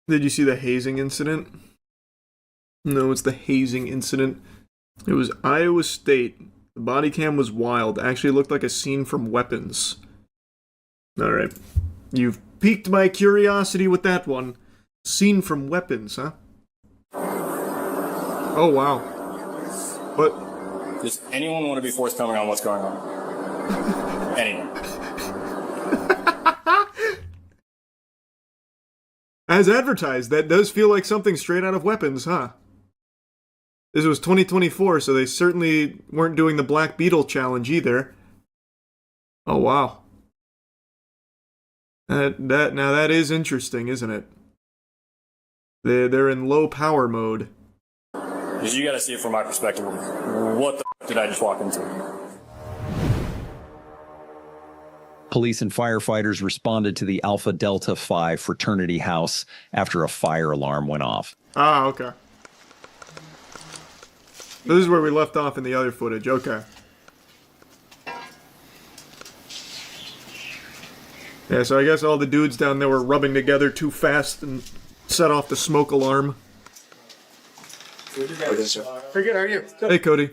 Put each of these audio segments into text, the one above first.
Did you see the hazing incident? No, it's the hazing incident. It was Iowa State. The body cam was wild. Actually looked like a scene from Weapons. Alright. You've piqued my curiosity with that one. Scene from Weapons, huh? Oh, wow. What? Does anyone want to be forthcoming on what's going on? Anyone? As advertised, that does feel like something straight out of Weapons, huh? This was 2024, so they certainly weren't doing the Black Beetle challenge either. Oh, wow. Now that is interesting, isn't it? They're in low power mode. Because you got to see it from my perspective. What the f did I just walk into? Police and firefighters responded to the Alpha Delta Phi fraternity house after a fire alarm went off. Ah, okay. This is where we left off in the other footage. Okay. Yeah, so I guess all the dudes down there were rubbing together too fast and set off the smoke alarm. Pretty good, how are you? Good. Hey, Cody.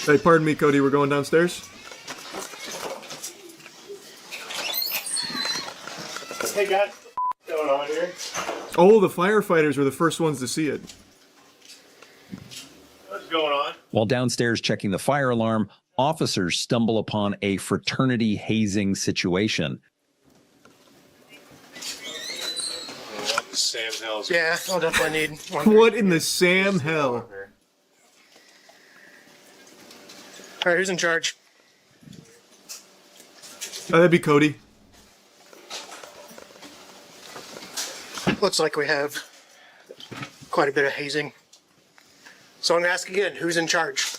Hey, pardon me, Cody, we're going downstairs? Hey guys, what's going on here? Oh, the firefighters were the first ones to see it. What's going on? While downstairs checking the fire alarm, officers stumble upon a fraternity hazing situation. Sam Hell's. Yeah, I'll definitely need one. What in the Sam hell? Alright, who's in charge? That'd be Cody. Looks like we have quite a bit of hazing. So I'm gonna ask again, who's in charge?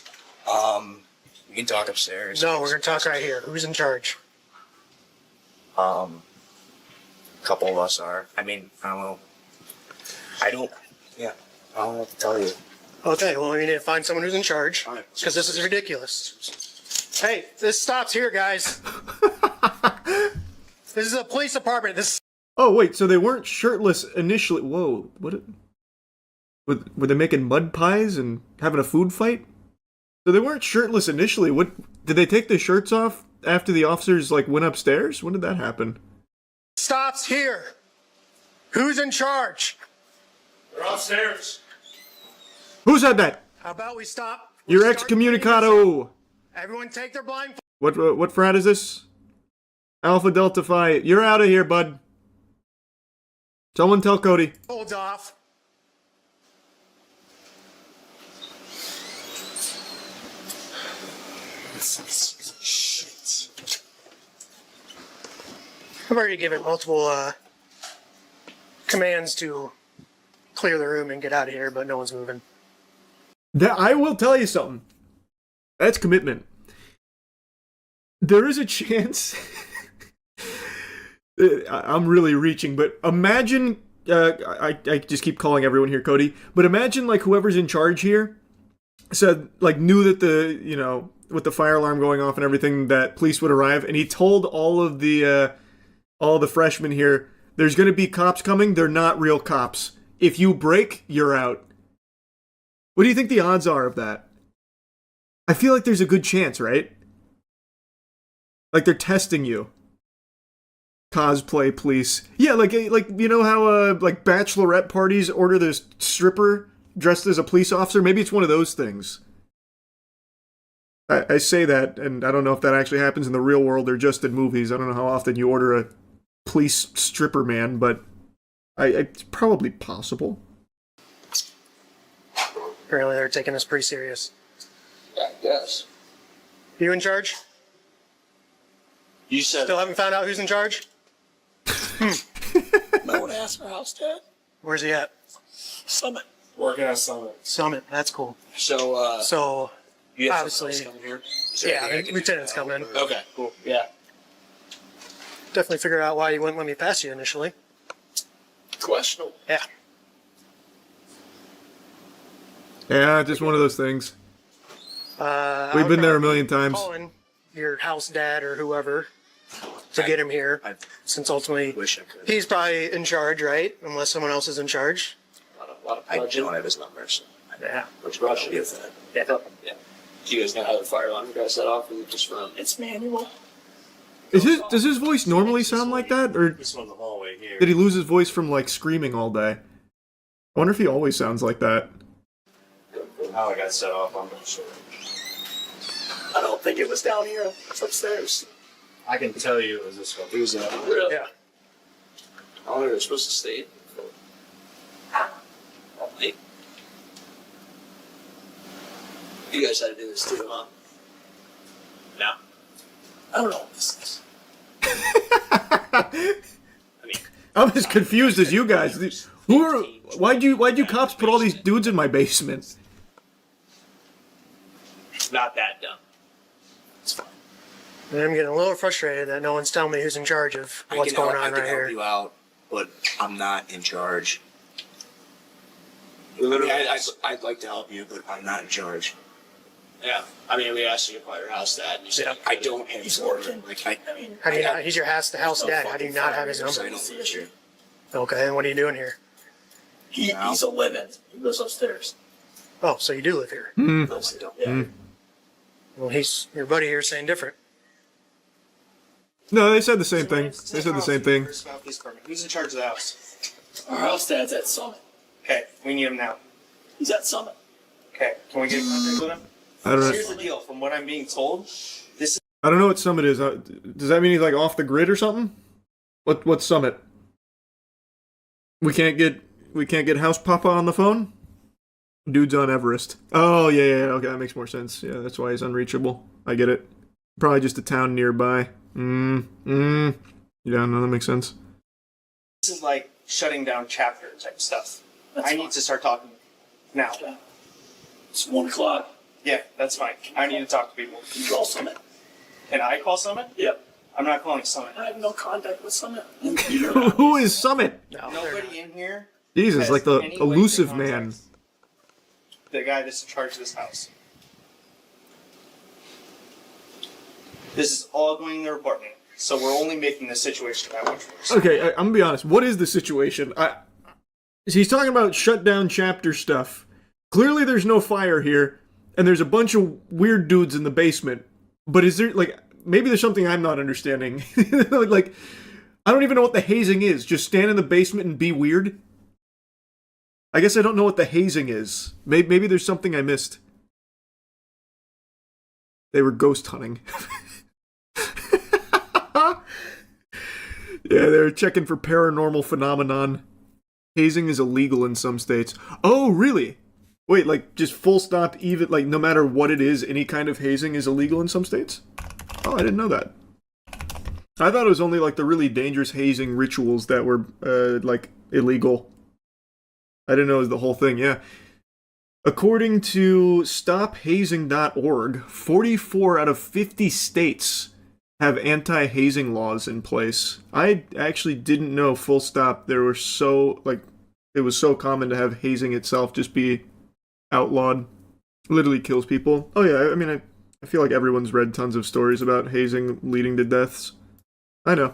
We can talk upstairs. No, we're gonna talk right here. Who's in charge? A couple of us are. I mean, I don't know. I don't know what to tell you. Okay, well, we need to find someone who's in charge, because this is ridiculous. Hey, this stops here, guys. This is a police department. This. Oh, wait, so they weren't shirtless initially. Whoa, what? Were they making mud pies and having a food fight? So they weren't shirtless initially. What? Did they take their shirts off after the officers, like, went upstairs? When did that happen? Stops here. Who's in charge? They're upstairs. Who said that? How about we stop? You're Start excommunicado. Everyone take their blind. What frat is this? Alpha Delta Phi. You're out of here, bud. Someone tell Cody. Holds off. Shit. I've already given multiple commands to clear the room and get out of here, but no one's moving. I will tell you something. That's commitment. There is a chance. I'm really reaching, but imagine. I just keep calling everyone here Cody, but imagine like whoever's in charge here said like knew that with the fire alarm going off and everything that police would arrive, and he told all the freshmen here, there's going to be cops coming. They're not real cops. If you break, you're out. What do you think the odds are of that? I feel like there's a good chance, right? Like they're testing you. Cosplay police. Yeah, like you know how like bachelorette parties order this stripper dressed as a police officer? Maybe it's one of those things. I say that, and I don't know if that actually happens in the real world or just in movies. I don't know how often you order a police stripper man, but it's probably possible. Apparently they're taking this pretty serious. Yeah, I guess. You in charge? You said. Still haven't found out who's in charge? Might want to ask our house dad. Where's he at? Summit. Working at Summit. Summit. That's cool. So, So, you have obviously- someone else coming here? yeah, lieutenant's coming. Okay, cool. Yeah. Definitely figured out why you wouldn't let me pass you initially. Questionable. Yeah. Yeah, just one of those things. We've been there a million times. Calling your house dad or whoever to get him here, I since ultimately wish I could. he's probably in charge, right? Unless someone else is in charge. I don't have his numbers. Yeah. Which Russia is that? Yeah. Yeah. Do you guys know how the fire alarm got set off? Or is it just from? It's manual. Does his voice normally sound like that, or This one in the hallway here. did he lose his voice from like screaming all day? I wonder if he always sounds like that. How it got set off, I'm not sure. I don't think it was down here. It's upstairs. I can tell you it was this one. He was Really? Yeah. How long are they supposed to stay? All night. You guys had to do this too, huh? No. I don't know what this is. I mean, I'm as confused as you guys. Why'd you cops put all these dudes in my basement? not that dumb. It's fine. And I'm getting a little frustrated that no one's telling me who's in charge of what's going on I right can help here. you out, but I'm not in charge. We I mean, literally, I'd like to help you, but I'm not in charge. yeah. I mean, we asked you to call your house dad, and you said, I don't have He's his number. working. Like, I mean, How do you I- not? He's your house dad. How do you not have his I number? don't live here. Okay, and what are you doing here? he's a living. He lives upstairs. Oh, so you do live here. No, I don't. Yeah. Well, he's your buddy here saying different. No, they said the same thing. They said the same thing. Who's in charge of the house? Our house dad's at Summit. Okay, we need him now. He's at Summit. Okay, can we get in contact with him? I don't know. Here's the deal. From what I'm being told, this is I don't know what Summit is. Does that mean he's like off the grid or something? What's Summit? We can't get House Papa on the phone? Dude's on Everest. Oh yeah, okay, that makes more sense. Yeah, that's why he's unreachable. I get it. Probably just a town nearby. Yeah, no, that makes sense. like shutting down chapter type stuff. I need to start talking now. It's 1 o'clock. Yeah, that's fine. I need to talk to people. You call Summit. Can I call Summit? Yep. I'm not calling Summit. I have no contact with Summit. Who is Summit? No, Nobody in here. Jesus, has like the any way to elusive contact man. The guy that's in charge of this house. This is all going in their apartment, so we're only making the situation that much worse. Okay, I'm gonna be honest. What is the situation? He's talking about shut down chapter stuff. Clearly, there's no fire here, and there's a bunch of weird dudes in the basement. But is there like maybe there's something I'm not understanding? like I don't even know what the hazing is. Just stand in the basement and be weird. I guess I don't know what the hazing is. Maybe there's something I missed. They were ghost hunting. Yeah, they're checking for paranormal phenomenon. Hazing is illegal in some states. Oh, really? Wait, like just full stop, even like no matter what it is, any kind of hazing is illegal in some states? Oh, I didn't know that. I thought it was only like the really dangerous hazing rituals that were like illegal. I didn't know it was the whole thing. Yeah. According to stophazing.org, 44 out of 50 states have anti-hazing laws in place. I actually didn't know full stop there were so like it was so common to have hazing itself just be outlawed. Literally kills people. Oh yeah, I mean I feel like everyone's read tons of stories about hazing leading to deaths. I know.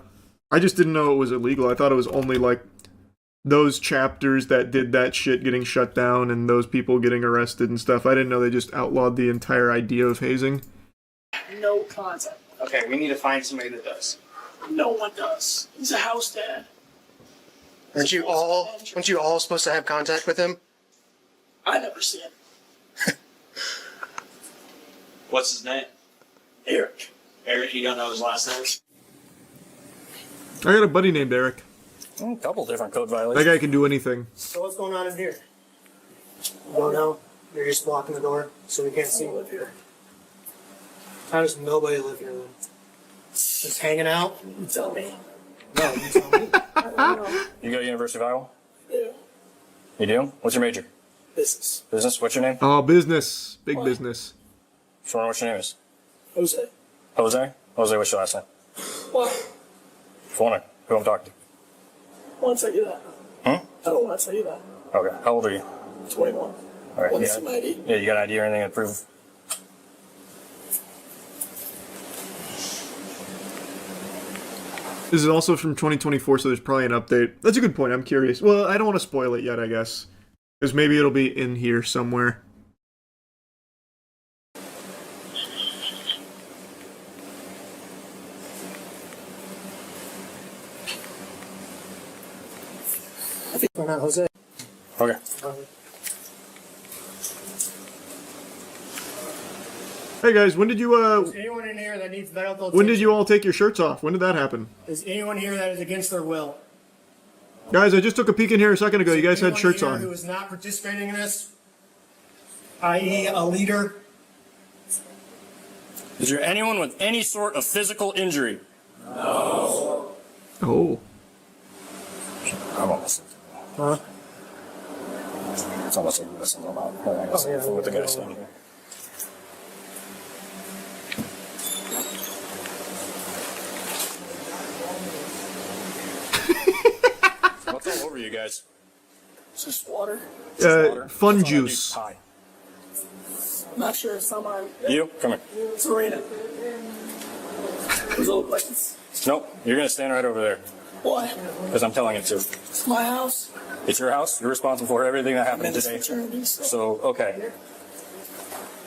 I just didn't know it was illegal. I thought it was only like those chapters that did that shit getting shut down and those people getting arrested and stuff. I didn't know they just outlawed the entire idea of hazing. No contact. Okay, we need to find somebody that does. No one does. He's a house dad. Aren't you all supposed to have contact with him? I never see him. What's his name? Eric. Eric, you don't know his last name? I got a buddy named Eric. A couple different code That violations. guy can do anything. So what's going on in here? You don't know. You're just blocking the door so we can't see you live here. How does nobody live here then? Just hanging out? You tell me. No, you tell me. I don't know. You go to University of Iowa? Yeah. You do? What's your major? Business. Business? What's your name? Oh, business. Big What? business. Just wondering what your name is. Jose. Jose? Jose, what's your last name? What? Just wondering who I'm talking I want to tell you that. Hmm? I don't want to tell you that. to. Okay. How old are you? 21. All right. Want to Yeah. see my ID? Yeah, you got an ID or anything to prove? This is also from 2024, so there's probably an update. That's a good point. I'm curious. Well, I don't want to spoil it yet, I guess. Because maybe it'll be in here somewhere. I think we're not Jose. Okay. Hey guys, when did you Is anyone in here that needs medical when did attention? you all take your shirts off? When did that happen? Is anyone here that is against their will? Guys, I just took a peek in here a second ago. You guys had Anyone shirts here on. Who is not participating in this, i.e., a leader? Is there anyone with any sort of physical injury? Oh. I'm almost. Huh? It's almost like this is about what the guy's saying here. What's all over you guys? It's just water. Fun juice. Hi. I'm not sure if someone. You? Come here. Serena. Who's old license? Nope. You're gonna stand right over there. Why? Because I'm telling you to. It's my house. It's your house. You're responsible for everything that I'm happened in this today. fraternity, so. So, okay.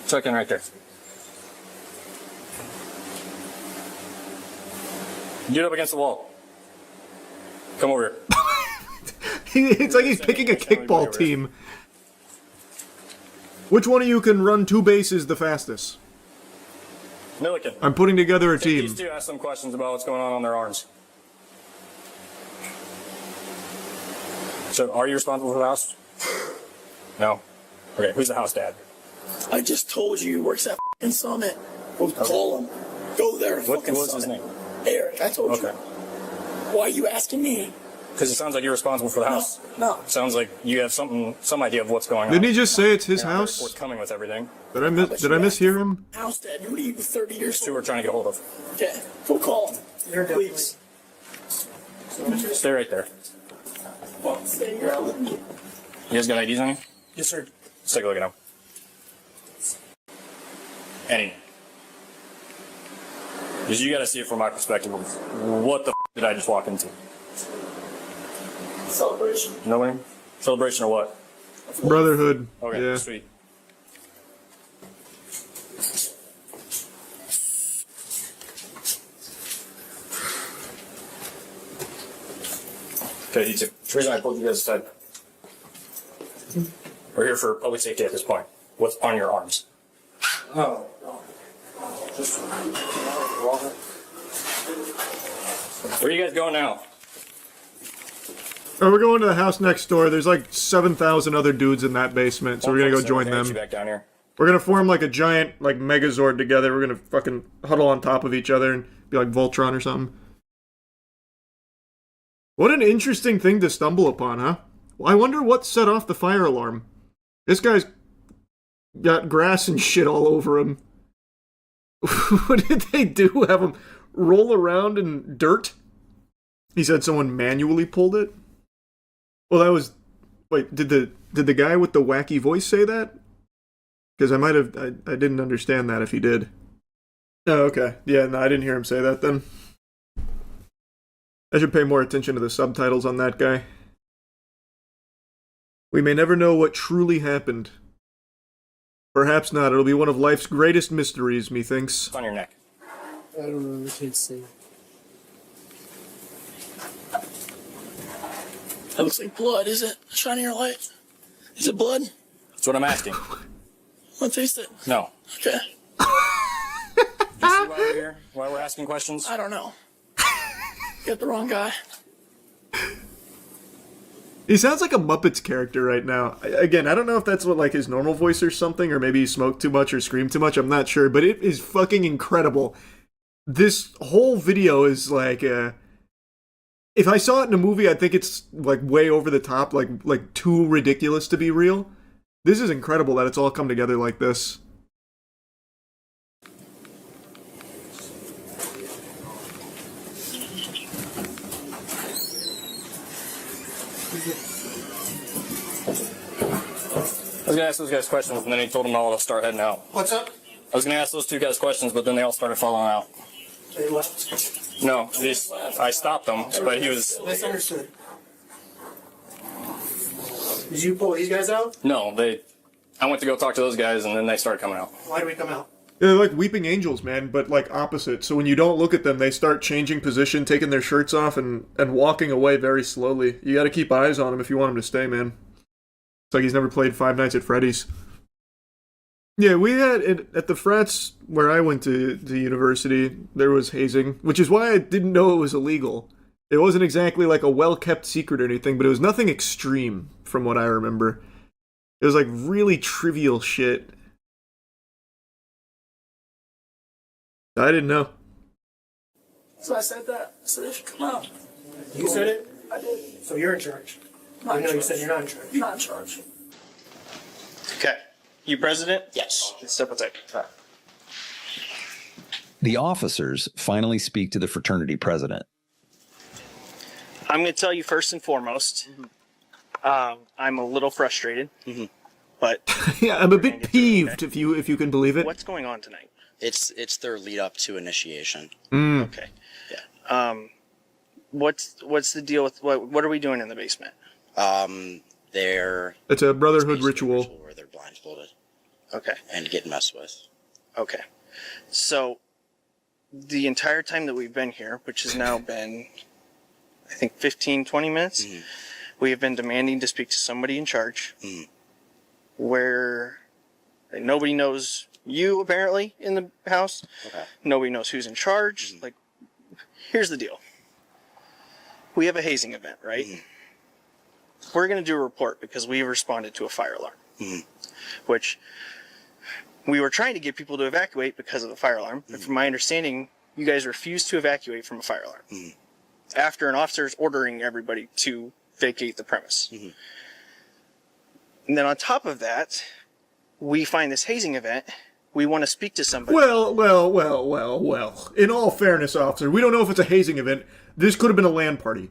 Check in right there. Get up against the wall. Come over here. It's like he's picking a kickball team. Which one of you can run 2 bases the fastest? Milliken. I'm putting together a Take team. these two, ask some questions about what's going on their arms. So, are you responsible for the house? No. Okay, who's the house dad? I just told you he works at f***ing Summit. We'll call him. Go there and What fucking was his Summit. name? Eric, I told you. Okay. Why are you asking me? Because it sounds like you're responsible for the house. No. Sounds like you have some idea of what's going on. Didn't he just say it's his You're not very house? forthcoming with everything. Did I mishear him? House dad, who are you 30 years Two old? we're trying to get a hold of. Okay, go call him. You're definitely. Please. Stay right there. Well, stay here. I'll let you. You guys got IDs on you? Yes, sir. Let's take a look at them. Any. Because you got to see it from my perspective. What the did I just walk into? Celebration. Nobody? Celebration or what? Brotherhood. Okay, Yeah. sweet. Okay, you two. The reason I pulled you guys aside. We're here for public safety at this point. What's on your arms? Oh. Where are you guys going now? Oh, we're going to the house next door. There's like 7,000 other dudes in that basement, so we're gonna go join Okay, get you them. back down here. We're gonna form like a giant like Megazord together. We're gonna fucking huddle on top of each other and be like Voltron or something. What an interesting thing to stumble upon, huh? Well, I wonder what set off the fire alarm. This guy's got grass and shit all over him. What did they do? Have him roll around in dirt? He said someone manually pulled it? Well, that was... Wait, did the guy with the wacky voice say that? Because I might have... I didn't understand that if he did. Oh, okay. Yeah, no, I didn't hear him say that then. I should pay more attention to the subtitles on that guy. We may never know what truly happened. Perhaps not. It'll be one of life's greatest mysteries, methinks. It's on your neck. I don't know. I can't see. That looks like blood, is it? Shining your light. Is it blood? That's what I'm asking. Want to taste it? No. Okay. You see why we're here? Why we're asking questions? I don't know. Got the wrong guy. He sounds like a Muppets character right now. Again, I don't know if that's what like his normal voice or something, or maybe he smoked too much or screamed too much. I'm not sure, but it is fucking incredible. This whole video is like, if I saw it in a movie, I think it's like way over the top, like too ridiculous to be real. This is incredible that it's all come together like this. I was gonna ask those guys questions, and then he told them all to start heading out. What's up? I was gonna ask those two guys questions, but then they all started falling out. They left. No, I stopped them, but he was. Misunderstood. Did you pull these guys out? No, I went to go talk to those guys, and then they started coming out. Why did we come out? They're like weeping angels, man, but like opposite. So when you don't look at them, they start changing position, taking their shirts off, and walking away very slowly. You got to keep eyes on them if you want him to stay, man. It's like he's never played Five Nights at Freddy's. Yeah, we had at the frats where I went to university, there was hazing, which is why I didn't know it was illegal. It wasn't exactly like a well-kept secret or anything, but it was nothing extreme from what I remember. It was like really trivial shit. I didn't know. So I said that. So they should come out. You said it? I did. So you're in charge. Not I in know you charge. said you're not in charge. Not in charge. Okay. You president? Yes. Step aside. The officers finally speak to the fraternity president. I'm going to tell you first and foremost, I'm a little frustrated, but Yeah, I'm a bit peeved, if you can believe it. what's going on tonight? It's their lead up to initiation. Okay. Yeah. What's the deal with what are we doing in the basement? They're It's a brotherhood basically a ritual. where they're blindfolded Okay. and get messed with. Okay. So the entire time that we've been here, which has now been, I think, 15, 20 minutes, we have been demanding to speak to somebody in charge where nobody knows you, apparently, in the house. Okay. Nobody knows who's in charge. Like, here's the deal. We have a hazing event, right? We're going to do a report because we responded to a fire alarm, which we were trying to get people to evacuate because of the fire alarm. But from my understanding, you guys refused to evacuate from a fire alarm after an officer is ordering everybody to vacate the premise. And then on top of that, we find this hazing event. We want to speak to somebody. Well. In all fairness, officer, we don't know if it's a hazing event. This could have been a LAN party.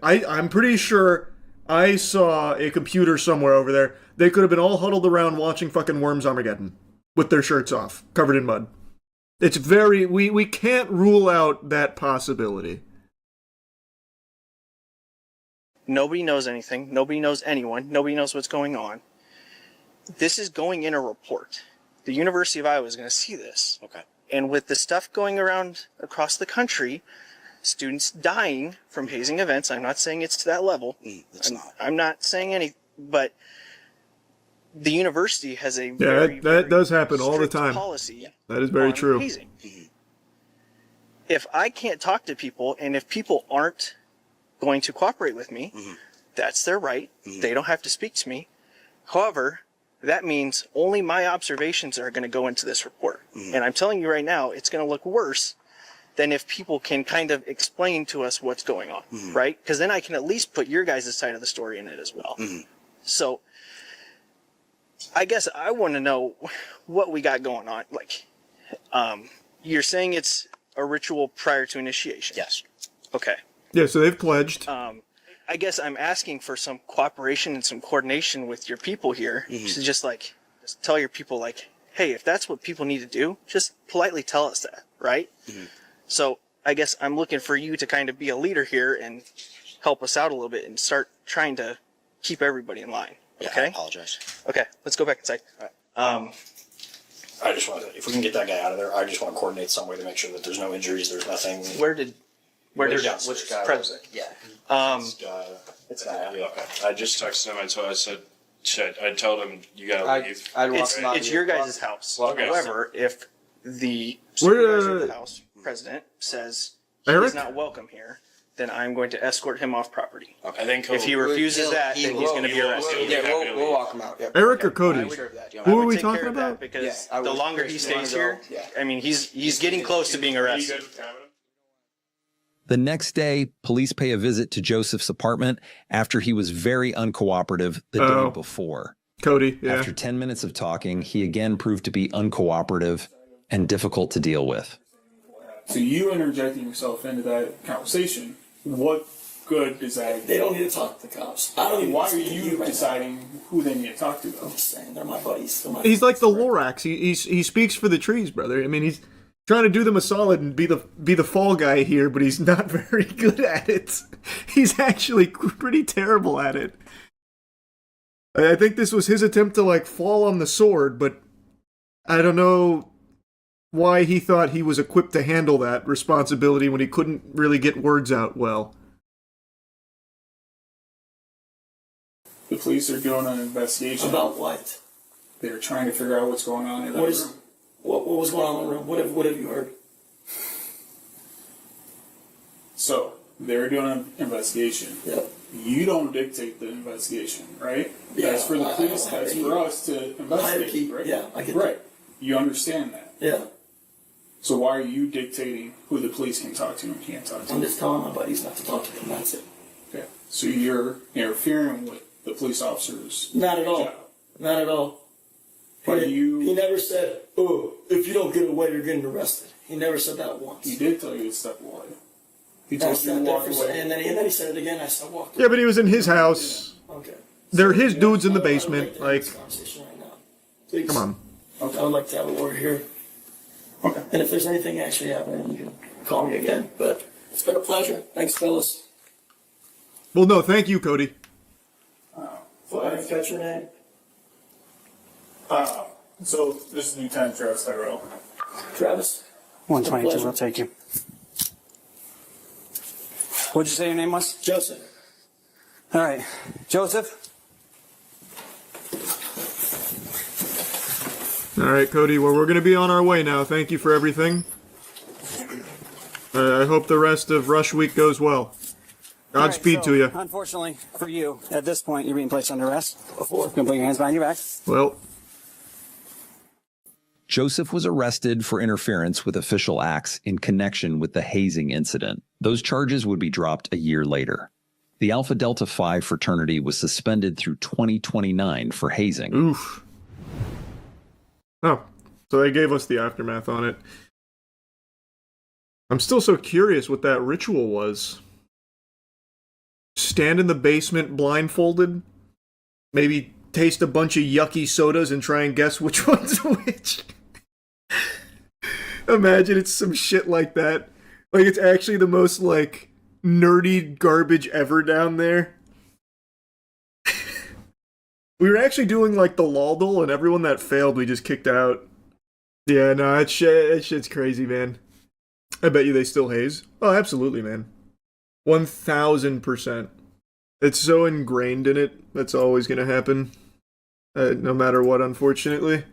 I'm pretty sure I saw a computer somewhere over there. They could have been all huddled around watching fucking Worms Armageddon with their shirts off, covered in mud. It's very... We can't rule out that possibility. Nobody knows anything. Nobody knows anyone. Nobody knows what's going on. This is going in a report. The University of Iowa is going to see this. Okay. And with the stuff going around across the country, students dying from hazing events, I'm not saying it's to that level. I'm not saying any, but the university has a that does happen all the strict time. policy. That is very on true. hazing. If I can't talk to people, and if people aren't going to cooperate with me, that's their right. They don't have to speak to me. However, that means only my observations are going to go into this report. And I'm telling you right now, it's going to look worse than if people can kind of explain to us what's going on, right? Because then I can at least put your guys' side of the story in it as well. So I guess I want to know what we got going on. Like, you're saying it's a ritual prior to initiation? Yes. Okay. Yeah, so they've pledged. I guess I'm asking for some cooperation and some coordination with your people here to just tell your people, like, hey, if that's what people need to do, just politely tell us that, right? So I guess I'm looking for you to kind of be a leader here and help us out a little bit and start trying to keep everybody in line. Yeah, Okay? I apologize. Okay, let's go back inside. I just want to, if we can get that guy out of there, I just want to coordinate some way to make sure that there's no injuries, there's nothing. Where did downstairs. which president? Yeah. It's not. Yeah, okay. I just texted him. I told him you gotta leave. It's your guys' house. Okay. However, if the Where, supervisor of the house president says Eric? he's not welcome here, then I'm going to escort him off property. I think If he refuses that, then he's going to be arrested. Yeah, We'll walk him out. Yep. Eric or Cody? I Who are would we take talking care of that about? because Yeah, I the would. longer he Chris, stays you wanna here, go? Yeah. I mean, he's getting close to being arrested. The next day, police pay a visit to Joseph's apartment after he was very uncooperative the Oh. day before. Cody, yeah. After 10 minutes of talking, he again proved to be uncooperative and difficult to deal with. So you interjecting yourself into that conversation, what good does that? They don't need to talk to the cops. I don't even. Why are speak to you right deciding who they need to talk to, though? now. I'm just saying, they're my buddies. They're my He's like the friends. Lorax. He speaks for the trees, brother. I mean, trying to do them a solid and be the fall guy here, but he's not very good at it. He's actually pretty terrible at it. I think this was his attempt to like fall on the sword, but I don't know why he thought he was equipped to handle that responsibility when he couldn't really get words out well. The police are doing an investigation. About what? They're trying to figure out what's going on in that room. What was going on in the room? What have you heard? So, they're doing an investigation. Yep. You don't dictate the investigation, right? Yeah, That's for the police. I That's for us to investigate, right? Yeah, I get right. You understand that. Yeah. So why are you dictating who the police can talk to and can't talk to? I'm just telling my buddies not to talk to them. That's it. Okay. So you're interfering with the police officers. Not at all. job. Not at all. But He never said, "Oh, if you don't get away, you're getting arrested." He never said that once. He did tell you to step away. He told That's you to not walk different. away. And then he said it again. I said, "Walk away." Yeah, but he was in his house. Okay. They're his dudes in the I don't basement. to have Like, this conversation right now. Please. come on. Okay. I would like to have a word here. Okay. And if there's anything actually happening, you can call me again. But it's been a pleasure. Thanks, fellas. Well, no, thank you, Cody. I didn't catch your name. So this is Lieutenant Travis Tyrell. Travis. 122, I'll take you. What'd you say your name was? Joseph. All right. Joseph? All right, Cody. Well, we're going to be on our way now. Thank you for everything. I hope the rest of Rush Week goes well. Godspeed All right, so, to you. Unfortunately for you, at this point, you're being placed under arrest. You can put your hands behind your back. Well, Joseph was arrested for interference with official acts in connection with the hazing incident. Those charges would be dropped a year later. The Alpha Delta Phi fraternity was suspended through 2029 for hazing. oof. Oh, so they gave us the aftermath on it. I'm still so curious what that ritual was. Stand in the basement blindfolded, maybe taste a bunch of yucky sodas and try and guess which one's which. Imagine it's some shit like that. Like, it's actually the most, like, nerdy garbage ever down there. We were actually doing, like, the Laldol, and everyone that failed we just kicked out. Yeah, no, that shit's crazy, man. I bet you they still haze. Oh, absolutely, man. 1000%. It's so ingrained in it, that's always gonna happen. No matter what, unfortunately.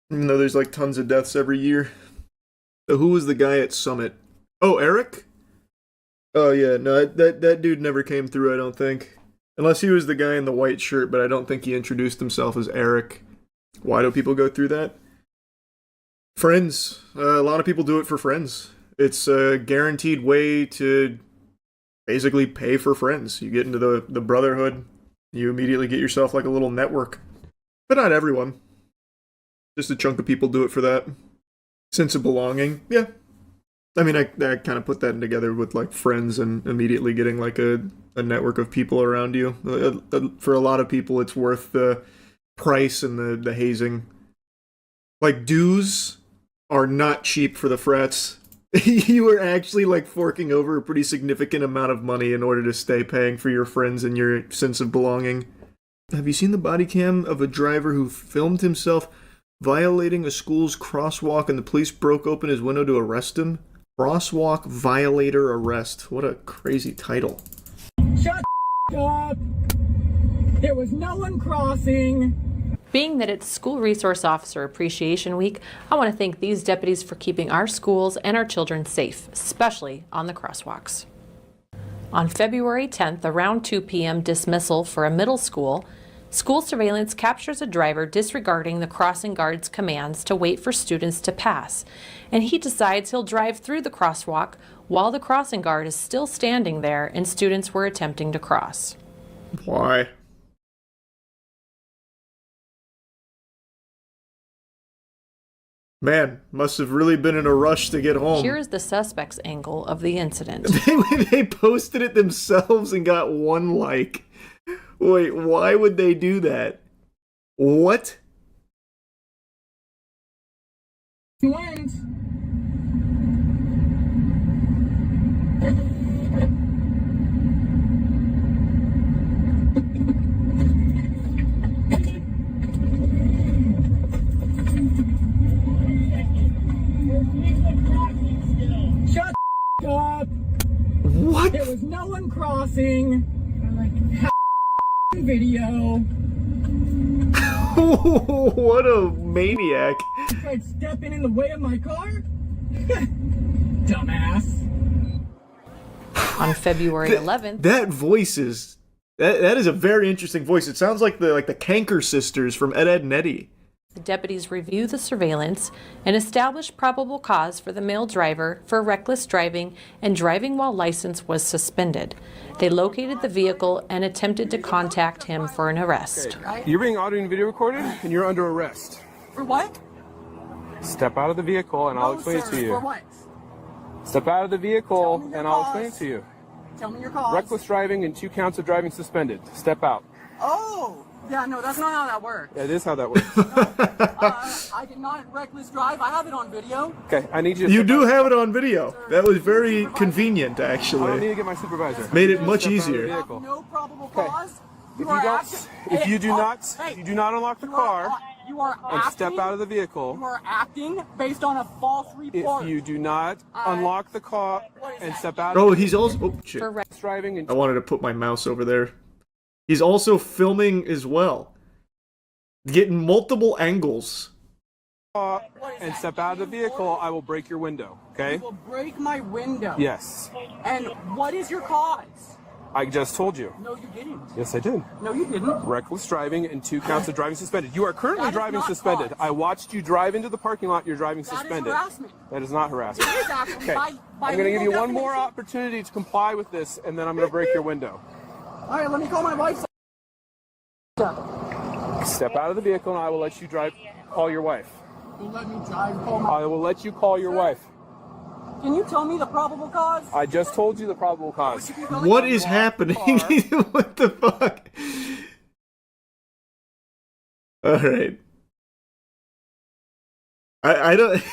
Even though there's like tons of deaths every year. So who was the guy at Summit? Oh, Eric? Oh yeah, no, that dude never came through, I don't think. Unless he was the guy in the white shirt, but I don't think he introduced himself as Eric. Why do people go through that? Friends. A lot of people do it for friends. It's a guaranteed way to basically pay for friends. You get into the brotherhood, you immediately get yourself like a little network. But not everyone. Just a chunk of people do it for that. Sense of belonging. Yeah. I mean, I kind of put that together with like friends and immediately getting like a network of people around you. For a lot of people, it's worth the price and the hazing. Like, dues are not cheap for the frats. You are actually like forking over a pretty significant amount of money in order to stay paying for your friends and your sense of belonging. Have you seen the body cam of a driver who filmed himself violating a school's crosswalk and the police broke open his window to arrest him? Crosswalk violator arrest. What a crazy title. Shut up! There was no one crossing. Being that it's School Resource Officer Appreciation Week, I want to thank these deputies for keeping our schools and our children safe, especially on the crosswalks. On February 10th, around 2 p.m. dismissal for a middle school, school surveillance captures a driver disregarding the crossing guard's commands to wait for students to pass, and he decides he'll drive through the crosswalk while the crossing guard is still standing there and students were attempting to cross. Why? Man, must have really been in a rush to get home. Here is the suspect's angle of the incident. They posted it themselves and got 1 like. Wait, why would they do that? What? Went. up. What? There was no one crossing. Video. What a maniac. You tried stepping in the way of my car? Dumbass. On February 11th, That voice is that is a very interesting voice. It sounds like the Canker sisters from Ed, Ed and Eddie. the deputies reviewed the surveillance and established probable cause for the male driver for reckless driving, and driving while license was suspended. They located the vehicle and attempted to contact him for an arrest. You're being audio and video recorded, and you're under arrest. For what? Step out of the vehicle, and I'll explain it to you. For what? Step out of the vehicle, and I'll explain it to you. Tell me your cause. Reckless driving and 2 counts of driving suspended. Step out. Oh! Yeah, no, that's not how that works. That is how that works. I did not reckless drive. I have it on video. Okay, I need you to You step do out. have it on video. That was very convenient, I don't need actually. to get my supervisor. Made it Step much out of the easier. vehicle. No probable cause. If you do not unlock the car You are and acting, step out of the vehicle, You are acting based on a false report. if you do not unlock the car and step out Oh, of he's also. Oh, shit. For driving and I wanted to put my mouse over there. He's also filming as well. Getting multiple angles. and step out of the vehicle, I will break your window. Okay? You will break my window. Yes. And what is your cause? I just told you. No, you didn't. Yes, I did. No, you didn't. Reckless driving and 2 counts of driving suspended. You are currently That is driving not suspended. cause. I watched you drive into the parking lot. You're driving That is suspended. harassment. That is not harassment. It is actually Okay. by I'm going to give you legal one more definition. opportunity to comply with this, and then I'm going to break your window. All right, let me call my wife. Step out of the vehicle, and I will let you drive. Call your wife. You'll let me drive. Call my. I will let you call your wife. Can you tell me the probable cause? I just told you the probable cause. What is happening? What the fuck? Alright. I don't.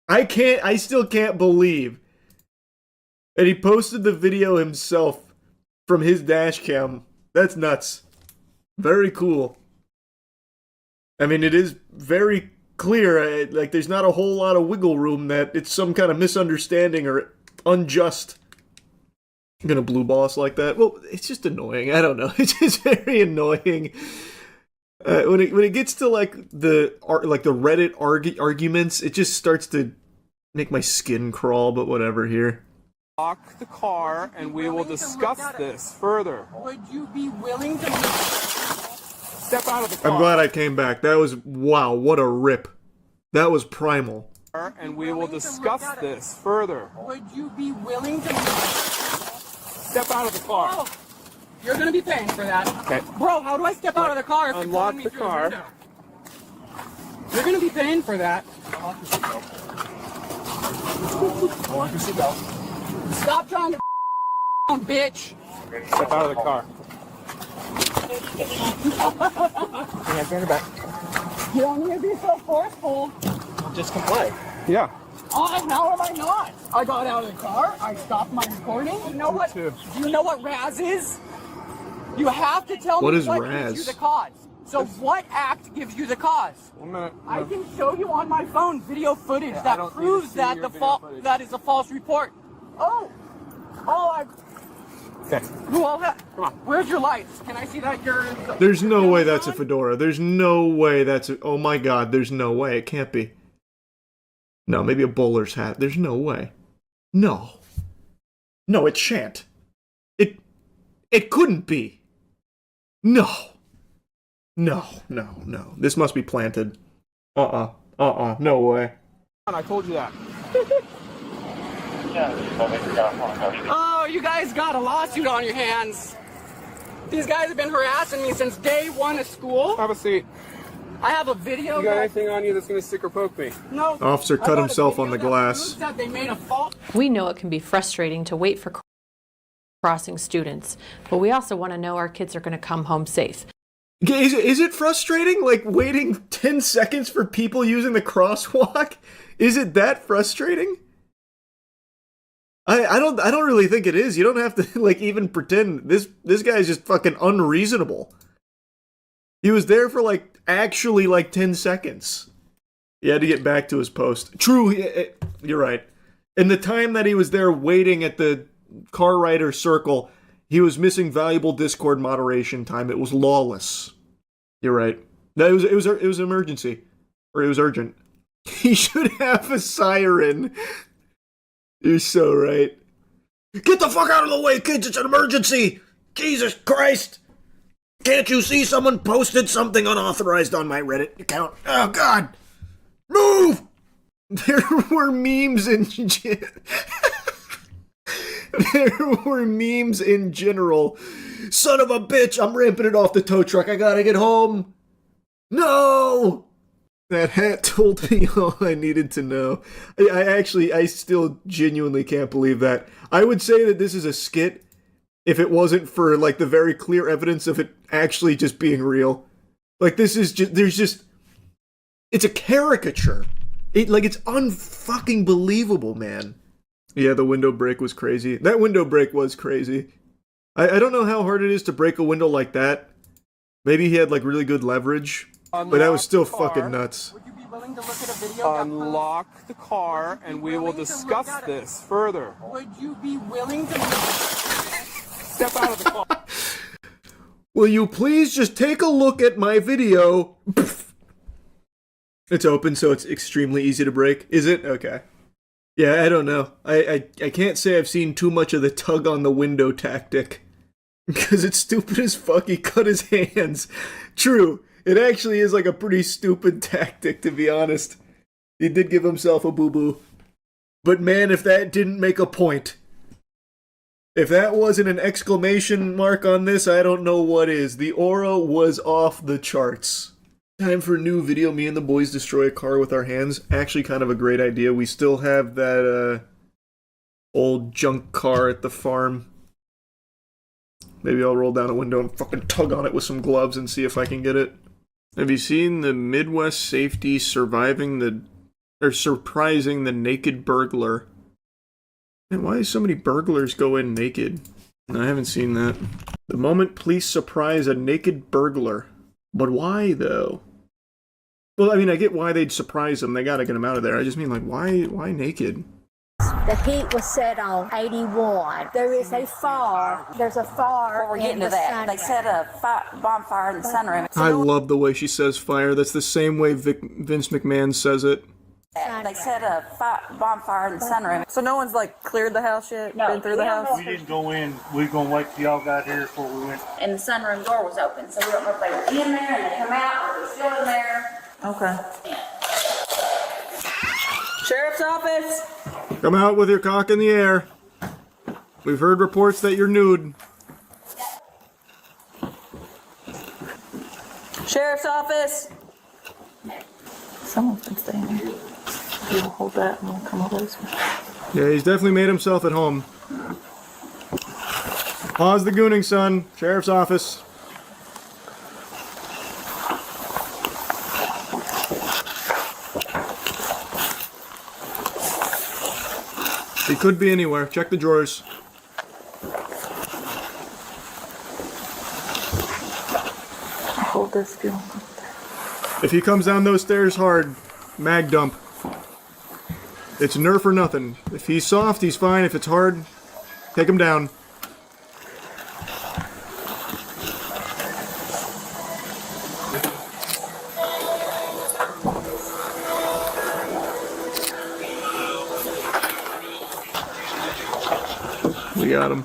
I still can't believe that he posted the video himself from his dash cam. That's nuts. Very cool. I mean, it is very clear, like, there's not a whole lot of wiggle room that it's some kind of misunderstanding or unjust. I'm gonna blue boss like that. Well, it's just annoying. I don't know. It's just very annoying. When it gets to like the Reddit arguments, it just starts to make my skin crawl. But whatever. Here. Lock the car, and we will discuss this further. Would you be willing to? Step out of the car. I'm glad I came back. That was wow. What a rip. That was primal. And we will discuss this further. Would you be willing to? Step out of the car. Oh, you're gonna be paying for that. Okay. Bro, how do I step out of the car if you're Unlock pulling me the through car. window? You're gonna be paying for that. Stop trying to bitch. Step out of the car. Hands behind your back. You don't need to be so forceful. Just comply. Yeah. Oh, how am I not? I got out of the car. I stopped my recording. You know what? Do you know what Raz is? You have to tell What me is what Raz? gives you the cause. So what act gives you the cause? 1 minute. I can show you on my phone video footage I that don't need to proves see that your the video footage. that is a false report. Oh, I. Okay. Well, come on. Where's your lights? Can I see that you're? There's no way that's a fedora. There's no way that's a. Oh my god. There's no way. It can't be. No, maybe a bowler's hat. There's no way. No. No, it shan't. It couldn't be. No. No. This must be planted. No way. I told you that. Oh, you guys got a lawsuit on your hands. These guys have been harassing me since day one of school. Have a seat. I have a video. You got anything on you that's going to stick or poke me? No. Officer cut himself on the glass. Proves that they made a false. We know it can be frustrating to wait for crossing students, but we also want to know our kids are going to come home safe. Is it frustrating? Like waiting 10 seconds for people using the crosswalk? Is it that frustrating? I don't really think it is. You don't have to like even pretend. This guy's just fucking unreasonable. He was there for like actually like 10 seconds. He had to get back to his post. True, you're right. In the time that he was there waiting at the car rider circle, he was missing valuable Discord moderation time. It was lawless. You're right. No, it was an emergency. Or it was urgent. He should have a siren. You're so right. Get the fuck out of the way, kids! It's an emergency! Jesus Christ! Can't you see someone posted something unauthorized on my Reddit account? Oh God! Move! There were memes in there were memes in general. Son of a bitch! I'm ramping it off the tow truck. I gotta get home. No! That hat told me all I needed to know. I still genuinely can't believe that. I would say that this is a skit if it wasn't for, like, the very clear evidence of it actually just being real. Like, this is just, it's a caricature. It's unfucking believable, man. Yeah, the window break was crazy. That window break was crazy. I don't know how hard it is to break a window like that. Maybe he had, like, really good leverage. But that was still fucking nuts. Would you be willing to look at a video? Unlock the car and we will discuss this further. Would you be willing to step out of the car? Will you please just take a look at my video? It's open, so it's extremely easy to break. Is it? Okay. Yeah, I don't know. I can't say I've seen too much of the tug on the window tactic. Because it's stupid as fuck. He cut his hands. True. It actually is like a pretty stupid tactic, to be honest. He did give himself a boo-boo. But man, if that didn't make a point. If that wasn't an exclamation mark on this, I don't know what is. The aura was off the charts. Time for a new video. Me and the boys destroy a car with our hands. Actually kind of a great idea. We still have that old junk car at the farm. Maybe I'll roll down a window and fucking tug on it with some gloves and see if I can get it. Have you seen the Midwest safety surprising the naked burglar? Man, why do so many burglars go in naked? No, I haven't seen that. The moment police surprise a naked burglar. But why, though? Well, I mean, I get why they'd surprise him. They gotta get him out of there. I just mean, like, why naked? The heat was set on 81. There is a fire. There's a fire. Before we get into that, they set a bonfire in the sunroom. I love the way she says fire. That's the same way Vince McMahon says it. They set a bonfire in the sunroom. So no one's like cleared the house yet? No, been through the house? We didn't go in. We were gonna wait till y'all got here before we went. And the sunroom door was open, so we don't know if they were in there and they come out or they're still in there. Okay. Sheriff's office! Come out with your cock in the air. We've heard reports that you're nude. Sheriff's office! Someone's been staying here. We'll hold that and we'll come over this way. Yeah, he's definitely made himself at home. Pause the gooning, son. Sheriff's office. He could be anywhere. Check the drawers. Hold this deal. If he comes down those stairs hard, mag dump. It's nerf or nothing. If he's soft, he's fine. If it's hard, take him down. We got him.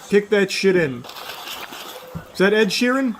Kick that shit in. Is that Ed Sheeran?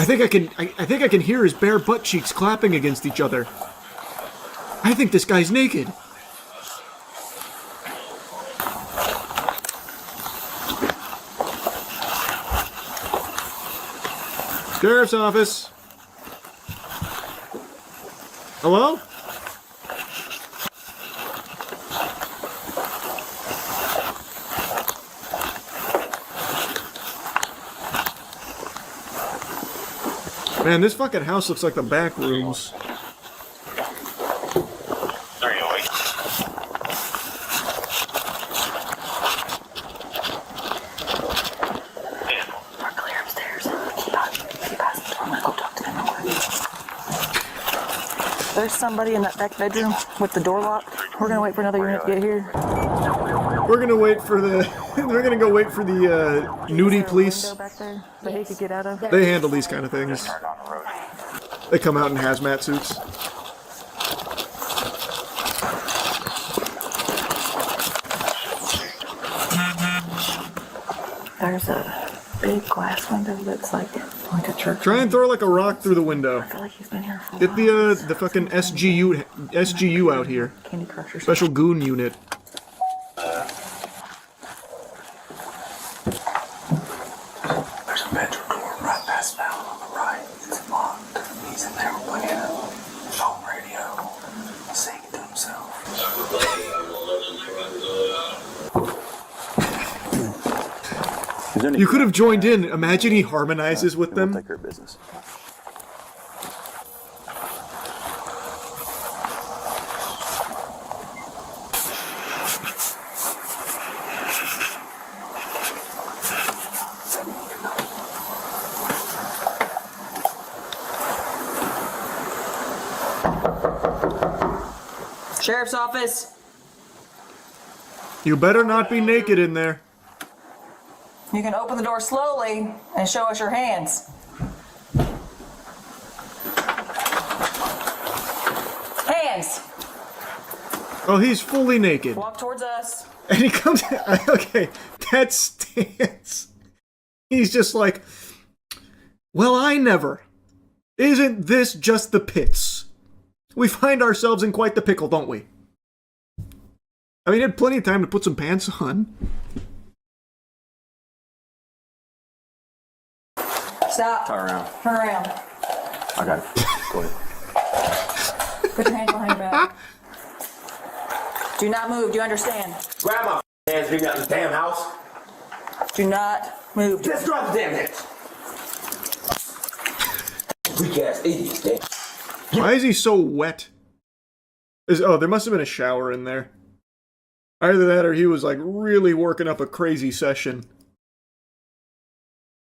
I think I can hear his bare butt cheeks clapping against each other. I think this guy's naked. Sheriff's office. Hello? Man, this fucking house looks like the back rooms. There's somebody in that back bedroom with the door locked. We're gonna wait for another unit to get here. We're gonna wait for the. We're gonna go wait for the nudie police. Back there that he could get out of. They handle these kind of things. They come out in hazmat suits. There's a big glass window that's like a church. Try and throw like a rock through the window. I feel like he's been here for a Get the fucking SGU out here. Candy Crush or Special goon unit. There's a bedroom door right past Fallon on the right. It's locked. He's in there playing a phone radio, singing to himself. You could have joined in. Imagine he harmonizes with them. Take care of business. Sheriff's office. You better not be naked in there. You can open the door slowly and show us your hands. Hands. Oh, he's fully naked. Walk towards us. And he comes. Okay, that stance. He's just like, well, I never. Isn't this just the pits? We find ourselves in quite the pickle, don't we? I mean, he had plenty of time to put some pants on. Stop. Turn around. Turn around. I got it. Go ahead. Put your hands behind your back. Do not move. Do you understand? Grab my hands, leave me out of the damn house. Do not move. Just drop the damn hands. Weak ass idiots, damn. Why is he so wet? Oh, there must have been a shower in there. Either that or he was like really working up a crazy session.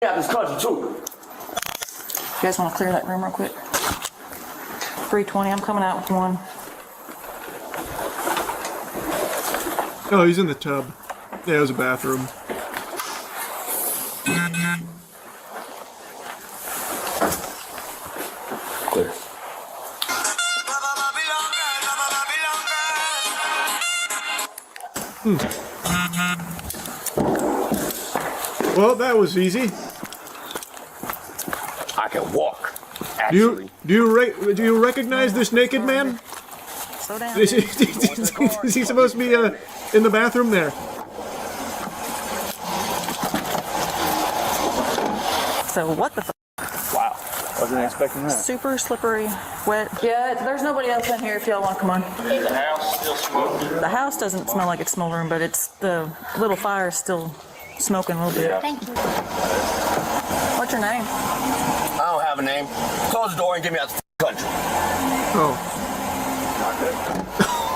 Yeah, this country too. You guys want to clear that room real quick? 320, I'm coming out with one. Oh, he's in the tub. Yeah, it was a bathroom. Clear. Well, that was easy. I can walk. Do you recognize this naked man? Slow down. Is he supposed to be in the bathroom there? So what the Wow. Wasn't expecting that. Super slippery, wet. Yeah, there's nobody else in here if y'all want to come on. The house still smoking. The house doesn't smell like it's smoldering, but it's the little fire is still smoking a little bit. Thank you. What's your name? I don't have a name. Close the door and get me out the country. Oh.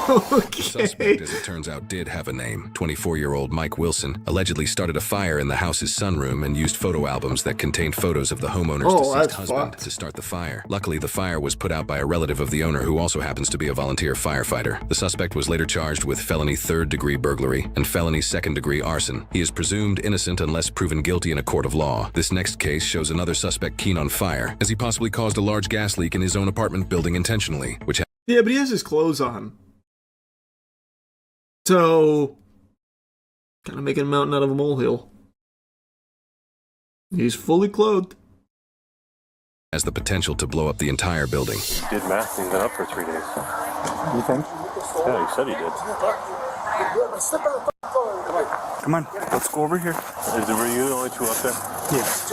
The suspect, as it turns out, did have a name. 24-year-old Mike Wilson allegedly started a fire in the house's sunroom and used photo albums that contained photos of the homeowner's deceased husband to start the fire. Luckily, the fire was put out by a relative of the owner who also happens to be a volunteer firefighter. The suspect was later charged with felony third-degree burglary and felony second-degree arson. He is presumed innocent unless proven guilty in a court of law. This next case shows another suspect keen on fire, as he possibly caused a large gas leak in his own apartment building intentionally, which Yeah, but he has his clothes on. So, kind of making a mountain out of a molehill. He's fully clothed. has the potential to blow up the entire building. Did math and been up for 3 days. You think? Yeah, he said he did. Come on, let's go over here. Were you the only two up there? Yes.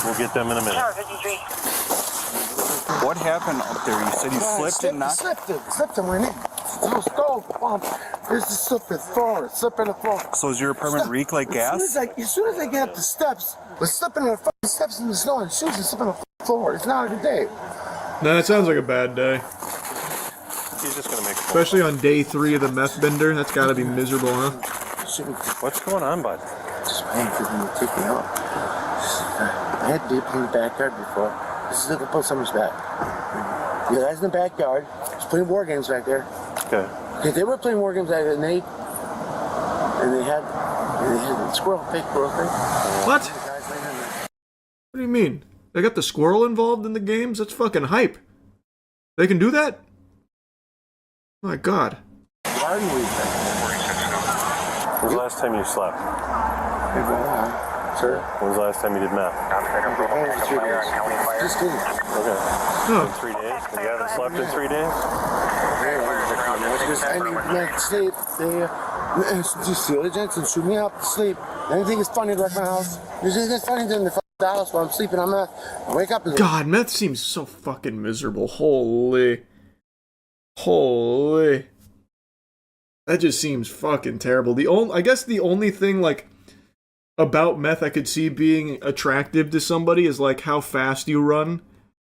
We'll get them in a minute. What happened up there? You said you slipped and knocked? Slipped and went in. It was stove. There's a slip in the floor. Slip in the floor. So is your apartment reek like gas? As soon as I get up the steps, we're slipping on the fucking steps in the snow and shoes and slipping on the floor. It's not a good day. No, it sounds like a bad day. He's just gonna make. Especially on day 3 of the meth bender. That's gotta be miserable, huh? What's going on, bud? Just waiting for them to take me out. I had deep in the backyard before. This is like a pull someone's back. The guys in the backyard was playing war games back there. Okay. Okay, they were playing war games back there, and they had a squirrel, fake squirrel thing. What? What do you mean? They got the squirrel involved in the games? That's fucking hype. They can do that? My God. Garden weed back there. When's the last time you slept? Sir? When's the last time you did meth? Just kidding. Okay. Huh. In 3 days? And you haven't slept in 3 days? I mean, my sleep, they just steal agents and shoot me up to sleep. Anything is funny like my house. There's anything funny in the house while I'm sleeping. I wake up and God, meth seems so fucking miserable. Holy. That just seems fucking terrible. I guess the only thing, like, about meth I could see being attractive to somebody is, like, how fast you run.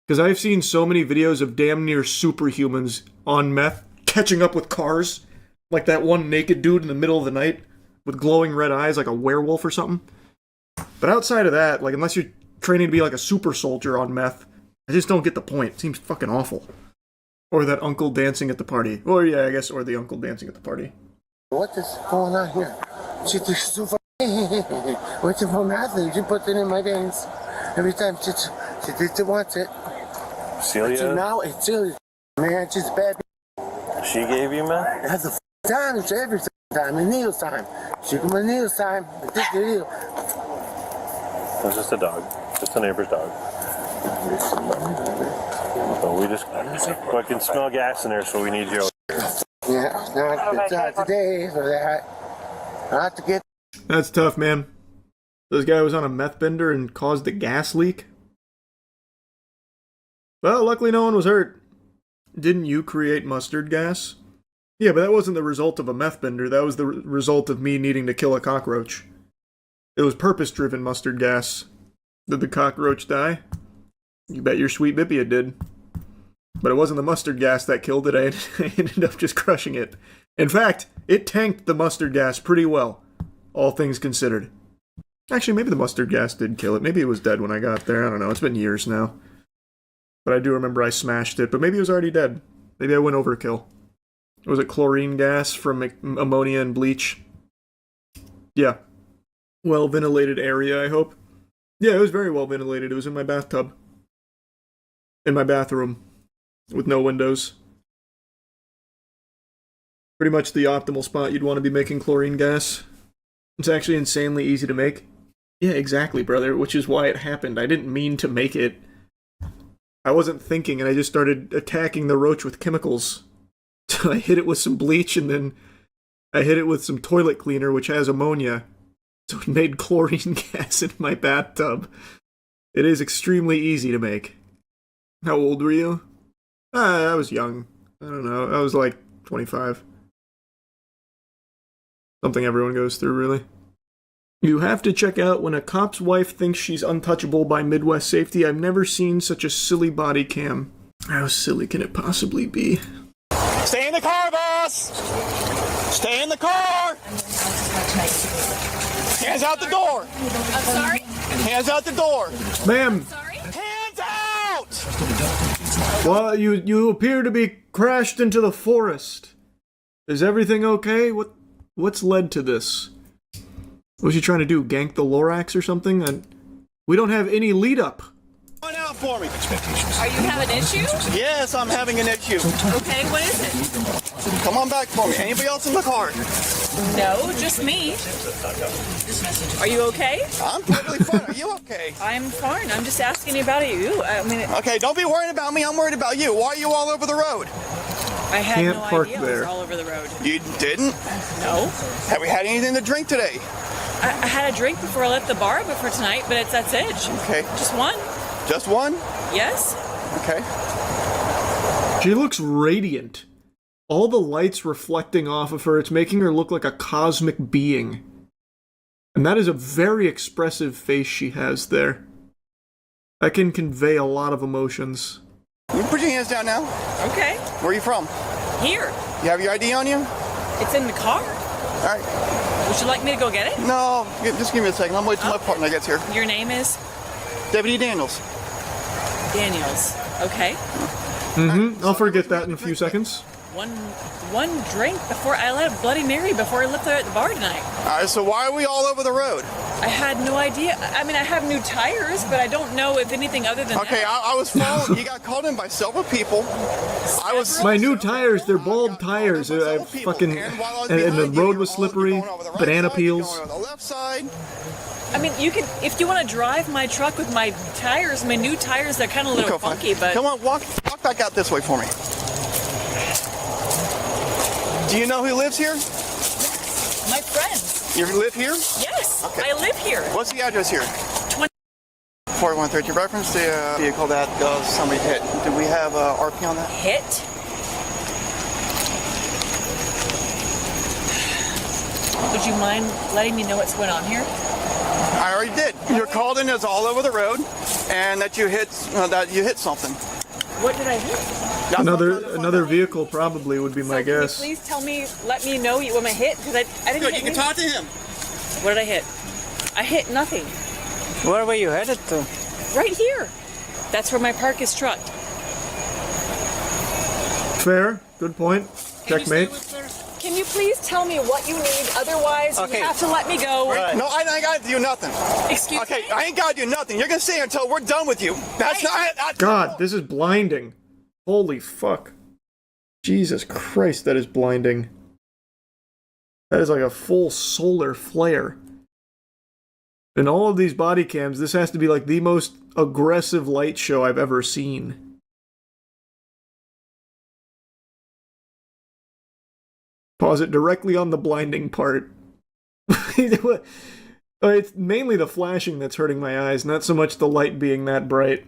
Because I've seen so many videos of damn near superhumans on meth catching up with cars. Like that one naked dude in the middle of the night with glowing red eyes like a werewolf or something. But outside of that, like, unless you're training to be like a super soldier on meth, I just don't get the point. It seems fucking awful. Or that uncle dancing at the party. Or yeah, I guess, or the uncle dancing at the party. what is going on here? She thinks so what's it for nothing? She puts it in my veins. Every time she wants it. Celia? So now it's Celia. Man, she's bad. She gave you meth? It has the time. It's every time. And Neil's time. She come on Neil's time. It's the deal. It's just a dog. Just a neighbor's dog. So we just fucking smell gas in there, so we need you. Yeah, not today for that. Not to get. That's tough, man. This guy was on a meth bender and caused a gas leak. Well, luckily no one was hurt. Didn't you create mustard gas? Yeah, but that wasn't the result of a meth bender. That was the result of me needing to kill a cockroach. It was purpose-driven mustard gas. Did the cockroach die? You bet your sweet bippy it did. But it wasn't the mustard gas that killed it. I ended up just crushing it. In fact, it tanked the mustard gas pretty well, all things considered. Actually, maybe the mustard gas did kill it. Maybe it was dead when I got there. I don't know. It's been years now. But I do remember I smashed it. But maybe it was already dead. Maybe I went overkill. Was it chlorine gas from ammonia and bleach? Yeah. Well-ventilated area, I hope. Yeah, it was very well ventilated. It was in my bathtub. In my bathroom. With no windows. Pretty much the optimal spot you'd want to be making chlorine gas. It's actually insanely easy to make. Yeah, exactly, brother, which is why it happened. I didn't mean to make it. I wasn't thinking, and I just started attacking the roach with chemicals. So I hit it with some bleach, and then I hit it with some toilet cleaner, which has ammonia. So it made chlorine gas in my bathtub. It is extremely easy to make. How old were you? I was young. I don't know. I was like 25. Something everyone goes through, really. You have to check out When a Cop's Wife Thinks She's Untouchable by Midwest Safety. I've never seen such a silly body cam. How silly can it possibly be? Stay in the car, boss! Stay in the car! Hands out the door! I'm sorry? Hands out the door! Ma'am! Hands out! Well, you appear to be crashed into the forest. Is everything okay? What's led to this? What was you trying to do? Gank the Lorax or something? We don't have any lead up. Come on out for me. Are you having issues? Yes, I'm having an issue. Okay, what is it? Come on back for me. Anybody else in the car? No, just me. Are you okay? I'm perfectly fine. Are you okay? I'm fine. I'm just asking you about you. I mean, okay, don't be worrying about me. I'm worried about you. Why are you all over the road? I had Can't no park idea there. I was all over the road. You didn't? No. Have we had anything to drink today? I had a drink before I left the bar, but for tonight, but that's it. Okay. Just one. Just one? Yes. Okay. She looks radiant. all the lights reflecting off of her, it's making her look like a cosmic being. And that is a very expressive face she has there. That can convey a lot of emotions. You put your hands down now. Okay. Where are you from? Here. You have your ID on you? It's in the car. All right. Would you like me to go get it? No, just give me a second. I'm waiting till my partner gets here. Your name is? Deputy Daniels. Daniels. Okay. Mm-hmm. I'll forget that in a few seconds. One drink before I let a Bloody Mary before I left there at the bar tonight. All right, so why are we all over the road? I had no idea. I mean, I have new tires, but I don't know if anything other than okay, that. I was following. You got called in by several people. My new tires, they're bald tires. I fucking and the road was slippery. Banana peels. On the left side. I mean, you can if you want to drive my truck with my tires, my new tires. They're kind of a little funky, but come on, walk back out this way for me. Do you know who lives here? My friends. You live here? Yes, okay. I live here. What's the address here? 4130. Reference the vehicle that somebody hit. Do we have RP on that? Hit? Would you mind letting me know what's going on here? I already did. You're called in as all over the road, and that you hit something. What did I hit? Another vehicle probably would be my guess. Please tell me, let me know what I hit, because I didn't Good, hit you can talk to him. What did I hit? I hit nothing. Where were you headed to? Right here. That's where my park is trucked. Fair. Good point. Checkmate. Can you please tell me what you need? Otherwise, you have to let me go. Right. No, I ain't got to do nothing. Excuse me? Okay, I ain't got to do nothing. You're going to stay here until we're done with you. That's not... God, this is blinding. Holy fuck. Jesus Christ, that is blinding. That is like a full solar flare. In all of these body cams, this has to be like the most aggressive light show I've ever seen. Pause it directly on the blinding part. It's mainly the flashing that's hurting my eyes, not so much the light being that bright.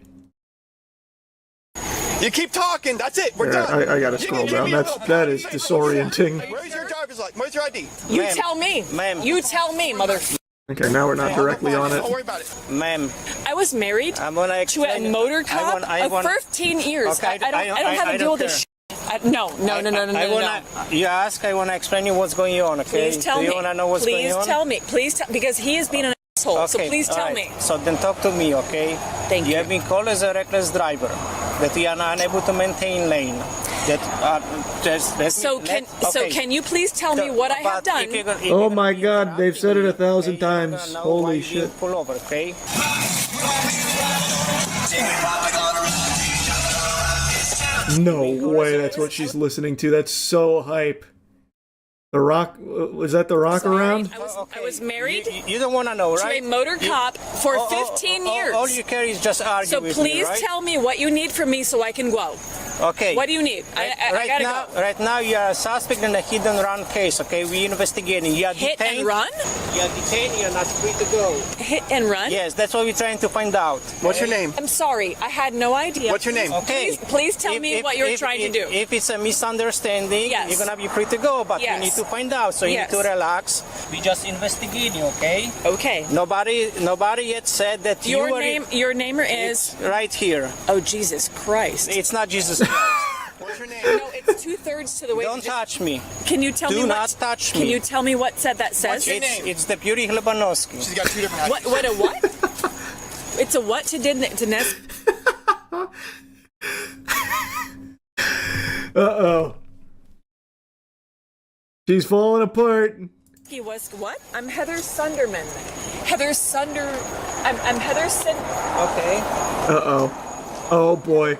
You keep talking. That's it. We're done. I gotta scroll down. That is disorienting. Where's your driver's license? Where's your ID? You tell me. Ma'am. You tell me, mother. Okay, now we're not directly on it. Don't worry about it. Ma'am. I was married to a motor cop of 15 years. Okay, I don't have to deal with this shit. No. You ask, I want to explain you what's going on, okay? Please tell me. Do you want to know what's going on? Please tell me. Because he is being an asshole. So please tell me. So then talk to me, okay? Thank you. You have been called as a reckless driver, that you are unable to maintain lane. So can you please tell me what I have done? Oh my God, they've said it 1,000 times. Holy shit. Pull over, okay? No way that's what she's listening to. That's so hype. The rock, was that the rock around? I was married. You don't want to know, right? To a motor cop for 15 years. All you care is just argue so with me, please right? tell me what you need from me so I can go. Okay. What do you need? I gotta go. Right now, you are a suspect in a hit and run case, okay? We're investigating. You are hit detained. And run? You are detained, you're not free to go. Hit and run? Yes, that's what we're trying to find out. What's your name? I'm sorry, I had no idea. What's your name? Okay. Please tell me what you're trying to do. If it's a misunderstanding, yes. you're gonna be free to go, but we need to find out, so you need to relax. We just investigating, okay? Okay. Nobody yet said that your name is right here. Oh, Jesus Christ. It's not Jesus Christ. What's your name? No, it's 2/3 to the way. Don't touch me. Can you tell me Do what? not touch me. Can you tell me what that says? What's your name? It's Deputy Hlebanowski. She's got two different hats. What a what? It's a what to Ness? Uh-oh. She's falling apart. He was what? I'm Heather Sunderman. I'm Heather Okay. Uh-oh. Oh, boy.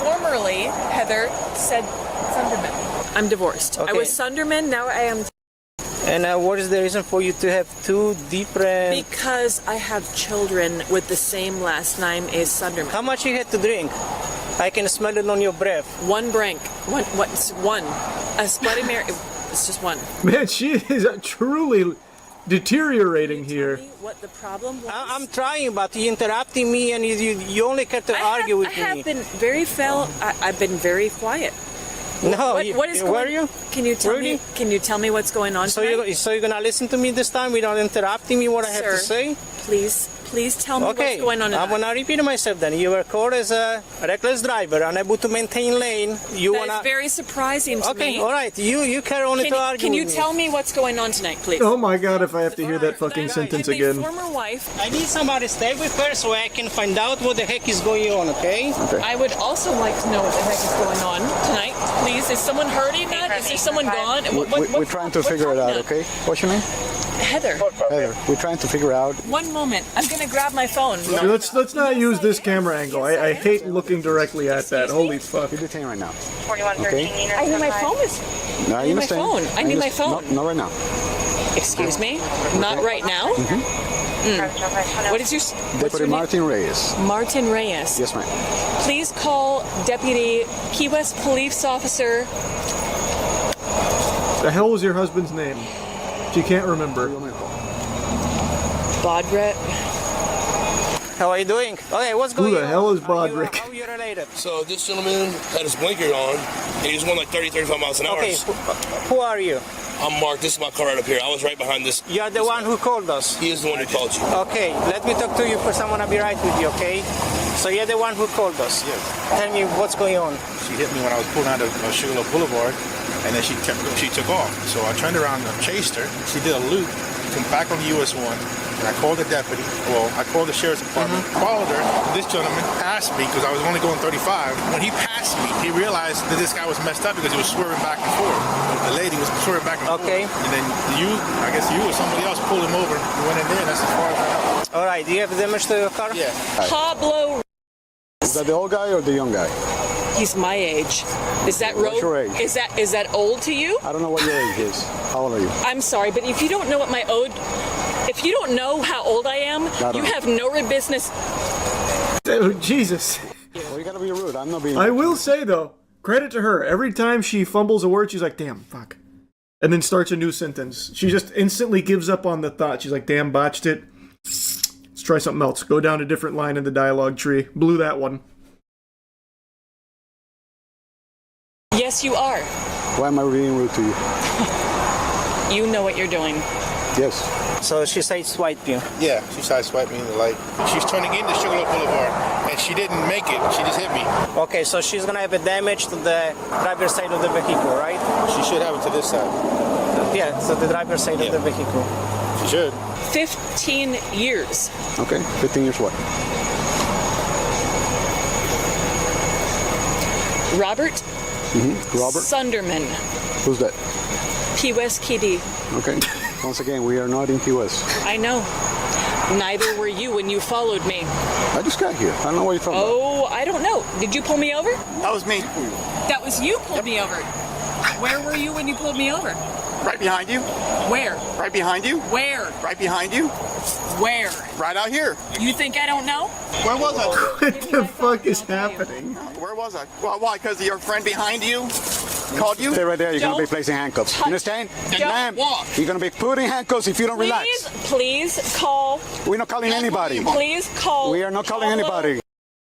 Formerly, Heather said Sunderman. I'm divorced. Okay. I was Sunderman, now I am... And what is the reason for you to have two different... Because I have children with the same last name as Sunderman. How much you had to drink? I can smell it on your breath. One drink. One. A Bloody Mary. It's just one. Man, she is truly deteriorating here. What the problem was? I'm trying, but you're interrupting me, and you only get to argue with me. I have been very I've been very quiet. No, What is going? where are you? Can you tell Rudy? me? Can you tell me what's going on So tonight? you're gonna listen to me this time without interrupting me what I have to say? Please tell me Okay, what's going on tonight. I'm gonna repeat myself then. You were caught as a reckless driver, unable to maintain lane. That is very surprising to me. Okay, all right. You carry on to argue. Can you with me. tell me what's going on tonight, please? Oh my god, if I have to hear that fucking sentence I'm again. a former wife. I need somebody to stay with her so I can find out what the heck is going on, okay? I would also like to know what the heck is going on tonight. Please, is someone hurting that? Is there someone gone? We're trying to figure it out, okay? What's your name? Heather. Heather. We're trying to figure out. One moment. I'm gonna grab my phone. Let's not use this camera angle. I hate looking directly at that. Holy fuck. You're detained right now. 4113. I need my phone. No, I need my phone. I need my phone. Not right now. Excuse me? Not right now? What is your... Deputy Martin Reyes. Martin Reyes. Yes, ma'am. Please call Deputy Key West Police Officer... The hell was your husband's name? She can't remember. Bodrick. How are you doing? Okay, what's going on? Who the hell is Bodrick? How are you related? So this gentleman had his blinker on, and he was going like 30, 35 miles an hour. Okay, who are you? I'm Mark. This is my car right up here. I was right behind this. You're the one who called us. He is the one who called you. Okay, let me talk to you first. I want to be right with you, okay? So you're the one who called us. Yes. Tell me what's going on. She hit me when I was pulling out of Sugarloaf Boulevard, and then she took off. So I turned around and chased her. She did a loop, come back on the US 1, and I called the deputy. Well, I called the sheriff's department, followed her. This gentleman passed me because I was only going 35. When he passed me, he realized that this guy was messed up because he was swerving back and forth. The lady was swerving back and forth. And then I guess you or somebody else pulled him over and went in there, and that's as far as I know. All right, do you have damage to your car? Yeah. Pablo. Is that the old guy or the young guy? He's my age. Is that What's your age? Is that old to you? I don't know what your age is. How old are you? I'm sorry, but if you don't know what my old... If you don't know how old I am, you have no business... Oh, Jesus. Well, you gotta be rude. I'm not being... I will say, though, credit to her. Every time she fumbles a word, she's like, damn, fuck. And then starts a new sentence. She just instantly gives up on the thought. She's like, damn, botched it. Let's try something else. Go down a different line in the dialogue tree. Blew that one. Yes, you are. Why am I being rude to you? You know what you're doing. Yes. So she sideswiped you? Yeah, she sideswiped me in the light. She's turning into Sugarloaf Boulevard, and she didn't make it. She just hit me. Okay, so she's gonna have a damage to the driver's side of the vehicle, right? She should have it to this side. Yeah, so the driver's side of the vehicle. She should. 15 years. Okay, 15 years what? Robert Robert? Sunderman. Who's that? Key West KD. Okay. Once again, we are not in Key West. I know. Neither were you when you followed me. I just got here. I don't know what you're talking about. Oh, I don't know. Did you pull me over? That was me. That was you pulled me over. Where were you when you pulled me over? Right behind you. Where? Right behind you. Where? Right behind you. Where? Right out here. You think I don't know? Where was I? What the fuck is happening? Where was I? Well, why? Because your friend behind you called you? Stay right there. You're going to be placing handcuffs. You understand? Ma'am, you're going to be putting handcuffs if you don't relax. Please call. We're not calling anybody. Please call. We are not calling anybody.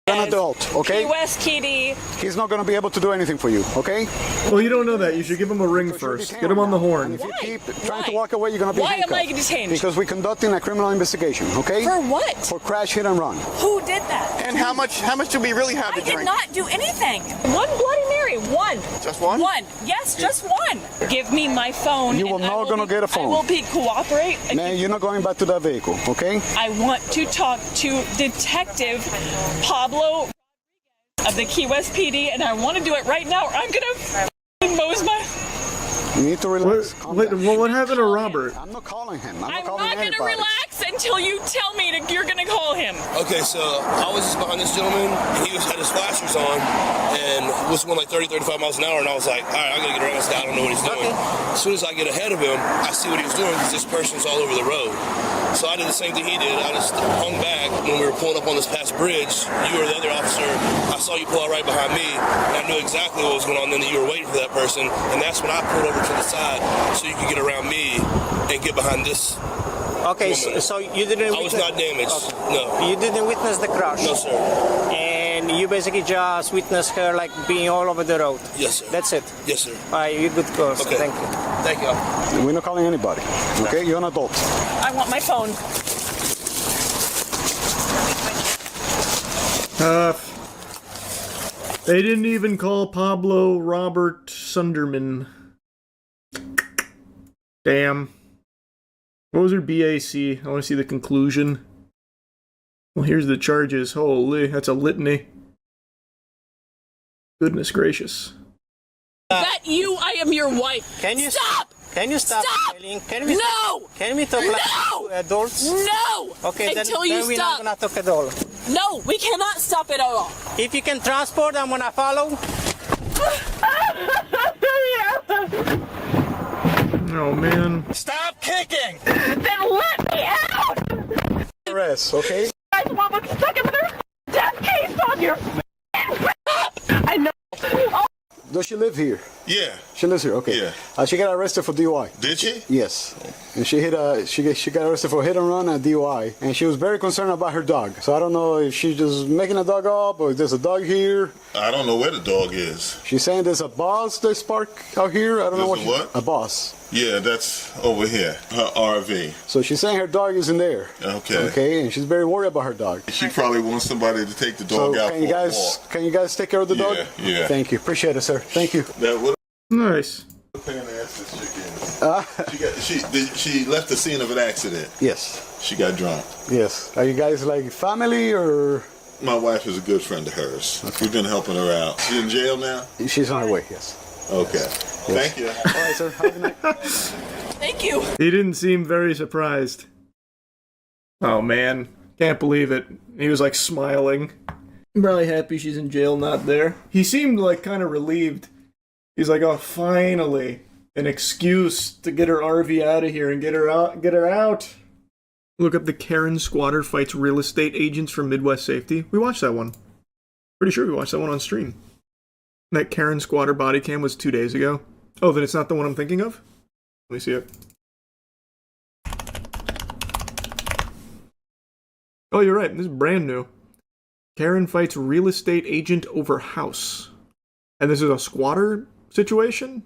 You're an adult, okay? Key West KD. He's not going to be able to do anything for you, okay? Well, you don't know that. You should give him a ring first. Get him on the horn. If you keep trying to walk away, you're going to be Why handcuffed. am I detained? Because we're conducting a criminal investigation, okay? For what? For crash, hit, and run. Who did that? And how much do we really have to I drink? did not do anything. One Bloody Mary. One. Just one? One. Yes, just one. Give me my phone. You are not going to get a phone. I will be cooperate. Man, you're not going back to that vehicle, okay? I want to talk to Detective Pablo of the Key West PD, and I want to do it right now, or I'm gonna mose my... You need to relax. What happened to Robert? I'm not calling him. I'm not calling gonna anybody. relax until you tell me you're gonna call him. Okay, so I was just behind this gentleman, and he had his flashers on, and was going like 30, 35 miles an hour, and I was like, all right, I gotta get around this guy, I don't know what he's doing. As soon as I get ahead of him, I see what he was doing, because this person's all over the road. So I did the same thing he did. I just hung back when we were pulling up on this past bridge. You or the other officer, I saw you pull out right behind me, and I knew exactly what was going on then, that you were waiting for that person, and that's when I pulled over to the side so you could get around me and get behind this. Okay, so you didn't... I was not damaged, no. You didn't witness the crash? No, sir. And You basically just witnessed her like being all over the road. Yes, sir. That's it. Yes, sir. All right, you're good to go. So Okay. thank you. Thank you. We're not calling anybody. Okay, you're an adult. I want my phone. They didn't even call Pablo Robert Sunderman. Damn. What was her BAC? I want to see the conclusion. Well, here's the charges. Holy, that's a litany. Goodness gracious. That you, I am your wife. Can you stop? Can you stop? Stop! Can we No! Can we talk like No! adults? No! Okay, Until then you we're stop. not gonna talk at all. No, we cannot stop it at all. If you can transport, I'm gonna follow. Oh man. Stop kicking! Then let me out! Arrest, okay? You guys want what's stuck in their death case on your I know. Oh. Does she live here? Yeah. She lives here, okay. Yeah. She got arrested for DUI. Did she? Yes. And she got arrested for hit and run and DUI. And she was very concerned about her dog. So I don't know if she's just making a dog up or if there's a dog here. I don't know where the dog is. She's saying there's a boss that's parked out here. I don't know There's what. a A boss. Yeah, that's over here. Her RV. So she's saying her dog is in there. Okay. Okay, and she's very worried about her dog. She probably wants somebody to take the dog out can you for a guys walk. can you guys take care of the dog? Yeah. Thank you. Appreciate it, sir. Thank you. That would Nice. pain in the ass this chick is. She left the scene of an accident. Yes. She got drunk. Yes. Are you guys like family or? My wife is a good friend of hers. We've been helping her out. She's in jail now? She's on her way, yes. Okay. Yes. Thank you. All right, sir. Have a good night. Thank you. He didn't seem very surprised. Oh man. Can't believe it. He was like smiling. I'm probably happy she's in jail, not there. He seemed like kind of relieved. He's like, oh, finally. An excuse to get her RV out of here and get her out. Look up the Karen Squatter Fights Real Estate Agents from Midwest Safety. We watched that one. Pretty sure we watched that one on stream. That Karen Squatter body cam was 2 days ago. Oh, then it's not the one I'm thinking of? Let me see it. Oh, you're right. This is brand new. Karen fights real estate agent over house. And this is a squatter situation?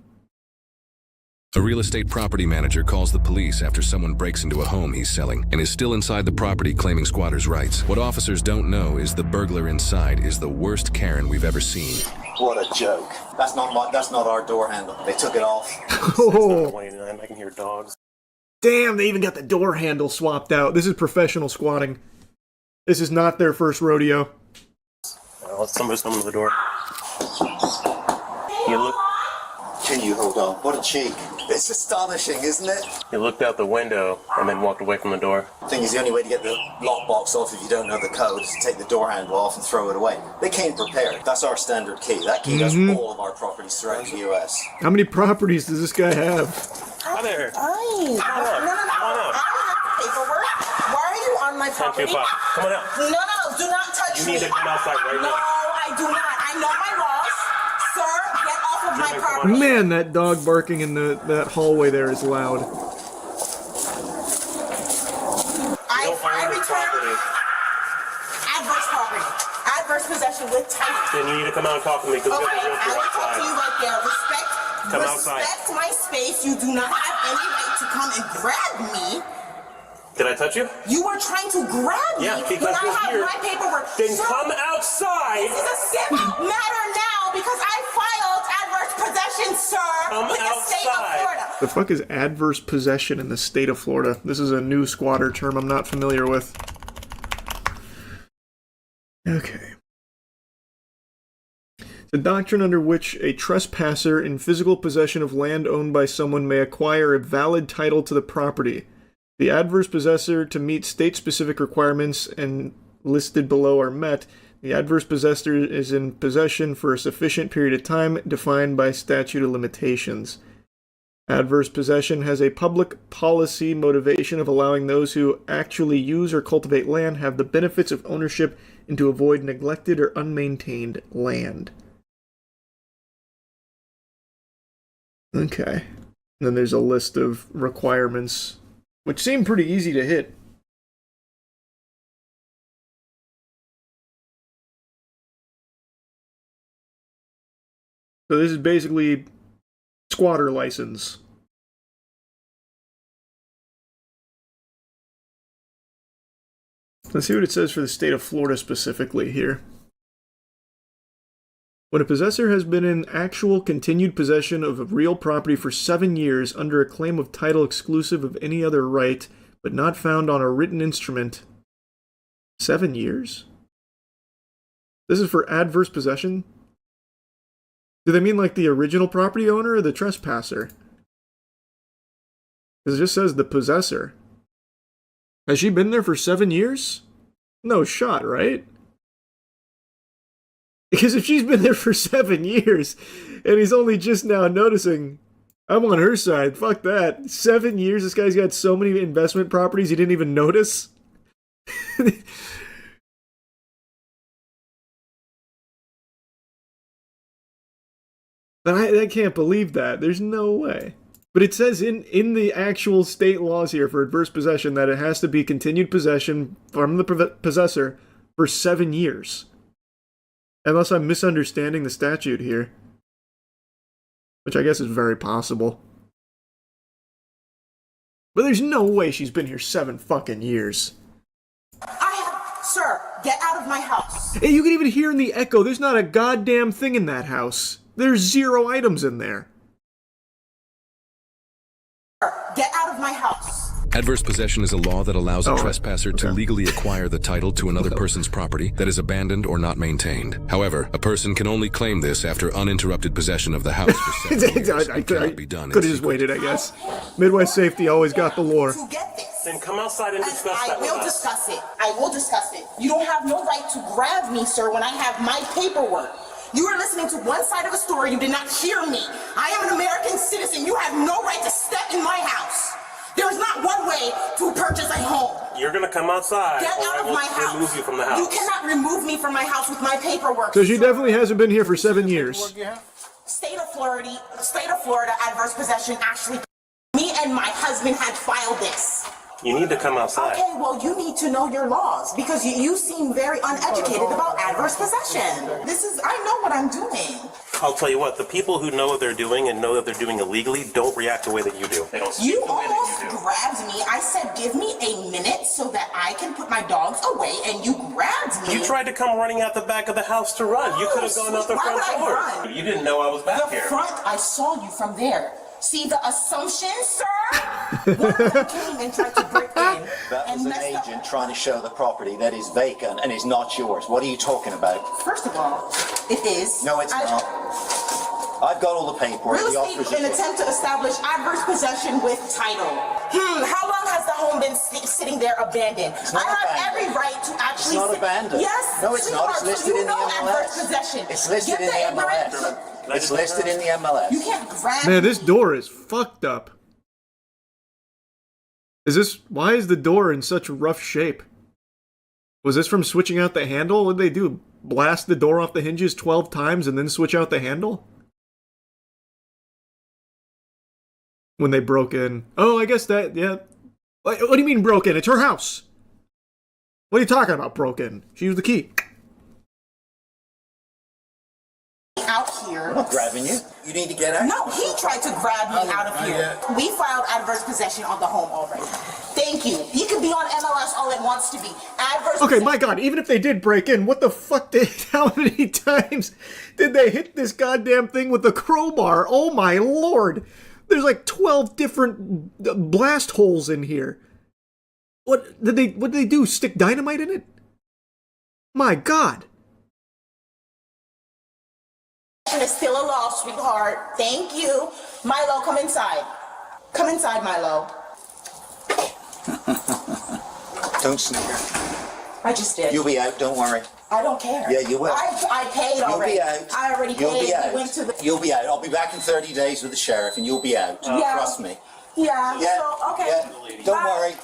A real estate property manager calls the police after someone breaks into a home he's selling and is still inside the property claiming squatters' rights. What officers don't know is the burglar inside is the worst Karen we've ever seen. What a joke. That's not our door handle. They took it off. Oh. I can hear dogs. Damn, they even got the door handle swapped out. This is professional squatting. This is not their first rodeo. Somebody's coming to the door. You look. Can you hold on? What a cheek. It's astonishing, isn't it? He looked out the window and then walked away from the door. The thing is, the only way to get the lockbox off if you don't know the code is to take the door handle off and throw it away. They came prepared. That's our standard key. That key does all of our properties throughout the US. How many properties does this guy have? Hi there. Hi. No. Come on out. I don't have paperwork. Why are you on my property? 10-2-5. Come on out. No, do not touch You me. need to come outside right No, now. I do not. I know my laws. Sir, get off of my property. Man, that dog barking in that hallway there is loud. I return adverse property. Adverse possession with title. Then you need to come out and talk to me because we Okay, have a realtor I will talk outside. to you right there. Come outside. Respect my space. You do not have any right to come and grab me. Did I touch you? You were trying to grab me Yeah, because when I you're have here. my paperwork. Then Sir, come outside. This is a civil matter now because I filed adverse possession, sir, Come with the state of outside. Florida. The fuck is adverse possession in the state of Florida? This is a new squatter term I'm not familiar with. Okay. The doctrine under which a trespasser in physical possession of land owned by someone may acquire a valid title to the property. The adverse possessor to meet state-specific requirements and listed below are met. The adverse possessor is in possession for a sufficient period of time defined by statute of limitations. Adverse possession has a public policy motivation of allowing those who actually use or cultivate land have the benefits of ownership and to avoid neglected or unmaintained land. Okay. And then there's a list of requirements, which seem pretty easy to hit. So this is basically squatter license. Let's see what it says for the state of Florida specifically here. When a possessor has been in actual continued possession of a real property for 7 years under a claim of title exclusive of any other right, but not found on a written instrument. 7 years? This is for adverse possession? Do they mean like the original property owner or the trespasser? Because it just says the possessor. Has she been there for 7 years? No shot, right? Because if she's been there for 7 years, and he's only just now noticing, I'm on her side, fuck that. 7 years, this guy's got so many investment properties he didn't even notice? But I can't believe that. There's no way. But it says in the actual state laws here for adverse possession that it has to be continued possession from the possessor for 7 years. Unless I'm misunderstanding the statute here. Which I guess is very possible. But there's no way she's been here 7 fucking years. Sir, get out of my house. Hey, you can even hear in the echo, there's not a goddamn thing in that house. There's 0 items in there. Get out of my house. Adverse possession is a law that allows a trespasser to legally acquire the title to another person's property that is abandoned or not maintained. However, a person can only claim this after uninterrupted possession of the house for 7 years. I could have just waited, I guess. Midwest Safety always got the lore. Then come outside and discuss I that with will us. discuss it. I will discuss it. You don't have no right to grab me, sir, when I have my paperwork. You are listening to one side of a story. You did not hear me. I am an American citizen. You have no right to step in my house. There is not one way to purchase a home. You're gonna come outside. Get out of my house. Remove you from the house. You cannot remove me from my house with my paperwork. So she definitely hasn't been here for 7 years. State of Florida, adverse possession. Actually, me and my husband had filed this. You need to come outside. Okay, well, you need to know your laws because you seem very uneducated about adverse possession. I know what I'm doing. I'll tell you what, the people who know what they're doing and know that they're doing illegally don't react the way that you do. They don't You almost grabbed me. I said, give me a minute so that I can put my dogs away, and you grabbed me. You tried to come running out the back of the house to run. You could have gone out the front door. Run? You didn't know I was back here. The front, I saw you from there. See the assumption, sir? One of them came and tried to break in. That was an agent trying to show the property that is vacant and is not yours. What are you talking about? First of all, it is. No, it's not. I've got all the paperwork. Real estate, an attempt to establish adverse possession with title. How long has the home been sitting there abandoned? I have every right to actually. It's not abandoned. Yes. No, it's not. It's listed in the MLS. Adverse possession. It's listed in the MLS. It's listed in the MLS. You can't grab. Man, this door is fucked up. Why is the door in such rough shape? Was this from switching out the handle? What did they do? Blast the door off the hinges 12 times and then switch out the handle? When they broke in. Oh, I guess that, yeah. What do you mean broke in? It's her house. What are you talking about, broke in? She used the key. Out here. I'm not grabbing you. You need to get out. No, he tried to grab me out of here. We filed adverse possession on the home already. Thank you. He can be on MLS all it wants to be. Adverse Okay, my God, even if they did break in, what the fuck how many times did they hit this goddamn thing with the crowbar? Oh my Lord. There's like 12 different blast holes in here. What did they do? Stick dynamite in it? My God. Is still a law, sweetheart. Thank you. Milo, come inside. Come inside, Milo. Don't snicker. I just did. You'll be out, don't worry. I don't care. Yeah, you will. I paid already. You'll be out. I already paid. You'll be out. We went to the... You'll be out. I'll be back in 30 days with the sheriff and you'll be out. Yeah. Trust me. Yeah. Yeah. So, okay. Yeah. Don't worry.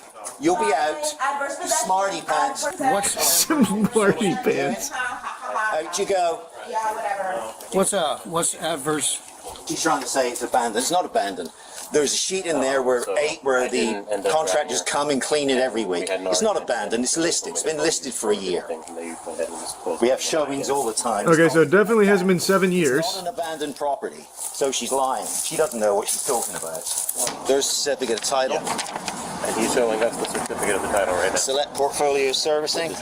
You'll be out. Adverse possession. Smarty pants. What's smarty pants? Out you go. Yeah, whatever. What's adverse? He's trying to say it's abandoned. It's not abandoned. There's a sheet in there where the contractors come and clean it every week. It's not abandoned, it's listed. It's been listed for a year. We have showings all the time. Okay, so it definitely hasn't been 7 years. It's not an abandoned property, so she's lying. She doesn't know what she's talking about. There's a certificate of title. And he's showing us the certificate of the title right now. Select Portfolio Servicing.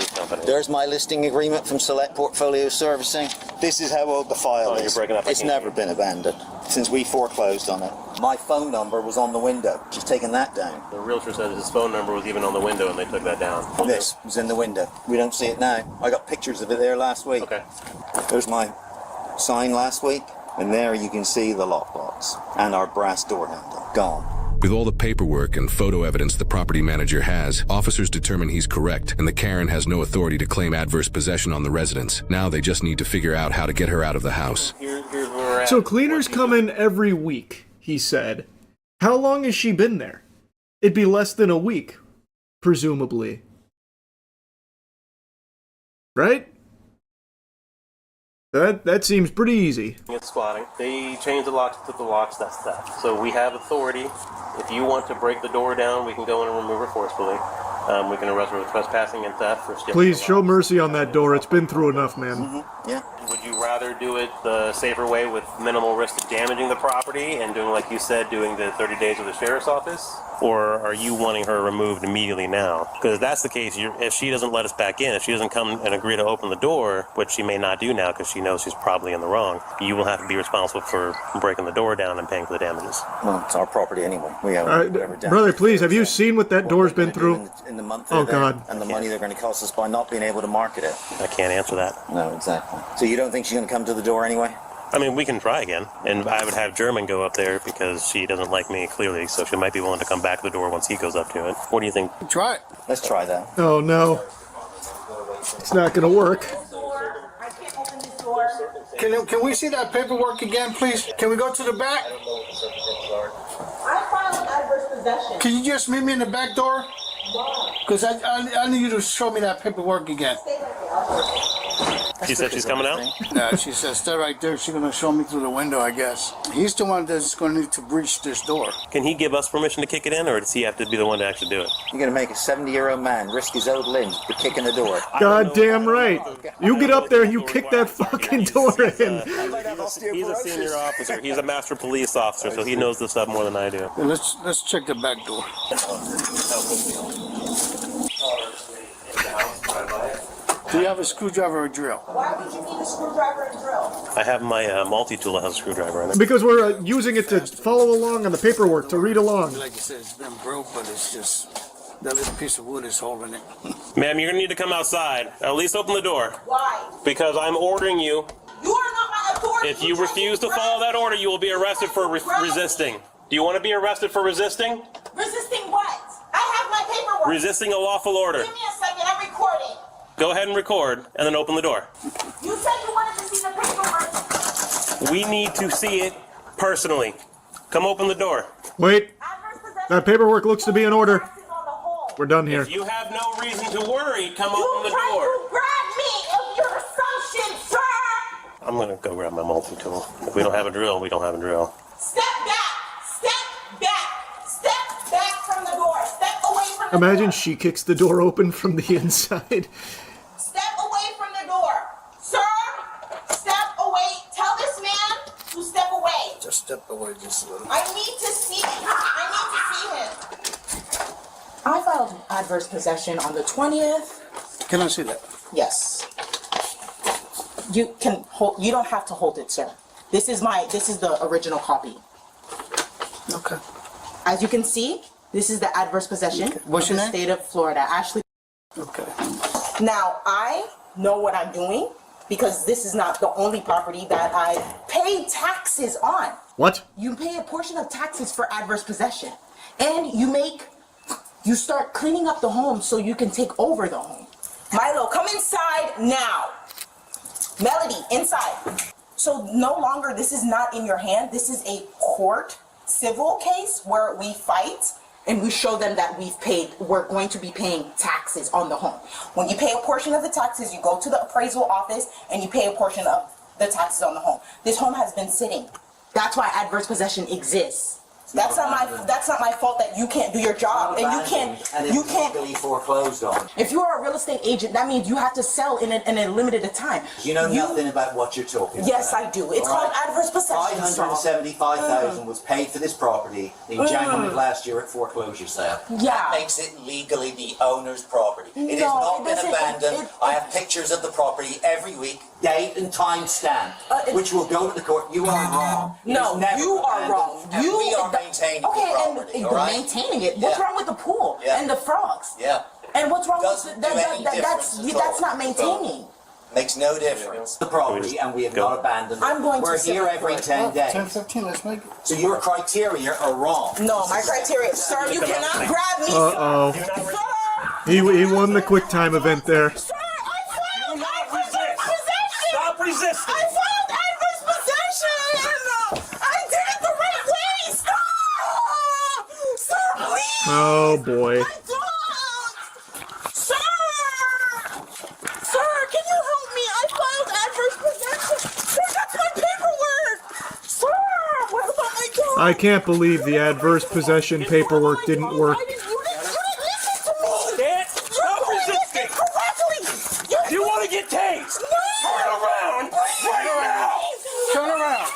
There's my listing agreement from Select Portfolio Servicing. This is how old the file is. It's never been abandoned since we foreclosed on it. My phone number was on the window. She's taken that down. The realtor said his phone number was even on the window and they took that down. This was in the window. We don't see it now. I got pictures of it there last week. Okay. There's my sign last week. And there you can see the lockbox and our brass door handle. Gone. With all the paperwork and photo evidence the property manager has, officers determine he's correct, and the Karen has no authority to claim adverse possession on the residence. Now they just need to figure out how to get her out of the house. So cleaners come in every week, he said. How long has she been there? It'd be less than a week, presumably. Right? That seems pretty easy. It's squatting. They changed the locks, took the locks, that's that. So we have authority. If you want to break the door down, we can go in and remove her forcefully. We can arrest her with trespassing and theft for stealing. Please show mercy on that door. It's been through enough, man. Mm-hmm. Yeah. Would you rather do it the safer way with minimal risk of damaging the property and doing, like you said, doing the 30 days with the sheriff's office? Or are you wanting her removed immediately now? Because if that's the case, if she doesn't let us back in, if she doesn't come and agree to open the door, which she may not do now because she knows she's probably in the wrong, you will have to be responsible for breaking the door down and paying for the damages. Well, it's our property anyway. We have brother, please, have you seen what that door's been through? In the month oh, God. And the money they're going to cost us by not being able to market it. I can't answer that. No, exactly. So you don't think she's going to come to the door anyway? I mean, we can try again, and I would have German go up there because she doesn't like me, clearly, so she might be willing to come back to the door once he goes up to it. What do you think? Try it. Let's try that. Oh, no. It's not going to work. Can we see that paperwork again, please? Can we go to the back? I filed adverse possession. Can you just meet me in the back door? Because I need you to show me that paperwork again. She said she's coming out? No, she says, stay right there. She's going to show me through the window, I guess. He's the one that's going to need to breach this door. Can he give us permission to kick it in, or does he have to be the one to actually do it? You're going to make a 70-year-old man risk his old limbs for kicking the door. God damn right. You get up there and you kick that fucking door in. He's a senior officer. He's a master police officer, so he knows this stuff more than I do. Yeah, let's check the back door. Do you have a screwdriver or drill? Why would you need a screwdriver and drill? I have my multi-tool that has a screwdriver in it. Because we're using it to follow along on the paperwork, to read along. Like you said, it's been broke, but it's just that little piece of wood is holding it. Ma'am, you're going to need to come outside. At least open the door. Why? Because I'm ordering you. You are not my authority. If you refuse to follow that order, you will be arrested for resisting. Do you want to be arrested for resisting? Resisting what? I have my paperwork. Resisting a lawful order. Give me a second, I'm recording. Go ahead and record, and then open the door. You said you wanted to see the paperwork. We need to see it personally. Come open the door. Wait. That paperwork looks to be in order. We're done here. If you have no reason to worry, come open the door. You grab me of your assumption, sir. I'm going to go grab my multi-tool. If we don't have a drill, we don't have a drill. Step back. Step back. Step back from the door. Step away from the door. Imagine she kicks the door open from the inside. Step away from the door. Sir, step away. Tell this man to step away. Just step away just a little. I need to see him. I filed adverse possession on the 20th. Can I see that? Yes. You can hold. You don't have to hold it, sir. This is the original copy. Okay. As you can see, this is the adverse possession What's of your the name? state of Florida. Ashley. Okay. Now, I know what I'm doing because this is not the only property that I pay taxes on. What? You pay a portion of taxes for adverse possession. And you start cleaning up the home so you can take over the home. Milo, come inside now. Melody, inside. So no longer, this is not in your hand. This is a court civil case where we fight and we show them that we're going to be paying taxes on the home. When you pay a portion of the taxes, you go to the appraisal office and you pay a portion of the taxes on the home. This home has been sitting. That's why adverse possession exists. That's not my fault that you can't do your job and you can't legally foreclosed on. If you are a real estate agent, that means you have to sell in a limited time. You know nothing about what you're talking Yes, about. I do. It's called adverse possession. $575,000 was paid for this property in January of last year at foreclosure sale. Yeah. That makes it legally the owner's property. It has not been abandoned. I have pictures of the property every week, date and time stamp, which will go to the court. You are wrong. No, you are wrong. We are maintaining the property, all right? Maintaining it. What's wrong with the pool and the frogs? Yeah. And what's wrong Doesn't with do any difference at all. that's not maintaining. Makes no difference. The property, and we have not abandoned it. We're here every 10 days. 10:15, let's make it. So your criteria are wrong. No, my criteria, sir, you cannot grab me. Uh-oh. He won the quick time event there. Sir, I filed adverse possession. Stop resisting. I filed adverse possession. I did it the right way. Stop. Sir, please. Oh boy. Sir, can you help me? I filed adverse possession. Sir, that's my paperwork. Sir, what about my dog? I can't believe the adverse possession paperwork didn't work. You didn't listen to me. Dad, stop resisting. Correctly. You want to get tased? No. Turn around right now. Turn around.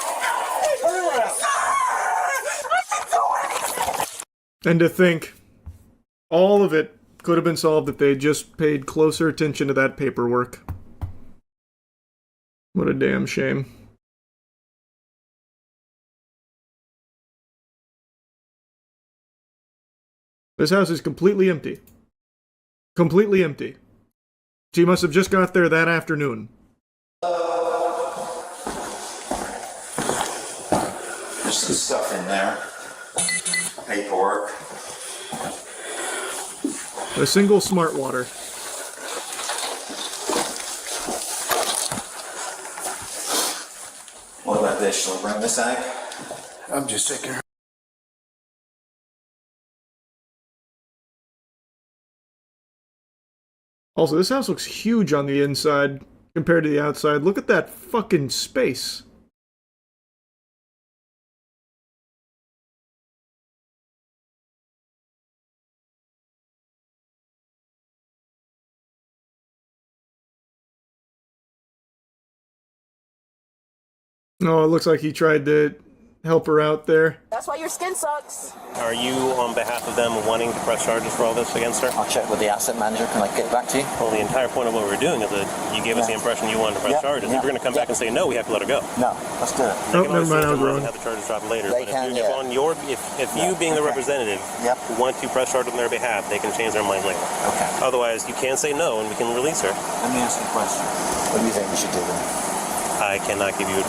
Turn around. And to think, all of it could have been solved if they had just paid closer attention to that paperwork. What a damn shame. This house is completely empty. Completely empty. She must have just got there that afternoon. There's some stuff in there. Paperwork. A single smart water. What about this? Shall we bring this out? I'm just taking her. Also, this house looks huge on the inside compared to the outside. Look at that fucking space. Oh, it looks like he tried to help her out there. That's why your skin sucks. Are you, on behalf of them, wanting to press charges for all this against her? I'll check with the asset manager. Can I get back to you? Well, the entire point of what we're doing is that you gave us the impression you wanted to press charges. If we're going to come back and say no, we have to let her go. No, let's do it. They can always say and have the charges dropped later. They But can, if you being the representative want to press charges on their behalf, they can change their mind later. Okay. Otherwise, you can say no and we can release her. Let me ask you a question. What do you think we should do then? I cannot give you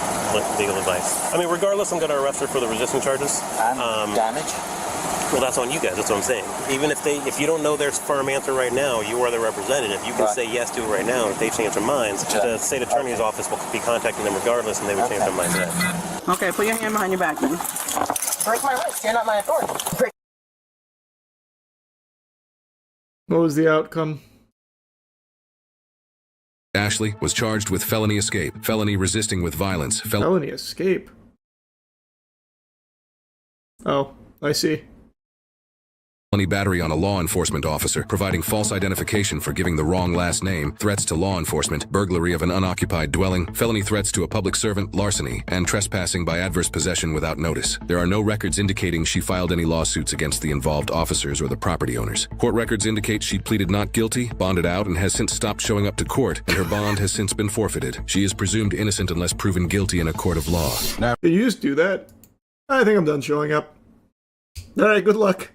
legal advice. I mean, regardless, I'm going to arrest her for the resisting charges. And damage? Well, that's on you guys. That's what I'm saying. Even if you don't know their firm answer right now, you are the representative. You can say yes to it right now. If they change their minds, the state attorney's office will be contacting them regardless, and they would change their minds then. Okay, put your hand behind your back, man. Break my wrist. You're not my authority. What was the outcome? Ashley was charged with felony escape, felony resisting with violence, felony escape? Oh, I see. Felony battery on a law enforcement officer, providing false identification for giving the wrong last name, threats to law enforcement, burglary of an unoccupied dwelling, felony threats to a public servant, larceny, and trespassing by adverse possession without notice. There are no records indicating she filed any lawsuits against the involved officers or the property owners. Court records indicate she pleaded not guilty, bonded out, and has since stopped showing up to court, and her bond has since been forfeited. She is presumed innocent unless proven guilty in a court of law. Now, you used to do that. I think I'm done showing up. Alright, good luck.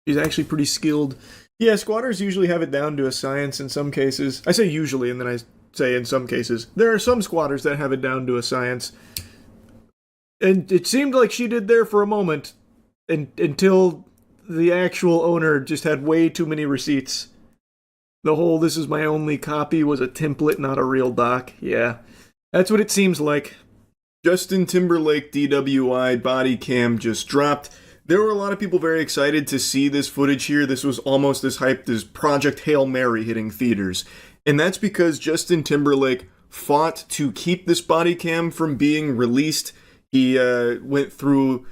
He's actually pretty skilled. Yeah, squatters usually have it down to a science in some cases. I say usually, and then I say in some cases. There are some squatters that have it down to a science. And it seemed like she did there for a moment, until the actual owner just had way too many receipts. The whole "this is my only copy" was a template, not a real doc. Yeah, that's what it seems like. Justin Timberlake DWI body cam just dropped. There were a lot of people very excited to see this footage here. This was almost as hyped as Project Hail Mary hitting theaters. And that's because Justin Timberlake fought to keep this body cam from being released. He went through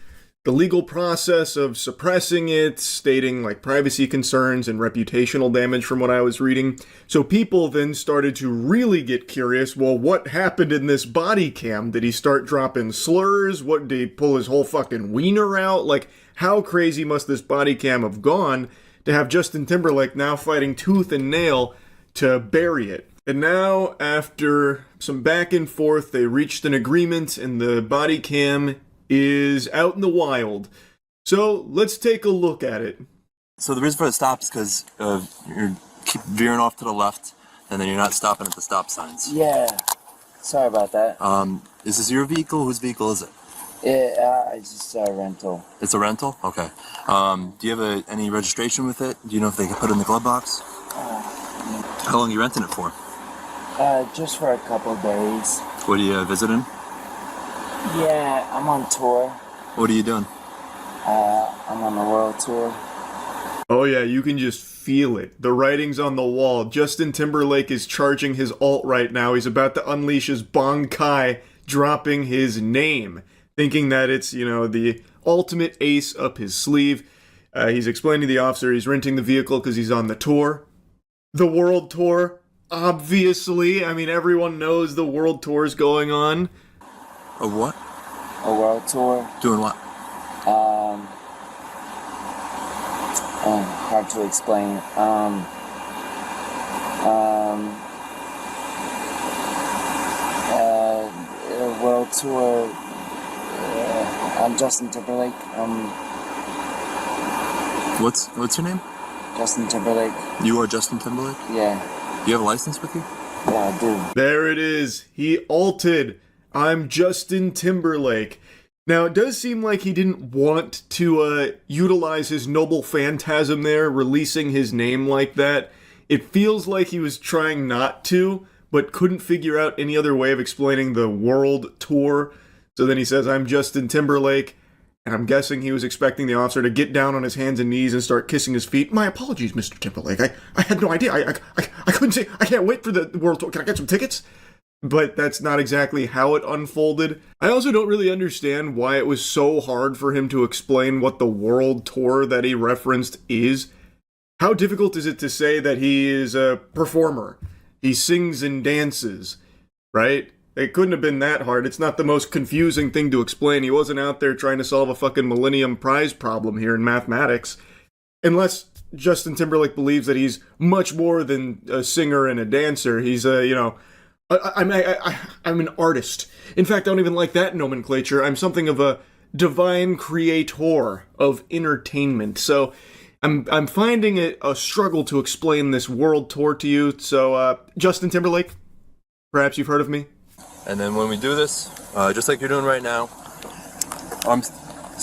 the legal process of suppressing it, stating like privacy concerns and reputational damage from what I was reading. So people then started to really get curious, well, what happened in this body cam? Did he start dropping slurs? What, did he pull his whole fucking wiener out? Like, how crazy must this body cam have gone to have Justin Timberlake now fighting tooth and nail to bury it? And now, after some back and forth, they reached an agreement and the body cam is out in the wild. So let's take a look at it. So the reason for the stop is because you keep veering off to the left, and then you're not stopping at the stop signs. Yeah, sorry about that. Is this your vehicle? Whose vehicle is it? It's just a rental. It's a rental? Okay. Do you have any registration with it? Do you know if they can put it in the glove box? How long are you renting it for? Just for a couple of days. What are you visiting? Yeah, I'm on tour. What are you doing? I'm on the world tour. Oh yeah, you can just feel it. The writing's on the wall. Justin Timberlake is charging his alt right now. He's about to unleash his Bankai, dropping his name, thinking that it's, you know, the ultimate ace up his sleeve. He's explaining to the officer he's renting the vehicle because he's on the tour. The world tour, obviously. I mean, everyone knows the world tour is going on. A what? A world tour. Doing what? Hard to explain. A world tour. I'm Justin Timberlake. What's your name? Justin Timberlake. You are Justin Timberlake? Yeah. Do you have a license with you? Yeah, I do. There it is. He alted. I'm Justin Timberlake. Now, it does seem like he didn't want to utilize his noble phantasm there, releasing his name like that. It feels like he was trying not to, but couldn't figure out any other way of explaining the world tour. So then he says, I'm Justin Timberlake. And I'm guessing he was expecting the officer to get down on his hands and knees and start kissing his feet. My apologies, Mr. Timberlake. I had no idea. I couldn't say, I can't wait for the world tour. Can I get some tickets? But that's not exactly how it unfolded. I also don't really understand why it was so hard for him to explain what the world tour that he referenced is. How difficult is it to say that he is a performer? He sings and dances, right? It couldn't have been that hard. It's not the most confusing thing to explain. He wasn't out there trying to solve a fucking Millennium Prize problem here in mathematics. Unless Justin Timberlake believes that he's much more than a singer and a dancer. He's I'm an artist. In fact, I don't even like that nomenclature. I'm something of a divine creator of entertainment. So I'm finding it a struggle to explain this world tour to you. So, Justin Timberlake, perhaps you've heard of me? And then when we do this, just like you're doing right now, arms,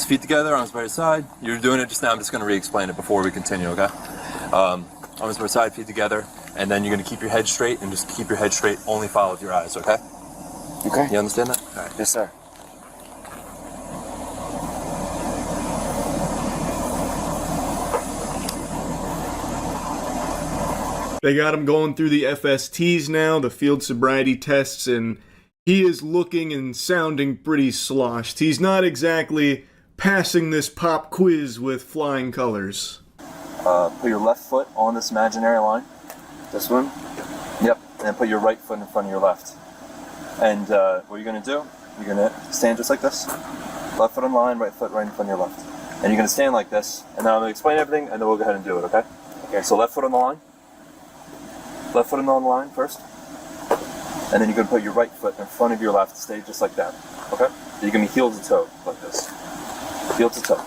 feet together, arms by your side. You're doing it just now. I'm just going to re-explain it before we continue, okay? Arms by your side, feet together. And then you're going to keep your head straight and just keep your head straight, only follow with your eyes, okay? Okay. You understand that? All right. Yes, sir. They got him going through the FSTs now, the field sobriety tests, and he is looking and sounding pretty sloshed. He's not exactly passing this pop quiz with flying colors. Put your left foot on this imaginary line. This one? Yep. And then put your right foot in front of your left. And what you're going to do, you're going to stand just like this. Left foot on the line, right foot right in front of your left. And you're going to stand like this. And now I'm going to explain everything, and then we'll go ahead and do it, okay? Okay. So left foot on the line. Left foot on the line first. And then you're going to put your right foot in front of your left. Stay just like that, okay? So you're going to be heel to toe, like this. Heel to toe.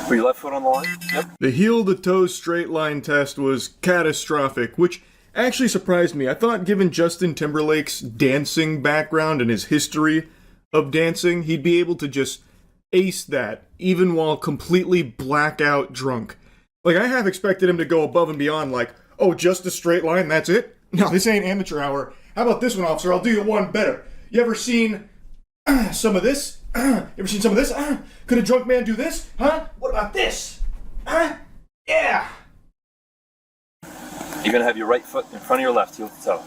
Put your left foot on the line. Yep. The heel-to-toe straight line test was catastrophic, which actually surprised me. I thought given Justin Timberlake's dancing background and his history of dancing, he'd be able to just ace that, even while completely blackout drunk. Like, I have expected him to go above and beyond, like, oh, just a straight line, that's it? No, this ain't amateur hour. How about this one, officer? I'll do you one better. You ever seen some of this? You ever seen some of this? Could a drunk man do this? Huh? What about this? Huh? Yeah! You're going to have your right foot in front of your left, heel to toe.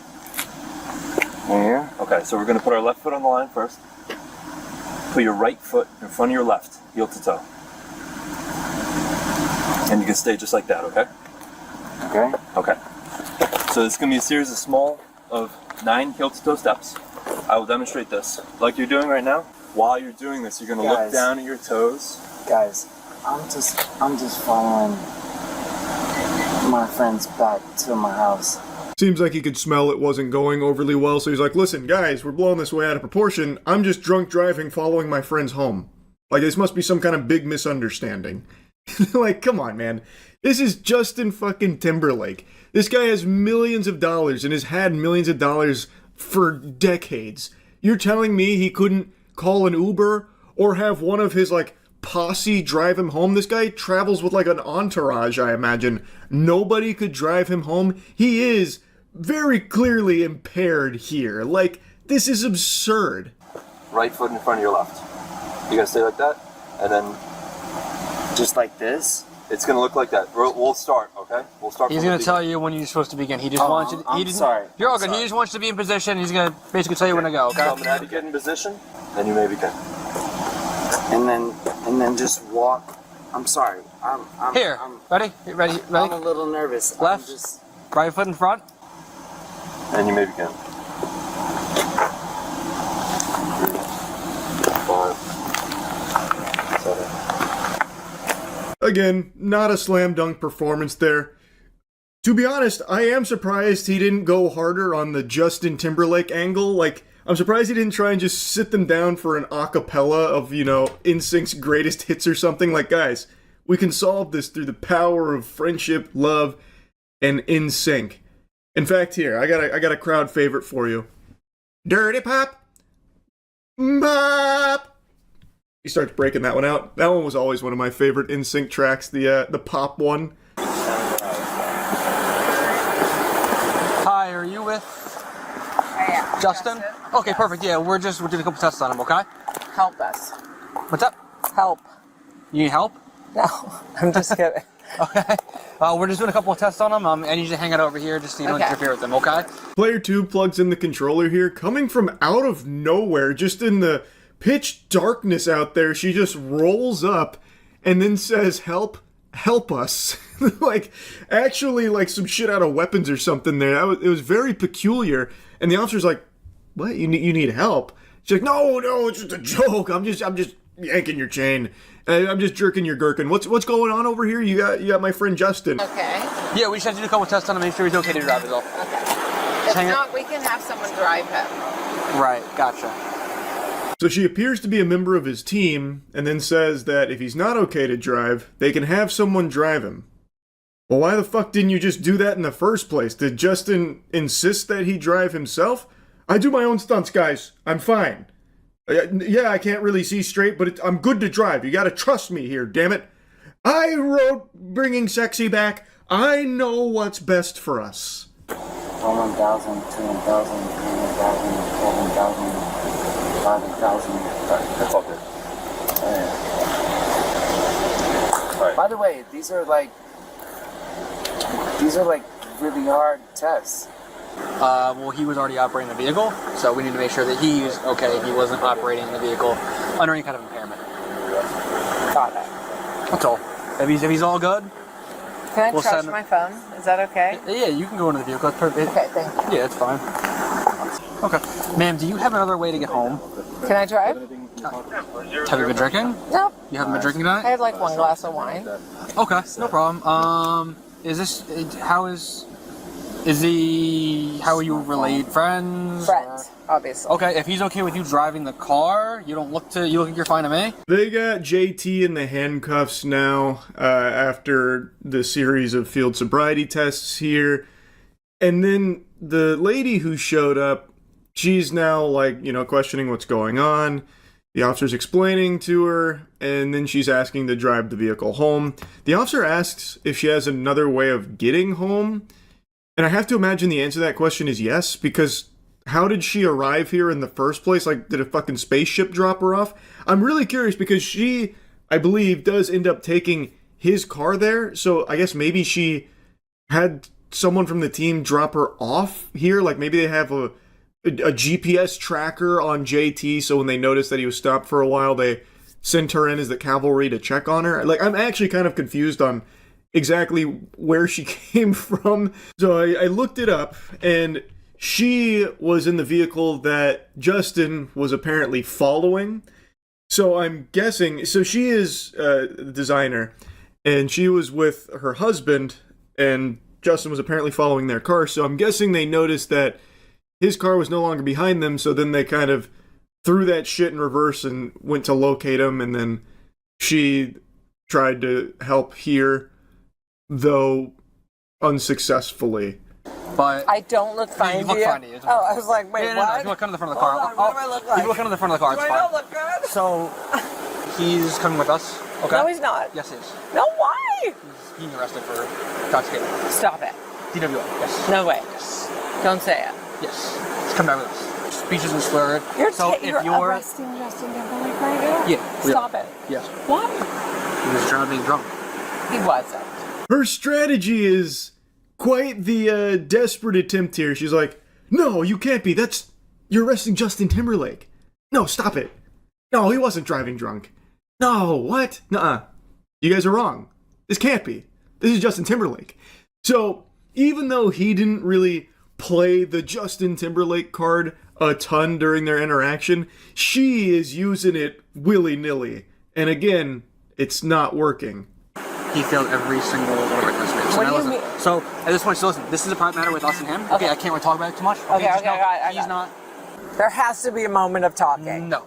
Here. Okay, so we're going to put our left foot on the line first. Put your right foot in front of your left, heel to toe. And you can stay just like that, okay? Okay. Okay. So it's going to be a series of 9 heel to toe steps. I will demonstrate this like you're doing right now. While you're doing this, you're going to look down at your toes. Guys, I'm just following my friends back to my house. Seems like he could smell it wasn't going overly well, so he's like, listen, guys, we're blowing this way out of proportion. I'm just drunk driving following my friends home. Like, this must be some kind of big misunderstanding. Like, come on, man. This is Justin fucking Timberlake. This guy has millions of dollars and has had millions of dollars for decades. You're telling me he couldn't call an Uber or have one of his, like, posse drive him home? This guy travels with, like, an entourage, I imagine. Nobody could drive him home. He is very clearly impaired here. Like, this is absurd. Right foot in front of your left. You gotta stay like that, and then just like this. It's gonna look like that. We'll start, okay? We'll start. He's gonna tell you when you're supposed to begin. He just wants you. I'm sorry. You're all good. He just wants you to be in position. He's gonna basically tell you when to go. Okay. So I'm gonna have you get in position, then you may begin. And then just walk. I'm sorry. Here. Ready? Ready? I'm a little nervous. Left. Right foot in front. And you may begin. 5, 7. Again, not a slam dunk performance there. To be honest, I am surprised he didn't go harder on the Justin Timberlake angle. Like, I'm surprised he didn't try and just sit them down for an acapella of, you know, NSYNC's greatest hits or something. Like, guys, we can solve this through the power of friendship, love, and NSYNC. In fact, here, I got a crowd favorite for you. Dirty Pop! Bop! He starts breaking that one out. That one was always one of my favorite NSYNC tracks, the pop one. Hi, are you with Justin? Okay, perfect. Yeah, we're doing a couple tests on him, okay? Help us. What's up? Help. You need help? No, I'm just kidding. Okay. We're just doing a couple of tests on him. I need you to hang out over here just so you don't interfere with them, okay? Player 2 plugs in the controller here, coming from out of nowhere, just in the pitch darkness out there. She just rolls up and then says, help us. Like, actually, like some shit out of Weapons or something there. It was very peculiar. And the officer's like, what? You need help? She's like, no, it's just a joke. I'm just yanking your chain. I'm just jerking your gherkin. What's going on over here? You got my friend Justin. Okay. Yeah, we just have to do a couple tests on him, make sure he's okay to drive is all. Okay. If not, we can have someone drive him. Right, gotcha. So she appears to be a member of his team, and then says that if he's not okay to drive, they can have someone drive him. Well, why the fuck didn't you just do that in the first place? Did Justin insist that he drive himself? I do my own stunts, guys. I'm fine. Yeah, I can't really see straight, but I'm good to drive. You gotta trust me here, damn it. I wrote Bringing Sexy Back. I know what's best for us. 1,000, 2,000, 3,000, 4,000, 5,000. That's all good. Right. By the way, these are like really hard tests. Well, he was already operating the vehicle, so we need to make sure that he's okay. He wasn't operating the vehicle under any kind of impairment. Got it. That's all. If he's all good, can I charge my phone? Is that okay? Yeah, you can go into the vehicle. That's perfect. Okay, thank you. Yeah, it's fine. Okay. Ma'am, do you have another way to get home? Can I drive? Have you been drinking? No. You haven't been drinking tonight? I had like one glass of wine. Okay, no problem. How are you related? Friends? Friends, obviously. Okay, if he's okay with you driving the car, you look like you're fine to me? They got JT in the handcuffs now, after the series of field sobriety tests here. And then the lady who showed up, she's now questioning what's going on. The officer's explaining to her, and then she's asking to drive the vehicle home. The officer asks if she has another way of getting home. And I have to imagine the answer to that question is yes, because how did she arrive here in the first place? Like, did a fucking spaceship drop her off? I'm really curious because she, I believe, does end up taking his car there. So I guess maybe she had someone from the team drop her off here. Like maybe they have a a GPS tracker on JT, so when they noticed that he was stopped for a while, they sent her in as the cavalry to check on her. Like, I'm actually kind of confused on exactly where she came from. So I looked it up, and she was in the vehicle that Justin was apparently following. So I'm guessing, so she is the designer, and she was with her husband, and Justin was apparently following their car. So I'm guessing they noticed that his car was no longer behind them, so then they kind of threw that shit in reverse and went to locate him, and then she tried to help here, though unsuccessfully. But I don't look fine you look to you. fine to you. Oh, I was like, wait, no, what? if you look under the front of the car. Hold on, what do I look like? If you look under the front of the car, Do it's I fine. not look good? So, he's coming with us, okay? No, he's not. Yes, he is. No, why? He's being arrested for intoxicated. Stop it. DWI, yes. No way. Yes. Don't say it. Yes. He's coming back with us. Speech is slurred. You're you're arresting Justin Timberlake right now? Yeah. we Stop are. it. Yes. What? He was driving drunk. He wasn't. Her strategy is quite the desperate attempt here. She's like, no, you can't be. You're arresting Justin Timberlake. No, stop it. No, he wasn't driving drunk. No, what? Nuh-uh. You guys are wrong. This can't be. This is Justin Timberlake. So, even though he didn't really play the Justin Timberlake card a ton during their interaction, she is using it willy-nilly. And again, it's not working. He failed every single one of our tests. What do you mean? So, at this point, so listen, this is a private matter with us and him. Okay, I can't really talk about it too much. Okay, just okay, know I got he's it. not. There has to be a moment of talking. No.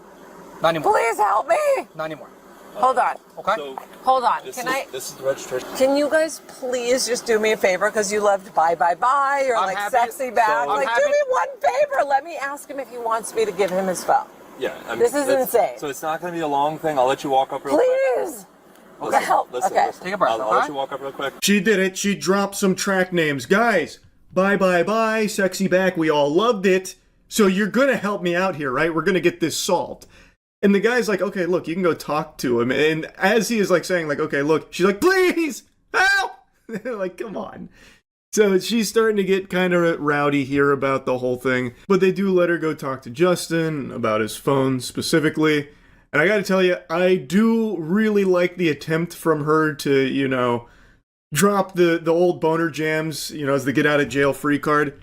Not anymore. Please help me. Not anymore. Hold on. Okay. Hold on. This is the registration. Can you guys please just do me a favor? Because you loved bye bye bye. You're I'm like happy. sexy back. So- I'm like, happy. do me one favor. Let me ask him if he wants me to give him his phone. Yeah. I mean, This is that's- insane. So it's not going to be a long thing. I'll let you walk up real quick. Please. Listen, Help. listen, Okay. listen. Take a breath, I'll let you walk up real quick. She did it. She dropped some track names. Guys, bye, bye, bye, sexy back. We all loved it. So you're going to help me out here, right? We're going to get this solved. And the guy's like, okay, look, you can go talk to him. And as he is like saying like, okay, look, she's like, please help. Like, come on. So she's starting to get kind of rowdy here about the whole thing. But they do let her go talk to Justin about his phone specifically. And I gotta tell you, I do really like the attempt from her to, drop the old boner jams, as the get out of jail free card.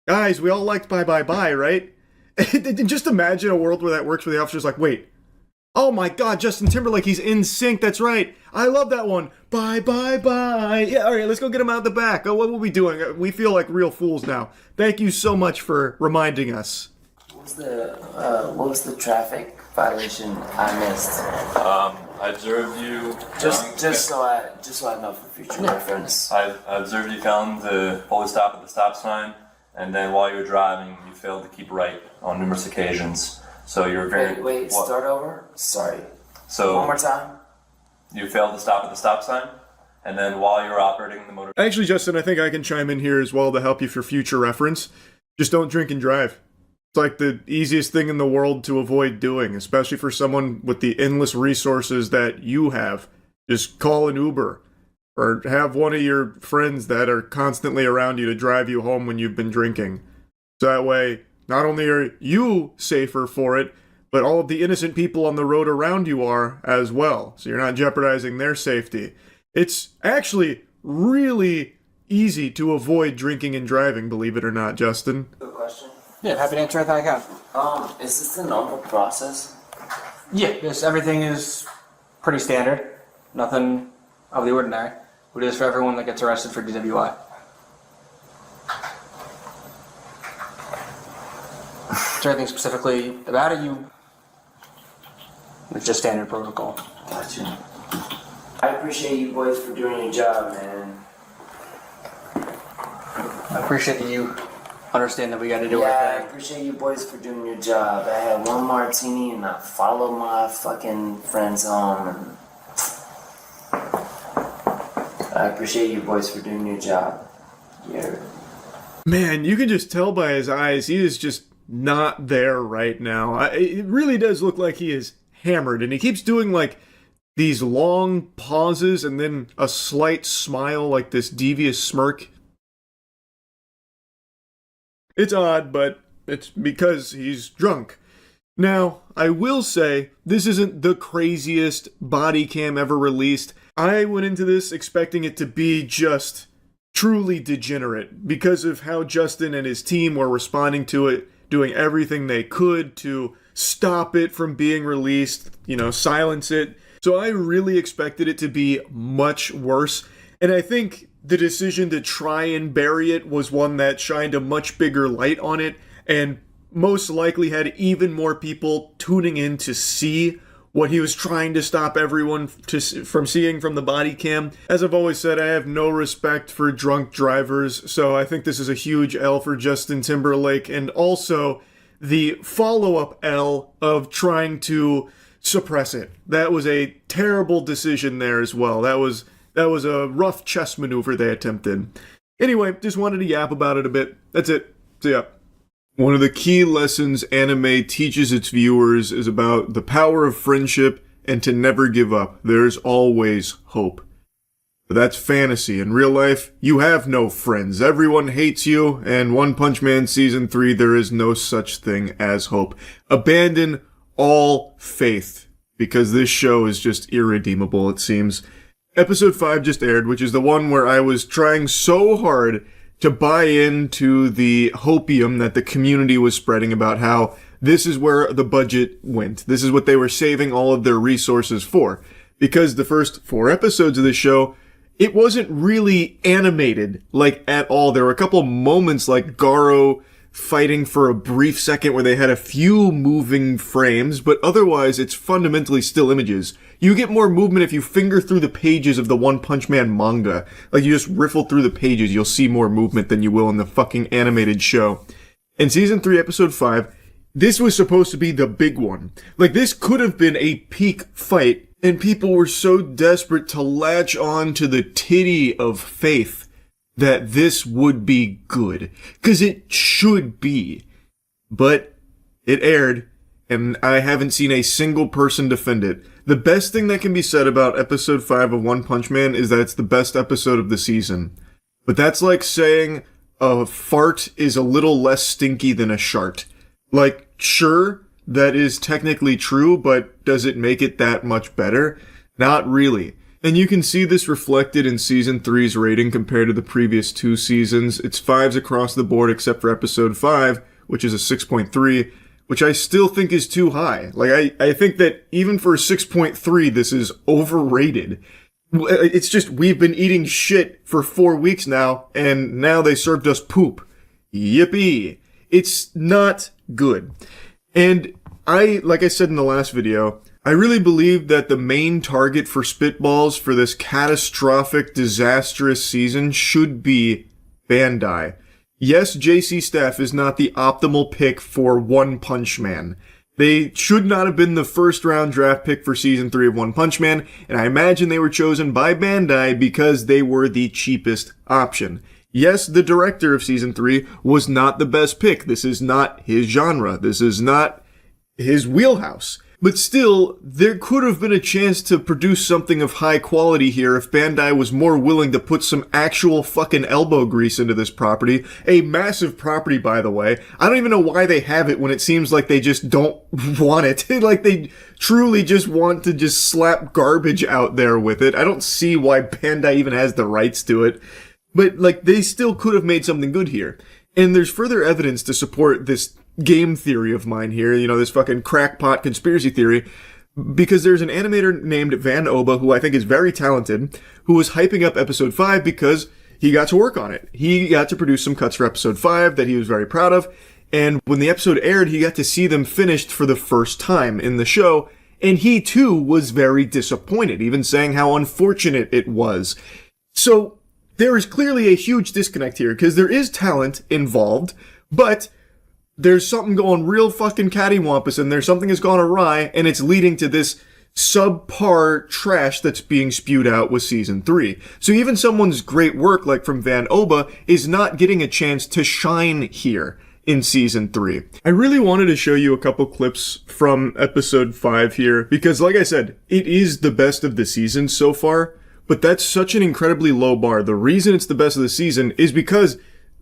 Guys, we all liked bye bye bye, right? And just imagine a world where that works, where the officer's like, wait, oh my god, Justin Timberlake, he's in sync, that's right. I love that one. Bye bye bye. Yeah, alright, let's go get him out the back. Oh, what were we doing? We feel like real fools now. Thank you so much for reminding us. What was the traffic violation I missed? I observed you. Just so I know for future reference. I observed you failing to fully stop at the stop sign, and then while you were driving, you failed to keep right on numerous occasions. So you're very. Wait, start over? Sorry. So one more time. You failed to stop at the stop sign, and then while you were operating the motor. Actually, Justin, I think I can chime in here as well to help you for future reference. Just don't drink and drive. It's like the easiest thing in the world to avoid doing, especially for someone with the endless resources that you have. Just call an Uber, or have one of your friends that are constantly around you to drive you home when you've been drinking. So that way, not only are you safer for it, but all of the innocent people on the road around you are as well. So you're not jeopardizing their safety. It's actually really easy to avoid drinking and driving, believe it or not, Justin. Good question. Yeah, happy to answer anything I can. Is this the normal process? Yeah, everything is pretty standard. Nothing of the ordinary. We do this for everyone that gets arrested for DWI. Is there anything specifically about it? It's just standard protocol. Gotcha. I appreciate you boys for doing your job, man. I appreciate that you understand that we got to do Yeah, our I thing. appreciate you boys for doing your job. I had one martini and I followed my fucking friends home, and I appreciate you boys for doing your job. Yeah. Man, you can just tell by his eyes, he is just not there right now. It really does look like he is hammered, and he keeps doing like these long pauses and then a slight smile, like this devious smirk. It's odd, but It's because he's drunk. Now, I will say, this isn't the craziest body cam ever released. I went into this expecting it to be just truly degenerate because of how Justin and his team were responding to it, doing everything they could to stop it from being released, silence it. So I really expected it to be much worse. And I think the decision to try and bury it was one that shined a much bigger light on it and most likely had even more people tuning in to see what he was trying to stop everyone from seeing from the body cam. As I've always said, I have no respect for drunk drivers, so I think this is a huge L for Justin Timberlake, and also the follow-up L of trying to suppress it. That was a terrible decision there as well. That was a rough chess maneuver they attempted. Anyway, just wanted to yap about it a bit. That's it. See ya. One of the key lessons anime teaches its viewers is about the power of friendship and to never give up. There's always hope. But that's fantasy. In real life, you have no friends. Everyone hates you, and One Punch Man Season 3, there is no such thing as hope. Abandon all faith, because this show is just irredeemable, it seems. Episode 5 just aired, which is the one where I was trying so hard to buy into the hopium that the community was spreading about how this is where the budget went. This is what they were saving all of their resources for. Because the first 4 episodes of the show, it wasn't really animated, at all. There were a couple moments like Garo fighting for a brief second where they had a few moving frames, but otherwise it's fundamentally still images. You get more movement if you finger through the pages of the One Punch Man manga. You just riffle through the pages, you'll see more movement than you will in the fucking animated show. In Season 3, Episode 5, this was supposed to be the big one. This could have been a peak fight, and people were so desperate to latch on to the titty of faith that this would be good. 'Cause it should be. But it aired, and I haven't seen a single person defend it. The best thing that can be said about episode 5 of One Punch Man is that it's the best episode of the season. But that's like saying a fart is a little less stinky than a shart. Sure, that is technically true, but does it make it that much better? Not really. And you can see this reflected in Season 3's rating compared to the previous 2 seasons. It's 5s across the board except for episode 5, which is a 6.3, which I still think is too high. I think that even for a 6.3, this is overrated. It's just, we've been eating shit for 4 weeks now, and now they served us poop. Yippee. It's not good. And like I said in the last video, I really believe that the main target for Spitballs for this catastrophic, disastrous season should be Bandai. Yes, JC Staff is not the optimal pick for One Punch Man. They should not have been the first round draft pick for Season 3 of One Punch Man, and I imagine they were chosen by Bandai because they were the cheapest option. Yes, the director of Season 3 was not the best pick. This is not his genre. This is not his wheelhouse. But still, there could have been a chance to produce something of high quality here if Bandai was more willing to put some actual fucking elbow grease into this property. A massive property, by the way. I don't even know why they have it when it seems like they just don't want it. They truly just want to just slap garbage out there with it. I don't see why Bandai even has the rights to it. But, they still could have made something good here. And there's further evidence to support this game theory of mine here, this fucking crackpot conspiracy theory, because there's an animator named Van Oba, who I think is very talented, who was hyping up episode 5 because he got to work on it. He got to produce some cuts for episode 5 that he was very proud of, and when the episode aired, he got to see them finished for the first time in the show, and he too was very disappointed, even saying how unfortunate it was. So, there is clearly a huge disconnect here, because there is talent involved, but there's something going real fucking cattywampus, and there's something that's gone awry, and it's leading to this subpar trash that's being spewed out with Season 3. So even someone's great work, like from Van Oba, is not getting a chance to shine here in Season 3. I really wanted to show you a couple clips from Episode 5 here, because like I said, it is the best of the season so far, but that's such an incredibly low bar. The reason it's the best of the season is because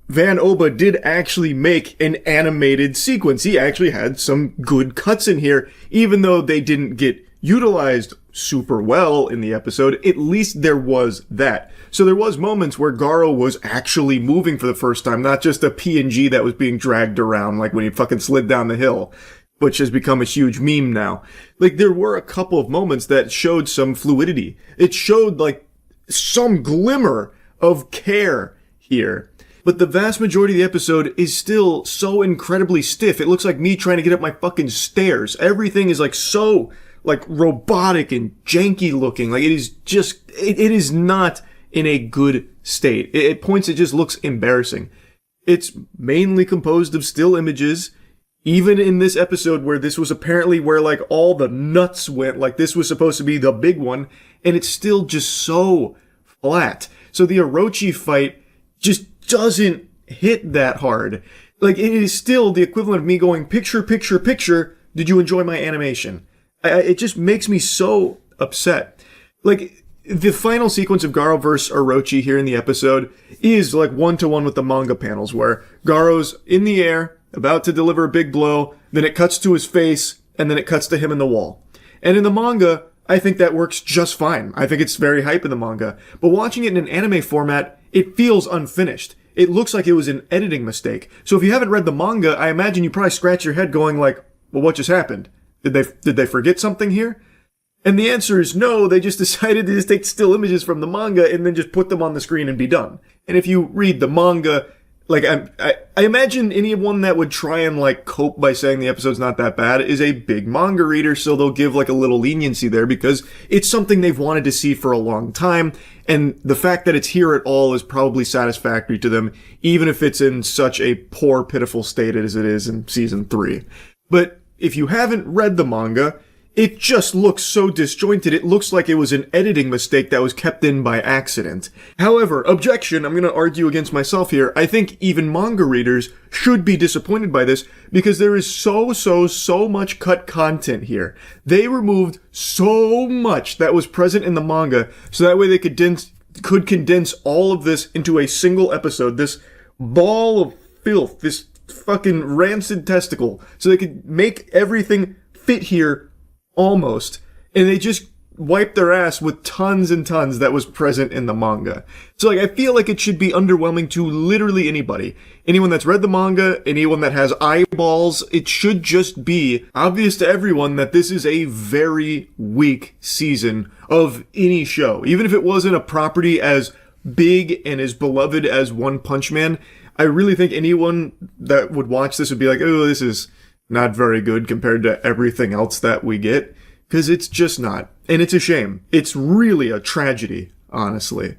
Van Oba did actually make an animated sequence. He actually had some good cuts in here, even though they didn't get utilized super well in the episode. At least there was that. So there was moments where Garo was actually moving for the first time, not just a PNG that was being dragged around like when he fucking slid down the hill, which has become a huge meme now. Like, there were a couple of moments that showed some fluidity. It showed, like, some glimmer of care here. But the vast majority of the episode is still so incredibly stiff. It looks like me trying to get up my fucking stairs. Everything is, like, so, like, robotic and janky looking. Like, it is just, it is not in a good state. At points, it just looks embarrassing. It's mainly composed of still images. Even in this episode where this was apparently where, like, all the nuts went, like, this was supposed to be the big one, and it's still just so flat. So the Orochi fight just doesn't hit that hard. Like, it is still the equivalent of me going, picture, picture, picture, did you enjoy my animation? It just makes me so upset. Like, the final sequence of Garo vs. Orochi here in the episode is, like, one-to-one with the manga panels, where Garo's in the air, about to deliver a big blow, then it cuts to his face, and then it cuts to him in the wall. And in the manga, I think that works just fine. I think it's very hype in the manga. But watching it in an anime format, it feels unfinished. It looks like it was an editing mistake. So if you haven't read the manga, I imagine you probably scratch your head going like, well, what just happened? Did they forget something here? And the answer is no, they just decided to just take still images from the manga and then just put them on the screen and be done. And if you read the manga, like, I imagine anyone that would try and, like, cope by saying the episode's not that bad is a big manga reader, so they'll give, like, a little leniency there because it's something they've wanted to see for a long time, and the fact that it's here at all is probably satisfactory to them, even if it's in such a poor, pitiful state as it is in Season 3. But if you haven't read the manga, it just looks so disjointed. It looks like it was an editing mistake that was kept in by accident. However, objection, I'm going to argue against myself here. I think even manga readers should be disappointed by this because there is so much cut content here. They removed so much that was present in the manga so that way they could condense all of this into a single episode. This ball of filth, this fucking rancid testicle, so they could make everything fit here almost, and they just wiped their ass with tons and tons that was present in the manga. So, like, I feel like it should be underwhelming to literally anybody. Anyone that's read the manga, anyone that has eyeballs, it should just be obvious to everyone that this is a very weak season of any show. Even if it wasn't a property as big and as beloved as One Punch Man, I really think anyone that would watch this would be like, oh, this is not very good compared to everything else that we get, because it's just not. And it's a shame. It's really a tragedy, honestly.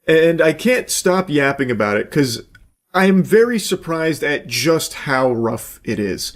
And I can't stop yapping about it, because I'm very surprised at just how rough it is.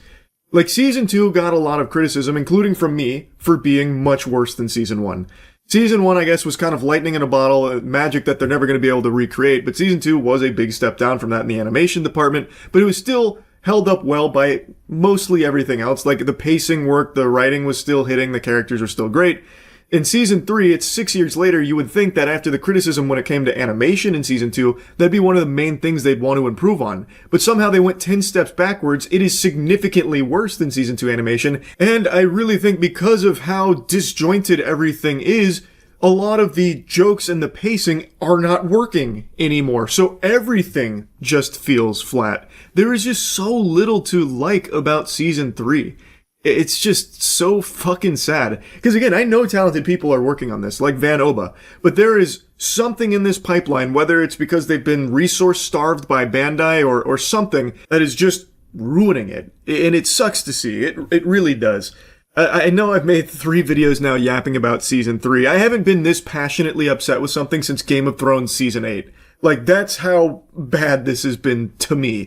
Like, Season 2 got a lot of criticism, including from me, for being much worse than Season 1. Season 1, I guess, was kind of lightning in a bottle, magic that they're never going to be able to recreate, but Season 2 was a big step down from that in the animation department, but it was still held up well by mostly everything else. Like, the pacing worked, the writing was still hitting, the characters are still great. In Season 3, it's 6 years later, you would think that after the criticism when it came to animation in Season 2, that'd be one of the main things they'd want to improve on. But somehow they went 10 steps backwards. It is significantly worse than Season 2 animation, and I really think because of how disjointed everything is, a lot of the jokes and the pacing are not working anymore. So everything just feels flat. There is just so little to like about Season 3. It's just so fucking sad. Because again, I know talented people are working on this, like Van Oba, but there is something in this pipeline, whether it's because they've been resource starved by Bandai or something, that is just ruining it. And it sucks to see. It really does. I know I've made 3 videos now yapping about Season 3. I haven't been this passionately upset with something since Game of Thrones Season 8. Like, that's how bad this has been to me.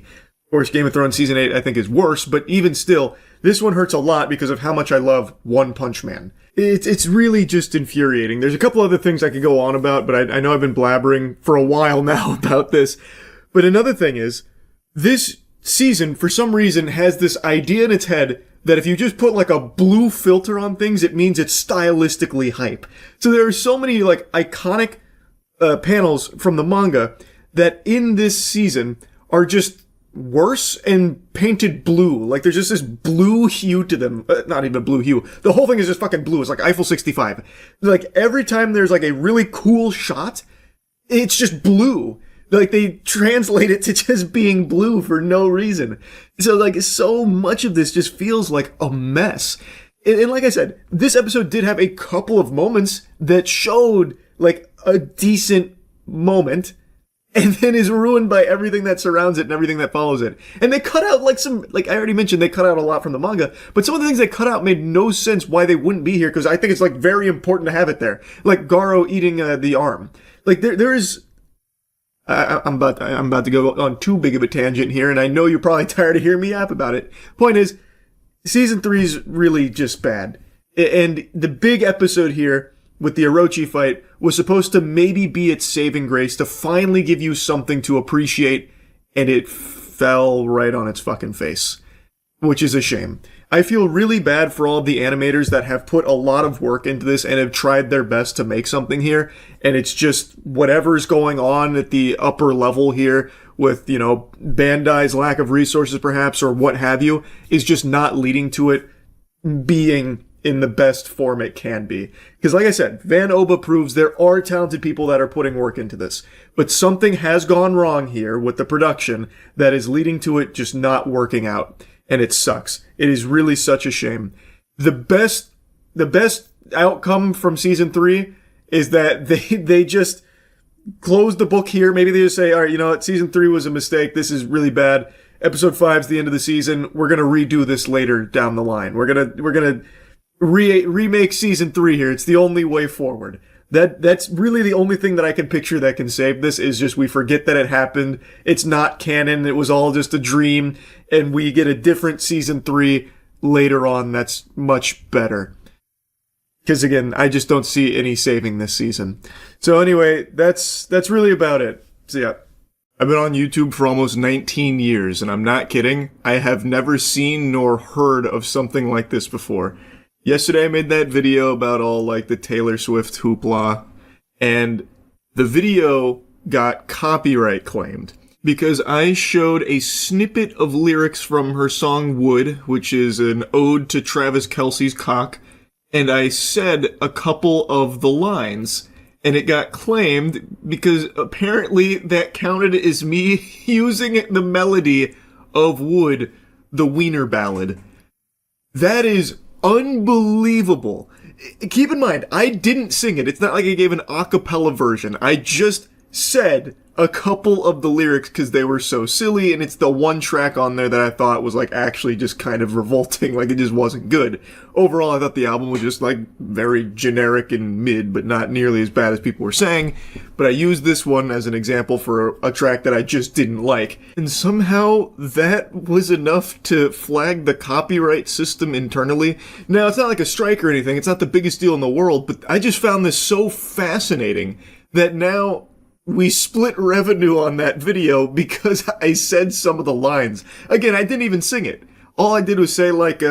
Of course, Game of Thrones Season 8 I think is worse, but even still, this one hurts a lot because of how much I love One Punch Man. It's really just infuriating. There's a couple other things I could go on about, but I know I've been blabbering for a while now about this. But another thing is, this season, for some reason, has this idea in its head that if you just put like a blue filter on things, it means it's stylistically hype. So there are so many like iconic panels from the manga that in this season are just worse and painted blue. Like, there's just this blue hue to them. Not even a blue hue. The whole thing is just fucking blue. It's like Eiffel 65. Like, every time there's like a really cool shot, it's just blue. Like, they translate it to just being blue for no reason. So, like, so much of this just feels like a mess. And like I said, this episode did have a couple of moments that showed, like, a decent moment, and then is ruined by everything that surrounds it and everything that follows it. And they cut out, like, some, like I already mentioned, they cut out a lot from the manga, but some of the things they cut out made no sense why they wouldn't be here, because I think it's, like, very important to have it there. Like, Garo eating the arm. Like, there is... I'm about to go on too big of a tangent here, and I know you're probably tired of hearing me yap about it. Point is, season 3 is really just bad. And the big episode here with the Orochi fight was supposed to maybe be its saving grace to finally give you something to appreciate, and it fell right on its fucking face. Which is a shame. I feel really bad for all of the animators that have put a lot of work into this and have tried their best to make something here, and it's just whatever's going on at the upper level here with, you know, Bandai's lack of resources perhaps, or what have you, is just not leading to it being in the best form it can be. Because like I said, Van Oba proves there are talented people that are putting work into this. But something has gone wrong here with the production that is leading to it just not working out. And it sucks. It is really such a shame. The best outcome from season 3 is that they just close the book here. Maybe they just say, all right, you know what, season 3 was a mistake. This is really bad. Episode 5 is the end of the season. We're gonna redo this later down the line. We're gonna remake season 3 here. It's the only way forward. That's really the only thing that I can picture that can save this, is just we forget that it happened. It's not canon. It was all just a dream, and we get a different season 3 later on that's much better. Because again, I just don't see any saving this season. So anyway, that's really about it. So yeah. I've been on YouTube for almost 19 years, and I'm not kidding. I have never seen nor heard of something like this before. Yesterday I made that video about all, like, the Taylor Swift hoopla, and the video got copyright claimed because I showed a snippet of lyrics from her song Wood, which is an ode to Travis Kelce's cock, and I said a couple of the lines, and it got claimed because apparently that counted as me using the melody of Wood, the Wiener Ballad. That is unbelievable. Keep in mind, I didn't sing it. It's not like I gave an a cappella version. I just said a couple of the lyrics because they were so silly, and it's the one track on there that I thought was, like, actually just kind of revolting. Like, it just wasn't good. Overall, I thought the album was just, like, very generic and mid, but not nearly as bad as people were saying. But I used this one as an example for a track that I just didn't like. And somehow that was enough to flag the copyright system internally. Now, it's not like a strike or anything. It's not the biggest deal in the world, but I just found this so fascinating that now we split revenue on that video because I said some of the lines. Again, I didn't even sing it. All I did was say, like,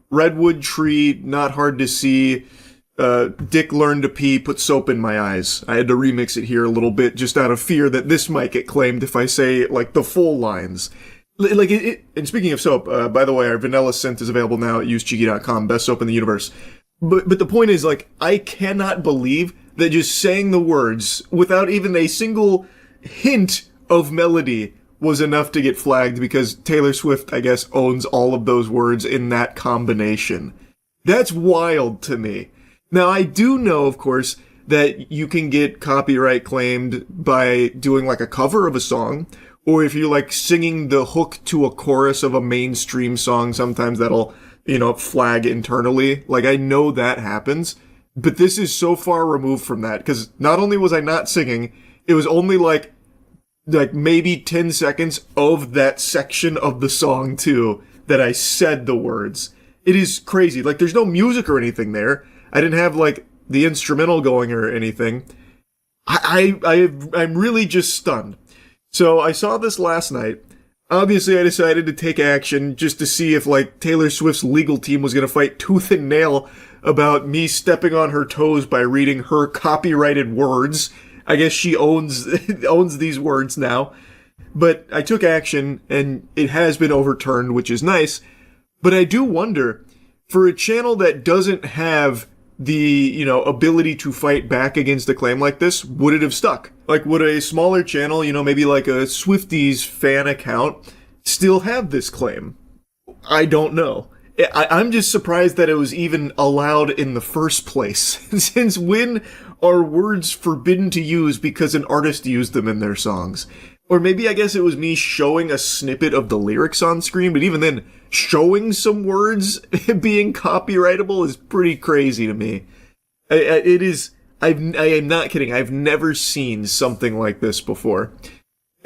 redwood tree, not hard to see, Dick learned to pee, put soap in my eyes. I had to remix it here a little bit just out of fear that this might get claimed if I say, like, the full lines. Like, and speaking of soap, by the way, our vanilla scent is available now at usecheeky.com, best soap in the universe. But the point is, like, I cannot believe that just saying the words without even a single hint of melody was enough to get flagged because Taylor Swift, I guess, owns all of those words in that combination. That's wild to me. Now, I do know, of course, that you can get copyright claimed by doing, like, a cover of a song, or if you're, like, singing the hook to a chorus of a mainstream song, sometimes that'll, you know, flag internally. Like, I know that happens. But this is so far removed from that, because not only was I not singing, it was only like maybe 10 seconds of that section of the song, too, that I said the words. It is crazy. Like, there's no music or anything there. I didn't have, like, the instrumental going or anything. I'm really just stunned. So I saw this last night. Obviously, I decided to take action just to see if, like, Taylor Swift's legal team was going to fight tooth and nail about me stepping on her toes by reading her copyrighted words. I guess she owns these words now. But I took action, and it has been overturned, which is nice. But I do wonder, for a channel that doesn't have the, ability to fight back against a claim like this, would it have stuck? Like, would a smaller channel, maybe like a Swifties fan account, still have this claim? I don't know. I'm just surprised that it was even allowed in the first place. Since when are words forbidden to use because an artist used them in their songs? Or maybe I guess it was me showing a snippet of the lyrics on screen, but even then, showing some words being copyrightable is pretty crazy to me. It is. I am not kidding. I've never seen something like this before.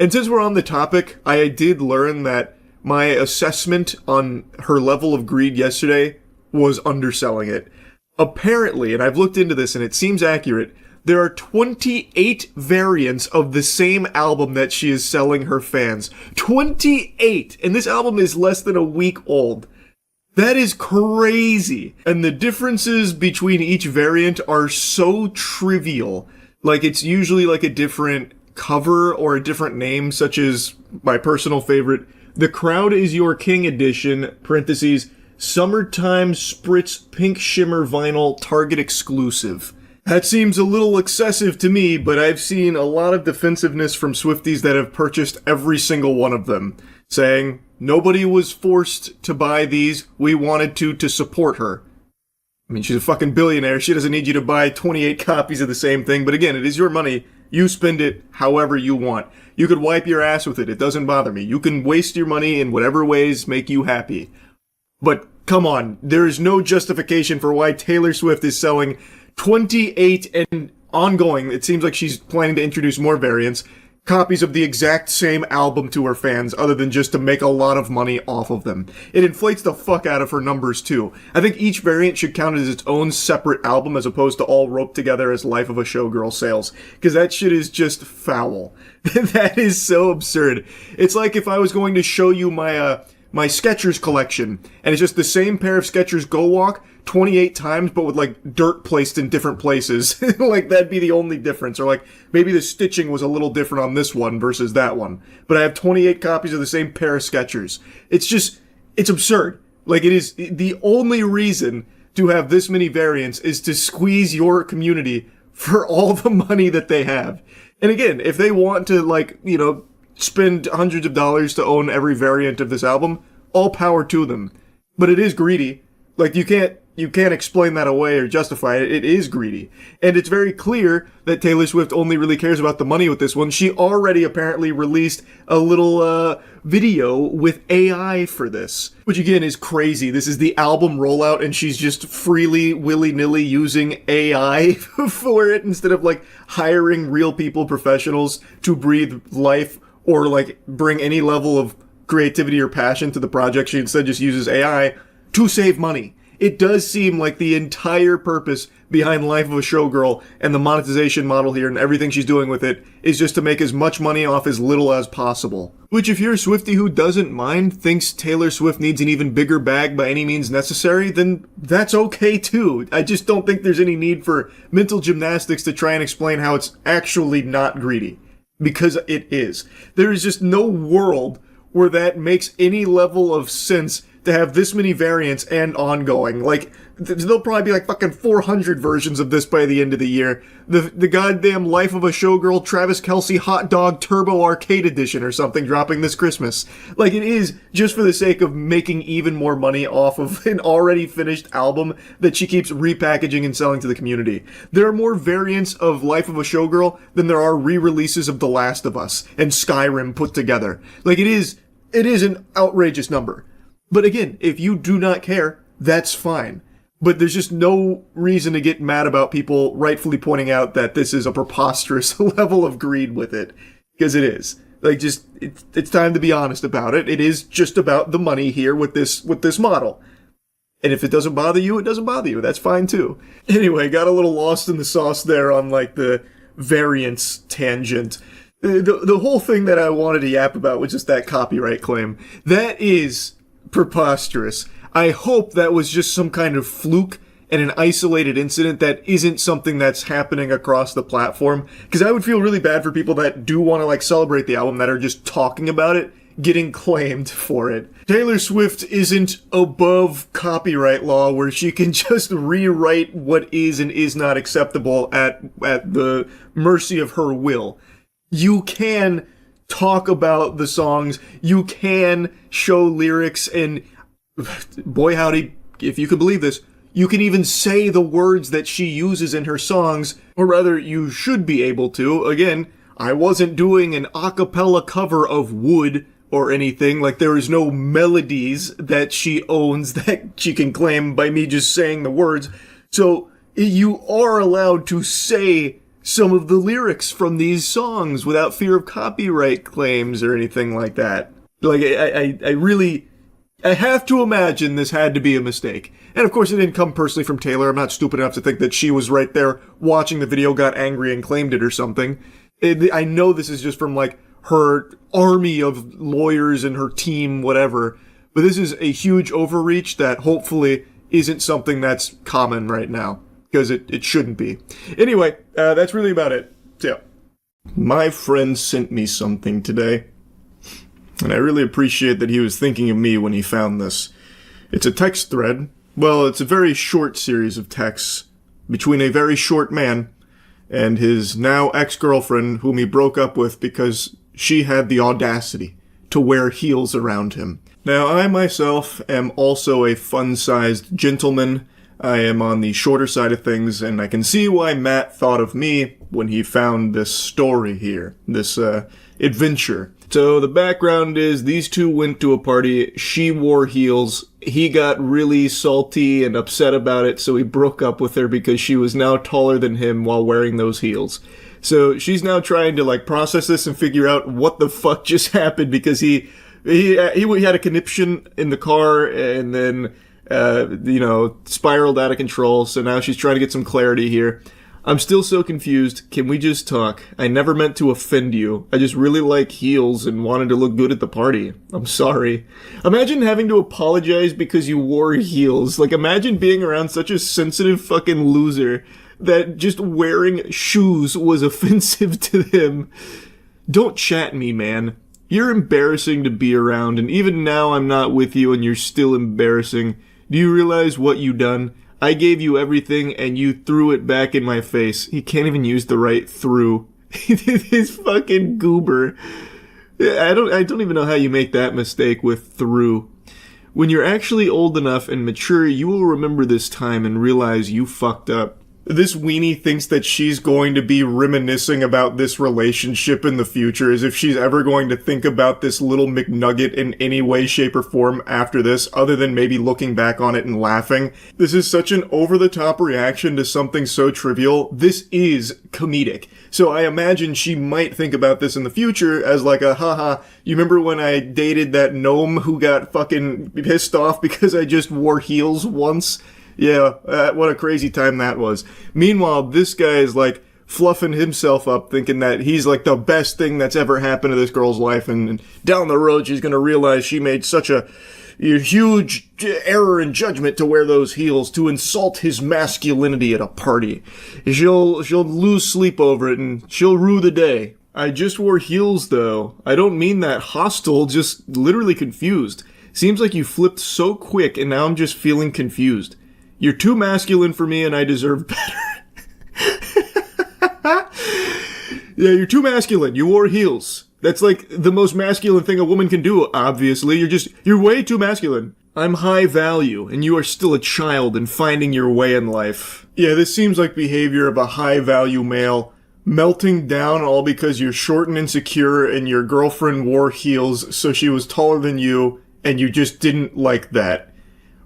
And since we're on the topic, I did learn that my assessment on her level of greed yesterday was underselling it. Apparently, and I've looked into this and it seems accurate, there are 28 variants of the same album that she is selling her fans. 28! And this album is less than a week old. That is crazy. And the differences between each variant are so trivial. Like, it's usually like a different cover or a different name, such as my personal favorite, The Crowd Is Your King Edition, parentheses, Summertime Spritz Pink Shimmer Vinyl Target Exclusive. That seems a little excessive to me, but I've seen a lot of defensiveness from Swifties that have purchased every single one of them, saying, nobody was forced to buy these, we wanted to support her. I mean, she's a fucking billionaire, she doesn't need you to buy 28 copies of the same thing, but again, it is your money, you spend it however you want. You could wipe your ass with it, it doesn't bother me. You can waste your money in whatever ways make you happy. But come on, there is no justification for why Taylor Swift is selling 28 and ongoing, it seems like she's planning to introduce more variants, copies of the exact same album to her fans, other than just to make a lot of money off of them. It inflates the fuck out of her numbers too. I think each variant should count as its own separate album as opposed to all roped together as Life of a Showgirl sales, because that shit is just foul. That is so absurd. It's like if I was going to show you my Skechers collection, and it's just the same pair of Skechers Go Walk 28 times, but with like dirt placed in different places. Like that'd be the only difference. Or like maybe the stitching was a little different on this one versus that one. But I have 28 copies of the same pair of Skechers. It's absurd. Like it is the only reason to have this many variants is to squeeze your community for all the money that they have. And again, if they want to spend hundreds of dollars to own every variant of this album, all power to them. But it is greedy. Like you can't explain that away or justify it. It is greedy. And it's very clear that Taylor Swift only really cares about the money with this one. She already apparently released a little video with AI for this, which again is crazy. This is the album rollout and she's just freely, willy-nilly using AI for it instead of like hiring real people, professionals to breathe life or like bring any level of creativity or passion to the project. She instead just uses AI to save money. It does seem like the entire purpose behind Life of a Showgirl and the monetization model here and everything she's doing with it is just to make as much money off as little as possible. Which if you're a Swiftie who doesn't mind, thinks Taylor Swift needs an even bigger bag by any means necessary, then that's okay too. I just don't think there's any need for mental gymnastics to try and explain how it's actually not greedy. Because it is. There is just no world where that makes any level of sense to have this many variants and ongoing. Like, there'll probably be like fucking 400 versions of this by the end of the year. The goddamn Life of a Showgirl Travis Kelce Hot Dog Turbo Arcade Edition or something dropping this Christmas. Like, it is just for the sake of making even more money off of an already finished album that she keeps repackaging and selling to the community. There are more variants of Life of a Showgirl than there are re-releases of The Last of Us and Skyrim put together. Like, it is an outrageous number. But again, if you do not care, that's fine. But there's just no reason to get mad about people rightfully pointing out that this is a preposterous level of greed with it. Because it is. Like, just, it's time to be honest about it. It is just about the money here with this model. And if it doesn't bother you, it doesn't bother you. That's fine too. Anyway, got a little lost in the sauce there on like the variance tangent. The whole thing that I wanted to yap about was just that copyright claim. That is preposterous. I hope that was just some kind of fluke and an isolated incident that isn't something that's happening across the platform. Because I would feel really bad for people that do want to like celebrate the album that are just talking about it, getting claimed for it. Taylor Swift isn't above copyright law where she can just rewrite what is and is not acceptable at the mercy of her will. You can talk about the songs, you can show lyrics, and boy howdy, if you can believe this, you can even say the words that she uses in her songs, or rather, you should be able to. Again, I wasn't doing an a cappella cover of Wood or anything, like there is no melodies that she owns that she can claim by me just saying the words. So, you are allowed to say some of the lyrics from these songs without fear of copyright claims or anything like that. Like, I have to imagine this had to be a mistake. And of course it didn't come personally from Taylor. I'm not stupid enough to think that she was right there watching the video, got angry and claimed it or something. I know this is just from like her army of lawyers and her team, whatever. But this is a huge overreach that hopefully isn't something that's common right now. Because it shouldn't be. Anyway, that's really about it. So, yeah. My friend sent me something today. And I really appreciate that he was thinking of me when he found this. It's a text thread. Well, it's a very short series of texts between a very short man and his now ex-girlfriend whom he broke up with because she had the audacity to wear heels around him. Now, I myself am also a fun-sized gentleman. I am on the shorter side of things, and I can see why Matt thought of me when he found this story here, this adventure. So the background is these two went to a party, she wore heels, he got really salty and upset about it, so he broke up with her because she was now taller than him while wearing those heels. So she's now trying to like process this and figure out what the fuck just happened because he had a conniption in the car and then spiraled out of control. So now she's trying to get some clarity here. I'm still so confused. Can we just talk? I never meant to offend you. I just really like heels and wanted to look good at the party. I'm sorry. Imagine having to apologize because you wore heels. Like, imagine being around such a sensitive fucking loser that just wearing shoes was offensive to him. Don't chat me, man. You're embarrassing to be around, and even now I'm not with you and you're still embarrassing. Do you realize what you done? I gave you everything and you threw it back in my face. He can't even use the right threw. His fucking goober. I don't even know how you make that mistake with threw. When you're actually old enough and mature, you will remember this time and realize you fucked up. This weenie thinks that she's going to be reminiscing about this relationship in the future, as if she's ever going to think about this little McNugget in any way, shape, or form after this, other than maybe looking back on it and laughing. This is such an over-the-top reaction to something so trivial. This is comedic. So I imagine she might think about this in the future as like a, haha, you remember when I dated that gnome who got fucking pissed off because I just wore heels once? Yeah, what a crazy time that was. Meanwhile, this guy is like fluffing himself up, thinking that he's like the best thing that's ever happened to this girl's life, and down the road she's gonna realize she made such a huge error in judgment to wear those heels, to insult his masculinity at a party. She'll lose sleep over it, and she'll rue the day. I just wore heels, though. I don't mean that hostile, just literally confused. Seems like you flipped so quick, and now I'm just feeling confused. You're too masculine for me and I deserve better. Yeah, you're too masculine. You wore heels. That's like the most masculine thing a woman can do, obviously. You're way too masculine. I'm high value and you are still a child and finding your way in life. Yeah, this seems like behavior of a high value male. Melting down all because you're short and insecure and your girlfriend wore heels so she was taller than you and you just didn't like that.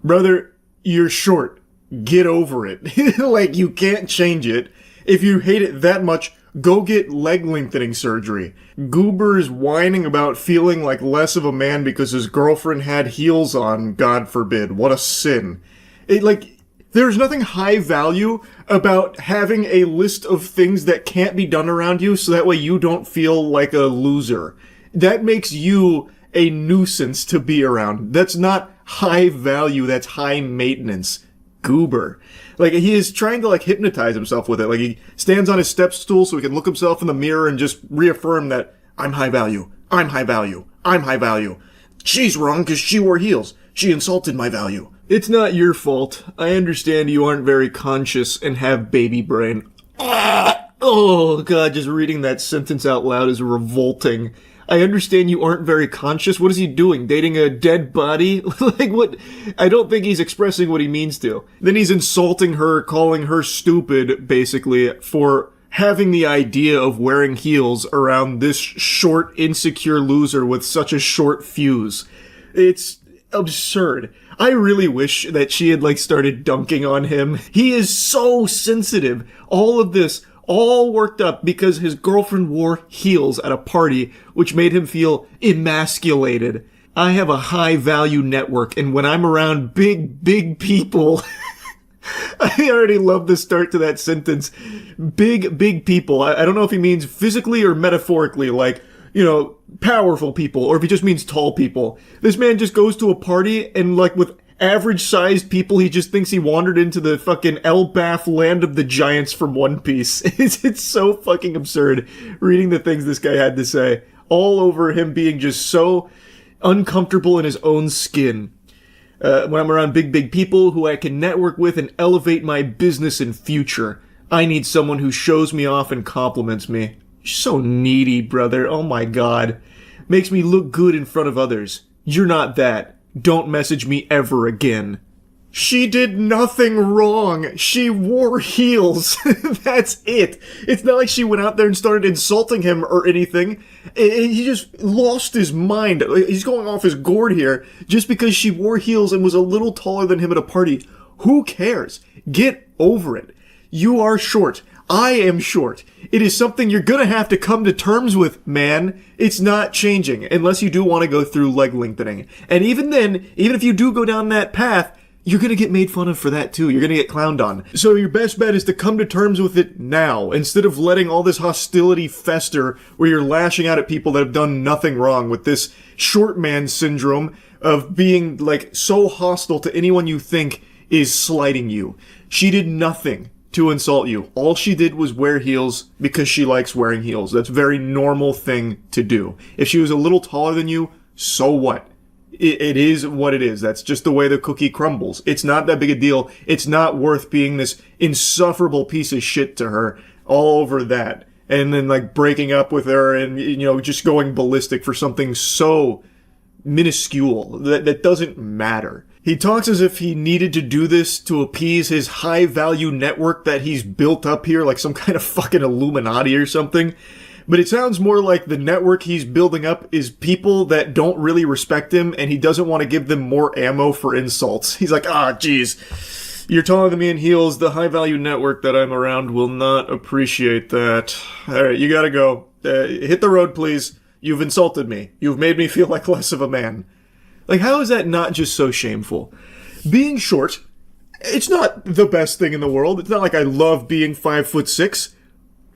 Brother, you're short. Get over it. Like, you can't change it. If you hate it that much, go get leg lengthening surgery. Goober's whining about feeling like less of a man because his girlfriend had heels on, God forbid. What a sin. There's nothing high value about having a list of things that can't be done around you so that way you don't feel like a loser. That makes you a nuisance to be around. That's not high value, that's high maintenance. Goober. Like, he is trying to, like, hypnotize himself with it. Like, he stands on his step stool so he can look himself in the mirror and just reaffirm that, I'm high value. I'm high value. I'm high value. She's wrong because she wore heels. She insulted my value. It's not your fault. I understand you aren't very conscious and have baby brain. Oh, God, just reading that sentence out loud is revolting. I understand you aren't very conscious. What is he doing? Dating a dead body? Like, what? I don't think he's expressing what he means to. Then he's insulting her, calling her stupid, basically, for having the idea of wearing heels around this short, insecure loser with such a short fuse. It's absurd. I really wish that she had, like, started dunking on him. He is so sensitive. All of this, all worked up because his girlfriend wore heels at a party, which made him feel emasculated. I have a high-value network, and when I'm around big people... I already love the start to that sentence. Big people. I don't know if he means physically or metaphorically, like, you know, powerful people, or if he just means tall people. This man just goes to a party, and, like, with average-sized people, he just thinks he wandered into the fucking Elbaf land of the giants from One Piece. It's so fucking absurd reading the things this guy had to say. All over him being just so uncomfortable in his own skin. When I'm around big people who I can network with and elevate my business and future, I need someone who shows me off and compliments me. You're so needy, brother. Oh my God. Makes me look good in front of others. You're not that. Don't message me ever again. She did nothing wrong. She wore heels. That's it. It's not like she went out there and started insulting him or anything. He just lost his mind. He's going off his gourd here just because she wore heels and was a little taller than him at a party. Who cares? Get over it. You are short. I am short. It is something you're gonna have to come to terms with, man. It's not changing unless you do want to go through leg lengthening. And even then, even if you do go down that path, you're gonna get made fun of for that too. You're gonna get clowned on. So your best bet is to come to terms with it now, instead of letting all this hostility fester where you're lashing out at people that have done nothing wrong with this short man syndrome of being, like, so hostile to anyone you think is slighting you. She did nothing to insult you. All she did was wear heels because she likes wearing heels. That's a very normal thing to do. If she was a little taller than you, so what? It is what it is. That's just the way the cookie crumbles. It's not that big a deal. It's not worth being this insufferable piece of shit to her all over that. And then, like, breaking up with her and, you know, just going ballistic for something so minuscule that doesn't matter. He talks as if he needed to do this to appease his high-value network that he's built up here, like some kind of fucking Illuminati or something. But it sounds more like the network he's building up is people that don't really respect him, and he doesn't want to give them more ammo for insults. He's like, geez, you're taller than me in heels. The high-value network that I'm around will not appreciate that. All right, you gotta go. Hit the road, please. You've insulted me. You've made me feel like less of a man. Like, how is that not just so shameful? Being short, it's not the best thing in the world. It's not like I love being 5'6",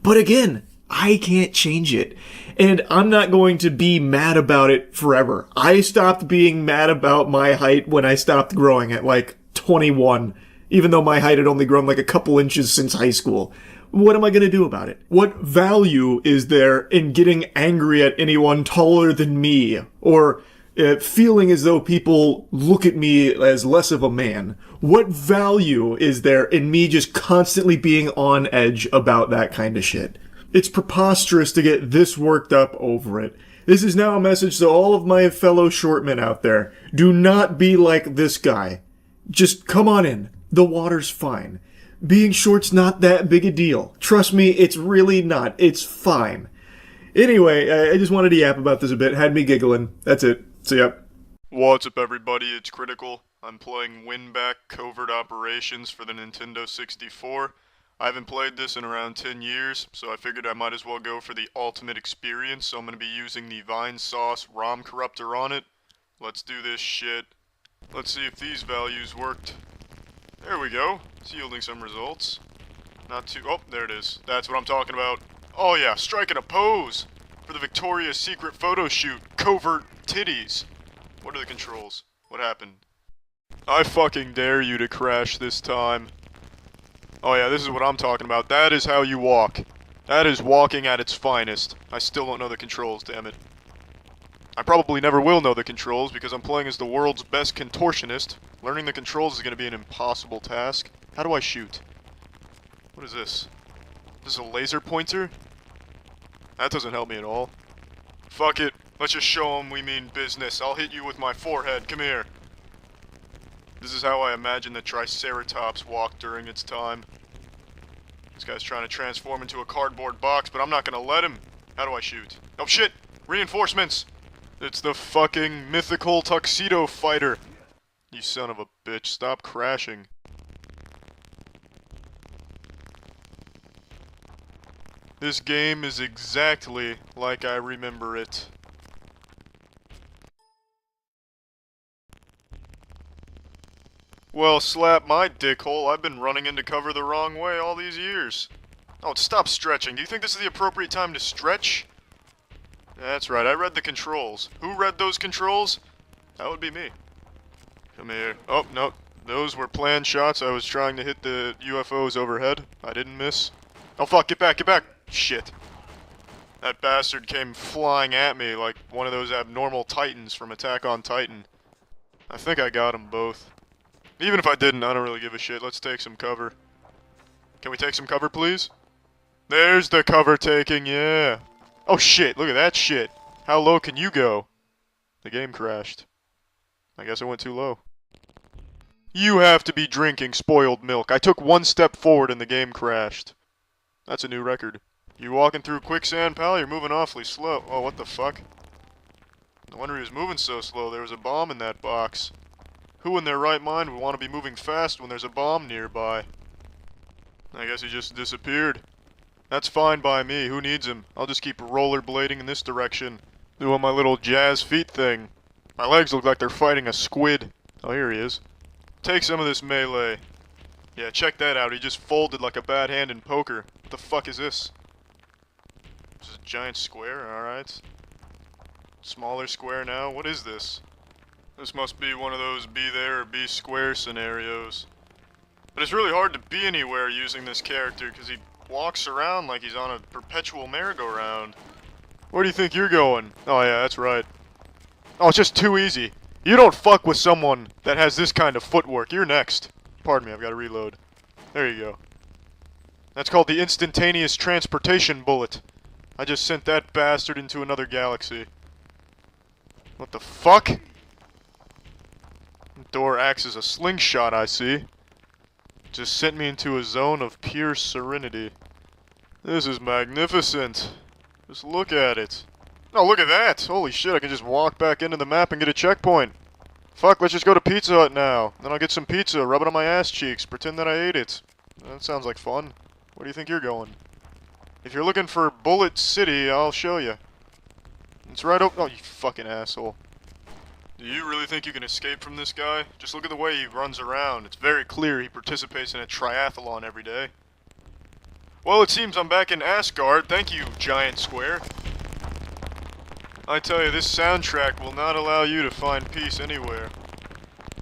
but again, I can't change it. And I'm not going to be mad about it forever. I stopped being mad about my height when I stopped growing at, like, 21, even though my height had only grown like a couple inches since high school. What am I going to do about it? What value is there in getting angry at anyone taller than me? Or feeling as though people look at me as less of a man? What value is there in me just constantly being on edge about that kind of shit? It's preposterous to get this worked up over it. This is now a message to all of my fellow shortmen out there. Do not be like this guy. Just come on in. The water's fine. Being short's not that big a deal. Trust me, it's really not. It's fine. Anyway, I just wanted to yap about this a bit. Had me giggling. That's it. See ya. What's up, everybody? It's Critical. I'm playing Winback Covert Operations for the Nintendo 64. I haven't played this in around 10 years, so I figured I might as well go for the ultimate experience, so I'm going to be using the Vine Sauce ROM corruptor on it. Let's do this shit. Let's see if these values worked. There we go. It's yielding some results. Not too... Oh, there it is. That's what I'm talking about. Oh yeah, striking a pose for the Victoria's Secret photo shoot. Covert titties. What are the controls? What happened? I fucking dare you to crash this time. Oh yeah, this is what I'm talking about. That is how you walk. That is walking at its finest. I still don't know the controls, damn it. I probably never will know the controls because I'm playing as the world's best contortionist. Learning the controls is going to be an impossible task. How do I shoot? What is this? This is a laser pointer? That doesn't help me at all. Fuck it. Let's just show them we mean business. I'll hit you with my forehead. Come here. This is how I imagine the Triceratops walked during its time. This guy's trying to transform into a cardboard box, but I'm not gonna let him. How do I shoot? Oh shit! Reinforcements! It's the fucking mythical tuxedo fighter. You son of a bitch, stop crashing. This game is exactly like I remember it. Well, slap my dickhole, I've been running into cover the wrong way all these years. Oh, stop stretching. Do you think this is the appropriate time to stretch? That's right, I read the controls. Who read those controls? That would be me. Come here. Oh, no. Those were planned shots. I was trying to hit the UFOs overhead. I didn't miss. Oh fuck, get back, get back! Shit. That bastard came flying at me like one of those abnormal titans from Attack on Titan. I think I got them both. Even if I didn't, I don't really give a shit. Let's take some cover. Can we take some cover, please? There's the cover taking, yeah. Oh shit, look at that shit. How low can you go? The game crashed. I guess I went too low. You have to be drinking spoiled milk. I took one step forward and the game crashed. That's a new record. You walking through quicksand, pal? You're moving awfully slow. Oh, what the fuck? No wonder he was moving so slow. There was a bomb in that box. Who in their right mind would want to be moving fast when there's a bomb nearby? I guess he just disappeared. That's fine by me. Who needs him? I'll just keep rollerblading in this direction. Doing my little jazz feet thing. My legs look like they're fighting a squid. Oh, here he is. Take some of this melee. Yeah, check that out. He just folded like a bad hand in poker. What the fuck is this? This is a giant square, alright. Smaller square now. What is this? This must be one of those be there or be square scenarios. But it's really hard to be anywhere using this character because he walks around like he's on a perpetual merry-go-round. Where do you think you're going? Oh yeah, that's right. Oh, it's just too easy. You don't fuck with someone that has this kind of footwork. You're next. Pardon me, I've got to reload. There you go. That's called the instantaneous transportation bullet. I just sent that bastard into another galaxy. What the fuck? The door acts as a slingshot, I see. Just sent me into a zone of pure serenity. This is magnificent. Just look at it. Oh, look at that! Holy shit, I can just walk back into the map and get a checkpoint. Fuck, let's just go to Pizza Hut now. Then I'll get some pizza, rub it on my ass cheeks, pretend that I ate it. That sounds like fun. Where do you think you're going? If you're looking for Bullet City, I'll show you. It's right over— oh, you fucking asshole. Do you really think you can escape from this guy? Just look at the way he runs around. It's very clear he participates in a triathlon every day. Well, it seems I'm back in Asgard. Thank you, Giant Square. I tell you, this soundtrack will not allow you to find peace anywhere.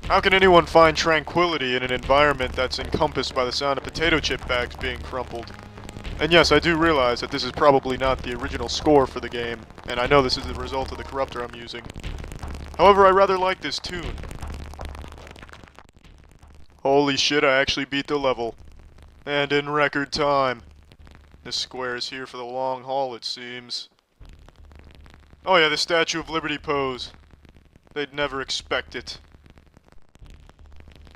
How can anyone find tranquility in an environment that's encompassed by the sound of potato chip bags being crumpled? And yes, I do realize that this is probably not the original score for the game, and I know this is the result of the corruptor I'm using. However, I rather like this tune. Holy shit, I actually beat the level. And in record time. This square is here for the long haul, it seems. Oh yeah, the Statue of Liberty pose. They'd never expect it.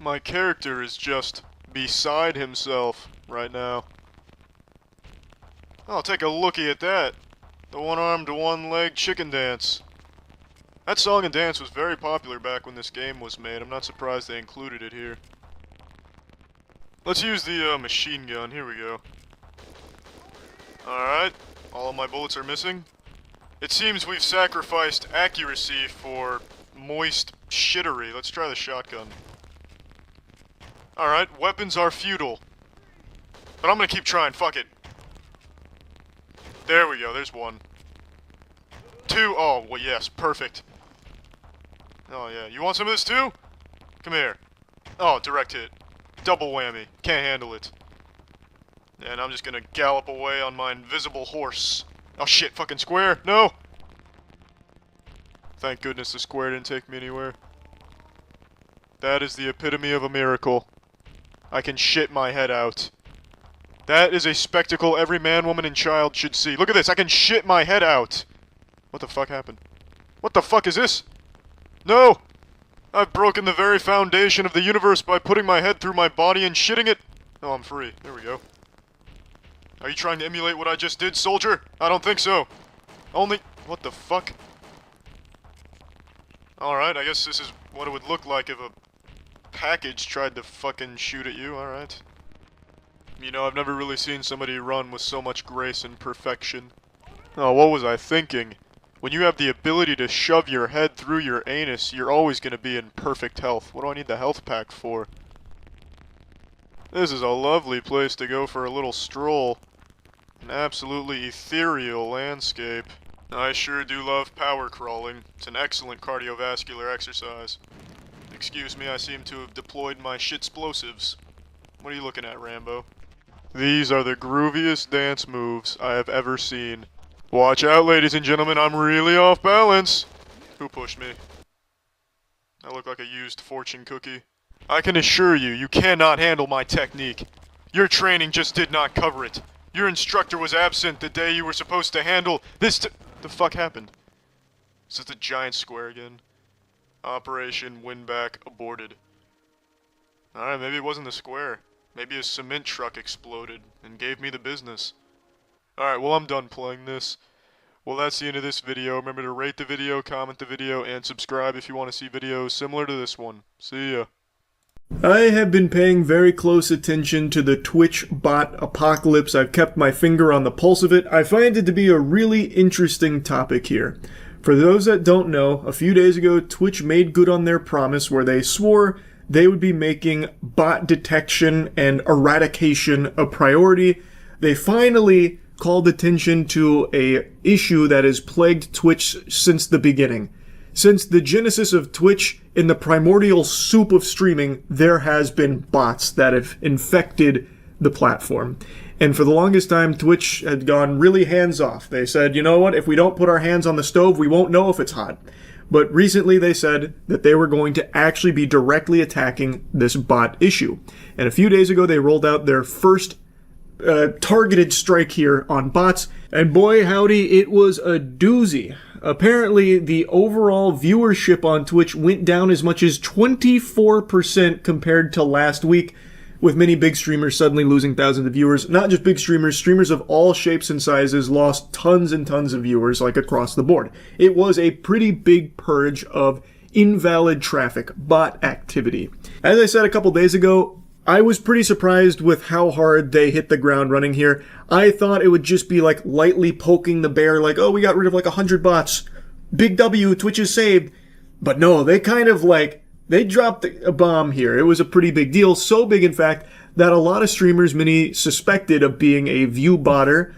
My character is just beside himself right now. Oh, take a looky at that. The one-armed, one-legged chicken dance. That song and dance was very popular back when this game was made. I'm not surprised they included it here. Let's use the machine gun. Here we go. Alright. All of my bullets are missing. It seems we've sacrificed accuracy for moist shittery. Let's try the shotgun. Alright, weapons are futile. But I'm gonna keep trying, fuck it. There we go, there's one. Two, oh, well yes, perfect. Oh yeah, you want some of this too? Come here. Oh, direct hit. Double whammy. Can't handle it. And I'm just gonna gallop away on my invisible horse. Oh shit, fucking square! No! Thank goodness the square didn't take me anywhere. That is the epitome of a miracle. I can shit my head out. That is a spectacle every man, woman, and child should see. Look at this, I can shit my head out! What the fuck happened? What the fuck is this? No! I've broken the very foundation of the universe by putting my head through my body and shitting it. Oh, I'm free. There we go. Are you trying to emulate what I just did, soldier? I don't think so. Only... What the fuck? Alright, I guess this is what it would look like if a package tried to fucking shoot at you, alright. You know, I've never really seen somebody run with so much grace and perfection. Oh, what was I thinking? When you have the ability to shove your head through your anus, you're always going to be in perfect health. What do I need the health pack for? This is a lovely place to go for a little stroll. An absolutely ethereal landscape. I sure do love power crawling. It's an excellent cardiovascular exercise. Excuse me, I seem to have deployed my shitsplosives. What are you looking at, Rambo? These are the grooviest dance moves I have ever seen. Watch out, ladies and gentlemen, I'm really off balance. Who pushed me? I look like a used fortune cookie. I can assure you, you cannot handle my technique. Your training just did not cover it. Your instructor was absent the day you were supposed to handle this The fuck happened? Is this the giant square again? Operation Winback aborted. Alright, maybe it wasn't the square. Maybe a cement truck exploded and gave me the business. Alright, well I'm done playing this. Well, that's the end of this video. Remember to rate the video, comment the video, and subscribe if you want to see videos similar to this one. See ya. I have been paying very close attention to the Twitch bot apocalypse. I've kept my finger on the pulse of it. I find it to be a really interesting topic here. For those that don't know, a few days ago, Twitch made good on their promise where they swore they would be making bot detection and eradication a priority. They finally called attention to a issue that has plagued Twitch since the beginning. Since the genesis of Twitch, in the primordial soup of streaming, there has been bots that have infected the platform. And for the longest time, Twitch had gone really hands-off. They said, you know what, if we don't put our hands on the stove, we won't know if it's hot. But recently they said that they were going to actually be directly attacking this bot issue. And a few days ago, they rolled out their first targeted strike here on bots. And boy, howdy, it was a doozy. Apparently, the overall viewership on Twitch went down as much as 24% compared to last week, with many big streamers suddenly losing thousands of viewers. Not just big streamers, streamers of all shapes and sizes lost tons and tons of viewers, like across the board. It was a pretty big purge of invalid traffic, bot activity. As I said a couple days ago, I was pretty surprised with how hard they hit the ground running here. I thought it would just be like lightly poking the bear, like, oh, we got rid of like 100 bots. Big W, Twitch is saved. But no, they kind of like, they dropped a bomb here. It was a pretty big deal. So big, in fact, that a lot of streamers many suspected of being a view botter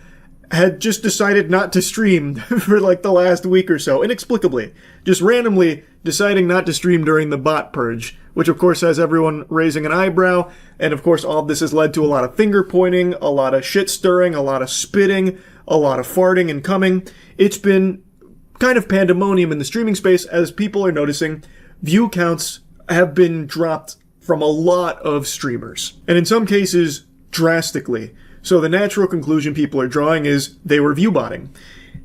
had just decided not to stream for like the last week or so, inexplicably. Just randomly deciding not to stream during the bot purge, which of course has everyone raising an eyebrow, and of course all of this has led to a lot of finger pointing, a lot of shit stirring, a lot of spitting, a lot of farting and coming. It's been kind of pandemonium in the streaming space as people are noticing view counts have been dropped from a lot of streamers, and in some cases drastically. So the natural conclusion people are drawing is they were view botting.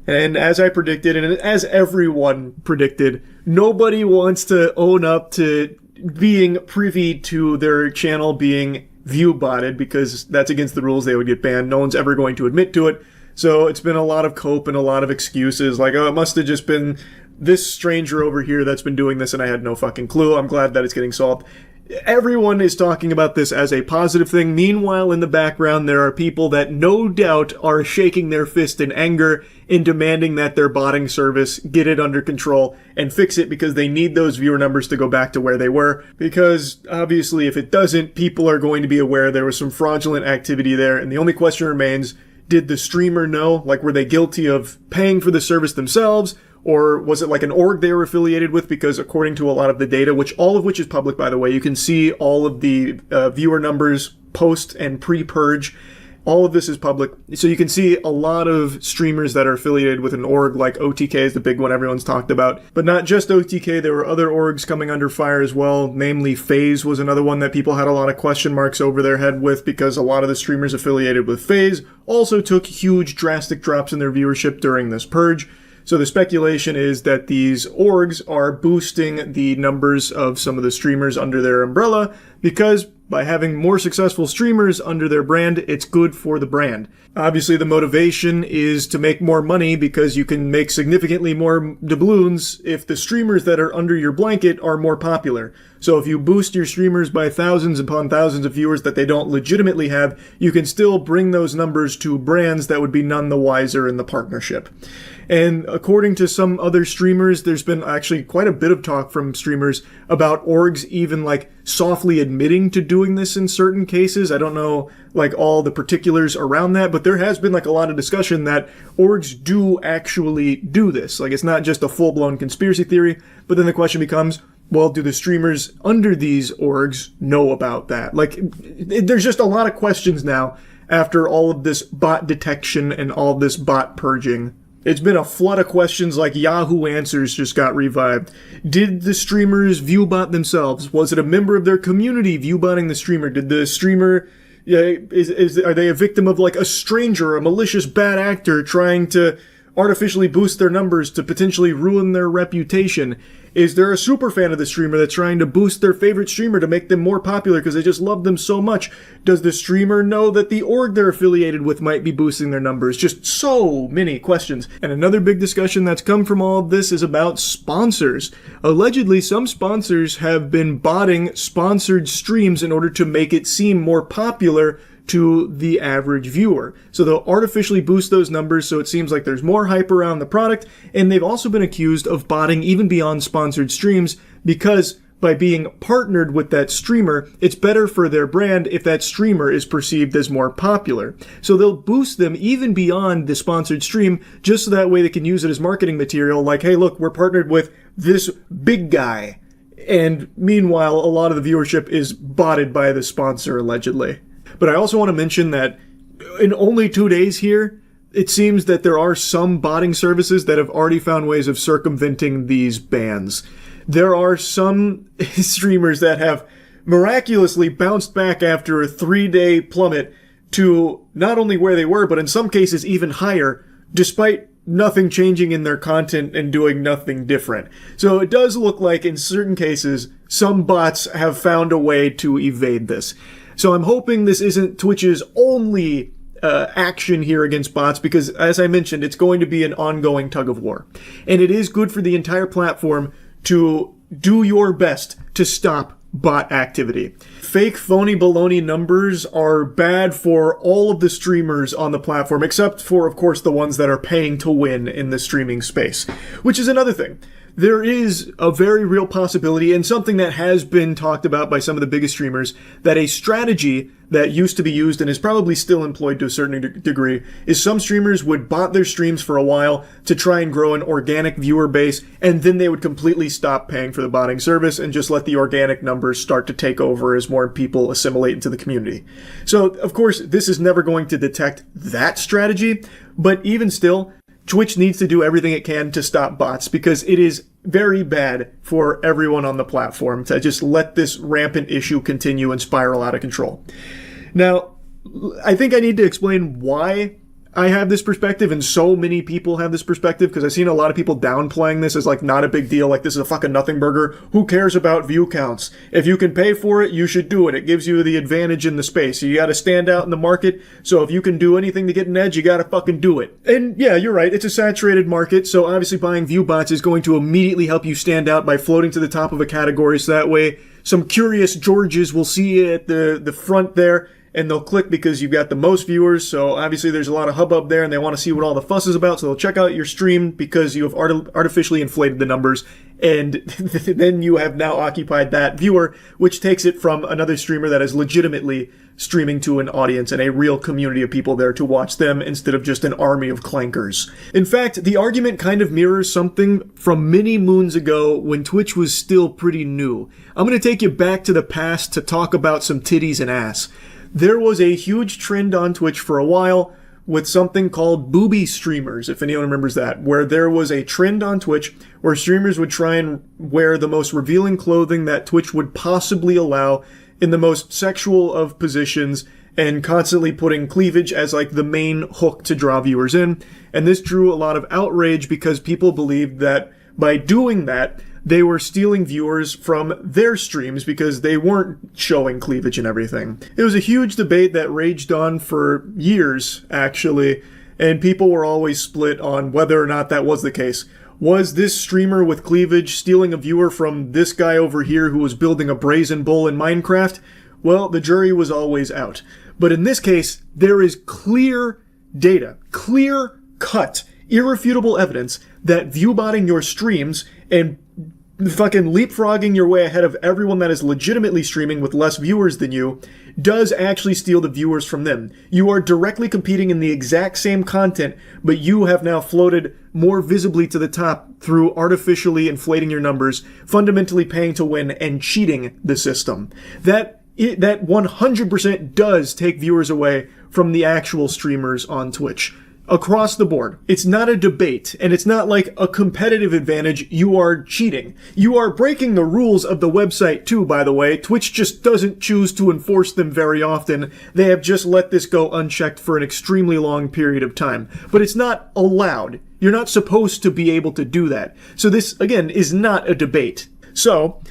And as I predicted, and as everyone predicted, nobody wants to own up to being privy to their channel being view botted, because that's against the rules. They would get banned. No one's ever going to admit to it. So it's been a lot of cope and a lot of excuses, like, oh, it must have just been this stranger over here that's been doing this and I had no fucking clue. I'm glad that it's getting solved. Everyone is talking about this as a positive thing. Meanwhile, in the background, there are people that no doubt are shaking their fist in anger in demanding that their botting service get it under control and fix it, because they need those viewer numbers to go back to where they were. Because obviously, if it doesn't, people are going to be aware there was some fraudulent activity there. And the only question remains, did the streamer know? Like, were they guilty of paying for the service themselves? Or was it like an org they were affiliated with? Because according to a lot of the data, all of which is public, by the way, you can see all of the viewer numbers post and pre-purge. All of this is public. So you can see a lot of streamers that are affiliated with an org, like OTK is the big one everyone's talked about. But not just OTK, there were other orgs coming under fire as well. Namely, FaZe was another one that people had a lot of question marks over their head with, because a lot of the streamers affiliated with FaZe also took huge drastic drops in their viewership during this purge. So the speculation is that these orgs are boosting the numbers of some of the streamers under their umbrella, because by having more successful streamers under their brand, it's good for the brand. Obviously, the motivation is to make more money, because you can make significantly more doubloons if the streamers that are under your blanket are more popular. So if you boost your streamers by thousands upon thousands of viewers that they don't legitimately have, you can still bring those numbers to brands that would be none the wiser in the partnership. And according to some other streamers, there's been actually quite a bit of talk from streamers about orgs even like softly admitting to doing this in certain cases. I don't know like all the particulars around that, but there has been like a lot of discussion that orgs do actually do this. Like, it's not just a full-blown conspiracy theory, but then the question becomes, well, do the streamers under these orgs know about that? Like, there's just a lot of questions now after all of this bot detection and all this bot purging. It's been a flood of questions, like Yahoo Answers just got revived. Did the streamers viewbot themselves? Was it a member of their community viewbotting the streamer? Did the streamer, are they a victim of like a stranger, a malicious bad actor trying to artificially boost their numbers to potentially ruin their reputation? Is there a super fan of the streamer that's trying to boost their favorite streamer to make them more popular because they just love them so much? Does the streamer know that the org they're affiliated with might be boosting their numbers? Just so many questions. And another big discussion that's come from all of this is about sponsors. Allegedly, some sponsors have been botting sponsored streams in order to make it seem more popular to the average viewer. So they'll artificially boost those numbers so it seems like there's more hype around the product, and they've also been accused of botting even beyond sponsored streams, because by being partnered with that streamer, it's better for their brand if that streamer is perceived as more popular. So they'll boost them even beyond the sponsored stream, just so that way they can use it as marketing material, like, hey look, we're partnered with this big guy. And meanwhile, a lot of the viewership is botted by the sponsor, allegedly. But I also want to mention that in only 2 days here, it seems that there are some botting services that have already found ways of circumventing these bans. There are some streamers that have miraculously bounced back after a 3-day plummet to not only where they were, but in some cases even higher, despite nothing changing in their content and doing nothing different. So it does look like in certain cases, some bots have found a way to evade this. So I'm hoping this isn't Twitch's only action here against bots, because as I mentioned, it's going to be an ongoing tug of war. And it is good for the entire platform to do your best to stop bot activity. Fake, phony, baloney numbers are bad for all of the streamers on the platform, except for, of course, the ones that are paying to win in the streaming space, which is another thing. There is a very real possibility, and something that has been talked about by some of the biggest streamers, that a strategy that used to be used and is probably still employed to a certain degree is some streamers would bot their streams for a while to try and grow an organic viewer base, and then they would completely stop paying for the botting service and just let the organic numbers start to take over as more people assimilate into the community. So, of course, this is never going to detect that strategy, but even still, Twitch needs to do everything it can to stop bots, because it is very bad for everyone on the platform to just let this rampant issue continue and spiral out of control. Now, I think I need to explain why I have this perspective, and so many people have this perspective, because I've seen a lot of people downplaying this as like not a big deal, like this is a fucking nothing burger. Who cares about view counts? If you can pay for it, you should do it. It gives you the advantage in the space. You gotta stand out in the market, so if you can do anything to get an edge, you gotta fucking do it. And yeah, you're right, it's a saturated market, so obviously buying view bots is going to immediately help you stand out by floating to the top of a category, so that way some curious Georges will see you at the front there, and they'll click because you've got the most viewers, so obviously there's a lot of hubbub there, and they want to see what all the fuss is about, so they'll check out your stream because you have artificially inflated the numbers, and then you have now occupied that viewer, which takes it from another streamer that is legitimately streaming to an audience and a real community of people there to watch them instead of just an army of clankers. In fact, the argument kind of mirrors something from many moons ago when Twitch was still pretty new. I'm going to take you back to the past to talk about some titties and ass. there was a huge trend on Twitch for a while with something called booby streamers, if anyone remembers that, where there was a trend on Twitch where streamers would try and wear the most revealing clothing that Twitch would possibly allow in the most sexual of positions and constantly putting cleavage as like the main hook to draw viewers in. And this drew a lot of outrage because people believed that by doing that, they were stealing viewers from their streams because they weren't showing cleavage and everything. It was a huge debate that raged on for years, actually, and people were always split on whether or not that was the case. Was this streamer with cleavage stealing a viewer from this guy over here who was building a brazen bull in Minecraft? Well, the jury was always out. But in this case, there is clear data, clear-cut, irrefutable evidence that viewbotting your streams and fucking leapfrogging your way ahead of everyone that is legitimately streaming with less viewers than you does actually steal the viewers from them. You are directly competing in the exact same content, but you have now floated more visibly to the top through artificially inflating your numbers, fundamentally paying to win, and cheating the system. That 100% does take viewers away from the actual streamers on Twitch. Across the board. It's not a debate, and it's not like a competitive advantage. You are cheating. You are breaking the rules of the website too, by the way. Twitch just doesn't choose to enforce them very often. They have just let this go unchecked for an extremely long period of time. But it's not allowed. You're not supposed to be able to do that. So this, again, is not a debate. So,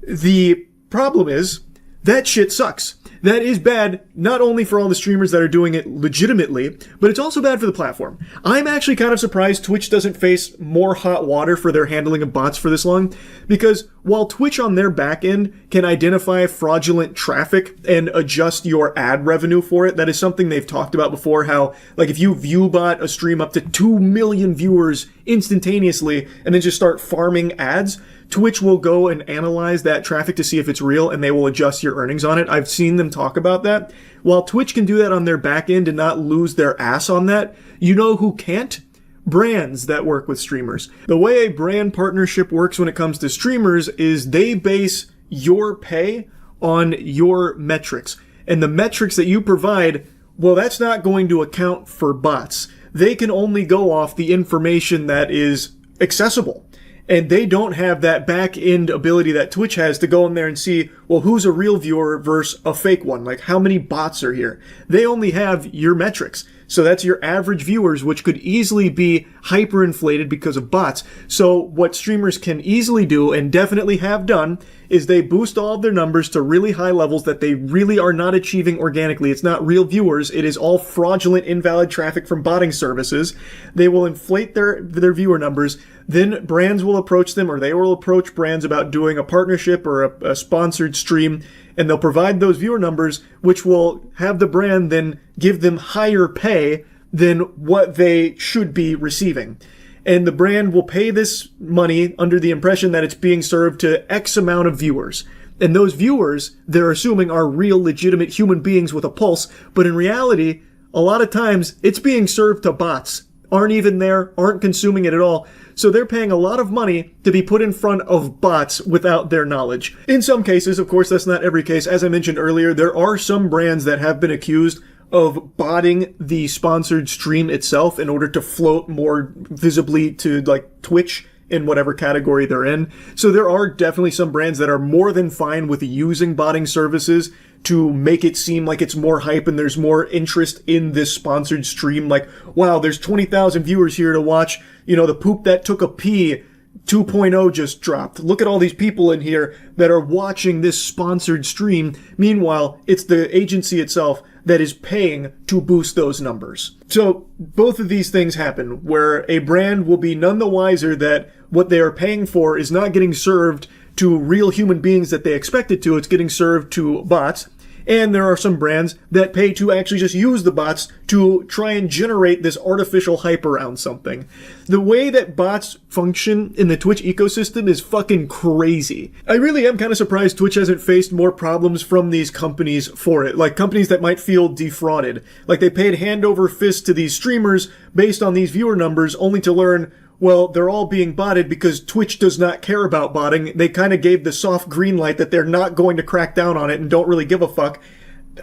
the problem is, that shit sucks. That is bad, not only for all the streamers that are doing it legitimately, but it's also bad for the platform. I'm actually kind of surprised Twitch doesn't face more hot water for their handling of bots for this long, because while Twitch on their back end can identify fraudulent traffic and adjust your ad revenue for it, that is something they've talked about before, how, like, if you viewbot a stream up to 2 million viewers instantaneously and then just start farming ads, Twitch will go and analyze that traffic to see if it's real, and they will adjust your earnings on it. I've seen them talk about that. While Twitch can do that on their back end and not lose their ass on that, you know who can't? Brands that work with streamers. The way a brand partnership works when it comes to streamers is they base your pay on your metrics. And the metrics that you provide, well, that's not going to account for bots. They can only go off the information that is accessible. And they don't have that back-end ability that Twitch has to go in there and see, well, who's a real viewer versus a fake one? Like, how many bots are here? They only have your metrics. So that's your average viewers, which could easily be hyperinflated because of bots. So what streamers can easily do, and definitely have done, is they boost all of their numbers to really high levels that they really are not achieving organically. It's not real viewers. It is all fraudulent, invalid traffic from botting services. They will inflate their viewer numbers. Then brands will approach them, or they will approach brands about doing a partnership or a sponsored stream, and they'll provide those viewer numbers, which will have the brand then give them higher pay than what they should be receiving. And the brand will pay this money under the impression that it's being served to X amount of viewers. And those viewers, they're assuming, are real, legitimate human beings with a pulse, but in reality, a lot of times, it's being served to bots. Aren't even there, aren't consuming it at all. So they're paying a lot of money to be put in front of bots without their knowledge. In some cases, of course, that's not every case. As I mentioned earlier, there are some brands that have been accused of botting the sponsored stream itself in order to float more visibly to, like, Twitch in whatever category they're in. So there are definitely some brands that are more than fine with using botting services to make it seem like it's more hype and there's more interest in this sponsored stream. Like, wow, there's 20,000 viewers here to watch, you know, the poop that took a pee 2.0 just dropped. Look at all these people in here that are watching this sponsored stream. Meanwhile, it's the agency itself that is paying to boost those numbers. So both of these things happen where a brand will be none the wiser that what they are paying for is not getting served to real human beings that they expect it to. It's getting served to bots. And there are some brands that pay to actually just use the bots to try and generate this artificial hype around something. The way that bots function in the Twitch ecosystem is fucking crazy. I really am kind of surprised Twitch hasn't faced more problems from these companies for it. Like companies that might feel defrauded. Like they paid hand over fist to these streamers based on these viewer numbers only to learn, well, they're all being botted because Twitch does not care about botting. They kind of gave the soft green light that they're not going to crack down on it and don't really give a fuck.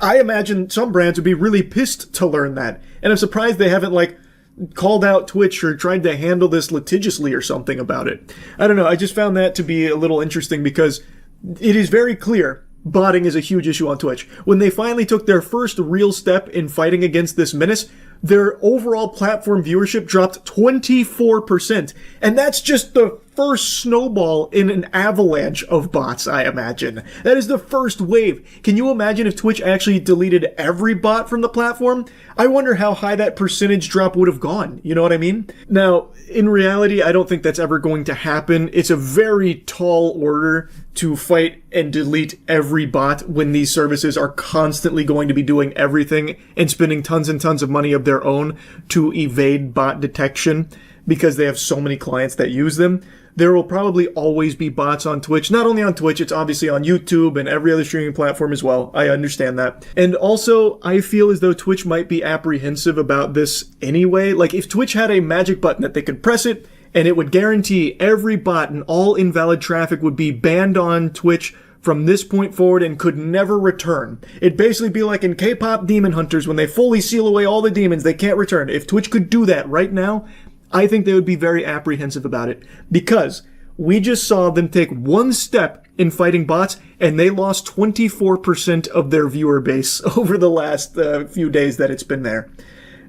I imagine some brands would be really pissed to learn that. And I'm surprised they haven't, like, called out Twitch or tried to handle this litigiously or something about it. I don't know. I just found that to be a little interesting because it is very clear botting is a huge issue on Twitch. When they finally took their first real step in fighting against this menace, their overall platform viewership dropped 24%. And that's just the first snowball in an avalanche of bots, I imagine. That is the first wave. Can you imagine if Twitch actually deleted every bot from the platform? I wonder how high that percentage drop would have gone. You know what I mean? Now, in reality, I don't think that's ever going to happen. It's a very tall order to fight and delete every bot when these services are constantly going to be doing everything and spending tons and tons of money of their own to evade bot detection because they have so many clients that use them. There will probably always be bots on Twitch. Not only on Twitch, it's obviously on YouTube and every other streaming platform as well. I understand that. And also, I feel as though Twitch might be apprehensive about this anyway. Like, if Twitch had a magic button that they could press it, and it would guarantee every bot and all invalid traffic would be banned on Twitch from this point forward and could never return. It'd basically be like in K-pop Demon Hunters when they fully seal away all the demons, they can't return. If Twitch could do that right now, I think they would be very apprehensive about it because we just saw them take one step in fighting bots and they lost 24% of their viewer base over the last few days that it's been there.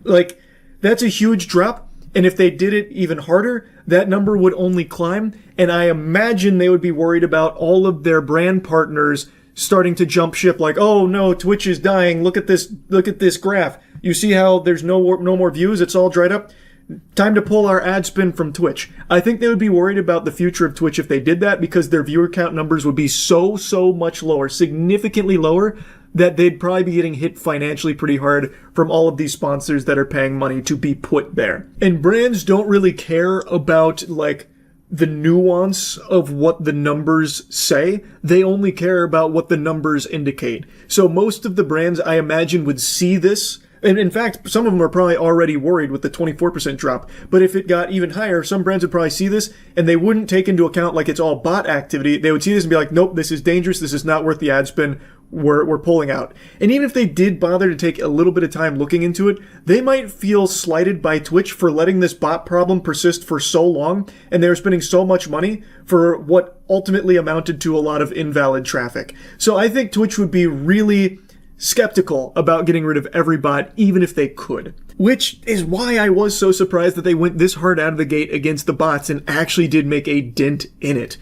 Like, that's a huge drop. And if they did it even harder, that number would only climb. And I imagine they would be worried about all of their brand partners starting to jump ship like, oh no, Twitch is dying. Look at this graph. You see how there's no more views? It's all dried up. Time to pull our ad spend from Twitch. I think they would be worried about the future of Twitch if they did that because their viewer count numbers would be so much lower, significantly lower, that they'd probably be getting hit financially pretty hard from all of these sponsors that are paying money to be put there. And brands don't really care about, like, the nuance of what the numbers say. They only care about what the numbers indicate. So most of the brands, I imagine, would see this. And in fact, some of them are probably already worried with the 24% drop. But if it got even higher, some brands would probably see this and they wouldn't take into account like it's all bot activity. They would see this and be like, nope, this is dangerous. This is not worth the ad spend. We're pulling out. And even if they did bother to take a little bit of time looking into it, they might feel slighted by Twitch for letting this bot problem persist for so long, and they were spending so much money for what ultimately amounted to a lot of invalid traffic. So I think Twitch would be really skeptical about getting rid of every bot, even if they could. Which is why I was so surprised that they went this hard out of the gate against the bots and actually did make a dent in it.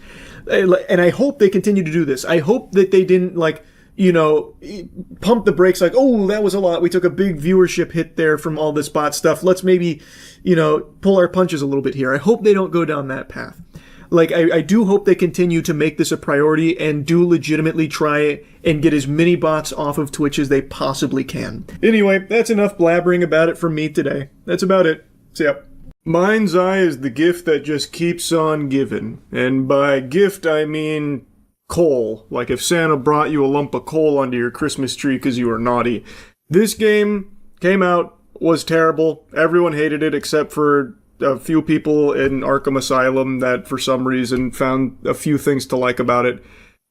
And I hope they continue to do this. I hope that they didn't, like, you know, pump the brakes like, oh, that was a lot. We took a big viewership hit there from all this bot stuff. Let's maybe, you know, pull our punches a little bit here. I hope they don't go down that path. Like, I do hope they continue to make this a priority and do legitimately try and get as many bots off of Twitch as they possibly can. Anyway, that's enough blabbering about it from me today. That's about it. See ya. Mind's eye is the gift that just keeps on giving. And by gift, I mean coal. Like if Santa brought you a lump of coal under your Christmas tree because you were naughty. This game came out, was terrible. Everyone hated it except for a few people in Arkham Asylum that for some reason found a few things to like about it.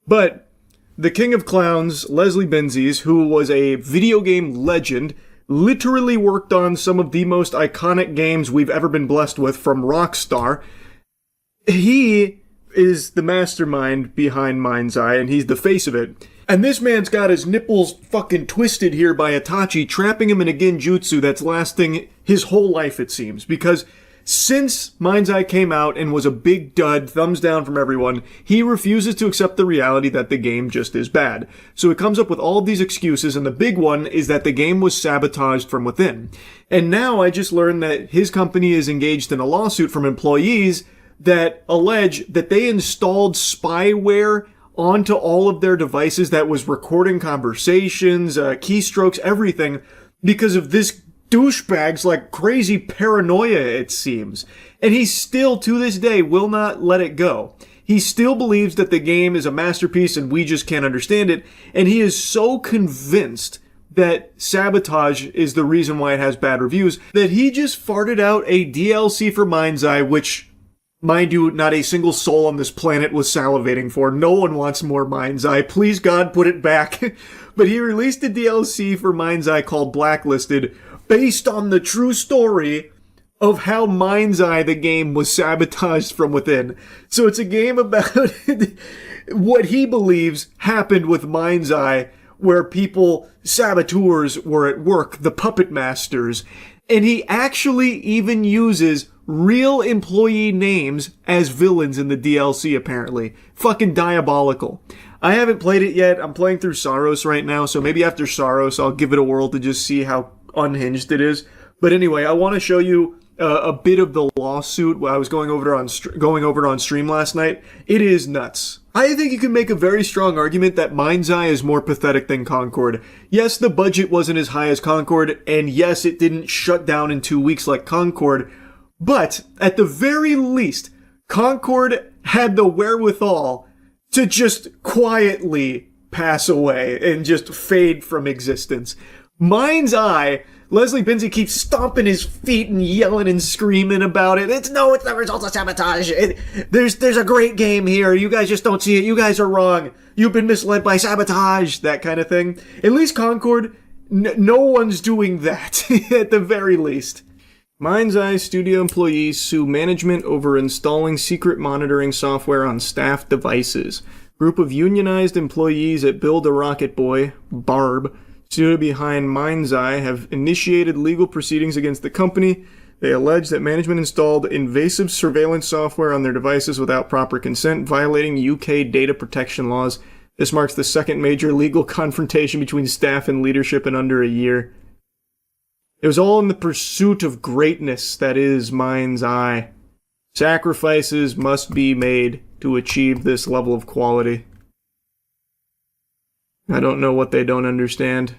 But the King of Clowns, Leslie Benzies, who was a video game legend, literally worked on some of the most iconic games we've ever been blessed with from Rockstar. He is the mastermind behind Mind's Eye, and he's the face of it. And this man's got his nipples fucking twisted here by Itachi, trapping him in a genjutsu that's lasting his whole life, it seems. Because since Mind's Eye came out and was a big dud, thumbs down from everyone, he refuses to accept the reality that the game just is bad. So he comes up with all of these excuses, and the big one is that the game was sabotaged from within. And now I just learned that his company is engaged in a lawsuit from employees that allege that they installed spyware onto all of their devices that was recording conversations, keystrokes, everything, because of this douchebag's like crazy paranoia, it seems. And he still, to this day, will not let it go. He still believes that the game is a masterpiece and we just can't understand it. And he is so convinced that sabotage is the reason why it has bad reviews that he just farted out a DLC for Mind's Eye, which mind you, not a single soul on this planet was salivating for. No one wants more Mind's Eye. Please, God, put it back. But he released a DLC for Mind's Eye called Blacklisted, based on the true story of how Mind's Eye, the game, was sabotaged from within. So it's a game about what he believes happened with Mind's Eye, where people, saboteurs, were at work, the puppet masters. And he actually even uses real employee names as villains in the DLC, apparently. Fucking diabolical. I haven't played it yet. I'm playing through Saros right now, so maybe after Saros I'll give it a whirl to just see how unhinged it is. But anyway, I want to show you a bit of the lawsuit while I was going over it on stream last night. It is nuts. I think you can make a very strong argument that Mind's Eye is more pathetic than Concord. Yes, the budget wasn't as high as Concord, and yes, it didn't shut down in 2 weeks like Concord, but at the very least, Concord had the wherewithal to just quietly pass away and just fade from existence. Mind's Eye, Leslie Benzie keeps stomping his feet and yelling and screaming about it. It's the result of sabotage. There's a great game here. You guys just don't see it. You guys are wrong. You've been misled by sabotage. That kind of thing. At least Concord, no one's doing that, at the very least. Mind's Eye studio employees sue management over installing secret monitoring software on staff devices. Group of unionized employees at Build a Rocket Boy, Barb, studio behind Mind's Eye, have initiated legal proceedings against the company. They allege that management installed invasive surveillance software on their devices without proper consent, violating UK data protection laws. This marks the second major legal confrontation between staff and leadership in under a year. It was all in the pursuit of greatness that is Mind's Eye. Sacrifices must be made to achieve this level of quality. I don't know what they don't understand.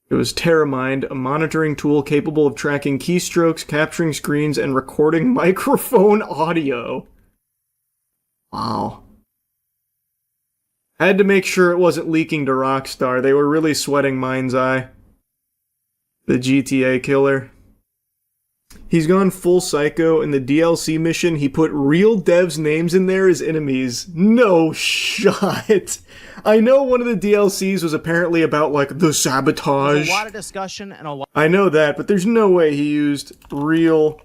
It was TerraMind, a monitoring tool capable of tracking keystrokes, capturing screens, and recording microphone audio. Wow. I had to make sure it wasn't leaking to Rockstar. They were really sweating Mind's Eye. The GTA killer. He's gone full psycho. In the DLC mission, he put real devs' names in there as enemies. No shot. I know one of the DLCs was apparently about, like, the sabotage. There's a lot of discussion and a lot... I know that, but there's no way he used real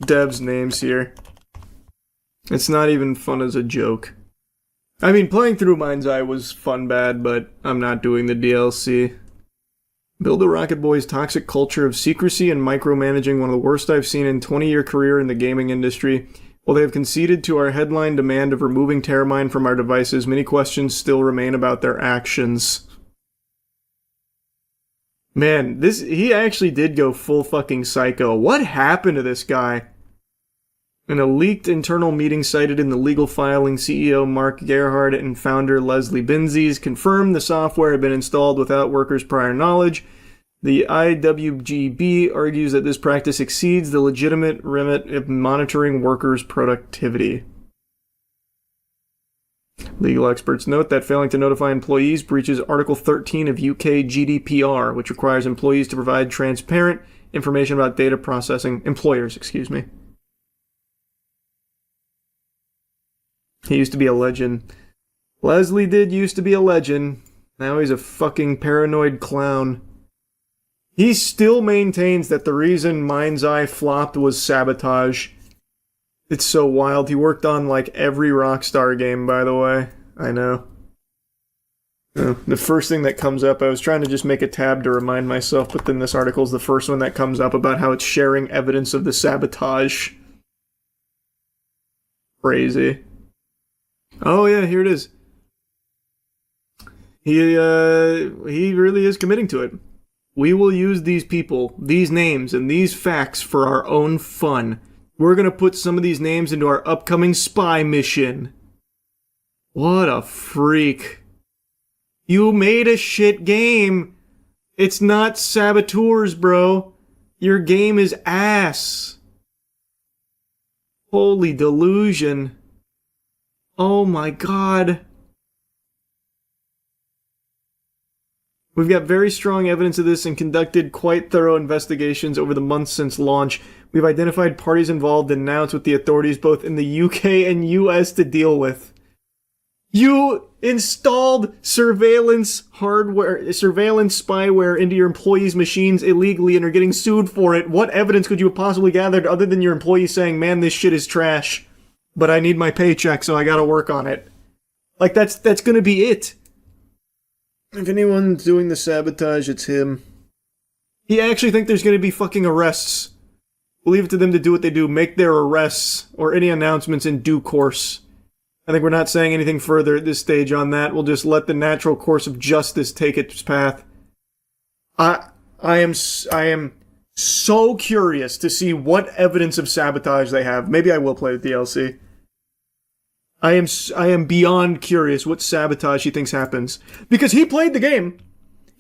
devs' names here. It's not even fun as a joke. I mean, playing through Mind's Eye was fun bad, but I'm not doing the DLC. Build a Rocket Boy's toxic culture of secrecy and micromanaging, one of the worst I've seen in 20-year career in the gaming industry. While they have conceded to our headline demand of removing TerraMind from our devices, many questions still remain about their actions. Man, he actually did go full fucking psycho. What happened to this guy? In a leaked internal meeting cited in the legal filing, CEO Mark Gerhard and founder Leslie Benzies confirmed the software had been installed without workers' prior knowledge. The IWGB argues that this practice exceeds the legitimate remit of monitoring workers' productivity. Legal experts note that failing to notify employees breaches Article 13 of UK GDPR, which requires employees to provide transparent information about data processing. Employers. He used to be a legend. Leslie did used to be a legend. Now he's a fucking paranoid clown. He still maintains that the reason Mind's Eye flopped was sabotage. It's so wild. He worked on, like, every Rockstar game, by the way. I know. The first thing that comes up, I was trying to just make a tab to remind myself, but then this article is the first one that comes up about how it's sharing evidence of the sabotage. Crazy. Oh yeah, here it is. He really is committing to it. We will use these people, these names, and these facts for our own fun. We're gonna put some of these names into our upcoming spy mission. What a freak. You made a shit game. It's not saboteurs, bro. Your game is ass. Holy delusion. Oh my god. We've got very strong evidence of this and conducted quite thorough investigations over the months since launch. We've identified parties involved and now it's with the authorities both in the UK and US to deal with. You installed surveillance hardware, surveillance spyware into your employees' machines illegally and are getting sued for it. What evidence could you have possibly gathered other than your employees saying, man, this shit is trash, but I need my paycheck, so I gotta work on it? Like, that's gonna be it. If anyone's doing the sabotage, it's him. I actually think there's gonna be fucking arrests. We'll leave it to them to do what they do, make their arrests or any announcements in due course. I think we're not saying anything further at this stage on that. We'll just let the natural course of justice take its path. I am so curious to see what evidence of sabotage they have. Maybe I will play the DLC. I am beyond curious what sabotage he thinks happens. Because he played the game.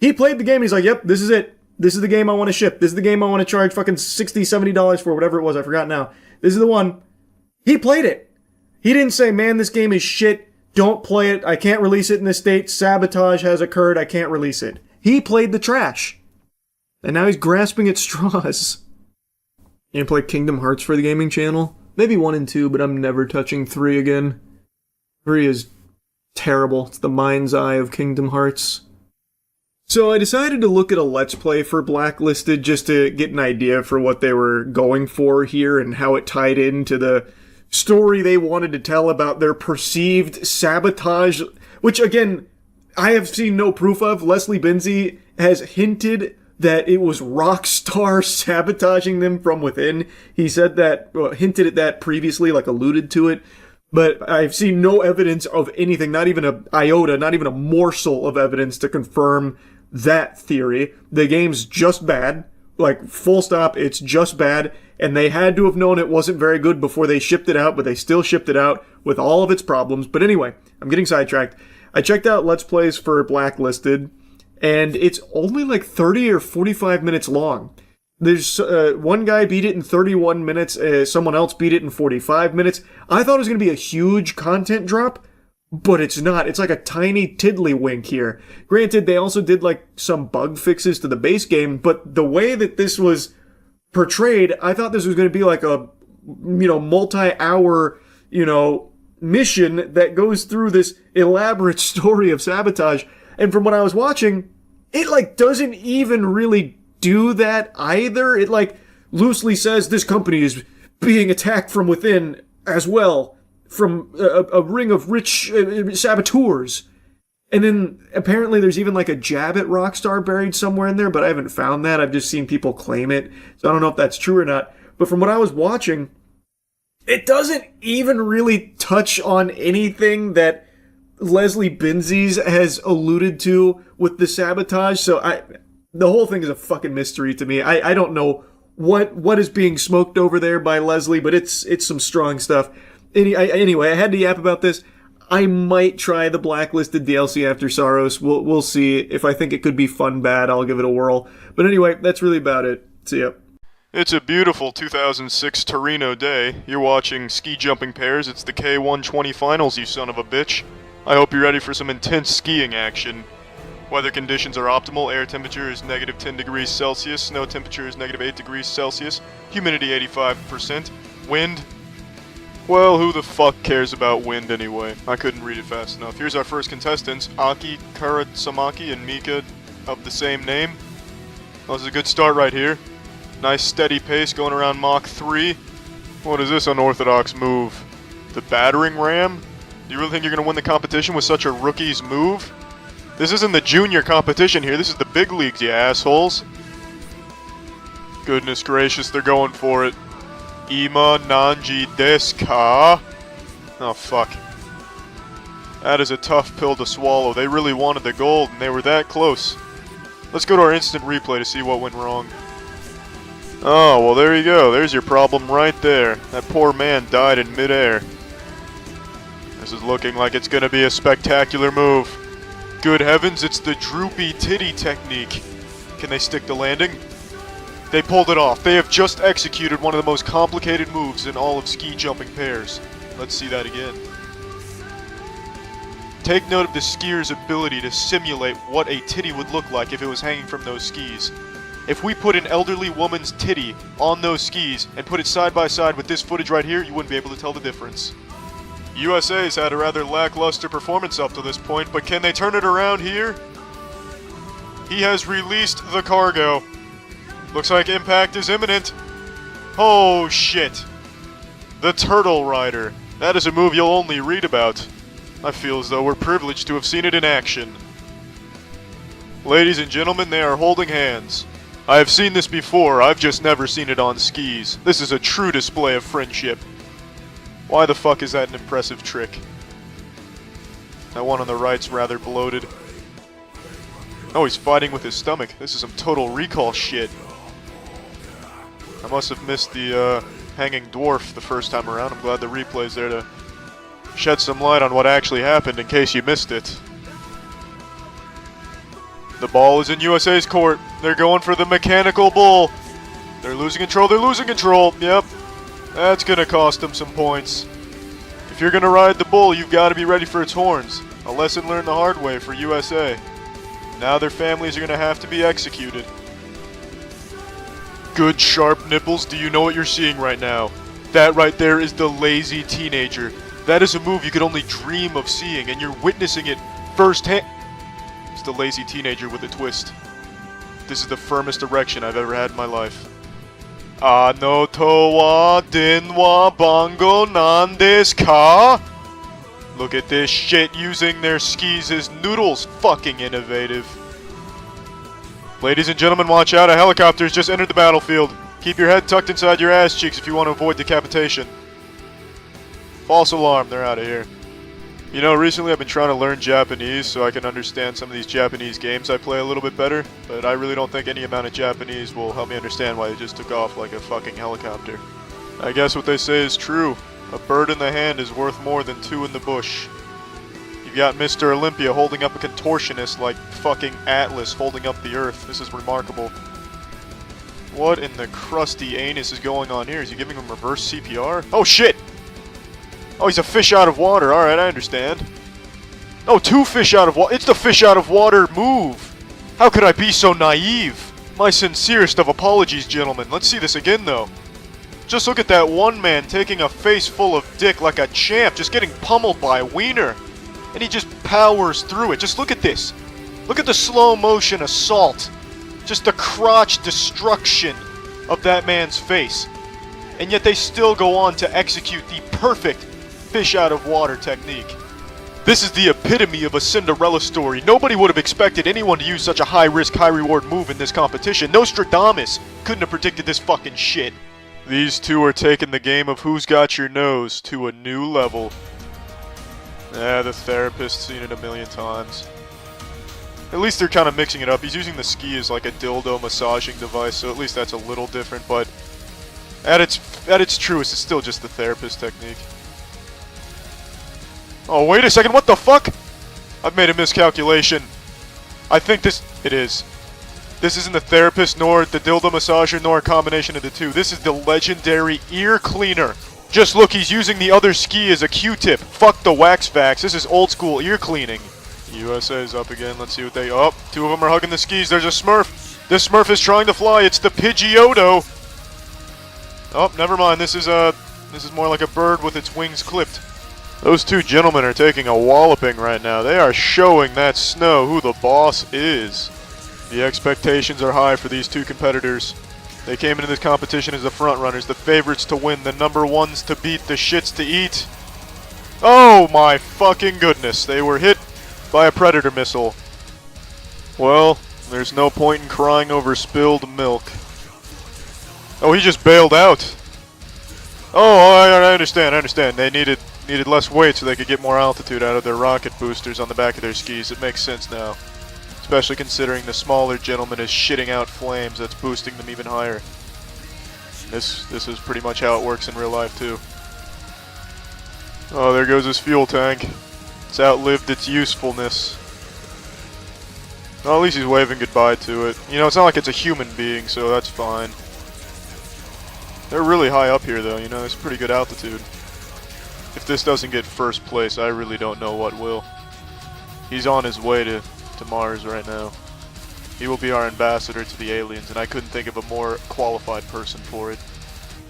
He's like, yep, this is it. This is the game I want to ship. This is the game I want to charge fucking $60, $70 for, whatever it was. I forgot now. This is the one. He played it. He didn't say, man, this game is shit. Don't play it. I can't release it in this state. Sabotage has occurred. I can't release it. He played the trash. And now he's grasping at straws. You gonna play Kingdom Hearts for the gaming channel? Maybe 1 and 2, but I'm never touching 3 again. 3 is terrible. It's the mind's eye of Kingdom Hearts. So I decided to look at a Let's Play for Blacklisted just to get an idea for what they were going for here and how it tied into the story they wanted to tell about their perceived sabotage, which again, I have seen no proof of. Leslie Benzie has hinted that it was Rockstar sabotaging them from within. He said that, hinted at that previously, like alluded to it, but I've seen no evidence of anything, not even an iota, not even a morsel of evidence to confirm that theory. The game's just bad. Like, full stop, it's just bad, and they had to have known it wasn't very good before they shipped it out, but they still shipped it out with all of its problems. But anyway, I'm getting sidetracked. I checked out Let's Plays for Blacklisted, and it's only like 30 or 45 minutes long. There's one guy beat it in 31 minutes, someone else beat it in 45 minutes. I thought it was going to be a huge content drop, but it's not. It's like a tiny tiddlywink here. Granted, they also did like some bug fixes to the base game, but the way that this was portrayed, I thought this was going to be like a, multi-hour, mission that goes through this elaborate story of sabotage. And from what I was watching, it like doesn't even really do that either. It like loosely says this company is being attacked from within as well, from a ring of rich saboteurs. And then apparently there's even like a jab at Rockstar buried somewhere in there, but I haven't found that. I've just seen people claim it, so I don't know if that's true or not. But from what I was watching, it doesn't even really touch on anything that Leslie Benzies has alluded to with the sabotage. So the whole thing is a fucking mystery to me. I don't know what is being smoked over there by Leslie, but it's some strong stuff. Anyway, I had to yap about this. I might try the Blacklisted DLC after Saros. We'll see. If I think it could be fun bad, I'll give it a whirl. But anyway, that's really about it. See ya. It's a beautiful 2006 Torino day. You're watching ski jumping pairs. It's the K120 finals, you son of a bitch. I hope you're ready for some intense skiing action. Weather conditions are optimal. Air temperature is negative 10 degrees Celsius. Snow temperature is negative 8 degrees Celsius. Humidity 85%. Wind. Well, who the fuck cares about wind anyway? I couldn't read it fast enough. Here's our first contestants, Aki Karasamaki and Mika of the same name. Well, this is a good start right here. Nice steady pace going around Mach 3. What is this unorthodox move? The battering ram? Do you really think you're going to win the competition with such a rookie's move? This isn't the junior competition here, this is the big leagues, you assholes. Goodness gracious, they're going for it. Ima Nanji desu ka? Oh fuck. That is a tough pill to swallow. They really wanted the gold and they were that close. Let's go to our instant replay to see what went wrong. Oh, well there you go. There's your problem right there. That poor man died in midair. This is looking like it's gonna be a spectacular move. Good heavens, it's the droopy titty technique. Can they stick the landing? They pulled it off. They have just executed one of the most complicated moves in all of ski jumping pairs. Let's see that again. take note of the skier's ability to simulate what a titty would look like if it was hanging from those skis. If we put an elderly woman's titty on those skis and put it side by side with this footage right here, you wouldn't be able to tell the difference. USA's had a rather lackluster performance up to this point, but can they turn it around here? He has released the cargo. Looks like impact is imminent. Oh shit. The Turtle Rider. That is a move you'll only read about. I feel as though we're privileged to have seen it in action. Ladies and gentlemen, they are holding hands. I have seen this before, I've just never seen it on skis. This is a true display of friendship. Why the fuck is that an impressive trick? That one on the right's rather bloated. Oh, he's fighting with his stomach. This is some Total Recall shit. I must have missed the hanging dwarf the first time around. I'm glad the replay's there to shed some light on what actually happened in case you missed it. The ball is in USA's court. They're going for the mechanical bull. They're losing control. They're losing control. Yep. That's going to cost them some points. If you're going to ride the bull, you've got to be ready for its horns. A lesson learned the hard way for USA. Now their families are going to have to be executed. Good sharp nipples, do you know what you're seeing right now? That right there is the lazy teenager. That is a move you could only dream of seeing, and you're witnessing it firsthand. It's the lazy teenager with a twist. This is the firmest erection I've ever had in my life. Anoto wa denwa bango nan desu ka? Look at this shit using their skis as noodles. Fucking innovative. Ladies and gentlemen, watch out. A helicopter has just entered the battlefield. Keep your head tucked inside your ass cheeks if you want to avoid decapitation. False alarm. They're out of here. You know, recently I've been trying to learn Japanese so I can understand some of these Japanese games I play a little bit better, but I really don't think any amount of Japanese will help me understand why they just took off like a fucking helicopter. I guess what they say is true. A bird in the hand is worth more than two in the bush. You've got Mr. Olympia holding up a contortionist like fucking Atlas holding up the earth. This is remarkable. What in the crusty anus is going on here? Is he giving him reverse CPR? Oh shit! Oh, he's a fish out of water. Alright, I understand. Oh, two fish out of water. It's the fish out of water move. How could I be so naive? My sincerest of apologies, gentlemen. Let's see this again, though. Just look at that one man taking a face full of dick like a champ, just getting pummeled by a wiener. And he just powers through it. Just look at this. Look at the slow motion assault. Just the crotch destruction of that man's face. And yet they still go on to execute the perfect fish out of water technique. This is the epitome of a Cinderella story. Nobody would have expected anyone to use such a high-risk, high-reward move in this competition. Nostradamus couldn't have predicted this fucking shit. These two are taking the game of who's got your nose to a new level. The therapist's seen it a million times. At least they're kind of mixing it up. He's using the ski as like a dildo massaging device, so at least that's a little different, but at its truest, it's still just the therapist technique. Oh, wait a second, what the fuck? I've made a miscalculation. I think it is. This isn't the therapist, nor the dildo massager, nor a combination of the two. This is the legendary ear cleaner. Just look, he's using the other ski as a Q-tip. Fuck the wax vax. This is old school ear cleaning. USA's up again. Let's see what they... Oh, two of them are hugging the skis. There's a Smurf. This Smurf is trying to fly. It's the Pidgeotto. Oh, never mind. This is more like a bird with its wings clipped. Those two gentlemen are taking a walloping right now. They are showing that snow who the boss is. The expectations are high for these two competitors. They came into this competition as the front runners, the favorites to win, the number ones to beat, the shits to eat. Oh my fucking goodness, they were hit by a predator missile. Well, there's no point in crying over spilled milk. Oh, he just bailed out. Oh, I understand. They needed less weight so they could get more altitude out of their rocket boosters on the back of their skis. It makes sense now. Especially considering the smaller gentleman is shitting out flames that's boosting them even higher. This is pretty much how it works in real life too. Oh, there goes his fuel tank. It's outlived its usefulness. Well, at least he's waving goodbye to it. You know, it's not like it's a human being, so that's fine. They're really high up here though, you know, it's pretty good altitude. If this doesn't get first place, I really don't know what will. He's on his way to Mars right now. He will be our ambassador to the aliens, and I couldn't think of a more qualified person for it.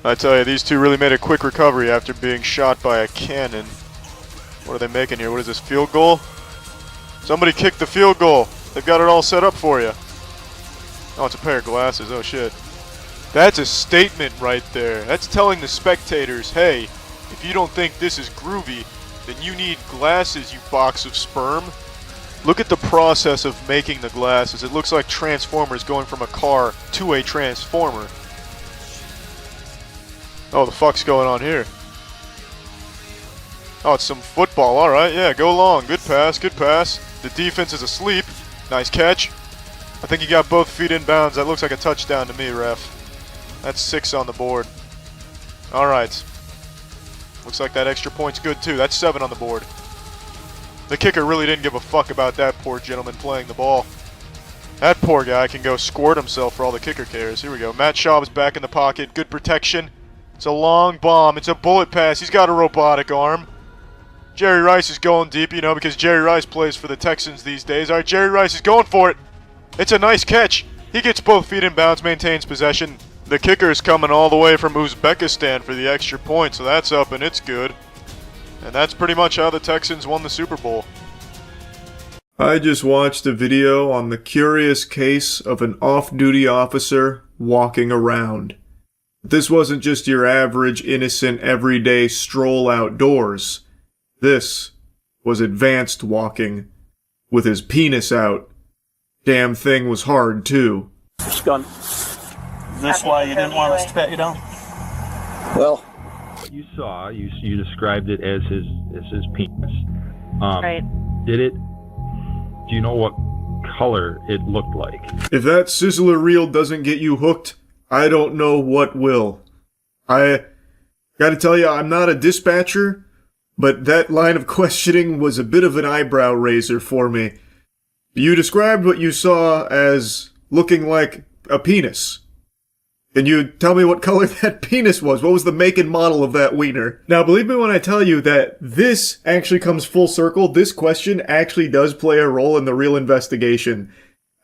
I tell you, these two really made a quick recovery after being shot by a cannon. What are they making here? What is this, field goal? Somebody kicked the field goal. They've got it all set up for you. Oh, it's a pair of glasses. Oh, shit. That's a statement right there. That's telling the spectators, hey, if you don't think this is groovy, then you need glasses, you box of sperm. Look at the process of making the glasses. It looks like Transformers going from a car to a Transformer. Oh, the fuck's going on here? Oh, it's some football. Alright, yeah, go long. Good pass, good pass. The defense is asleep. Nice catch. I think he got both feet in bounds. That looks like a touchdown to me, ref. That's 6 on the board. Alright. Looks like that extra point's good too. That's 7 on the board. The kicker really didn't give a fuck about that poor gentleman playing the ball. That poor guy can go squirt himself for all the kicker cares. Here we go. Matt Schaub's back in the pocket. Good protection. It's a long bomb. It's a bullet pass. He's got a robotic arm. Jerry Rice is going deep, you know, because Jerry Rice plays for the Texans these days. Alright, Jerry Rice is going for it. It's a nice catch. He gets both feet in bounds, maintains possession. The kicker is coming all the way from Uzbekistan for the extra point, so that's up and it's good. And that's pretty much how the Texans won the Super Bowl. I just watched a video on the curious case of an off-duty officer walking around. This wasn't just your average, innocent, everyday stroll outdoors. This was advanced walking, with his penis out. Damn thing was hard, too. This gun. Is this why you didn't want us to pat you down? Well, you saw, you described it as his penis. Right. Do you know what color it looked like? If that sizzler reel doesn't get you hooked, I don't know what will. I gotta tell you, I'm not a dispatcher, but that line of questioning was a bit of an eyebrow raiser for me. You described what you saw as looking like a penis. Can you tell me what color that penis was? What was the make and model of that wiener? Now, believe me when I tell you that this actually comes full circle. This question actually does play a role in the real investigation.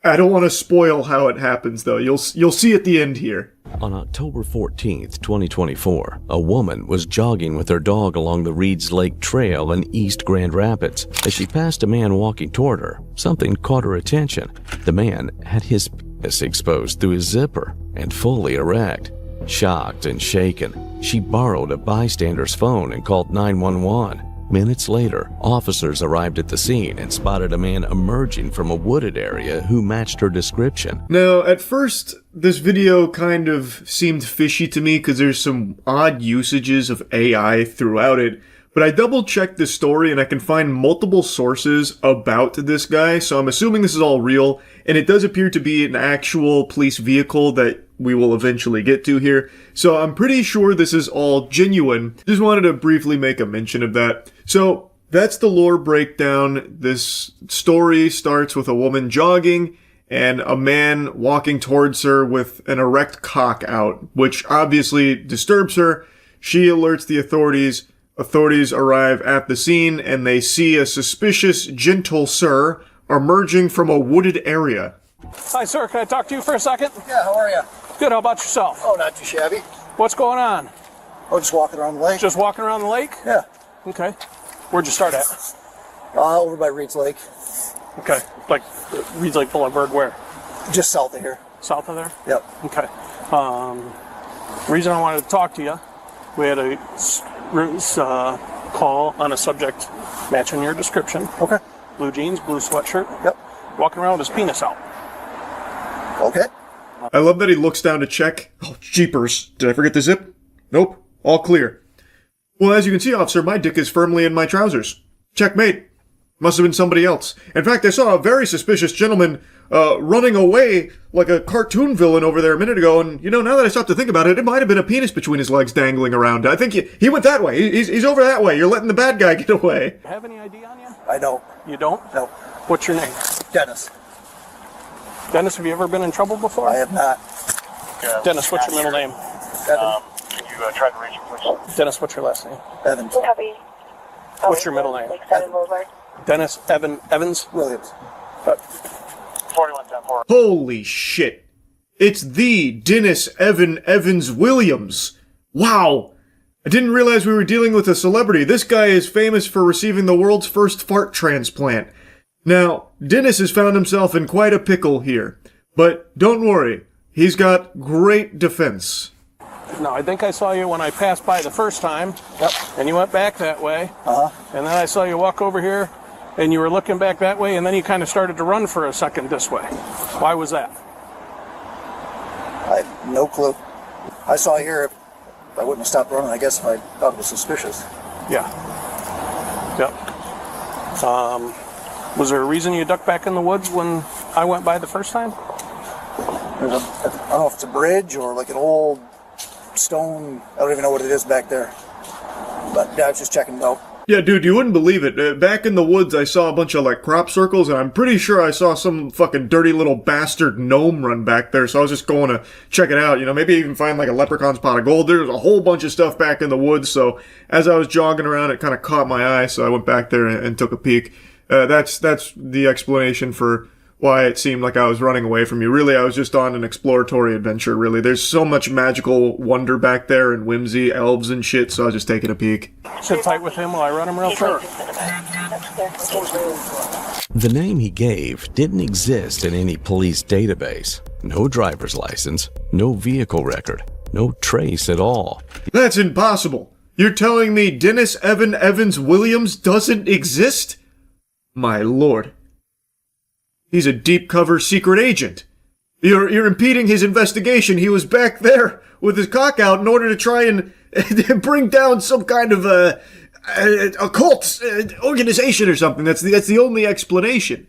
I don't want to spoil how it happens, though. You'll see at the end here. On October 14th, 2024, a woman was jogging with her dog along the Reeds Lake Trail in East Grand Rapids. As she passed a man walking toward her, something caught her attention. The man had his penis exposed through his zipper and fully erect. Shocked and shaken, she borrowed a bystander's phone and called 911. Minutes later, officers arrived at the scene and spotted a man emerging from a wooded area who matched her description. Now, at first, this video kind of seemed fishy to me because there's some odd usages of AI throughout it, but I double-checked the story and I can find multiple sources about this guy, so I'm assuming this is all real, and it does appear to be an actual police vehicle that we will eventually get to here. So I'm pretty sure this is all genuine. Just wanted to briefly make a mention of that. So that's the lore breakdown. This story starts with a woman jogging and a man walking towards her with an erect cock out, which obviously disturbs her. She alerts the authorities. Authorities arrive at the scene and they see a suspicious gentle sir emerging from a wooded area. Hi, sir. Can I talk to you for a second? Yeah, how are you? Good. How about yourself? Oh, not too shabby. What's going on? Oh, just walking around the lake. Just walking around the lake? Yeah. Okay. Where'd you start at? Over by Reeds Lake. Okay. Like Reeds Lake Boulevard, where? Just south of here. South of there? Yep. Okay. Reason I wanted to talk to you, we had a call on a subject matching your description. Okay. Blue jeans, blue sweatshirt. Yep. Walking around with his penis out. Okay. I love that he looks down to check. Oh, jeepers. Did I forget the zip? Nope. All clear. Well, as you can see, officer, my dick is firmly in my trousers. Checkmate. Must have been somebody else. In fact, I saw a very suspicious gentleman running away like a cartoon villain over there a minute ago, and, you know, now that I stop to think about it, it might have been a penis between his legs dangling around. I think he went that way. He's over that way. You're letting the bad guy get away. Have any ID on you? I don't. You don't? No. What's your name? Dennis. Dennis, have you ever been in trouble before? I have not. Dennis, what's your middle name? Evan. Can you try to reach him, please? Dennis, what's your last name? Evan. What's your middle name? Dennis Evans Williams. 41-10-4. Holy shit. It's the Dennis Evans Williams. Wow. I didn't realize we were dealing with a celebrity. This guy is famous for receiving the world's first fart transplant. Now, Dennis has found himself in quite a pickle here. But don't worry, he's got great defense. No, I think I saw you when I passed by the first time. Yep. And you went back that way. Uh-huh. And then I saw you walk over here, and you were looking back that way, and then you kind of started to run for a second this way. Why was that? I have no clue. I saw you here. I wouldn't have stopped running, I guess, if I thought it was suspicious. Yeah. Yep. Was there a reason you ducked back in the woods when I went by the first time? I don't know if it's a bridge or like an old stone. I don't even know what it is back there. But yeah, I was just checking it out. Yeah, dude, you wouldn't believe it. Back in the woods, I saw a bunch of, like, crop circles, and I'm pretty sure I saw some fucking dirty little bastard gnome run back there, so I was just going to check it out. You know, maybe even find, like, a leprechaun's pot of gold. There was a whole bunch of stuff back in the woods, so as I was jogging around, it kind of caught my eye, so I went back there and took a peek. That's the explanation for why it seemed like I was running away from you. Really, I was just on an exploratory adventure, really. There's so much magical wonder back there and whimsy, elves and shit, so I was just taking a peek. Sit tight with him while I run him real quick. The name he gave didn't exist in any police database. No driver's license, no vehicle record, no trace at all. That's impossible. You're telling me Dennis Evans Williams doesn't exist? My lord. He's a deep cover secret agent. You're impeding his investigation. He was back there with his cock out in order to try and bring down some kind of occult organization or something. That's the only explanation.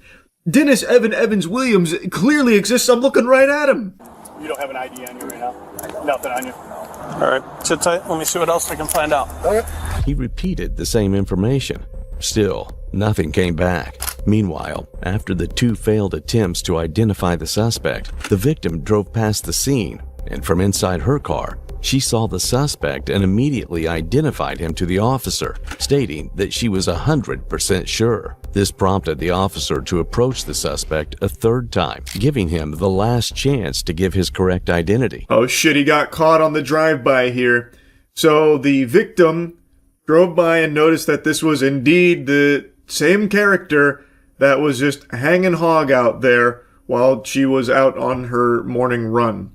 Dennis Evans Williams clearly exists. I'm looking right at him. You don't have an ID on you right now? Nothing on you. All right, sit tight. Let me see what else I can find out. Okay. He repeated the same information. Still, nothing came back. Meanwhile, after the two failed attempts to identify the suspect, the victim drove past the scene, and from inside her car, she saw the suspect and immediately identified him to the officer, stating that she was 100% sure. This prompted the officer to approach the suspect a third time, giving him the last chance to give his correct identity. Oh shit, he got caught on the drive-by here. So the victim drove by and noticed that this was indeed the same character that was just hanging hog out there while she was out on her morning run.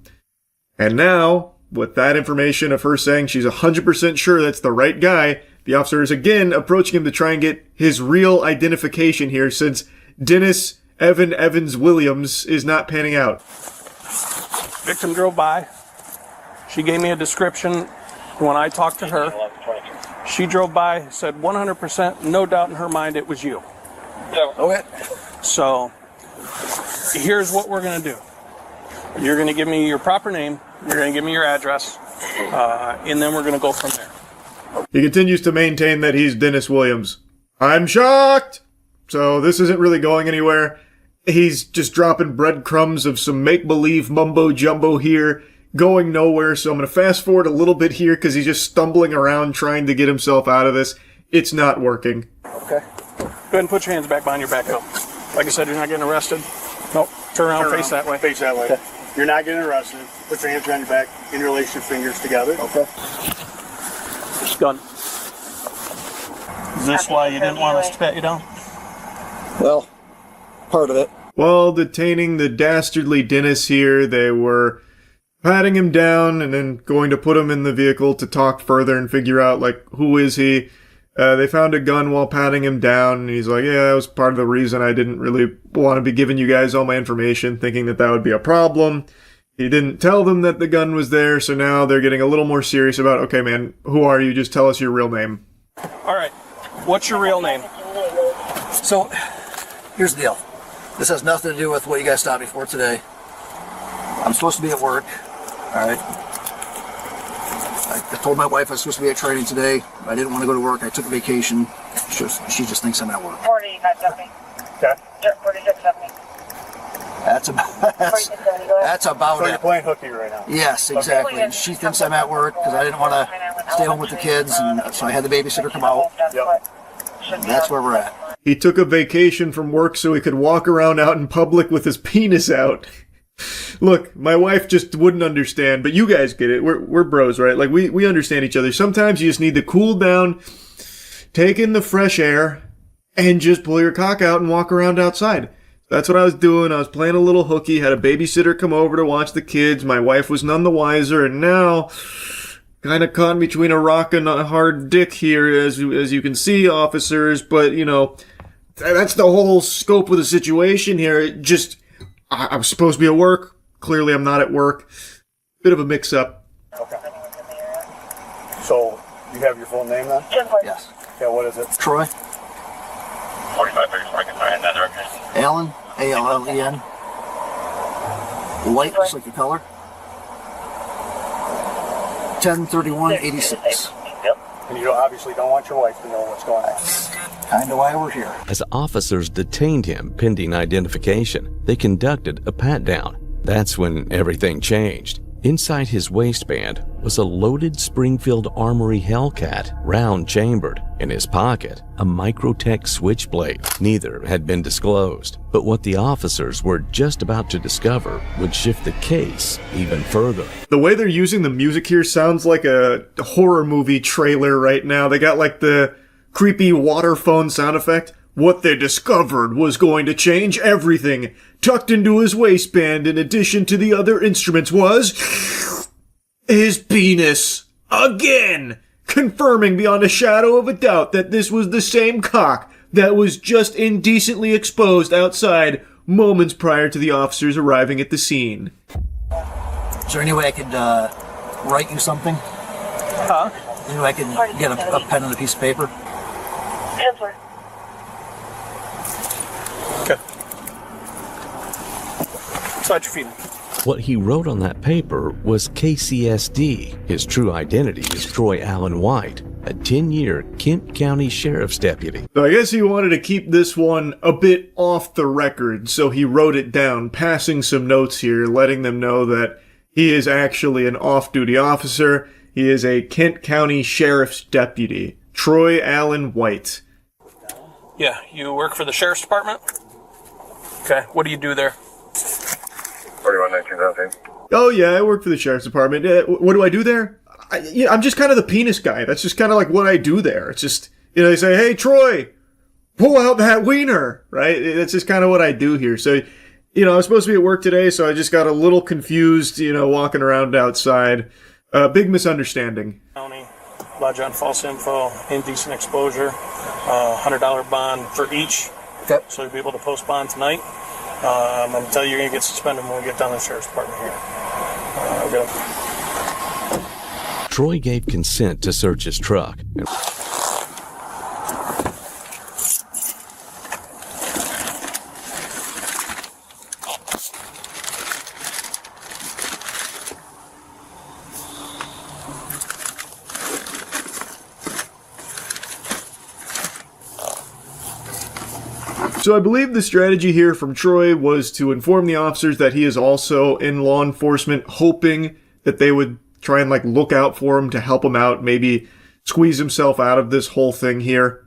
And now, with that information of her saying she's 100% sure that's the right guy, the officer is again approaching him to try and get his real identification here, since Dennis Evans Williams is not panning out. Victim drove by. She gave me a description when I talked to her. She drove by, said 100%, no doubt in her mind it was you. Okay. So, here's what we're going to do. You're going to give me your proper name, you're going to give me your address, and then we're going to go from there. He continues to maintain that he's Dennis Williams. I'm shocked! So this isn't really going anywhere. He's just dropping breadcrumbs of some make-believe mumbo-jumbo here, going nowhere, so I'm going to fast forward a little bit here because he's just stumbling around trying to get himself out of this. It's not working. Okay. Go ahead and put your hands back behind your back up. Like I said, you're not getting arrested. Nope. Turn around, face that way. Face that way. Okay. You're not getting arrested. Put your hands behind your back, interlace your fingers together. Okay. Gun. Is this why you didn't want us to pat you down? Well, part of it. While detaining the dastardly Dennis here, they were patting him down and then going to put him in the vehicle to talk further and figure out, like, who is he? They found a gun while patting him down, and he's like, yeah, that was part of the reason I didn't really want to be giving you guys all my information, thinking that that would be a problem. He didn't tell them that the gun was there, so now they're getting a little more serious about, okay, man, who are you? Just tell us your real name. All right. What's your real name? So, here's the deal. This has nothing to do with what you guys stopped me for today. I'm supposed to be at work, all right? I told my wife I was supposed to be at training today. I didn't want to go to work. I took a vacation. She just thinks I'm at work. 4570. Okay. 4670. That's about So it. you're playing hooky right now? Yes, exactly. And she thinks I'm at work because I didn't want to stay home with the kids, and so I had the babysitter come out. Yep. And that's where we're at. He took a vacation from work so he could walk around out in public with his penis out. Look, my wife just wouldn't understand, but you guys get it. We're bros, right? Like, we understand each other. Sometimes you just need to cool down, take in the fresh air, and just pull your cock out and walk around outside. That's what I was doing. I was playing a little hooky, had a babysitter come over to watch the kids. My wife was none the wiser, and now kind of caught between a rock and a hard dick here, as you can see, officers. But, you know, that's the whole scope of the situation here. It just, I'm supposed to be at work. Clearly I'm not at work. Bit of a mix-up. Okay. So, you have your full name then? Yes. Yeah, what is it? Troy. 45 figures, I can find in that direction. Allen. A-L-L-E-N. White, just like the color. 10/31/86. Yep. And you obviously don't want your wife to know what's going on. Kinda why we're here. As officers detained him pending identification, they conducted a pat-down. That's when everything changed. Inside his waistband was a loaded Springfield Armory Hellcat, round-chambered. In his pocket, a Microtech switchblade. Neither had been disclosed, but what the officers were just about to discover would shift the case even further. The way they're using the music here sounds like a horror movie trailer right now. They got like the creepy water phone sound effect. What they discovered was going to change everything. Tucked into his waistband, in addition to the other instruments, was his penis. Again! Confirming beyond a shadow of a doubt that this was the same cock that was just indecently exposed outside moments prior to the officers arriving at the scene. Is there any way I could write you something? Huh? Any way I could get a pen and a piece of paper? Pencil. Okay. Slide your feet. What he wrote on that paper was KCSD. His true identity is Troy Allen White, a 10-year Kent County Sheriff's deputy. So I guess he wanted to keep this one a bit off the record, so he wrote it down, passing some notes here, letting them know that he is actually an off-duty officer. He is a Kent County Sheriff's deputy, Troy Allen White. Yeah, you work for the Sheriff's Department? Okay, what do you do there? 4119, Oh yeah, I work for the Sheriff's Department. What do I do there? I'm just kind of the penis guy. That's just kind of like what I do there. It's just, you know, they say, hey, Troy, pull out that wiener, right? That's just kind of what I do here. So, you know, I was supposed to be at work today, so I just got a little confused, you know, walking around outside. Big misunderstanding. County, lodge on false info, indecent exposure, $100 bond for each. Okay. So you'll be able to post bond tonight. I'm going to tell you you're going to get suspended when we get down to the Sheriff's Department here. Troy gave consent to search his truck. So I believe the strategy here from Troy was to inform the officers that he is also in law enforcement, hoping that they would try and like look out for him to help him out, maybe squeeze himself out of this whole thing here.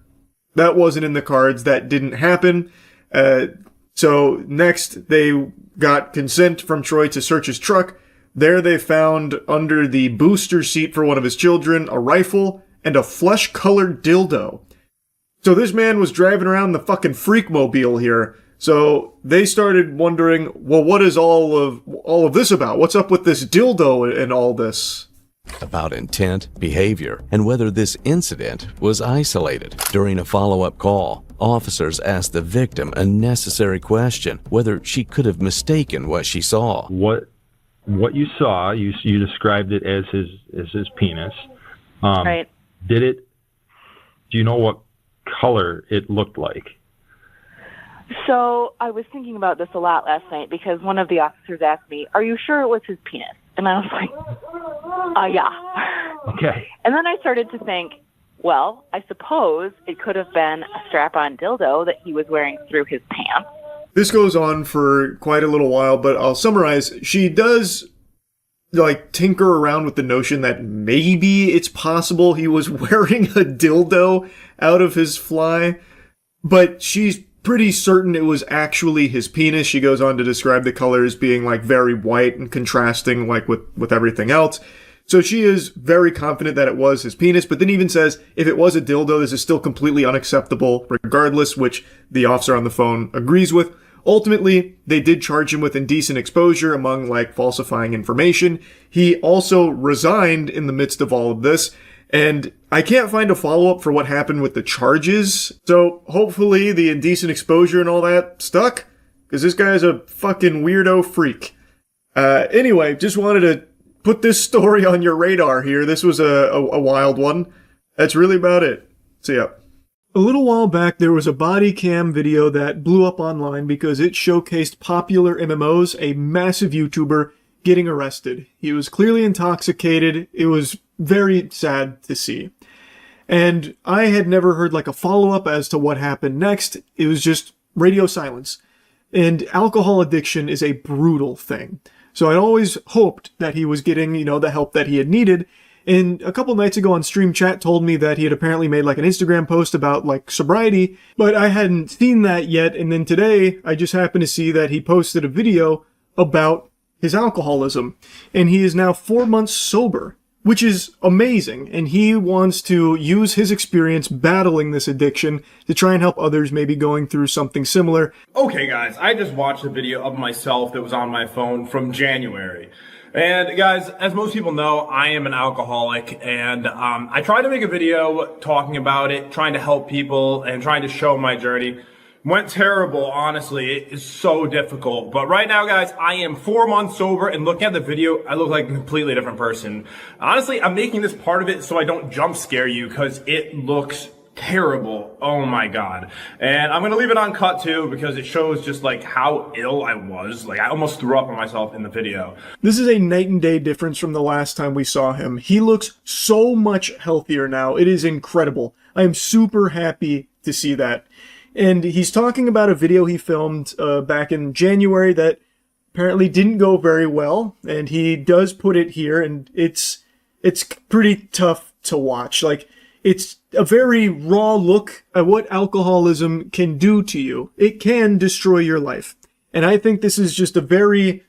That wasn't in the cards. That didn't happen. So next they got consent from Troy to search his truck. There they found under the booster seat for one of his children a rifle and a flesh-colored dildo. So this man was driving around the fucking freak-mobile here. So they started wondering, well, what is all of this about? What's up with this dildo and all this? About intent, behavior, and whether this incident was isolated. During a follow-up call, officers asked the victim a necessary question, whether she could have mistaken what she saw. What you saw, you described it as his penis. Right. Do you know what color it looked like? So I was thinking about this a lot last night because one of the officers asked me, "Are you sure it was his penis?" And I was like, yeah. Okay. And then I started to think, well, I suppose it could have been a strap-on dildo that he was wearing through his pants. This goes on for quite a little while, but I'll summarize. She does like tinker around with the notion that maybe it's possible he was wearing a dildo out of his fly. but she's pretty certain it was actually his penis. She goes on to describe the color as being like very white and contrasting like with everything else. So she is very confident that it was his penis, but then even says if it was a dildo, this is still completely unacceptable regardless, which the officer on the phone agrees with. Ultimately, they did charge him with indecent exposure among like falsifying information. He also resigned in the midst of all of this. And I can't find a follow-up for what happened with the charges. So hopefully the indecent exposure and all that stuck. Because this guy is a fucking weirdo freak. Anyway, just wanted to put this story on your radar here. This was a wild one. That's really about it. See ya. A little while back, there was a body cam video that blew up online because it showcased Popular MMOs, a massive YouTuber, getting arrested. He was clearly intoxicated. It was very sad to see. And I had never heard like a follow-up as to what happened next. It was just radio silence. And alcohol addiction is a brutal thing. So I'd always hoped that he was getting, the help that he had needed. And a couple nights ago on Stream Chat told me that he had apparently made like an Instagram post about like sobriety, but I hadn't seen that yet. And then today I just happened to see that he posted a video about his alcoholism, and he is now 4 months sober, which is amazing. And he wants to use his experience battling this addiction to try and help others maybe going through something similar. Okay guys, I just watched a video of myself that was on my phone from January. And guys, as most people know, I am an alcoholic, and I tried to make a video talking about it, trying to help people and trying to show my journey. Went terrible, honestly. It is so difficult. But right now, guys, I am 4 months sober, and looking at the video, I look like a completely different person. Honestly, I'm making this part of it so I don't jump scare you, because it looks terrible. Oh my god. And I'm gonna leave it uncut too, because it shows just like how ill I was. Like I almost threw up on myself in the video. This is a night and day difference from the last time we saw him. He looks so much healthier now. It is incredible. I am super happy to see that. And he's talking about a video he filmed back in January that apparently didn't go very well. And he does put it here, and it's pretty tough to watch. Like, it's a very raw look at what alcoholism can do to you. It can destroy your life. And I think this is just a very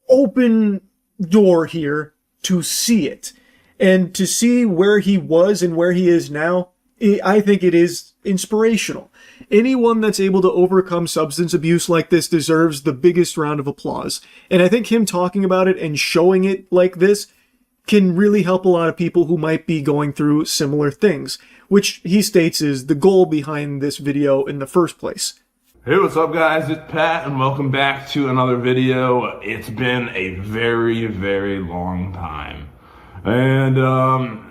open door here to see it. And to see where he was and where he is now, I think it is inspirational. Anyone that's able to overcome substance abuse like this deserves the biggest round of applause. And I think him talking about it and showing it like this can really help a lot of people who might be going through similar things, which he states is the goal behind this video in the first place. Hey, what's up guys? It's Pat and welcome back to another video. It's been a very, very long time. And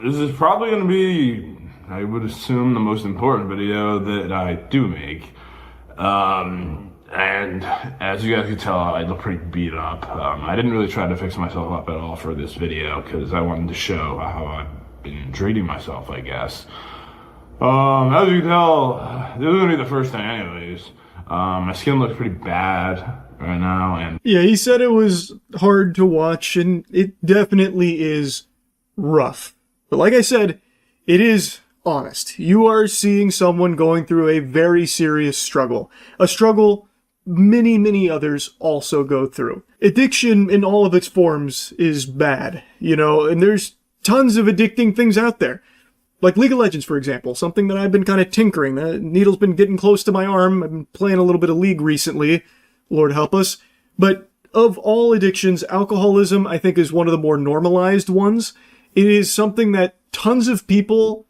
this is probably going to be, I would assume, the most important video that I do make. And as you guys can tell, I look pretty beat up. I didn't really try to fix myself up at all for this video because I wanted to show how I've been treating myself, I guess. As you can tell, this is going to be the first thing anyways. My skin looks pretty bad right now. And yeah, he said it was hard to watch, and it definitely is rough. But like I said, it is honest. You are seeing someone going through a very serious struggle. A struggle many, many others also go through. Addiction in all of its forms is bad, and there's tons of addicting things out there. Like League of Legends, for example, something that I've been kind of tinkering. The needle's been getting close to my arm. I've been playing a little bit of League recently. Lord help us. But of all addictions, alcoholism, I think, is one of the more normalized ones. It is something that tons of people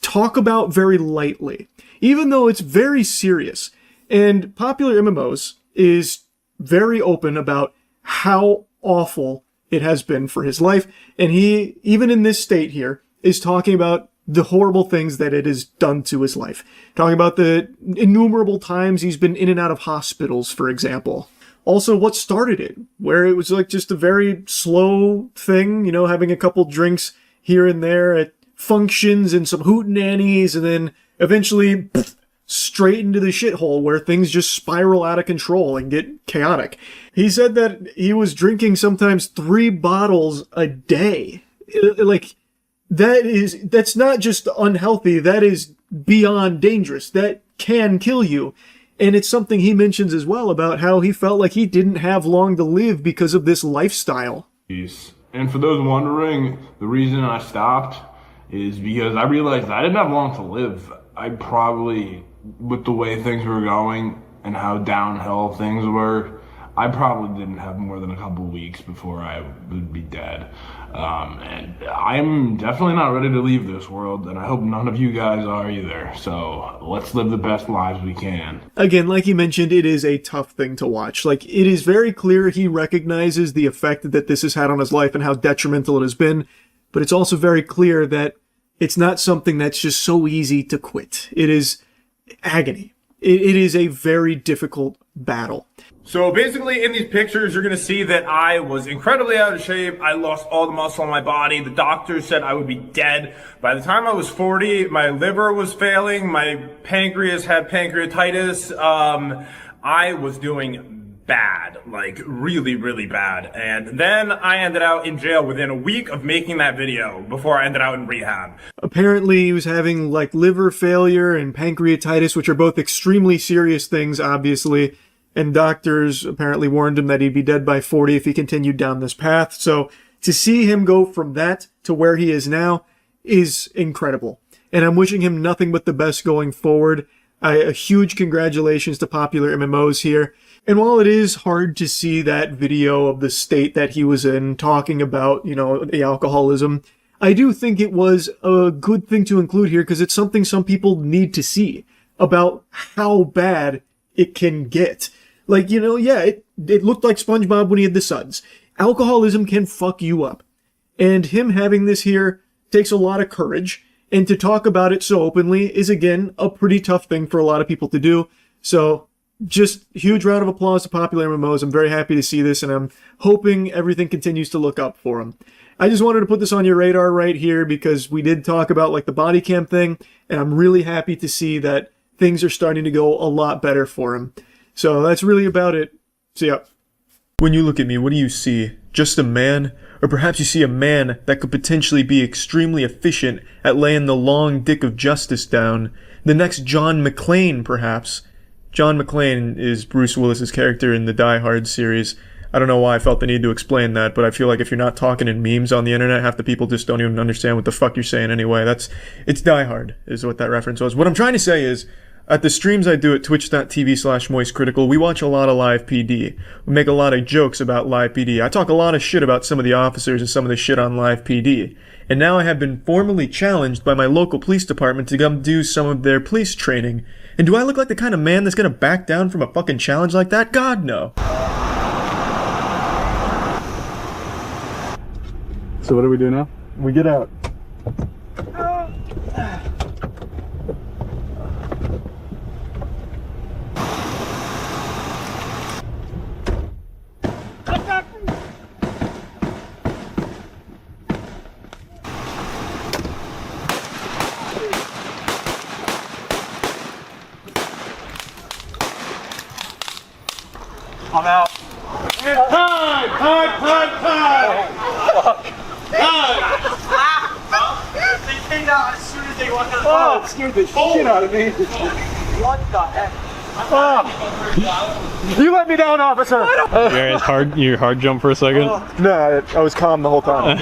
talk about very lightly, even though it's very serious. And Popular MMOs is very open about how awful it has been for his life. And he, even in this state here, is talking about the horrible things that it has done to his life. Talking about the innumerable times he's been in and out of hospitals, for example. Also, what started it, where it was like just a very slow thing, having a couple drinks here and there at functions and some hootenannies, and then eventually straight into the shithole where things just spiral out of control and get chaotic. He said that he was drinking sometimes 3 bottles a day. Like, that's not just unhealthy, that is beyond dangerous. That can kill you. And it's something he mentions as well about how he felt like he didn't have long to live because of this lifestyle. And for those wondering, the reason I stopped is because I realized I didn't have long to live. I probably, with the way things were going and how downhill things were, I probably didn't have more than a couple weeks before I would be dead. And I'm definitely not ready to leave this world, and I hope none of you guys are either. So let's live the best lives we can. Again, like he mentioned, it is a tough thing to watch. Like, it is very clear he recognizes the effect that this has had on his life and how detrimental it has been, but it's also very clear that it's not something that's just so easy to quit. It is agony. It is a very difficult battle. So basically in these pictures, you're going to see that I was incredibly out of shape. I lost all the muscle on my body. The doctors said I would be dead. By the time I was 40, my liver was failing. My pancreas had pancreatitis. I was doing bad, like really, really bad. And then I ended out in jail within a week of making that video before I ended out in rehab. Apparently he was having like liver failure and pancreatitis, which are both extremely serious things, obviously. And doctors apparently warned him that he'd be dead by 40 if he continued down this path. So to see him go from that to where he is now is incredible. And I'm wishing him nothing but the best going forward. A huge congratulations to Popular MMOs here. And while it is hard to see that video of the state that he was in talking about, you know, the alcoholism, I do think it was a good thing to include here because it's something some people need to see about how bad it can get. Like, you know, yeah, it looked like SpongeBob when he had the suds. Alcoholism can fuck you up. And him having this here takes a lot of courage. And to talk about it so openly is, again, a pretty tough thing for a lot of people to do. So, just huge round of applause to Popular MMOs. I'm very happy to see this, and I'm hoping everything continues to look up for him. I just wanted to put this on your radar right here because we did talk about, like, the body cam thing, and I'm really happy to see that things are starting to go a lot better for him. So that's really about it. See ya. When you look at me, what do you see? Just a man? Or perhaps you see a man that could potentially be extremely efficient at laying the long dick of justice down. The next John McClane, perhaps. John McClane is Bruce Willis's character in the Die Hard series. I don't know why I felt the need to explain that, but I feel like if you're not talking in memes on the internet, half the people just don't even understand what the fuck you're saying anyway. It's Die Hard, is what that reference was. What I'm trying to say is, at the streams I do at twitch.tv/moistcritical, we watch a lot of live PD. We make a lot of jokes about live PD. I talk a lot of shit about some of the officers and some of the shit on live PD. And now I have been formally challenged by my local police department to come do some of their police training. And do I look like the kind of man that's gonna back down from a fucking challenge like that? God, no. So what do we do now? We get out. I'm out. They came down as soon as they walked out. Oh, it scared the shit out of me. What the heck? You let me down, officer! You hard jump for a second? No, I was calm the whole time.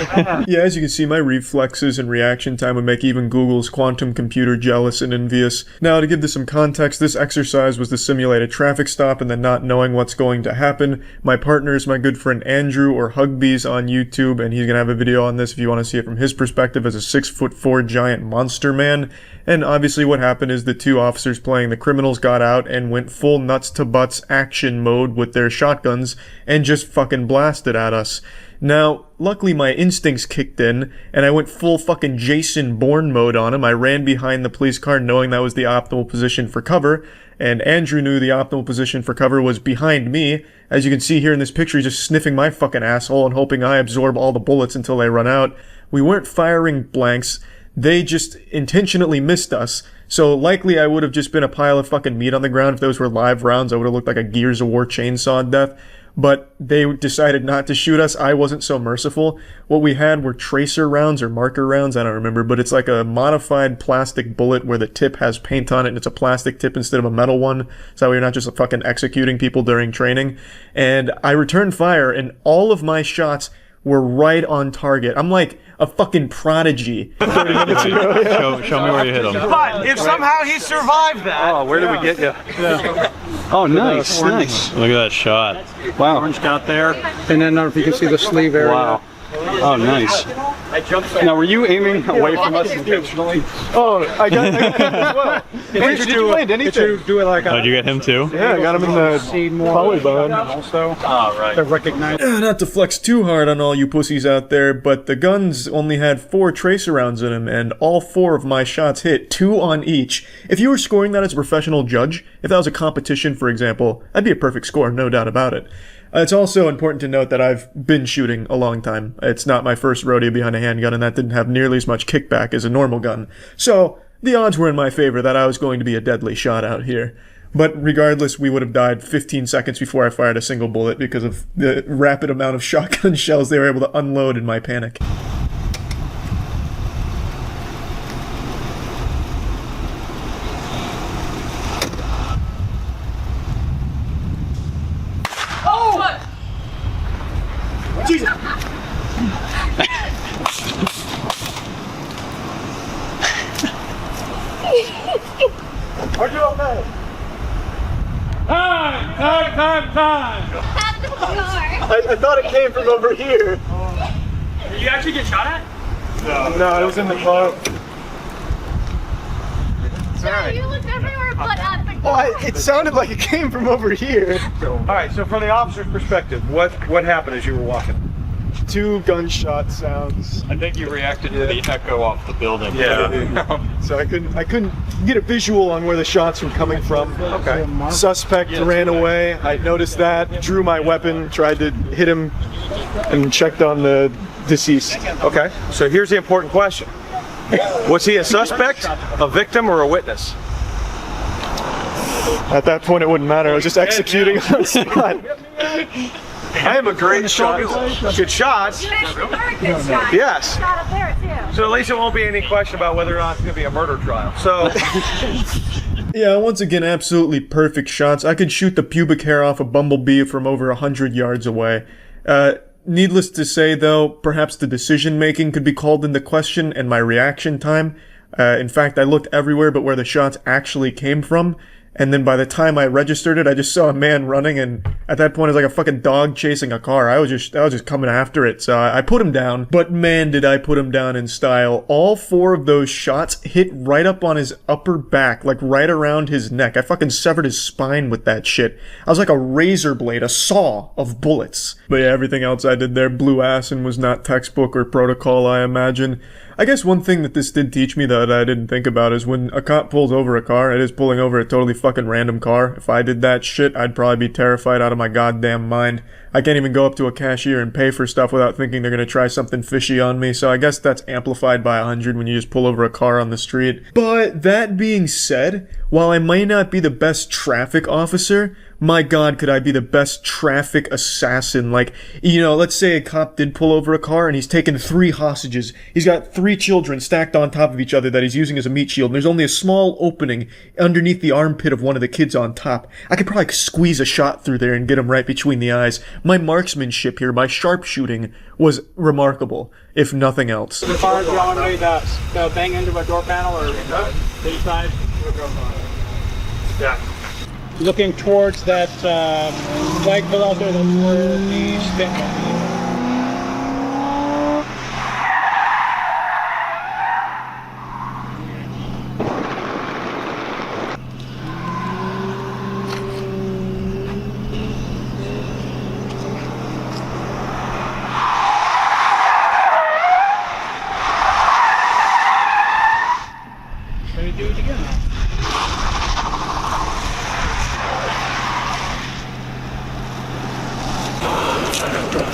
Yeah, as you can see, my reflexes and reaction time would make even Google's quantum computer jealous and envious. Now, to give this some context, this exercise was to simulate a traffic stop and then not knowing what's going to happen. My partner is my good friend Andrew, or Hugbees on YouTube, and he's gonna have a video on this if you want to see it from his perspective as a 6'4" giant monster man. And obviously what happened is the two officers playing the criminals got out and went full nuts to butts action mode with their shotguns and just fucking blasted at us. Now, luckily my instincts kicked in and I went full fucking Jason Bourne mode on him. I ran behind the police car knowing that was the optimal position for cover, and Andrew knew the optimal position for cover was behind me. As you can see here in this picture, he's just sniffing my fucking asshole and hoping I absorb all the bullets until they run out. We weren't firing blanks. They just intentionally missed us. So likely I would have just been a pile of fucking meat on the ground if those were live rounds. I would have looked like a Gears of War chainsaw death. but they decided not to shoot us. I wasn't so merciful. What we had were tracer rounds or marker rounds, I don't remember, but it's like a modified plastic bullet where the tip has paint on it and it's a plastic tip instead of a metal one, so we're not just fucking executing people during training. And I returned fire and all of my shots were right on target. I'm like a fucking prodigy. 30 minutes ago. Yeah. Show me where you hit him. But if somehow he survived that. Oh, where did we get you? Oh, nice, nice. Look at that shot. Wow. Orange got there, and then I don't know if you can see the sleeve area. Wow. Oh, nice. Now, were you aiming away from us intentionally? Oh, I got him as well. Did you land anything? Do it like Oh, did you get him too? Yeah, I got him in the polybone. Also, right. They're recognized. Not to flex too hard on all you pussies out there, but the guns only had 4 tracer rounds in them, and all 4 of my shots hit, 2 on each. If you were scoring that as a professional judge, if that was a competition, for example, that'd be a perfect score, no doubt about it. It's also important to note that I've been shooting a long time. It's not my first rodeo behind a handgun, and that didn't have nearly as much kickback as a normal gun. So, the odds were in my favor that I was going to be a deadly shot out here. But regardless, we would have died 15 seconds before I fired a single bullet because of the rapid amount of shotgun shells they were able to unload in my panic. Jesus! Are you okay? Time! At the car. I thought it came from over here. Did you actually get shot at? No, it was in the car. No, you looked everywhere but at the Oh, car. it sounded like it came from over here. Alright, so from the officer's perspective, what happened as you were walking? 2 gunshot sounds. I think you reacted to the echo off the building. Yeah. So I couldn't get a visual on where the shots were coming from. Okay. Suspect ran away. I noticed that, drew my weapon, tried to hit him, and checked on the deceased. Okay, so here's the important question. Was he a suspect, a victim, or a witness? At that point, it wouldn't matter. I was just executing on the spot. I am a great shot. Good shot. Yes. So at least it won't be any question about whether or not it's going to be a murder trial. So. Yeah, once again, absolutely perfect shots. I could shoot the pubic hair off a bumblebee from over 100 yards away. Needless to say, though, perhaps the decision-making could be called into question and my reaction time. In fact, I looked everywhere but where the shots actually came from. And then by the time I registered it, I just saw a man running, and at that point, it was like a fucking dog chasing a car. I was just coming after it, so I put him down. But man, did I put him down in style. All 4 of those shots hit right up on his upper back, like right around his neck. I fucking severed his spine with that shit. I was like a razor blade, a saw of bullets. But yeah, everything else I did there blew ass and was not textbook or protocol, I imagine. I guess one thing that this did teach me that I didn't think about is when a cop pulls over a car, it is pulling over a totally fucking random car. If I did that shit, I'd probably be terrified out of my goddamn mind. I can't even go up to a cashier and pay for stuff without thinking they're gonna try something fishy on me, so I guess that's amplified by 100 when you just pull over a car on the street. But that being said, while I might not be the best traffic officer, my god, could I be the best traffic assassin. Like, you know, let's say a cop did pull over a car and he's taken 3 hostages. He's got 3 children stacked on top of each other that he's using as a meat shield, and there's only a small opening underneath the armpit of one of the kids on top. I could probably squeeze a shot through there and get him right between the eyes. My marksmanship here, my sharpshooting, was remarkable, if nothing else. The car going to bang into a door panel or inside? Yeah. Looking towards that flagpole out there, that's where the spin. Ready to do it again.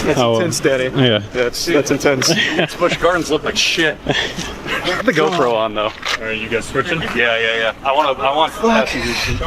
That's intense, Danny. Yeah. That's intense. Busch Gardens look like shit. The GoPro on though. Are you guys switching? Yeah. I want passengers. Do you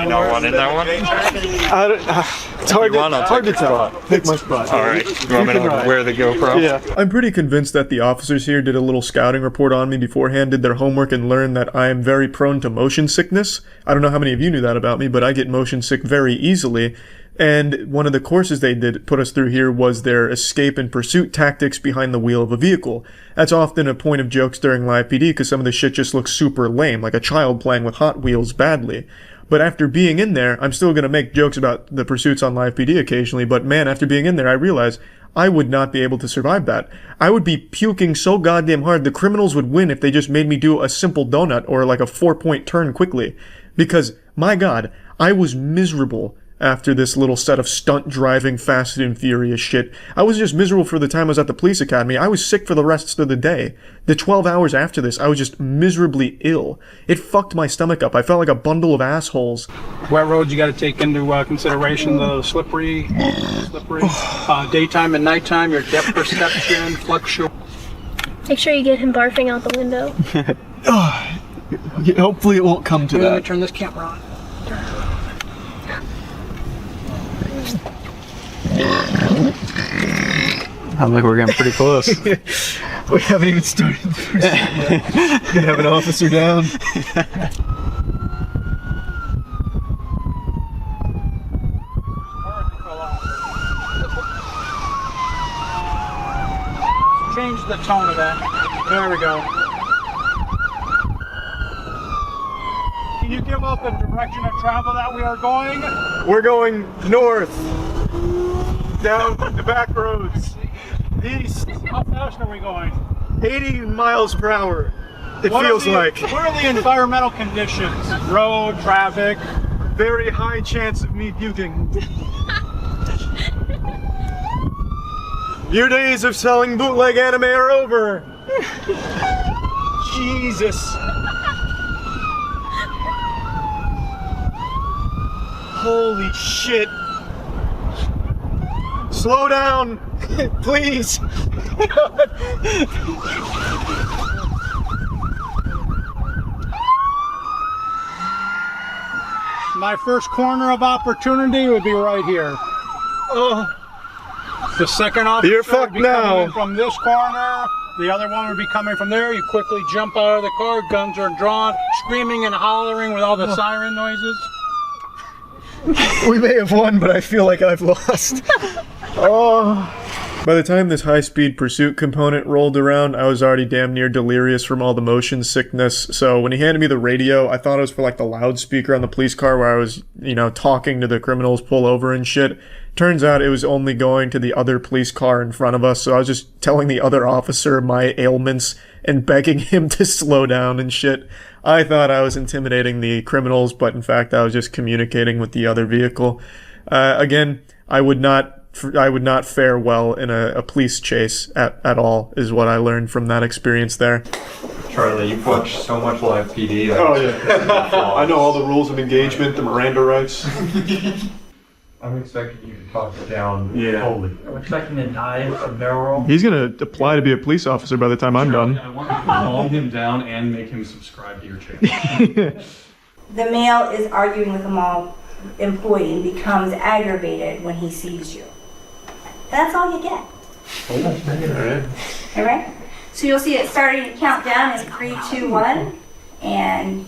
not want in that one? It's hard to tell. Pick my spot. All right. You want me to wear the GoPro? Yeah. I'm pretty convinced that the officers here did a little scouting report on me beforehand, did their homework, and learned that I am very prone to motion sickness. I don't know how many of you knew that about me, but I get motion sick very easily. And one of the courses they did put us through here was their escape and pursuit tactics behind the wheel of a vehicle. That's often a point of jokes during live PD because some of the shit just looks super lame, like a child playing with Hot Wheels badly. But after being in there, I'm still going to make jokes about the pursuits on live PD occasionally, but man, after being in there, I realized I would not be able to survive that. I would be puking so goddamn hard, the criminals would win if they just made me do a simple donut or like a 4-point turn quickly. Because, my god, I was miserable after this little set of stunt driving Fast and Furious shit. I was just miserable for the time I was at the police academy. I was sick for the rest of the day. The 12 hours after this, I was just miserably ill. It fucked my stomach up. I felt like a bundle of assholes. Wet roads you got to take into consideration, the slippery, daytime and nighttime, your depth perception, fluctuation. Make sure you get him barfing out the window. Hopefully it won't come to Let me that. turn this camera on. I'm like, we're getting pretty close. We haven't even started the first yet. We can have an officer down. Change the tone of that. There we go. Can you give us the direction of travel that we are going? We're going north, down the back roads, east. How fast are we going? 80 miles per hour, it feels like. What are the environmental conditions? Road, traffic? Very high chance of me puking. Your days of selling bootleg anime are over. Jesus. Holy shit. Slow down, please. My first corner of opportunity would be right here. Oh. The second officer You're fucked would be coming now. from this corner. The other one would be coming from there. You quickly jump out of the car, guns are drawn, screaming and hollering with all the siren noises. We may have won, but I feel like I've lost. Oh. By the time this high-speed pursuit component rolled around, I was already damn near delirious from all the motion sickness. So when he handed me the radio, I thought it was for like the loudspeaker on the police car where I was, talking to the criminals pull over and shit. Turns out it was only going to the other police car in front of us, so I was just telling the other officer my ailments and begging him to slow down and shit. I thought I was intimidating the criminals, but in fact I was just communicating with the other vehicle. Again, I would not fare well in a police chase at all, is what I learned from that experience there. Charlie, you've watched so much live PD. Oh yeah. I know all the rules of engagement, the Miranda rights. I'm expecting you to talk down. Yeah. Holy. I'm expecting to die from barrel roll. He's gonna apply to be a police officer by the time I'm done. I want you to calm him down and make him subscribe to your channel. The male is arguing with a mall employee and becomes aggravated when he sees you. That's all you get. All right? So you'll see it starting to count down as 3, 2, 1, and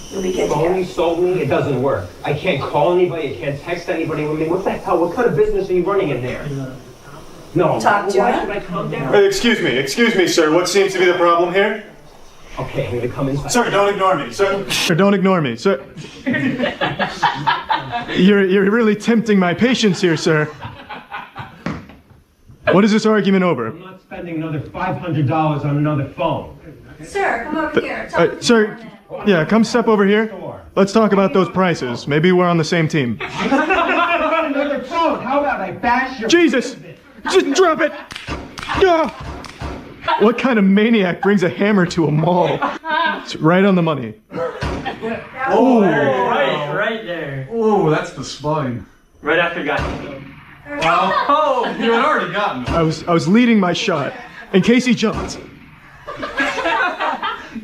you'll be good to Phone go. sold me, it doesn't work. I can't call anybody, I can't text anybody. I mean, what the hell, what kind of business are you running in there? No, Talk to why him. should I calm down? Excuse me, sir. What seems to be the problem here? Okay, I'm gonna come inside. Sir, don't ignore me. Sir, don't ignore me. Sir. You're really tempting my patience here, sir. What is this argument over? I'm not spending another $500 on another phone. Sir, come over here. Sir, yeah, come step over here. Let's talk about those prices. Maybe we're on the same team. Another phone, how about I bash your... Jesus! Just drop it! Ah! What kind of maniac brings a hammer to a mall? It's right on the money. Oh, right there. Oh, that's the spine. Right after got Oh, you had already gotten him. I was leading my shot in case he jumped.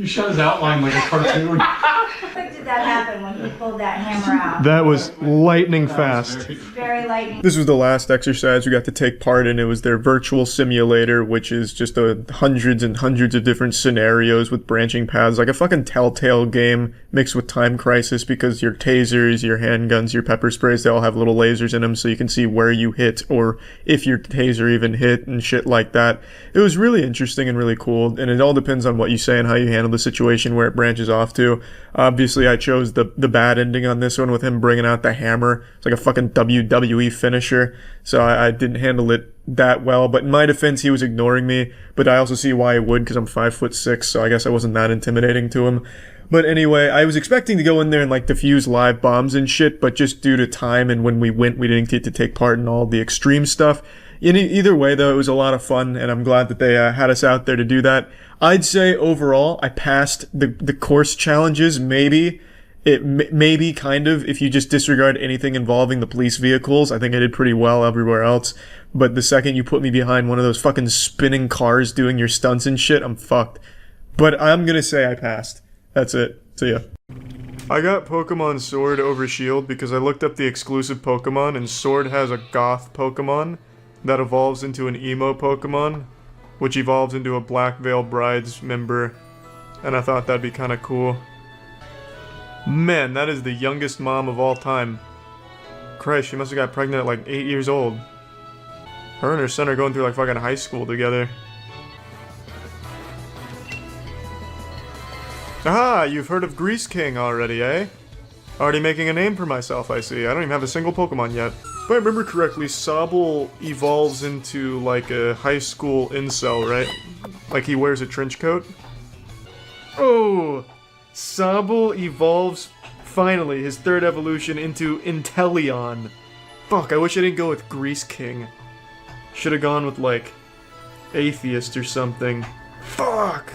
shot his outline like a cartoon. How quick did that happen when he pulled that hammer out? That was lightning fast. Very lightning. This was the last exercise we got to take part in. It was their virtual simulator, which is just hundreds and hundreds of different scenarios with branching paths, like a fucking Telltale game mixed with Time Crisis, because your tasers, your handguns, your pepper sprays, they all have little lasers in them so you can see where you hit or if your taser even hit and shit like that. It was really interesting and really cool, and it all depends on what you say and how you handle the situation where it branches off to. Obviously, I chose the bad ending on this one with him bringing out the hammer. It's like a fucking WWE finisher, so I didn't handle it that well. But in my defense, he was ignoring me, but I also see why he would, because I'm 5'6", so I guess I wasn't that intimidating to him. But anyway, I was expecting to go in there and like defuse live bombs and shit, but just due to time and when we went, we didn't get to take part in all the extreme stuff. Either way, though, it was a lot of fun, and I'm glad that they had us out there to do that. I'd say overall, I passed the course challenges, maybe. Maybe, kind of, if you just disregard anything involving the police vehicles. I think I did pretty well everywhere else. But the second you put me behind one of those fucking spinning cars doing your stunts and shit, I'm fucked. But I'm gonna say I passed. That's it. See ya. I got Pokemon Sword over Shield because I looked up the exclusive Pokemon, and Sword has a Goth Pokemon that evolves into an Emo Pokemon, which evolves into a Black Veil Brides member, and I thought that'd be kinda cool. Man, that is the youngest mom of all time. Christ, she must have got pregnant at like 8 years old. Her and her son are going through like fucking high school together. Ah, you've heard of Grease King already, eh? Already making a name for myself, I see. I don't even have a single Pokemon yet. If I remember correctly, Sobble evolves into like a high school incel, right? Like he wears a trench coat? Oh! Sobble evolves, finally, his third evolution into Inteleon. Fuck, I wish I didn't go with Grease King. Should've gone with, like, Atheist or something. Fuck!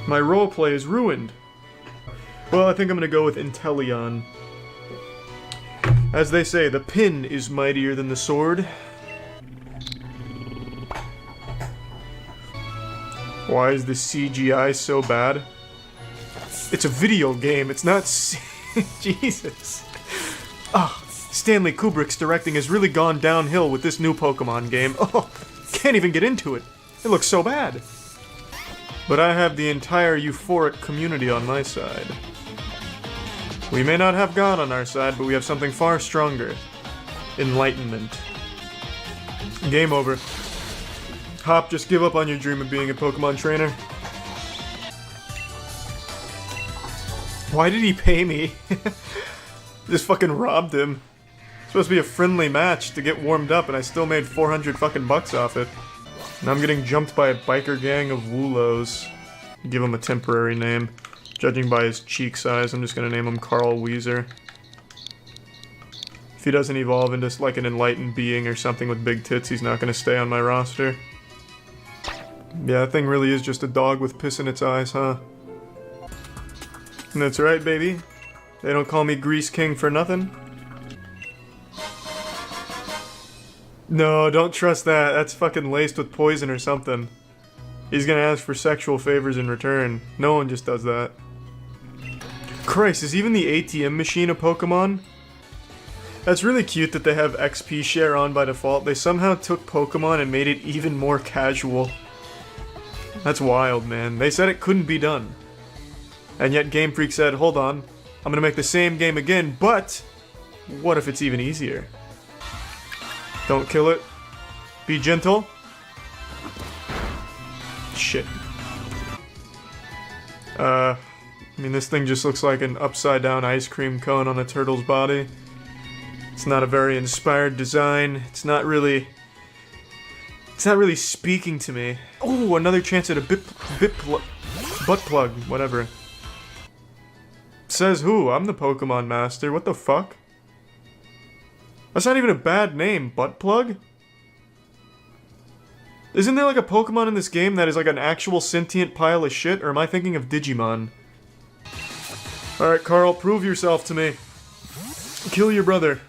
My roleplay is ruined. Well, I think I'm gonna go with Inteleon. As they say, the pin is mightier than the sword. Why is the CGI so bad? It's a video game, it's not Jesus. Oh, Stanley Kubrick's directing has really gone downhill with this new Pokemon game. Oh, can't even get into it. It looks so bad. But I have the entire euphoric community on my side. We may not have God on our side, but we have something far stronger. Enlightenment. Game over. Hop, just give up on your dream of being a Pokemon trainer. Why did he pay me? Just fucking robbed him. It's supposed to be a friendly match to get warmed up, and I still made 400 fucking bucks off it. Now I'm getting jumped by a biker gang of Woolos. Give him a temporary name. Judging by his cheek size, I'm just gonna name him Carl Weezer. If he doesn't evolve into like an enlightened being or something with big tits, he's not gonna stay on my roster. Yeah, that thing really is just a dog with piss in its eyes, huh? And that's right, baby. They don't call me Grease King for nothing. No, don't trust that. That's fucking laced with poison or something. He's gonna ask for sexual favors in return. No one just does that. Christ, is even the ATM machine a Pokemon? That's really cute that they have XP share on by default. They somehow took Pokemon and made it even more casual. That's wild, man. They said it couldn't be done. And yet Game Freak said, hold on, I'm gonna make the same game again, but what if it's even easier? Don't kill it. Be gentle. Shit. I mean, this thing just looks like an upside-down ice cream cone on a turtle's body. It's not a very inspired design. It's not really speaking to me. Oh, another chance at a butt plug, whatever. Says who? I'm the Pokemon Master. What the fuck? That's not even a bad name, butt plug? Isn't there like a Pokemon in this game that is like an actual sentient pile of shit, or am I thinking of Digimon? Alright, Carl, prove yourself to me. Kill your brother.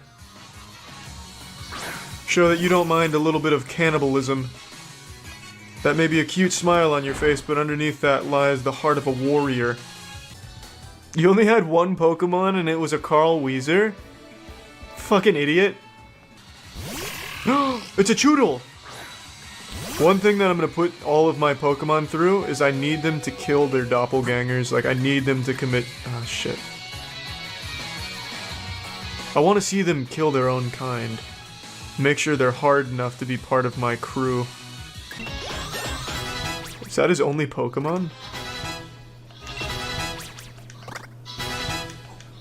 Show that you don't mind a little bit of cannibalism. That may be a cute smile on your face, but underneath that lies the heart of a warrior. You only had one Pokemon and it was a Carl Weezer? Fucking idiot. It's a Choodle! One thing that I'm gonna put all of my Pokemon through is I need them to kill their doppelgangers. Like, I need them to commit... Oh, shit. I want to see them kill their own kind. Make sure they're hard enough to be part of my crew. Is that his only Pokemon?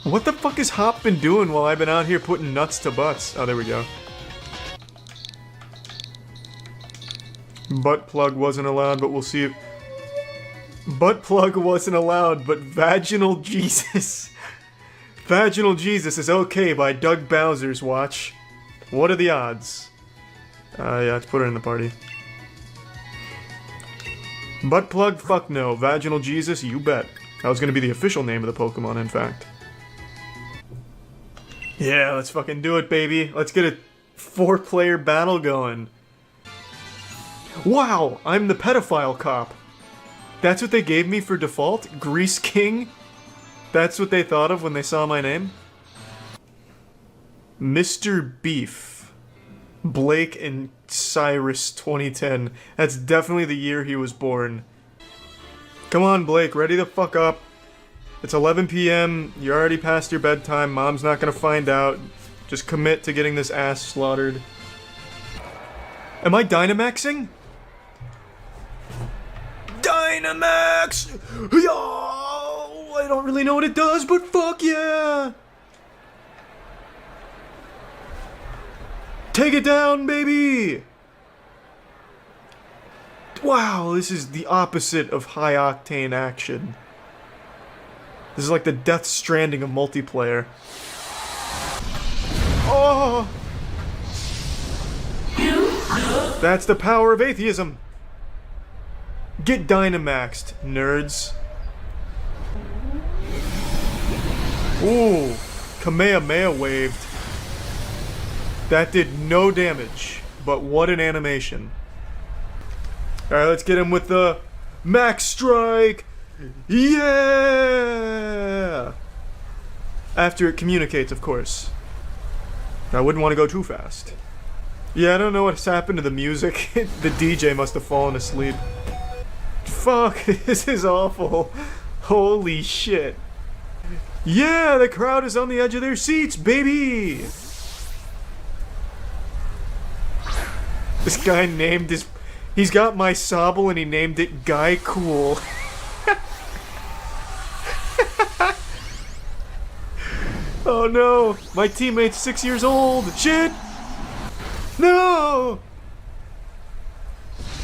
What the fuck has Hop been doing while I've been out here putting nuts to butts? Oh, there we go. Butt plug wasn't allowed, but we'll see if... Butt plug wasn't allowed, but Vaginal Jesus... Vaginal Jesus is okay by Doug Bowser's watch. What are the odds? Yeah, let's put her in the party. Butt plug? Fuck no. Vaginal Jesus? You bet. That was gonna be the official name of the Pokemon, in fact. Yeah, let's fucking do it, baby. Let's get a 4-player battle going. Wow, I'm the pedophile cop. That's what they gave me for default? Grease King? That's what they thought of when they saw my name? Mr. Beef. Blake and Cyrus 2010. That's definitely the year he was born. Come on, Blake, ready the fuck up. It's 11 p.m. You're already past your bedtime. Mom's not gonna find out. Just commit to getting this ass slaughtered. Am I Dynamaxing? Dynamax! Yo! I don't really know what it does, but fuck yeah! Take it down, baby! Wow, this is the opposite of high-octane action. This is like the Death Stranding of multiplayer. Oh! That's the power of atheism! Get Dynamaxed, nerds. Ooh, Kamehameha waved. That did no damage, but what an animation. Alright, let's get him with the Max Strike! Yeah! After it communicates, of course. I wouldn't want to go too fast. Yeah, I don't know what's happened to the music. The DJ must have fallen asleep. Fuck, this is awful. Holy shit. Yeah, the crowd is on the edge of their seats, baby! This guy named his... He's got my Sobble and he named it Guy Cool. Oh no, my teammate's 6 years old. Shit! No!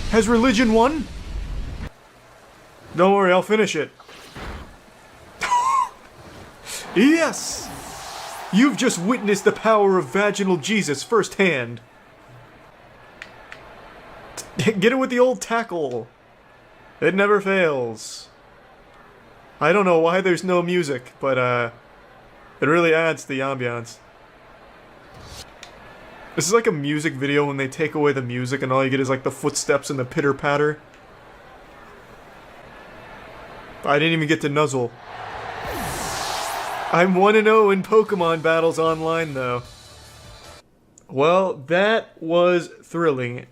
Has religion won? Don't worry, I'll finish it. Yes! You've just witnessed the power of Vaginal Jesus firsthand. Get it with the old tackle. It never fails. I don't know why there's no music, but it really adds to the ambiance. This is like a music video when they take away the music and all you get is like the footsteps and the pitter-patter. I didn't even get to nuzzle. I'm 1-0 in Pokemon battles online, though. Well, that was thrilling.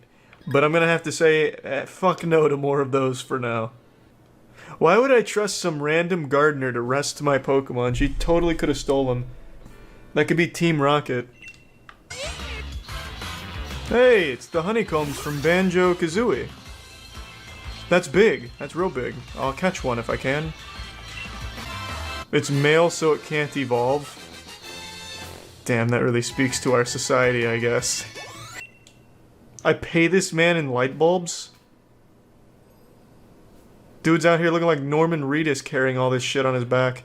But I'm gonna have to say, fuck no to more of those for now. Why would I trust some random gardener to rest my Pokemon? She totally could have stolen. That could be Team Rocket. Hey, it's the honeycombs from Banjo-Kazooie. That's big. That's real big. I'll catch one if I can. It's male, so it can't evolve. Damn, that really speaks to our society, I guess. I pay this man in light bulbs? Dude's out here looking like Norman Reedus carrying all this shit on his back.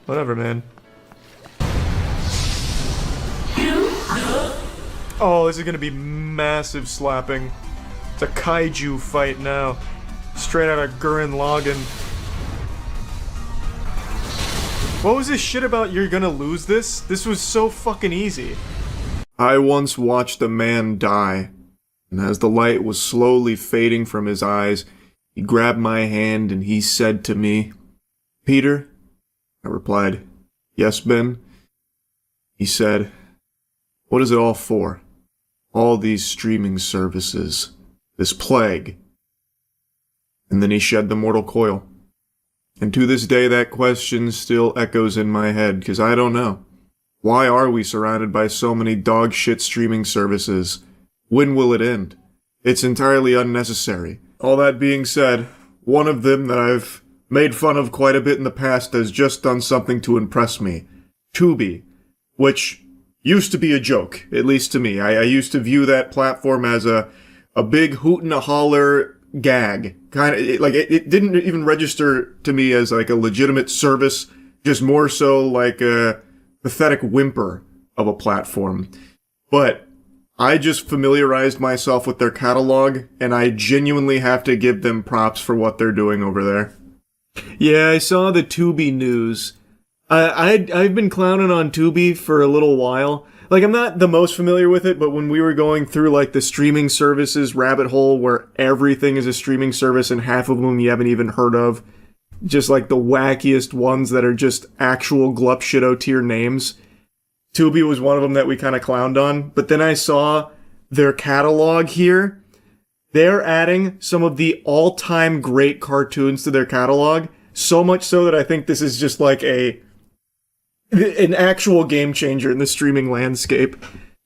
Whatever, man. Oh, this is gonna be massive slapping. It's a kaiju fight now. Straight out of Gurren Lagann. What was this shit about you're gonna lose this? This was so fucking easy. I once watched a man die. And as the light was slowly fading from his eyes, he grabbed my hand and he said to me, "Peter?" I replied, "Yes, Ben." He said, "What is it all for? All these streaming services, this plague." And then he shed the mortal coil. And to this day that question still echoes in my head, because I don't know. Why are we surrounded by so many dog shit streaming services? When will it end? It's entirely unnecessary. All that being said, one of them that I've made fun of quite a bit in the past has just done something to impress me. Tubi, which used to be a joke, at least to me. I used to view that platform as a big hoot and a holler gag. It didn't even register to me as like a legitimate service, just more so like a pathetic whimper of a platform. But I just familiarized myself with their catalog, and I genuinely have to give them props for what they're doing over there. Yeah, I saw the Tubi news. I've been clowning on Tubi for a little while. Like, I'm not the most familiar with it, but when we were going through, like, the streaming services rabbit hole where everything is a streaming service and half of them you haven't even heard of, just like the wackiest ones that are just actual glup shitto tier names, Tubi was one of them that we kind of clowned on. But then I saw their catalog here. They're adding some of the all-time great cartoons to their catalog, so much so that I think this is just like an actual game changer in the streaming landscape.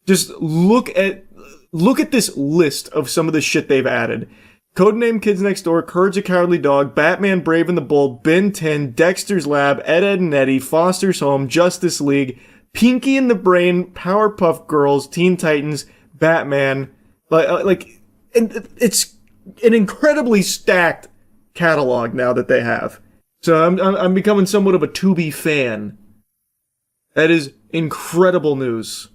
Just look at this list of some of the shit they've added. Codename Kids Next Door, Courage the Cowardly Dog, Batman Brave and the Bold, Ben 10, Dexter's Lab, Ed, Edd and Eddy, Foster's Home, Justice League, Pinky and the Brain, Powerpuff Girls, Teen Titans, Batman. And it's an incredibly stacked catalog now that they have. So I'm becoming somewhat of a Tubi fan. That is incredible news.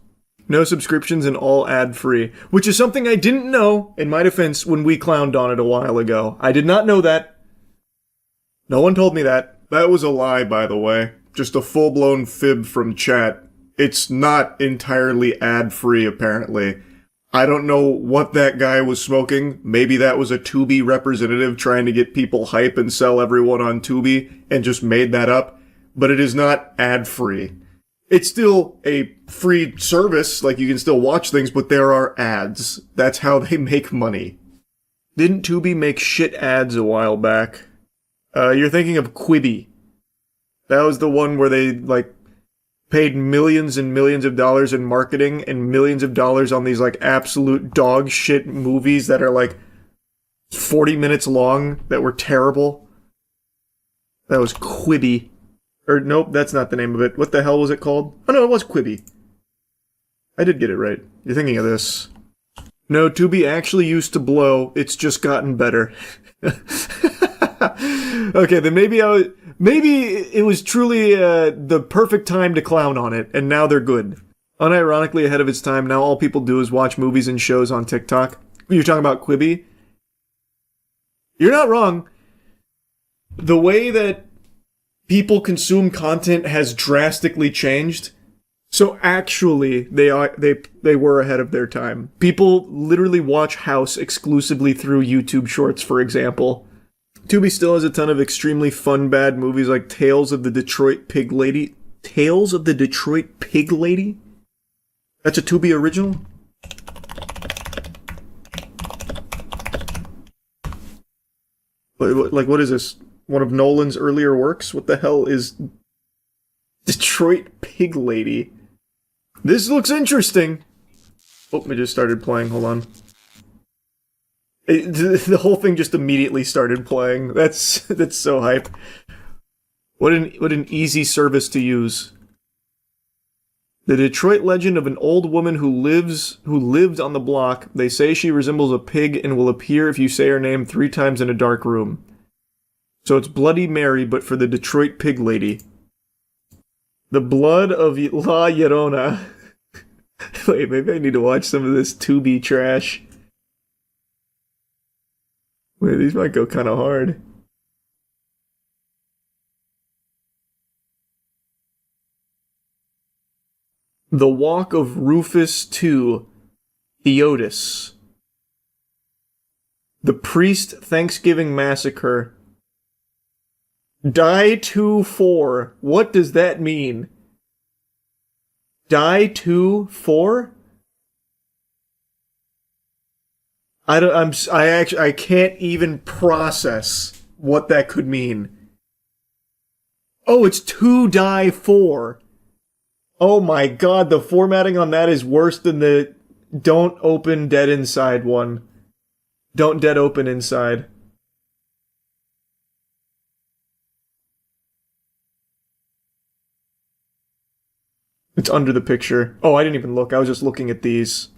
No subscriptions and all ad-free, which is something I didn't know, in my defense, when we clowned on it a while ago. I did not know that. No one told me that. That was a lie, by the way. Just a full-blown fib from chat. It's not entirely ad-free, apparently. I don't know what that guy was smoking. Maybe that was a Tubi representative trying to get people hype and sell everyone on Tubi and just made that up. But it is not ad-free. It's still a free service, like you can still watch things, but there are ads. That's how they make money. Didn't Tubi make shit ads a while back? You're thinking of Quibi. That was the one where they, paid millions and millions of dollars in marketing and millions of dollars on these, absolute dog shit movies that are, 40 minutes long that were terrible. That was Quibi. Or, nope, that's not the name of it. What the hell was it called? Oh, no, it was Quibi. I did get it right. You're thinking of this. No, Tubi actually used to blow. It's just gotten better. Okay, then maybe it was truly the perfect time to clown on it, and now they're good. Unironically ahead of its time, now all people do is watch movies and shows on TikTok. You're talking about Quibi? You're not wrong. The way that people consume content has drastically changed. So actually, they were ahead of their time. People literally watch House exclusively through YouTube Shorts, for example. Tubi still has a ton of extremely fun bad movies like Tales of the Detroit Pig Lady. Tales of the Detroit Pig Lady? That's a Tubi original? What is this? One of Nolan's earlier works? What the hell is Detroit Pig Lady? This looks interesting. Oh, it just started playing. Hold on. The whole thing just immediately started playing. That's so hype. What an easy service to use. The Detroit legend of an old woman who lived on the block. They say she resembles a pig and will appear if you say her name 3 times in a dark room. So it's Bloody Mary, but for the Detroit Pig Lady. The Blood of La Llorona. Wait, maybe I need to watch some of this Tubi trash. Wait, these might go kind of hard. The Walk of Rufus to Theotis. The Priest Thanksgiving Massacre. Die 2-4. What does that mean? Die 2-4? I can't even process what that could mean. Oh, it's 2 die 4. Oh my god, the formatting on that is worse than the don't open dead inside one. Don't dead open inside. It's under the picture. Oh, I didn't even look. I was just looking at these.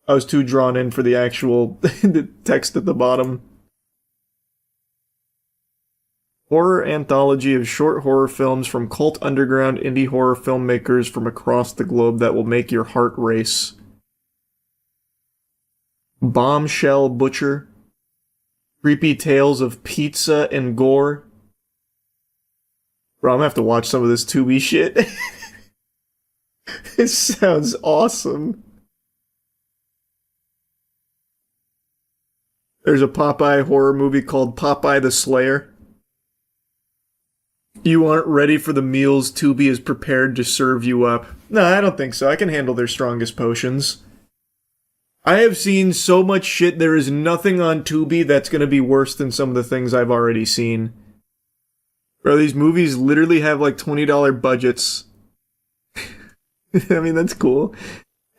I was too drawn in for the actual the text at the bottom. Horror anthology of short horror films from cult underground indie horror filmmakers from across the globe that will make your heart race. Bombshell Butcher. Creepy Tales of Pizza and Gore. Bro, I'm gonna have to watch some of this Tubi shit. It sounds awesome. There's a Popeye horror movie called Popeye the Slayer. You aren't ready for the meals Tubi is prepared to serve you up. No, I don't think so. I can handle their strongest potions. I have seen so much shit, there is nothing on Tubi that's going to be worse than some of the things I've already seen. Bro, these movies literally have like $20 budgets. I mean, that's cool.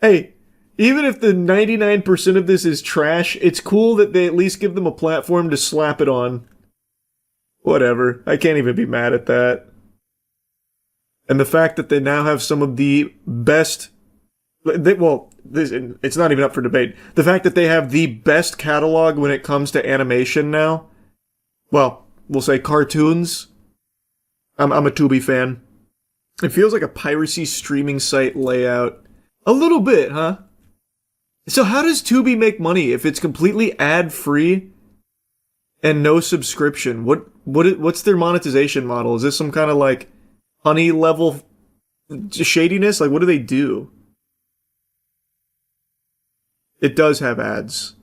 Hey, even if the 99% of this is trash, it's cool that they at least give them a platform to slap it on. Whatever. I can't even be mad at that. And the fact that they now have some of the best... it's not even up for debate. The fact that they have the best catalog when it comes to animation now. Well, we'll say cartoons. I'm a Tubi fan. It feels like a piracy streaming site layout. A little bit, huh? So how does Tubi make money if it's completely ad-free and no subscription? What's their monetization model? Is this some kind of like honey level shadiness? Like, what do they do? It does have ads.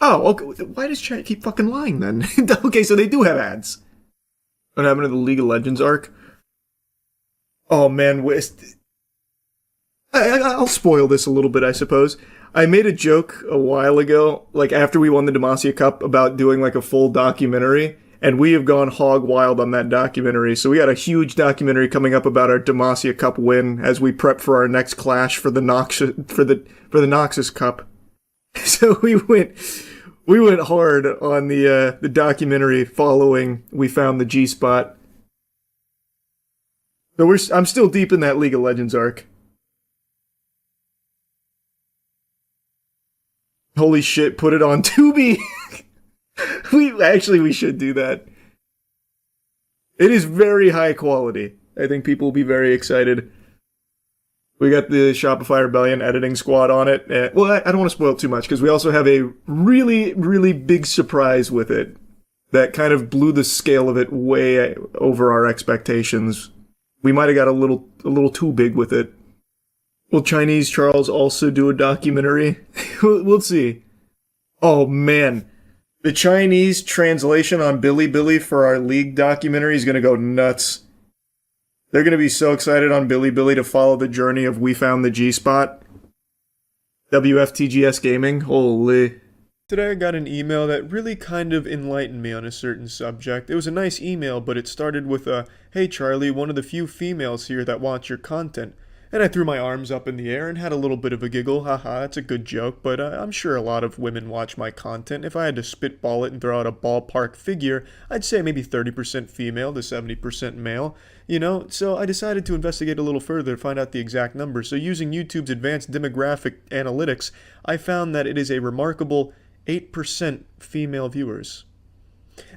Oh, okay. Why does chat keep fucking lying then? Okay, so they do have ads. What happened to the League of Legends arc? Oh man, I'll spoil this a little bit, I suppose. I made a joke a while ago, like after we won the Demacia Cup, about doing like a full documentary, and we have gone hog wild on that documentary. So we got a huge documentary coming up about our Demacia Cup win as we prep for our next clash for the Noxus Cup. So we went hard on the documentary following we found the G-spot. So I'm still deep in that League of Legends arc. Holy shit, put it on Tubi! We should do that. It is very high quality. I think people will be very excited. We got the Shopify Rebellion editing squad on it. Well, I don't want to spoil it too much, because we also have a really, really big surprise with it that kind of blew the scale of it way over our expectations. We might have got a little too big with it. Will Chinese Charles also do a documentary? We'll see. Oh man, the Chinese translation on Bilibili for our League documentary is going to go nuts. They're going to be so excited on Bilibili to follow the journey of We Found the G-Spot. WFTGS Gaming, holy. Today I got an email that really kind of enlightened me on a certain subject. It was a nice email, but it started with a, "Hey Charlie, one of the few females here that watch your content." And I threw my arms up in the air and had a little bit of a giggle. Haha, that's a good joke, but I'm sure a lot of women watch my content. If I had to spitball it and throw out a ballpark figure, I'd say maybe 30% female to 70% male. You know, so I decided to investigate a little further to find out the exact number. So using YouTube's advanced demographic analytics, I found that it is a remarkable 8% female viewers.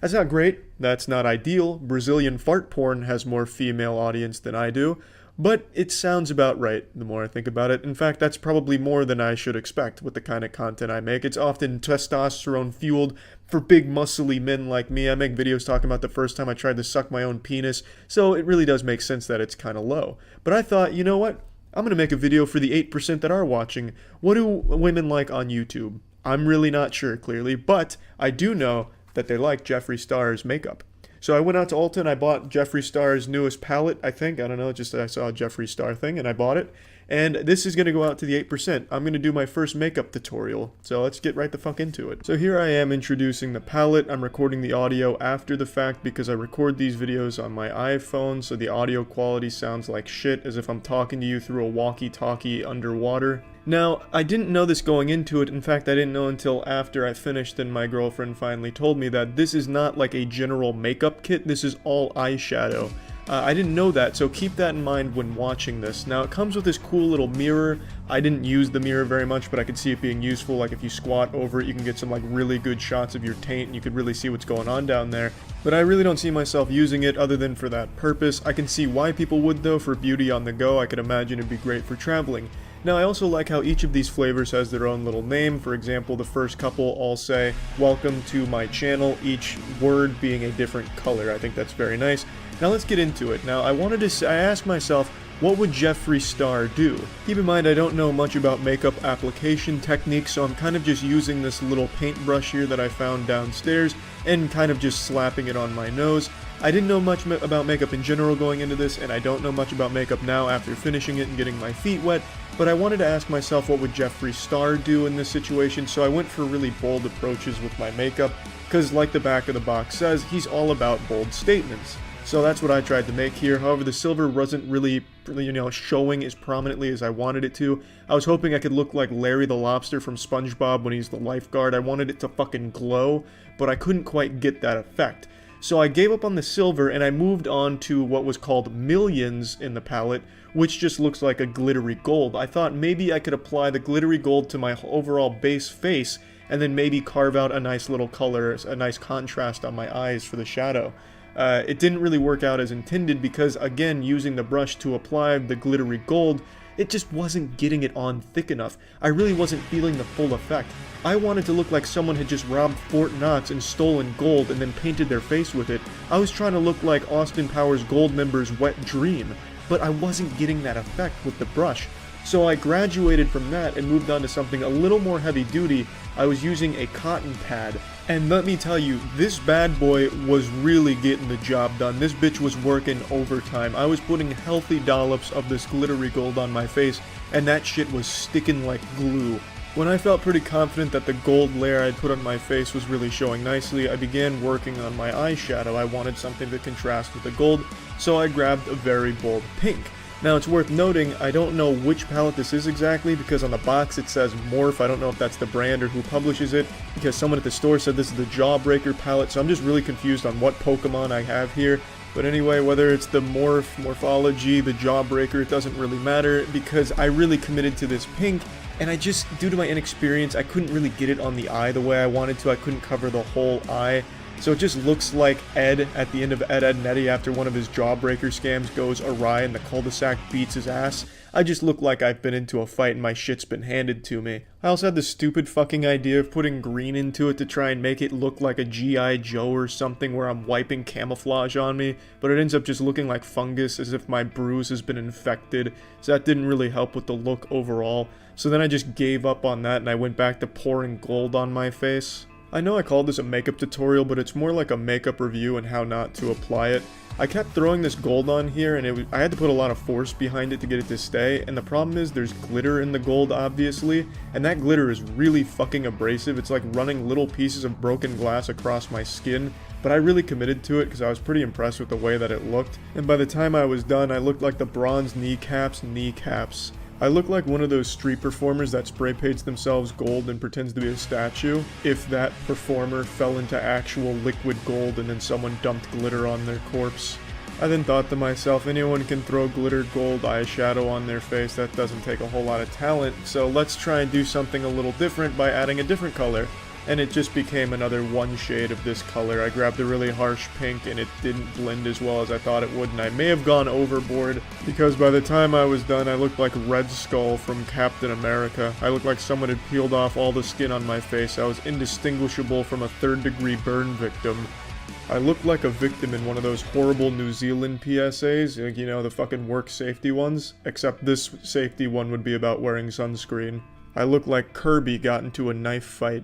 That's not great. That's not ideal. Brazilian fart porn has more female audience than I do. But it sounds about right, the more I think about it. In fact, that's probably more than I should expect with the kind of content I make. It's often testosterone-fueled for big, muscly men like me. I make videos talking about the first time I tried to suck my own penis, so it really does make sense that it's kind of low. But I thought, you know what? I'm going to make a video for the 8% that are watching. What do women like on YouTube? I'm really not sure, clearly, but I do know that they like Jeffree Star's makeup. So I went out to Ulta and I bought Jeffree Star's newest palette, I think. I don't know, just I saw a Jeffree Star thing and I bought it. And this is going to go out to the 8%. I'm going to do my first makeup tutorial. So let's get right the fuck into it. So here I am introducing the palette. I'm recording the audio after the fact because I record these videos on my iPhone. So the audio quality sounds like shit, as if I'm talking to you through a walkie-talkie underwater. Now, I didn't know this going into it. In fact, I didn't know until after I finished and my girlfriend finally told me that this is not like a general makeup kit. This is all eyeshadow. I didn't know that, so keep that in mind when watching this. Now, it comes with this cool little mirror. I didn't use the mirror very much, but I could see it being useful. Like, if you squat over it, you can get some, like, really good shots of your taint, and you could really see what's going on down there. But I really don't see myself using it other than for that purpose. I can see why people would, though, for beauty on the go. I could imagine it'd be great for traveling. Now, I also like how each of these flavors has their own little name. For example, the first couple all say, "Welcome to my channel," each word being a different color. I think that's very nice. Now let's get into it. Now, I asked myself, what would Jeffree Star do? Keep in mind, I don't know much about makeup application techniques, so I'm kind of just using this little paintbrush here that I found downstairs and kind of just slapping it on my nose. I didn't know much about makeup in general going into this, and I don't know much about makeup now after finishing it and getting my feet wet, but I wanted to ask myself what would Jeffree Star do in this situation, so I went for really bold approaches with my makeup, because like the back of the box says, he's all about bold statements. So that's what I tried to make here. However, the silver wasn't really, showing as prominently as I wanted it to. I was hoping I could look like Larry the Lobster from SpongeBob when he's the lifeguard. I wanted it to fucking glow, but I couldn't quite get that effect. So I gave up on the silver and I moved on to what was called Millions in the palette, which just looks like a glittery gold. I thought maybe I could apply the glittery gold to my overall base face and then maybe carve out a nice little color, a nice contrast on my eyes for the shadow. It didn't really work out as intended because, again, using the brush to apply the glittery gold, it just wasn't getting it on thick enough. I really wasn't feeling the full effect. I wanted to look like someone had just robbed Fort Knox and stolen gold and then painted their face with it. I was trying to look like Austin Powers Goldmember's wet dream, but I wasn't getting that effect with the brush. So I graduated from that and moved on to something a little more heavy duty. I was using a cotton pad. And let me tell you, this bad boy was really getting the job done. This bitch was working overtime. I was putting healthy dollops of this glittery gold on my face, and that shit was sticking like glue. When I felt pretty confident that the gold layer I'd put on my face was really showing nicely, I began working on my eyeshadow. I wanted something to contrast with the gold, so I grabbed a very bold pink. Now, it's worth noting, I don't know which palette this is exactly, because on the box it says Morph. I don't know if that's the brand or who publishes it, because someone at the store said this is the Jawbreaker palette, so I'm just really confused on what Pokemon I have here. But anyway, whether it's the Morphology, the Jawbreaker, it doesn't really matter, because I really committed to this pink, and I just, due to my inexperience, I couldn't really get it on the eye the way I wanted to. I couldn't cover the whole eye. So it just looks like Ed at the end of Ed, Edd n Eddy after one of his Jawbreaker scams goes awry and the cul-de-sac beats his ass. I just look like I've been into a fight and my shit's been handed to me. I also had the stupid fucking idea of putting green into it to try and make it look like a G.I. Joe or something where I'm wiping camouflage on me, but it ends up just looking like fungus as if my bruise has been infected, so that didn't really help with the look overall. So then I just gave up on that and I went back to pouring gold on my face. I know I called this a makeup tutorial, but it's more like a makeup review and how not to apply it. I kept throwing this gold on here, and I had to put a lot of force behind it to get it to stay, and the problem is there's glitter in the gold, obviously, and that glitter is really fucking abrasive. It's like running little pieces of broken glass across my skin, but I really committed to it because I was pretty impressed with the way that it looked, and by the time I was done, I looked like the bronze kneecaps. I look like one of those street performers that spray paints themselves gold and pretends to be a statue, if that performer fell into actual liquid gold and then someone dumped glitter on their corpse. I then thought to myself, anyone can throw glittered gold eyeshadow on their face, that doesn't take a whole lot of talent, so let's try and do something a little different by adding a different color. And it just became another one shade of this color. I grabbed a really harsh pink and it didn't blend as well as I thought it would, and I may have gone overboard because by the time I was done I looked like Red Skull from Captain America. I looked like someone had peeled off all the skin on my face. I was indistinguishable from a third-degree burn victim. I looked like a victim in one of those horrible New Zealand PSAs, like, you know, the fucking work safety ones, except this safety one would be about wearing sunscreen. I look like Kirby got into a knife fight.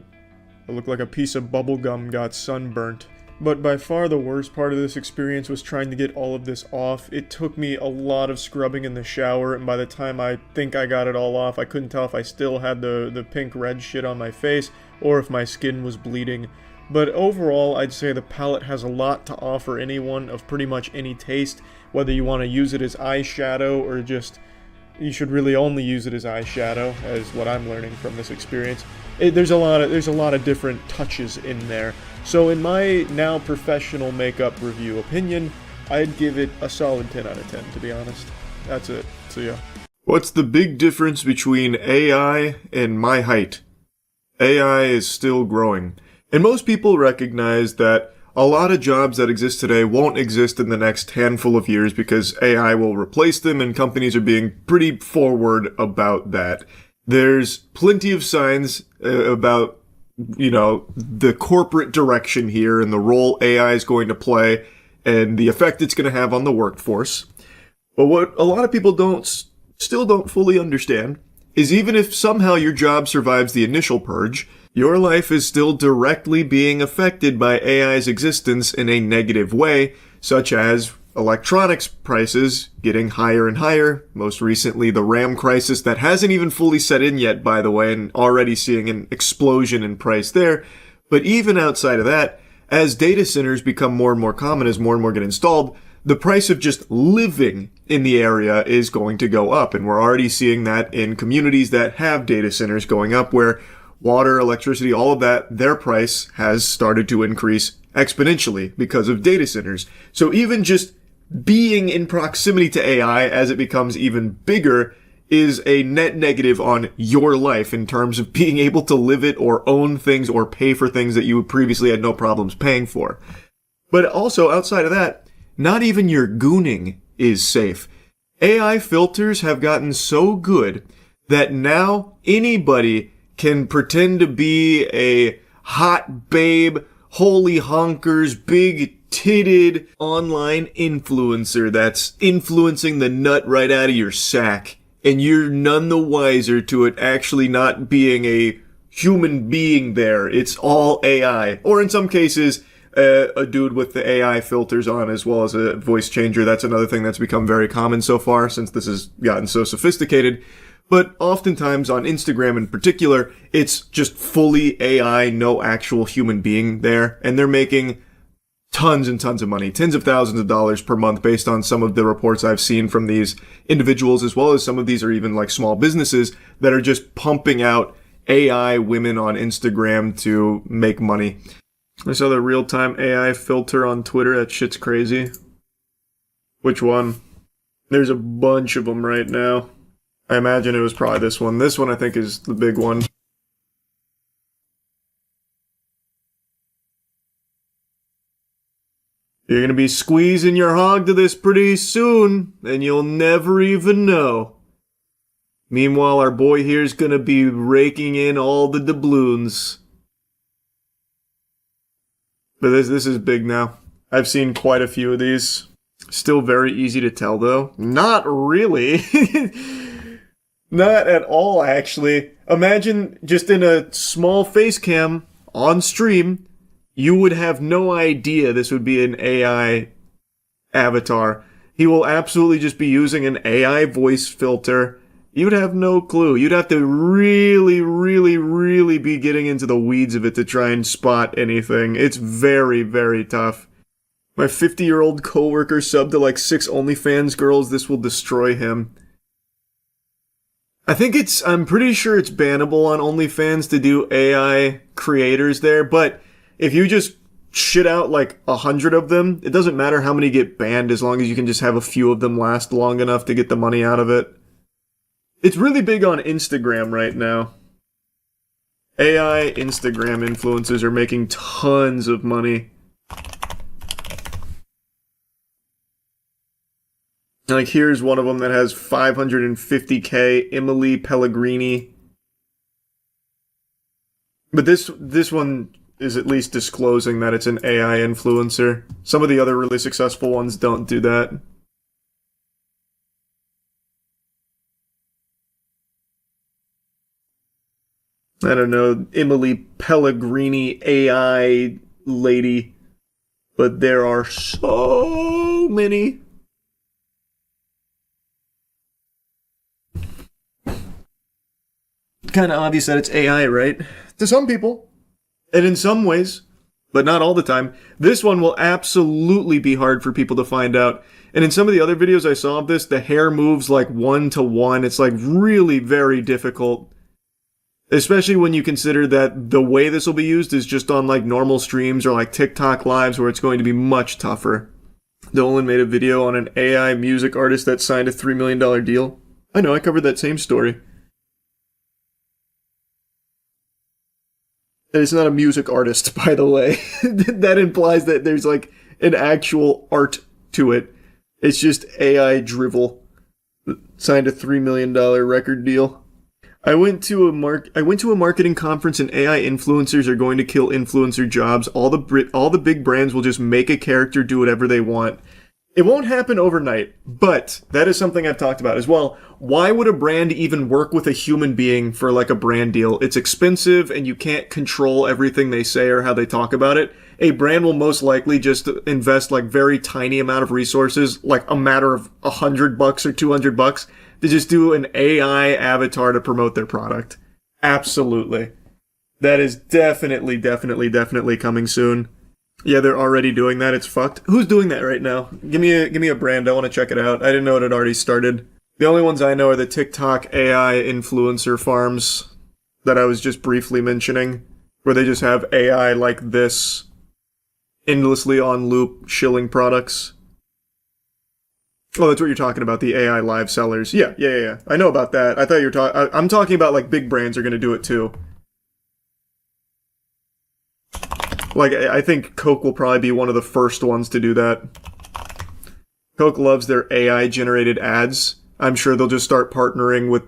I look like a piece of bubblegum got sunburnt. But by far the worst part of this experience was trying to get all of this off. It took me a lot of scrubbing in the shower, and by the time I think I got it all off, I couldn't tell if I still had the pink-red shit on my face, or if my skin was bleeding. But overall, I'd say the palette has a lot to offer anyone of pretty much any taste, whether you want to use it as eyeshadow or just... You should really only use it as eyeshadow, as what I'm learning from this experience. There's a lot of different touches in there. So in my now professional makeup review opinion, I'd give it a solid 10 out of 10, to be honest. That's it. So yeah. What's the big difference between AI and my height? AI is still growing. And most people recognize that a lot of jobs that exist today won't exist in the next handful of years because AI will replace them, and companies are being pretty forward about that. There's plenty of signs about, you know, the corporate direction here and the role AI is going to play and the effect it's going to have on the workforce. But what a lot of people still don't fully understand is even if somehow your job survives the initial purge, your life is still directly being affected by AI's existence in a negative way, such as electronics prices getting higher and higher. Most recently, the RAM crisis that hasn't even fully set in yet, by the way, and already seeing an explosion in price there. But even outside of that, as data centers become more and more common, as more and more get installed, the price of just living in the area is going to go up. And we're already seeing that in communities that have data centers going up, where water, electricity, all of that, their price has started to increase exponentially because of data centers. So even just being in proximity to AI as it becomes even bigger is a net negative on your life in terms of being able to live it or own things or pay for things that you previously had no problems paying for. But also, outside of that, not even your gooning is safe. AI filters have gotten so good that now anybody can pretend to be a hot babe, holy honkers, big-titted online influencer that's influencing the nut right out of your sack. And you're none the wiser to it actually not being a human being there. It's all AI. Or in some cases, a dude with the AI filters on as well as a voice changer. That's another thing that's become very common so far since this has gotten so sophisticated. But oftentimes on Instagram in particular, it's just fully AI, no actual human being there. And they're making tons and tons of money, tens of thousands of dollars per month based on some of the reports I've seen from these individuals, as well as some of these are even like small businesses that are just pumping out AI women on Instagram to make money. I saw the real-time AI filter on Twitter. That shit's crazy. Which one? There's a bunch of them right now. I imagine it was probably this one. This one I think is the big one. You're gonna be squeezing your hog to this pretty soon, and you'll never even know. Meanwhile, our boy here's gonna be raking in all the doubloons. But this is big now. I've seen quite a few of these. Still very easy to tell, though. Not really. Not at all, actually. Imagine just in a small face cam on stream, you would have no idea this would be an AI avatar. He will absolutely just be using an AI voice filter. You would have no clue. You'd have to really, really, really be getting into the weeds of it to try and spot anything. It's very, very tough. My 50-year-old coworker subbed to like 6 OnlyFans girls. This will destroy him. I'm pretty sure it's bannable on OnlyFans to do AI creators there, but if you just shit out like 100 of them, it doesn't matter how many get banned as long as you can just have a few of them last long enough to get the money out of it. It's really big on Instagram right now. AI Instagram influencers are making tons of money. Like, here's one of them that has 550k, Emily Pellegrini. But this one is at least disclosing that it's an AI influencer. Some of the other really successful ones don't do that. I don't know, Emily Pellegrini AI lady, but there are so many. Kind of obvious that it's AI, right? To some people, and in some ways, but not all the time. This one will absolutely be hard for people to find out. And in some of the other videos I saw of this, the hair moves like 1-to-1. It's like really very difficult. Especially when you consider that the way this will be used is just on like normal streams or like TikTok lives where it's going to be much tougher. Dolan made a video on an AI music artist that signed a $3 million deal. I know, I covered that same story. And it's not a music artist, by the way. That implies that there's like an actual art to it. It's just AI drivel. Signed a $3 million record deal. I went to a marketing conference and AI influencers are going to kill influencer jobs. All the big brands will just make a character do whatever they want. It won't happen overnight, but that is something I've talked about as well. Why would a brand even work with a human being for like a brand deal? It's expensive and you can't control everything they say or how they talk about it. A brand will most likely just invest like very tiny amount of resources, like a matter of $100 or $200 to just do an AI avatar to promote their product. Absolutely. That is definitely coming soon. Yeah, they're already doing that. It's fucked. Who's doing that right now? Give me a brand. I want to check it out. I didn't know it had already started. The only ones I know are the TikTok AI influencer farms that I was just briefly mentioning, where they just have AI like this endlessly on loop shilling products. Oh, that's what you're talking about, the AI live sellers. Yeah. I know about that. I thought you were talking... I'm talking about like big brands are going to do it too. Like, I think Coke will probably be one of the first ones to do that. Coke loves their AI-generated ads. I'm sure they'll just start partnering with...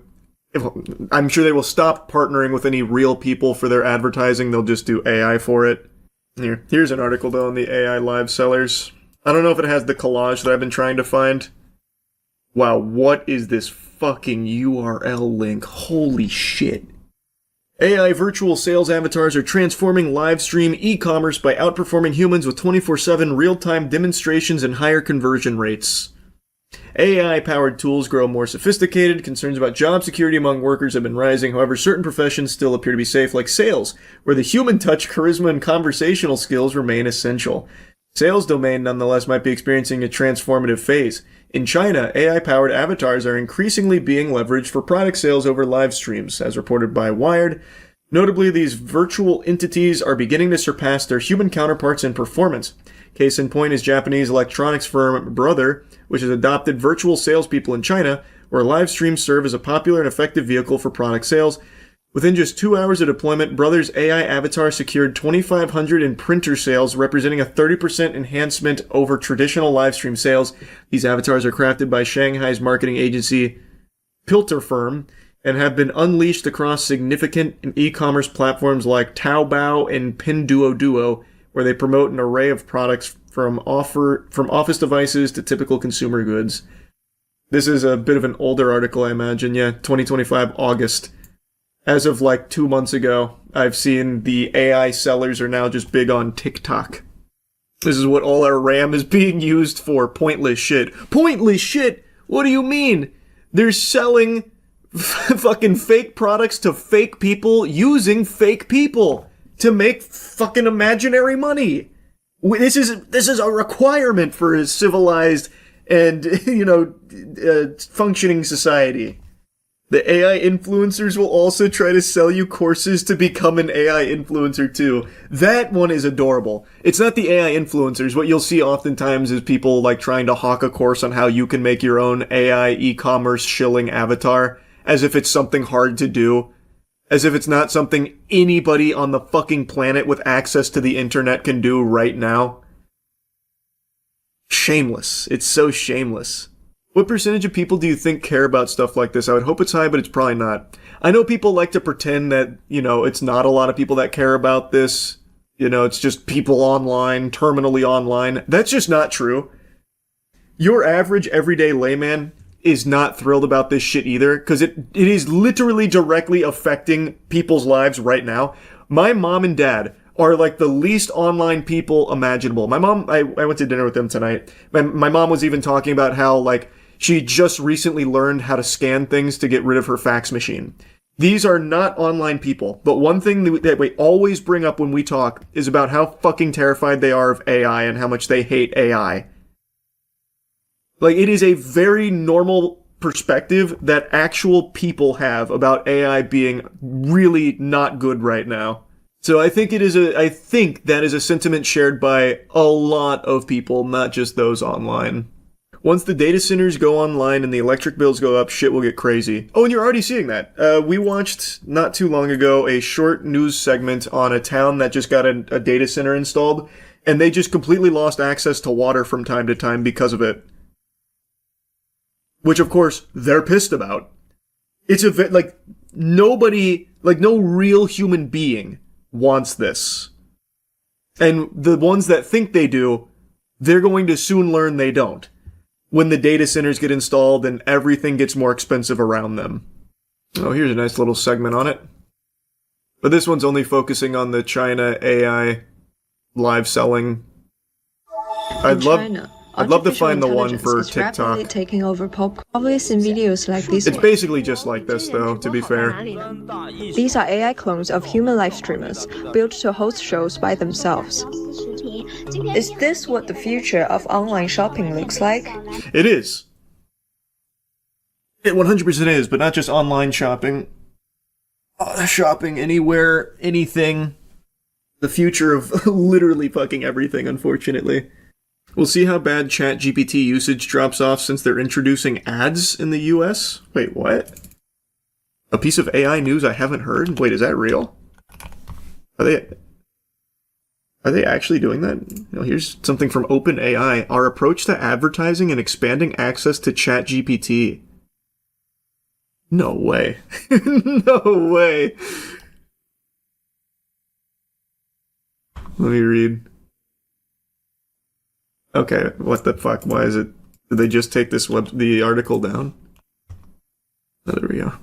I'm sure they will stop partnering with any real people for their advertising. They'll just do AI for it. Here's an article, though, on the AI live sellers. I don't know if it has the collage that I've been trying to find. Wow, what is this fucking URL link? Holy shit. AI virtual sales avatars are transforming live stream e-commerce by outperforming humans with 24/7 real-time demonstrations and higher conversion rates. AI-powered tools grow more sophisticated. Concerns about job security among workers have been rising. However, certain professions still appear to be safe, like sales, where the human touch, charisma, and conversational skills remain essential. Sales domain, nonetheless, might be experiencing a transformative phase. In China, AI-powered avatars are increasingly being leveraged for product sales over live streams, as reported by Wired. Notably, these virtual entities are beginning to surpass their human counterparts in performance. Case in point is Japanese electronics firm Brother, which has adopted virtual salespeople in China, where live streams serve as a popular and effective vehicle for product sales. Within just 2 hours of deployment, Brother's AI avatar secured 2,500 in printer sales, representing a 30% enhancement over traditional live stream sales. These avatars are crafted by Shanghai's marketing agency Pilter Firm and have been unleashed across significant e-commerce platforms like Taobao and Pinduoduo, where they promote an array of products from office devices to typical consumer goods. This is a bit of an older article, I imagine. Yeah, 2025 August. As of like 2 months ago, I've seen the AI sellers are now just big on TikTok. This is what all our RAM is being used for. Pointless shit. Pointless shit? What do you mean? They're selling fucking fake products to fake people using fake people to make fucking imaginary money. This is a requirement for a civilized and, functioning society. The AI influencers will also try to sell you courses to become an AI influencer too. That one is adorable. It's not the AI influencers. What you'll see oftentimes is people like trying to hawk a course on how you can make your own AI e-commerce shilling avatar, as if it's something hard to do. As if it's not something anybody on the fucking planet with access to the internet can do right now. Shameless. It's so shameless. What percentage of people do you think care about stuff like this? I would hope it's high, but it's probably not. I know people like to pretend that, it's not a lot of people that care about this. It's just people online, terminally online. That's just not true. Your average everyday layman is not thrilled about this shit either, because it is literally directly affecting people's lives right now. My mom and dad are like the least online people imaginable. My mom, I went to dinner with them tonight. My mom was even talking about how, like, she just recently learned how to scan things to get rid of her fax machine. These are not online people, but one thing that we always bring up when we talk is about how fucking terrified they are of AI and how much they hate AI. Like, it is a very normal perspective that actual people have about AI being really not good right now. So I think that is a sentiment shared by a lot of people, not just those online. Once the data centers go online and the electric bills go up, shit will get crazy. Oh, and you're already seeing that. We watched, not too long ago, a short news segment on a town that just got a data center installed, and they just completely lost access to water from time to time because of it. Which, of course, they're pissed about. It's nobody, no real human being wants this. And the ones that think they do, they're going to soon learn they don't, when the data centers get installed and everything gets more expensive around them. Oh, here's a nice little segment on it. But this one's only focusing on the China AI live selling. I'd love to find the one for TikTok. Taking over pop always in videos like this. It's basically just like this, though, to be fair. These are AI clones of human live streamers, built to host shows by themselves. Is this what the future of online shopping looks like? It is. It 100% is, but not just online shopping. Shopping anywhere, anything. The future of literally fucking everything, unfortunately. We'll see how bad ChatGPT usage drops off since they're introducing ads in the US. Wait, what? A piece of AI news I haven't heard? Wait, is that real? Are they actually doing that? Here's something from OpenAI. Our approach to advertising and expanding access to ChatGPT. No way. No way. Let me read. Okay, what the fuck? Why is it? Did they just take the article down? Oh, there we go.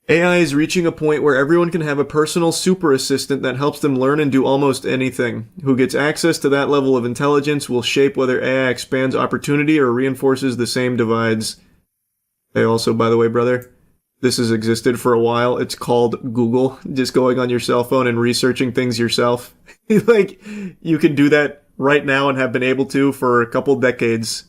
AI is reaching a point where everyone can have a personal super assistant that helps them learn and do almost anything. Who gets access to that level of intelligence will shape whether AI expands opportunity or reinforces the same divides. Hey, also, by the way, brother, this has existed for a while. It's called Google. Just going on your cell phone and researching things yourself. Like, you can do that right now and have been able to for a couple decades.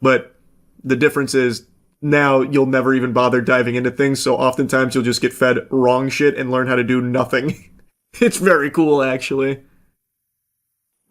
But the difference is now you'll never even bother diving into things, so oftentimes you'll just get fed wrong shit and learn how to do nothing. It's very cool, actually.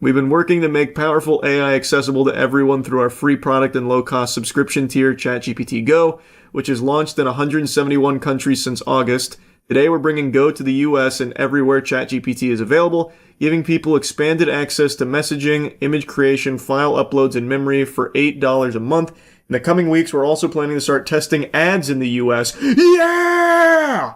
We've been working to make powerful AI accessible to everyone through our free product and low-cost subscription tier, ChatGPT Go, which is launched in 171 countries since August. Today we're bringing Go to the US and everywhere ChatGPT is available, giving people expanded access to messaging, image creation, file uploads, and memory for $8 a month. In the coming weeks, we're also planning to start testing ads in the US. Yeah!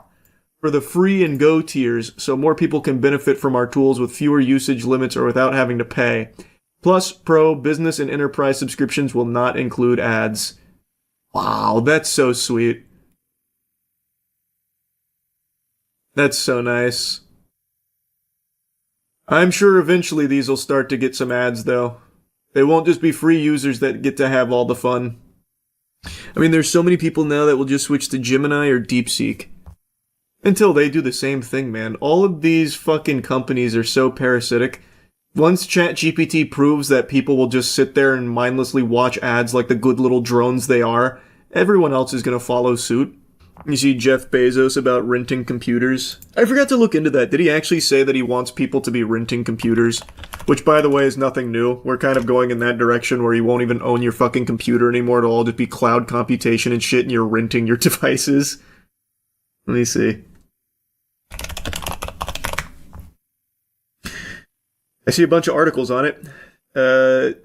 For the free and Go tiers, so more people can benefit from our tools with fewer usage limits or without having to pay. Plus, Pro, Business, and Enterprise subscriptions will not include ads. Wow, that's so sweet. That's so nice. I'm sure eventually these will start to get some ads, though. They won't just be free users that get to have all the fun. I mean, there's so many people now that will just switch to Gemini or DeepSeek. Until they do the same thing, man. All of these fucking companies are so parasitic. Once ChatGPT proves that people will just sit there and mindlessly watch ads like the good little drones they are, everyone else is going to follow suit. You see Jeff Bezos about renting computers. I forgot to look into that. Did he actually say that he wants people to be renting computers? Which, by the way, is nothing new. We're kind of going in that direction where you won't even own your fucking computer anymore. It'll all just be cloud computation and shit, and you're renting your devices. Let me see. I see a bunch of articles on it.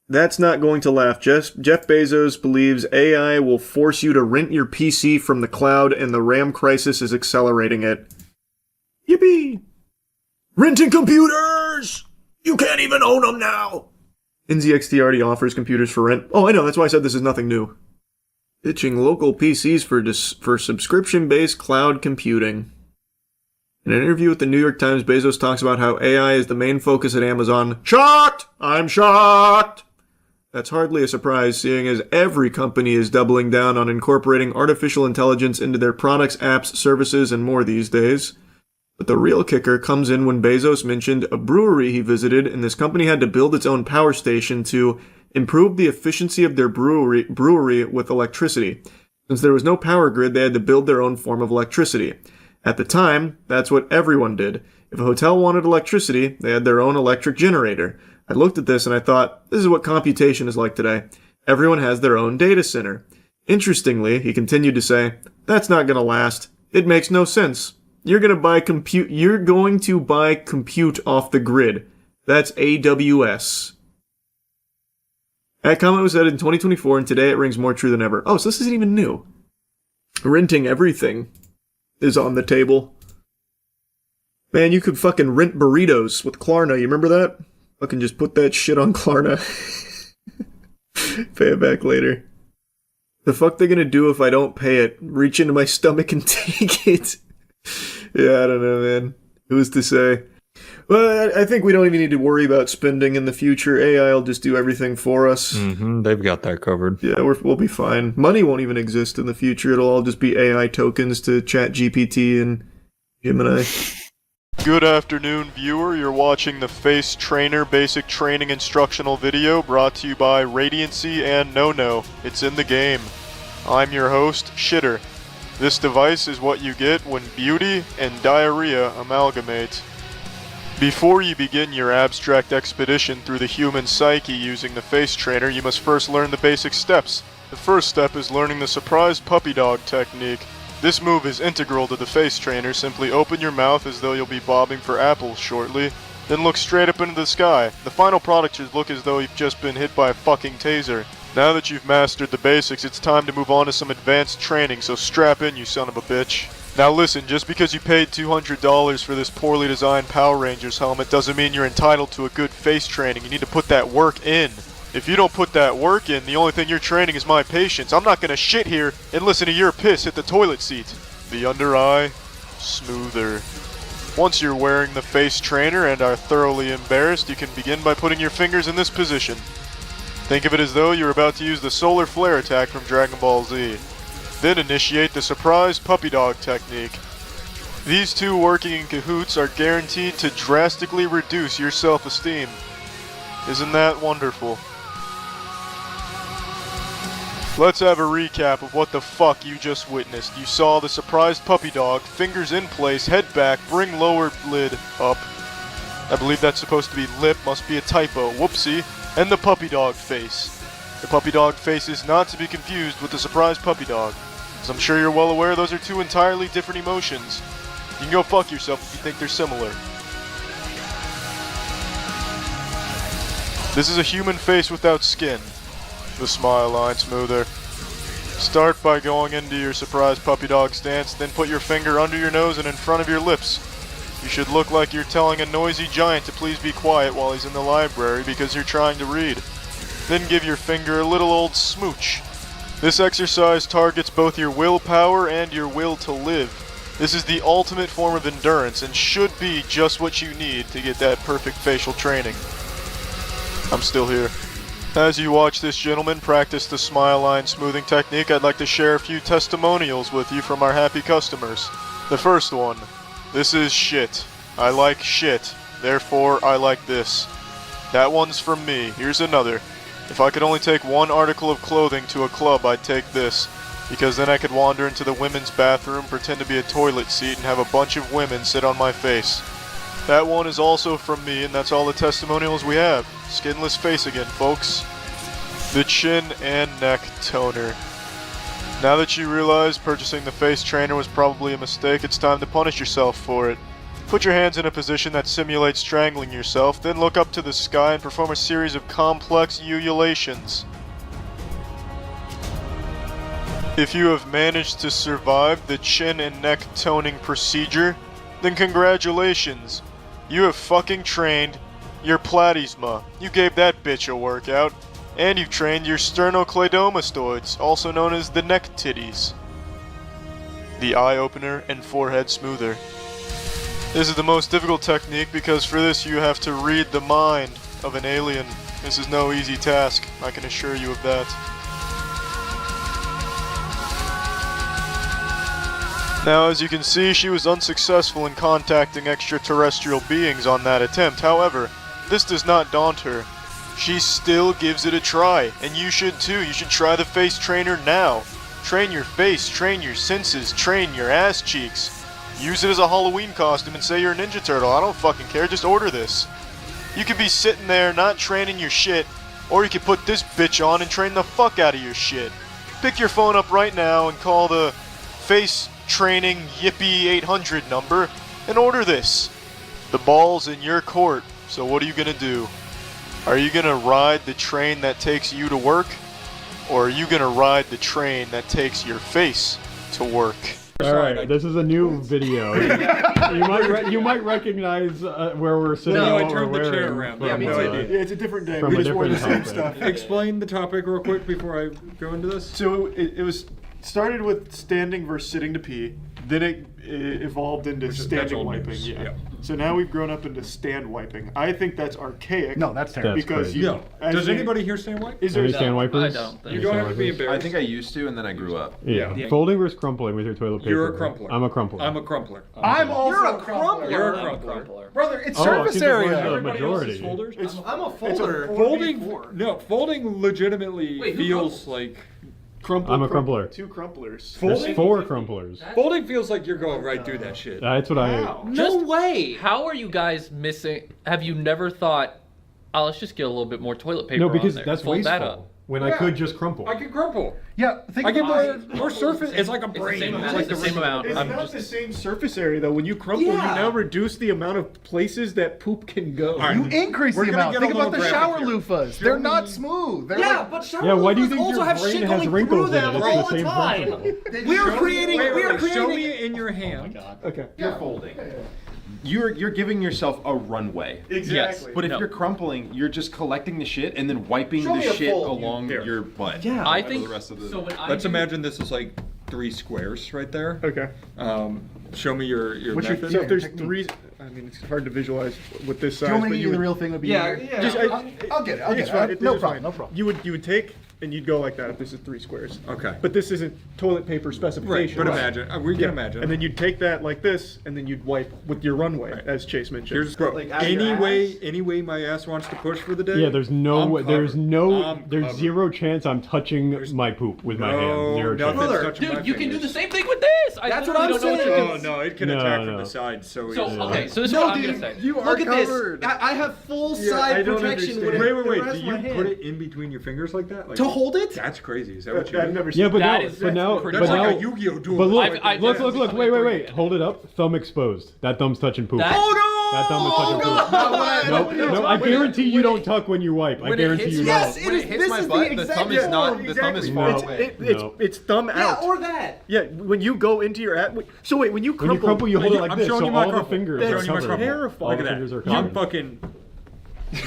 That's not going to laugh. Jeff Bezos believes AI will force you to rent your PC from the cloud, and the RAM crisis is accelerating it. Yippee! Renting computers! You can't even own them now! NZXT already offers computers for rent. Oh, I know, that's why I said this is nothing new. Pitching local PCs for subscription-based cloud computing. In an interview with the New York Times, Bezos talks about how AI is the main focus at Amazon. Shocked! I'm shocked! That's hardly a surprise, seeing as every company is doubling down on incorporating artificial intelligence into their products, apps, services, and more these days. But the real kicker comes in when Bezos mentioned a brewery he visited, and this company had to build its own power station to improve the efficiency of their brewery with electricity. Since there was no power grid, they had to build their own form of electricity. At the time, that's what everyone did. If a hotel wanted electricity, they had their own electric generator. I looked at this and I thought, this is what computation is like today. Everyone has their own data center. Interestingly, he continued to say, that's not going to last. It makes no sense. You're going to buy compute off the grid. That's AWS. That comment was said in 2024, and today it rings more true than ever. Oh, so this isn't even new. Renting everything is on the table. Man, you could fucking rent burritos with Klarna. You remember that? Fucking just put that shit on Klarna. Pay it back later. The fuck they gonna do if I don't pay it? Reach into my stomach and take it? Yeah, I don't know, man. Who's to say? Well, I think we don't even need to worry about spending in the future. AI will just do everything for us. Mm-hmm, they've got that covered. Yeah, we'll be fine. Money won't even exist in the future. It'll all just be AI tokens to ChatGPT and Gemini. Good afternoon, viewer. You're watching the Face Trainer Basic Training Instructional video brought to you by Radiancy and No. It's in the game. I'm your host, Shitter. This device is what you get when beauty and diarrhea amalgamate. Before you begin your abstract expedition through the human psyche using the Face Trainer, you must first learn the basic steps. The first step is learning the surprise puppy dog technique. This move is integral to the Face Trainer. Simply open your mouth as though you'll be bobbing for apples shortly, then look straight up into the sky. The final product should look as though you've just been hit by a fucking taser. Now that you've mastered the basics, it's time to move on to some advanced training, so strap in, you son of a bitch. Now listen, just because you paid $200 for this poorly designed Power Rangers helmet doesn't mean you're entitled to a good face training. You need to put that work in. If you don't put that work in, the only thing you're training is my patience. I'm not gonna shit here and listen to your piss hit the toilet seat. The under eye, smoother. Once you're wearing the Face Trainer and are thoroughly embarrassed, you can begin by putting your fingers in this position. Think of it as though you're about to use the solar flare attack from Dragon Ball Z. Then initiate the surprise puppy dog technique. These two working in cahoots are guaranteed to drastically reduce your self-esteem. Isn't that wonderful? Let's have a recap of what the fuck you just witnessed. You saw the surprised puppy dog, fingers in place, head back, bring lower lid up. I believe that's supposed to be lip, must be a typo, whoopsie. And the puppy dog face. The puppy dog face is not to be confused with the surprised puppy dog. As I'm sure you're well aware, those are two entirely different emotions. You can go fuck yourself if you think they're similar. This is a human face without skin. The smile line smoother. Start by going into your surprised puppy dog stance, then put your finger under your nose and in front of your lips. You should look like you're telling a noisy giant to please be quiet while he's in the library because you're trying to read. Then give your finger a little old smooch. This exercise targets both your willpower and your will to live. This is the ultimate form of endurance and should be just what you need to get that perfect facial training. I'm still here. As you watch this gentleman practice the smile line smoothing technique, I'd like to share a few testimonials with you from our happy customers. The first one. This is shit. I like shit. Therefore, I like this. That one's from me. Here's another. If I could only take one article of clothing to a club, I'd take this. Because then I could wander into the women's bathroom, pretend to be a toilet seat, and have a bunch of women sit on my face. That one is also from me, and that's all the testimonials we have. Skinless face again, folks. The chin and neck toner. Now that you realize purchasing the Face Trainer was probably a mistake, it's time to punish yourself for it. Put your hands in a position that simulates strangling yourself, then look up to the sky and perform a series of complex ululations. If you have managed to survive the chin and neck toning procedure, then congratulations. You have fucking trained your platysma. You gave that bitch a workout. And you've trained your sternocleidomastoids, also known as the neck titties. The eye opener and forehead smoother. This is the most difficult technique because for this you have to read the mind of an alien. This is no easy task, I can assure you of that. Now, as you can see, she was unsuccessful in contacting extraterrestrial beings on that attempt. However, this does not daunt her. She still gives it a try, and you should too. You should try the face trainer now. Train your face, train your senses, train your ass cheeks. Use it as a Halloween costume and say you're a Ninja Turtle. I don't fucking care, just order this. You could be sitting there not training your shit, or you could put this bitch on and train the fuck out of your shit. Pick your phone up right now and call the face training Yippee 800 number and order this. The ball's in your court, so what are you gonna do? Are you gonna ride the train that takes you to work? Or are you gonna ride the train that takes your face to work? Alright, this is a new video. you might recognize where we're sitting. No, and I what turned we're the chair wearing around. Yeah, me too. Yeah, it's a different day. From We a just wore the different same topic. stuff. Explain the topic real quick before I go into this. So it was started with standing versus sitting to pee. Then it evolved into standing wiping. Yeah. So now we've grown up into stand wiping. I think that's archaic. No, that's terrible. Because Does anybody here stand wipe? Is there Any stand wipers? I don't. You don't have to be embarrassed. I think I used to, and then I grew up. Yeah. Folding versus crumpling with your toilet paper. You're a crumpler. I'm a crumpler. I'm a crumpler. I'm also You're a crumpler. You're a crumpler. Brother, it's Oh, surface she's the one area. with the Everybody majority. else's folders? I'm a folder. Folding legitimately Wait, who feels crumbles? like I'm a crumpler. Two crumplers. There's 4 crumplers. folding feels like you're going right through that shit. That's what I. No way. How are you guys missing? Have you never thought, oh, let's just get a little bit more toilet paper No, on because there. that's Fold that wasteful. up. When I could just crumple. I can crumple. Yeah, think I get about more surface. It's like a It's the brain. same It's amount. like It's the same amount. It's I'm not just the same surface area though. When you crumple, you now reduce the amount of places that poop can go. You increase We're the gonna amount. get a Think about the little shower graphic here. loofahs. They're not smooth. They're Yeah, like, but shower Yeah, why do you loofahs think also your have brain shit has going through wrinkles in them it? It's all the the same time. principle. We're creating. Show me it in your hand. Okay. You're folding. You're giving yourself a runway. Exactly. But if No. you're crumpling, you're just collecting the shit and then wiping Show the me a shit fold. along Here. your butt. Yeah. I For think. the rest of the- So when I Let's do- imagine this is like 3 squares right there. Okay. Show me your What's your method. So if there's technique. 3, I mean, it's hard to visualize with this size. do you want me but to you give you the would- real thing? Would be Yeah, easier? yeah. Just, I'll get it. I'll it's get fine. it. No It's problem. fine. No problem. You would take and you'd go like that if this is 3 squares. Okay. But this isn't toilet paper Right, specification. but imagine. We can imagine. And then you'd take that like this, and then you'd wipe with your runway, as Chase mentioned. Here's bro. Like, out of your Any way my ass wants to push for the day. Yeah, there's I'm there's covered. zero chance I'm touching my poop with my hand. Zero chance. nothing's touching my Dude, you can do the fingers. same thing with this. That's what I'm literally don't know saying. what you Oh no, it can No, attack no. from the side so So easily. okay, so this is No, what I'm dude, gonna say. you are Look at this. covered. I have full I side don't protection. understand. With Wait, the rest do of you my put hand. it in between your fingers like that? Like, To hold it? That's crazy. Is that what you I've do? never seen Yeah, but That now, is pretty That's but like now, a Yu-Gi-Oh duel. but look, I've look, wait, hold it up. Thumb exposed. That thumb's touching poop. That- Oh no! That thumb is touching poop. No, I guarantee you don't tuck when you wipe. I guarantee you Yes, don't. it When is. it hits This my is butt, the the exact thumb is not. The thumb is far No. away. It's thumb Yeah, out. or that. Yeah, when you go into your so wait, when you When crumple, you crumple, you hold it like I'm this, showing so you my all the crumple. fingers I'm are showing you my covered. crumple. Terrifying. All the Look at fingers are that. I'm covered. fucking.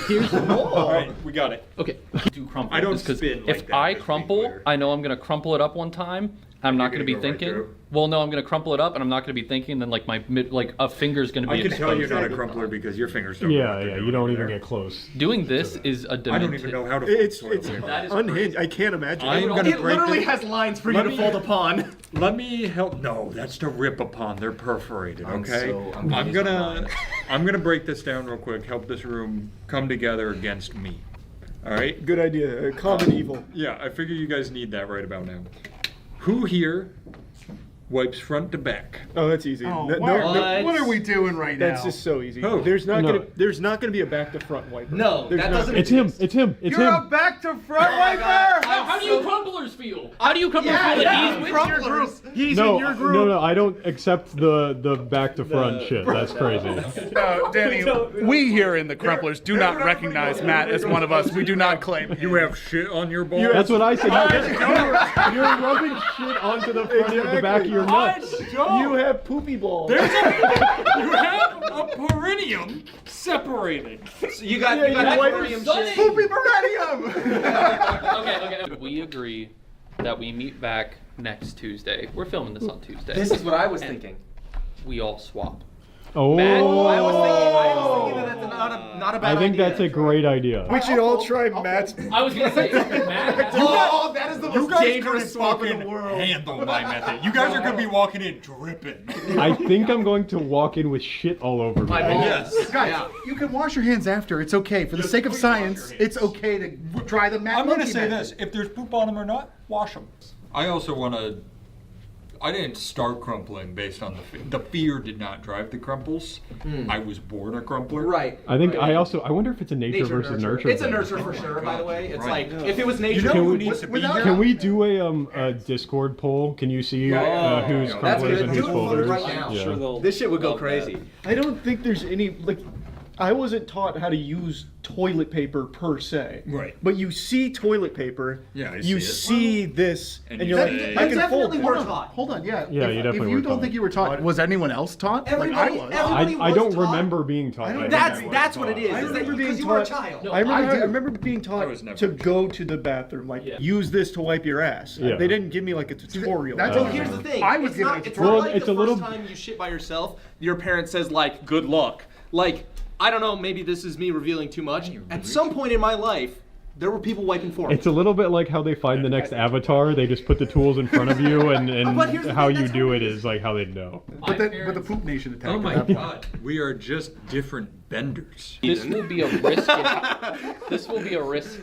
Here's the All right, we got it. Okay, do crumple. I don't because spin like if that, I just to be crumple, clear. I know I'm gonna crumple it up one time. I'm not gonna be go right thinking. through? Well, no, I'm gonna crumple it up, and I'm not gonna be thinking. And then like a finger's gonna be. I can tell you're exposed. not a crumpler because your fingers don't. know Yeah, what they're yeah, doing you don't over even there. get close. Doing this is a I demented. don't even know how to. it's fold toilet paper. That is unhinged. I can't imagine. I'm gonna It break literally this. has lines for you Let to me- fold upon. Let me help. No, that's to rip upon. They're perforated. I'm Okay. so I'm amazed on gonna. mine. I'm gonna break this down real quick. Help this room come together against me. All right. Good idea. Common evil. Yeah, I figure you guys need that right about now. Who here wipes front to back? Oh, that's easy. Oh, No- what are we doing right now? That's just so easy. Who? There's not No. gonna be a back to front wiper. No, There's that not doesn't gonna It's him. It's him. It's You're a him. back to front wiper. How do you crumplers feel? How do you crumplers feel that he's with your group? He's No, in your group. no, I don't accept the back to front shit. That's crazy. No, Danny, we here in the Crumplers do not recognize Matt as one of us. We do not claim him. You have shit on your balls. That's what I said. You're rubbing shit onto the front of the back of your nuts. You have poopy balls. You have a perineum separated. So you got aquarium shit. Poopy perineum. Okay. We agree that we meet back next Tuesday. We're filming this on Tuesday. This is what I was thinking. We all swap. Oh. Matt, I was thinking that that's not a bad idea. I think that's a great idea. We should all try Matt's. I was gonna say, Matt. That is the most dangerous swap in the world. Handle my method. You guys are gonna be walking in dripping. I think I'm going to walk in with shit all over me. Yes. Guys, you can wash your hands after. It's okay. For the sake of science, it's okay to try the I'm gonna say method. this: if there's poop on them or not, wash them. I also want to. I didn't start crumpling based on the fear did not drive the crumples. I was born a crumpler. Right. I think I wonder if it's a nature versus nurture. It's a thing. nurture for sure, by the way. It's Right. like, if it was nature, who needs to be here? Can we do a Discord poll? Can you see who's that's crumplers good. and who's Do it folders? right now. Yeah. This shit would go crazy. I don't think there's any like. I wasn't taught how to use toilet paper per se. Right. But you see toilet paper. Yeah, I you see it. see this, And and you you're say- like, I You can definitely fold. were taught. Hold on, yeah. Yeah, you definitely If you were don't taught. think you were taught, was anyone else taught? Everybody- like I was. everybody I don't was taught. remember being taught. That's what it is. I Is that remember being because you were a taught. child. I remember being taught was never to a go to the bathroom, like use this to wipe your ass. Yeah. They didn't give me like a tutorial. That's So here's the thing. I was it's given not, a it's tutorial. not like It's the a little- first time you shit by yourself, your parent says like, good luck. Like, I don't know, maybe this is me revealing too much. At some point in my life, there were people wiping for me. It's a little bit like how they find the next avatar. They just put the tools in front of you, and But here's the how thing, you that's do how it it is like how they know. But the poop nation attacked. Oh my at that point. god, we are just different benders. This will be a risk. This will be a risk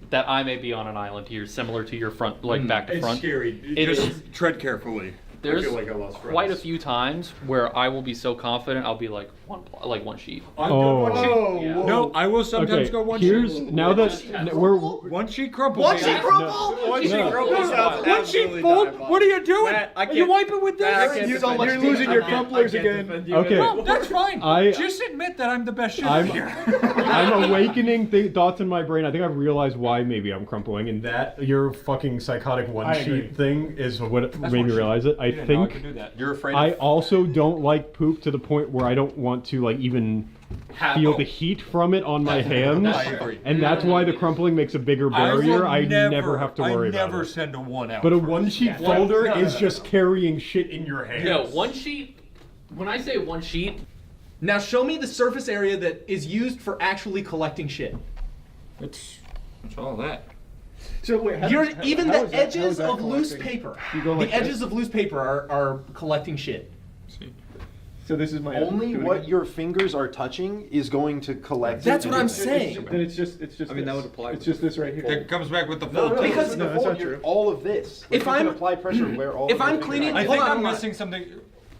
that I may be on an island here, similar to your front, like back to front. It's scary. It Just is. tread carefully. There's I feel like I lost friends. quite a few times where I will be so confident I'll be like one sheet. Oh. No, I will sometimes Okay, go one here's sheet. now that we're One sheet crumple. One baby. sheet crumple? One sheet No. crumple sounds One sheet fold? What are you doing? I Are you wiping with this? You're losing your crumplers again. okay. No, that's fine. I- Just admit that I'm the best shit I'm, here. I'm awakening thoughts in my brain. I think I've realized why maybe I'm crumpling, and that your fucking psychotic one sheet thing is what made me realize it. I didn't know I think could do that. You're afraid. I also don't like poop to the point where I don't want to like even feel the heat from it on my hands, I agree. and that's why the crumpling makes a bigger barrier. I never have to worry I never about it. send a one out. But a first. one sheet folder is just carrying shit in your hands. No, one sheet. When I say one sheet, Now show me the surface area that is used for actually collecting shit. It's all that. So wait, Even how the is that- how is edges that of loose collecting? paper. You go like The edges this? of loose paper are collecting shit. So this is my Only do it what again. your fingers are touching is going to collect. That's what I'm It's- saying. Then it's just. I mean, that this. would apply. It's just this right here. It comes back with the No, full. no, Because- no, No, that's not you're, true. all of this. Like, If you can I'm- apply pressure where all. if of I'm your cleaning- I fingers think Hold on, I'm hold on. missing something.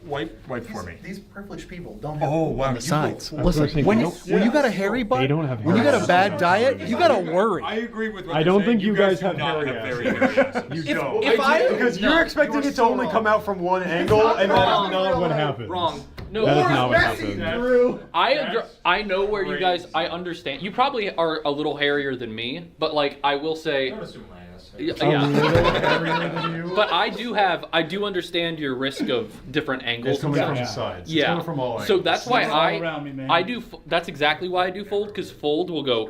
Wipe for me. These privileged people don't Oh wow. on the sides. I was Listen, thinking, when you got a hairy butt, They don't have when you hairy got a bad diet, you gotta worry. I agree with what I you're don't saying. think you guys do have not hairy have asses. very hairy asses. You don't. If I Because you're expecting it to only come out from one angle, and That's that's not what happens. Wrong. no. That is not what happens. I know where you guys. I understand. You probably are a little hairier than me, but like I will say. Don't assume my ass. Yeah. hairier than you. But I do understand your risk of different angles. It's coming and from the stuff. sides. It's Yeah. coming from all angles. So that's why It's all around me, man. I do. That's exactly why I do fold, because fold will go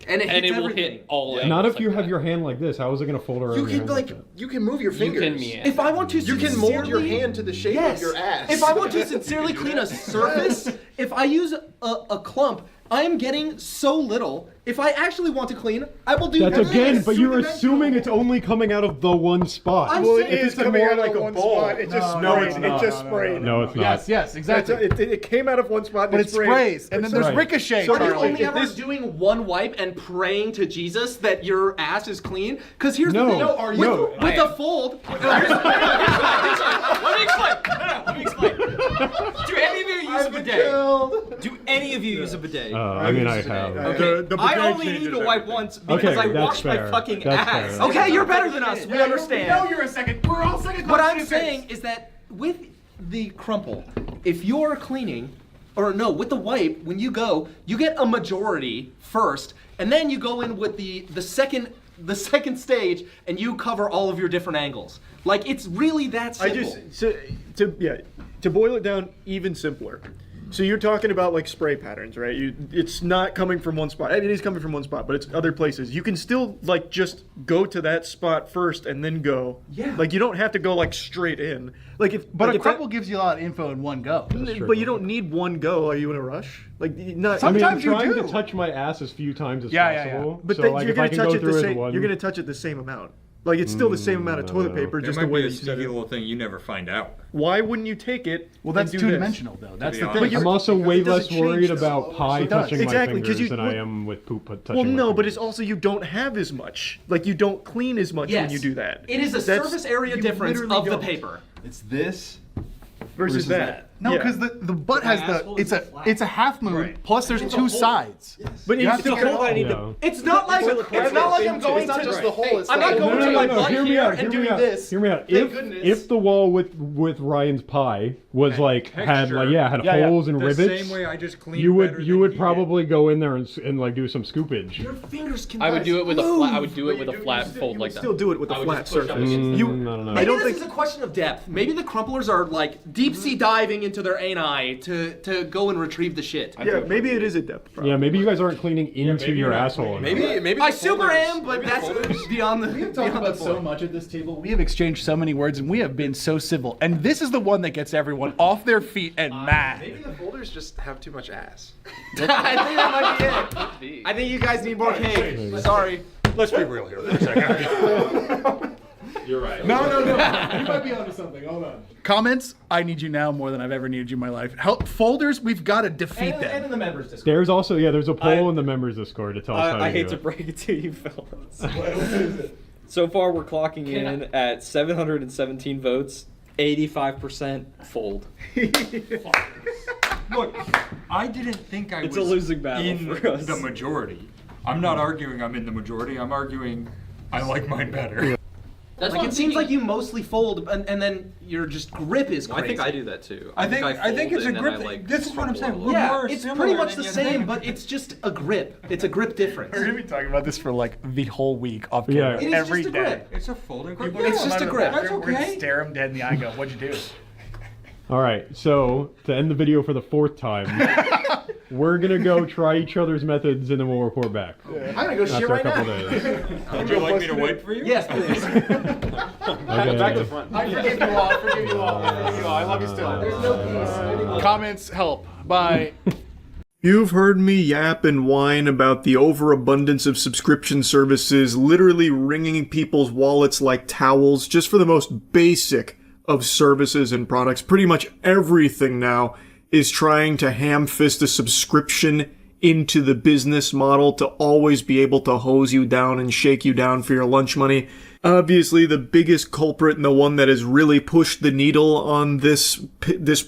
And it, and hits it will everything. hit all. Not angles if you like have that. your hand like this. How is it going to fold around You your can hand like that? you can move your You fingers. can meander. If I want to You can mold your sincerely- hand to the shape Yes. of your ass. If I want to sincerely clean a surface, if I use a clump, I am getting so little. If I actually want to clean, I will do That's this. again, but you're assuming it's only coming out of the one spot. I'm Well, saying- it is coming out like one spot. It just No, sprayed. it's It not. just sprayed. No, it's not. yes, exactly. It came out of one spot, But and it sprays, and then there's Right. ricochet. So Are you Carly, only if ever this- doing one wipe and praying to Jesus that your ass is clean? Because here's No. the thing. No, are you- with, no, with the fold. Let me explain. Let me explain. Do any of you use a bidet? Do any of you use a bidet? I mean, I have. Okay. The I bidet only need changes to wipe once because Okay, I that's wash my fair. fucking That's ass. fair. Okay, you're better than us. We understand. you're a second. We're all second. What I'm saying is that with the crumple, if you're cleaning, or no, with the wipe, when you go, you get a majority first, and then you go in with the second the second stage and you cover all of your different angles. Like, it's really that simple. To boil it down even simpler. So you're talking about like spray patterns, right? It's not coming from one spot. I mean, it is coming from one spot, but it's other places. You can still like just go to that spot first and then go. Yeah. Like you don't have to go like straight in. Like if But like a if crumple gives you a lot of info in one go. but you don't need one go. Are you in a rush? Like not. I mean, I'm Sometimes you trying do. to touch my ass as few times as Yeah, yeah, yeah. possible. But so, then like, you're if I gonna can touch go it the through as same. one- You're gonna touch it the same amount. Like it's still the same amount of toilet paper, There just might the way be that a you set sneaky it. little thing you never find out. Why wouldn't you take it? Well, that's and do this? two-dimensional, though. That's be the honest. thing. But I'm also way it doesn't less worried change, about though. pie It does. touching Exactly, my 'cause fingers you- than I am with poop touching Well, my no, but fingers. it's also you don't have as much. Like you don't clean as much when you do that. It is a That's- surface area you difference literally of the don't. paper. It's this versus that. No, Yeah. because the butt has it's a half moon Right. plus there's two sides. But You it's have to the get hole that I need Yeah. to. It's not like I'm going It's not to. just the hole. It's I'm the not going to my butt Hear me here out. and Hear me doing out. this. Hear me out. Thank If goodness. the wall with Ryan's pie was like had like had holes and the rivets, same way I just cleaned you better would than he probably go in there and like do some scoopage. Your fingers can. I would do it with a move. flat. I would do it with a flat fold like that. Still do it with a I would flat just push up surface. against it. I don't know. Maybe don't this think- is a question of depth. Maybe the crumplers are like deep sea diving into their ani to go and retrieve the shit. Yeah, maybe it is a depth problem. Yeah, maybe you guys aren't cleaning into your asshole. Maybe I the super folders- am, but maybe the that's folders- beyond the. We have talked beyond about the so point. much at this table. We have exchanged so many words, and we have been so civil. And this is the one that gets everyone off their feet and mad. Maybe the folders just have too much ass. I think that might be it. I think you guys need more cake. Sorry. Let's be real here for a second. You're right. No. You might be onto something. Hold on. Comments, I need you now more than I've ever needed you in my life. Help folders, we've got to defeat And them. in the members Discord. There's also there's a poll in the members Discord to tell us how I to hate do to it. break it to you, fellas. So far, we're clocking in at 717 votes. 85% fold. Look, I didn't think I It's was a losing battle in for us. the majority. I'm not arguing I'm in the majority. I'm arguing I like mine better. That's like it seems like you mostly fold, and then your just grip is crazy. I think I do that too. I think it's a and then grip. I, like, This is what I'm saying. crumple We're Yeah, more it's similar pretty much than the you same, think. but it's just a grip. It's a grip difference. We're going to be talking about this for like the whole week off Yeah. camera. It is every just a day. grip. It's a folding grip. It's just a grip. That's We're going to okay. stare him dead in the eye and go, what'd you do? All right, so to end the video for the fourth time, we're gonna go try each other's methods and then we'll report back. I'm gonna go shit After a right couple now. days. Would you like me to wait for you? Yes, please. Okay. Back to the front. I forgive you all. I forgive you all. I love you still. There's no peace. Comments help. Bye. You've heard me yap and whine about the overabundance of subscription services literally wringing people's wallets like towels just for the most basic of services and products. Pretty much everything now is trying to ham-fist a subscription into the business model to always be able to hose you down and shake you down for your lunch money. Obviously, the biggest culprit and the one that has really pushed the needle on this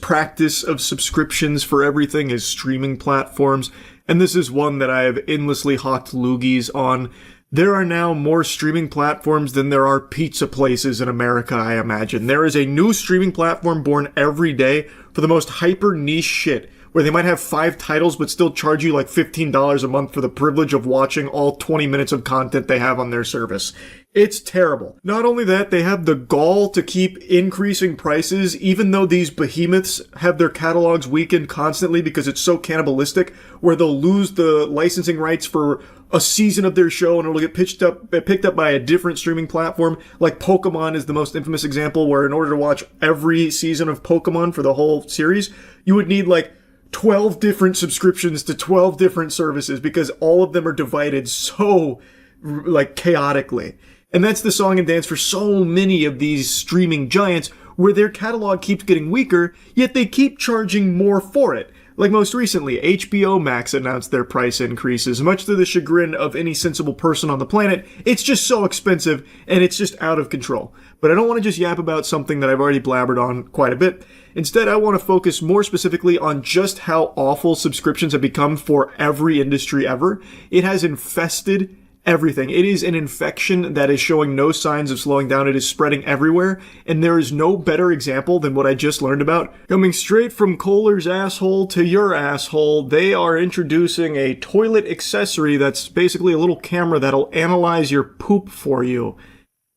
practice of subscriptions for everything is streaming platforms. And this is one that I have endlessly hawked loogies on. There are now more streaming platforms than there are pizza places in America, I imagine. There is a new streaming platform born every day for the most hyper niche shit, where they might have 5 titles but still charge you like $15 a month for the privilege of watching all 20 minutes of content they have on their service. It's terrible. Not only that, they have the gall to keep increasing prices even though these behemoths have their catalogs weakened constantly because it's so cannibalistic, where they'll lose the licensing rights for a season of their show and it'll get picked up by a different streaming platform. Like Pokemon is the most infamous example, where in order to watch every season of Pokemon for the whole series, you would need like 12 different subscriptions to 12 different services because all of them are divided so like chaotically. And that's the song and dance for so many of these streaming giants, where their catalog keeps getting weaker, yet they keep charging more for it. Like most recently, HBO Max announced their price increases, much to the chagrin of any sensible person on the planet. It's just so expensive, and it's just out of control. But I don't want to just yap about something that I've already blabbered on quite a bit. Instead, I want to focus more specifically on just how awful subscriptions have become for every industry ever. It has infested everything. It is an infection that is showing no signs of slowing down. It is spreading everywhere, and there is no better example than what I just learned about. Coming straight from Kohler's asshole to your asshole, they are introducing a toilet accessory that's basically a little camera that'll analyze your poop for you.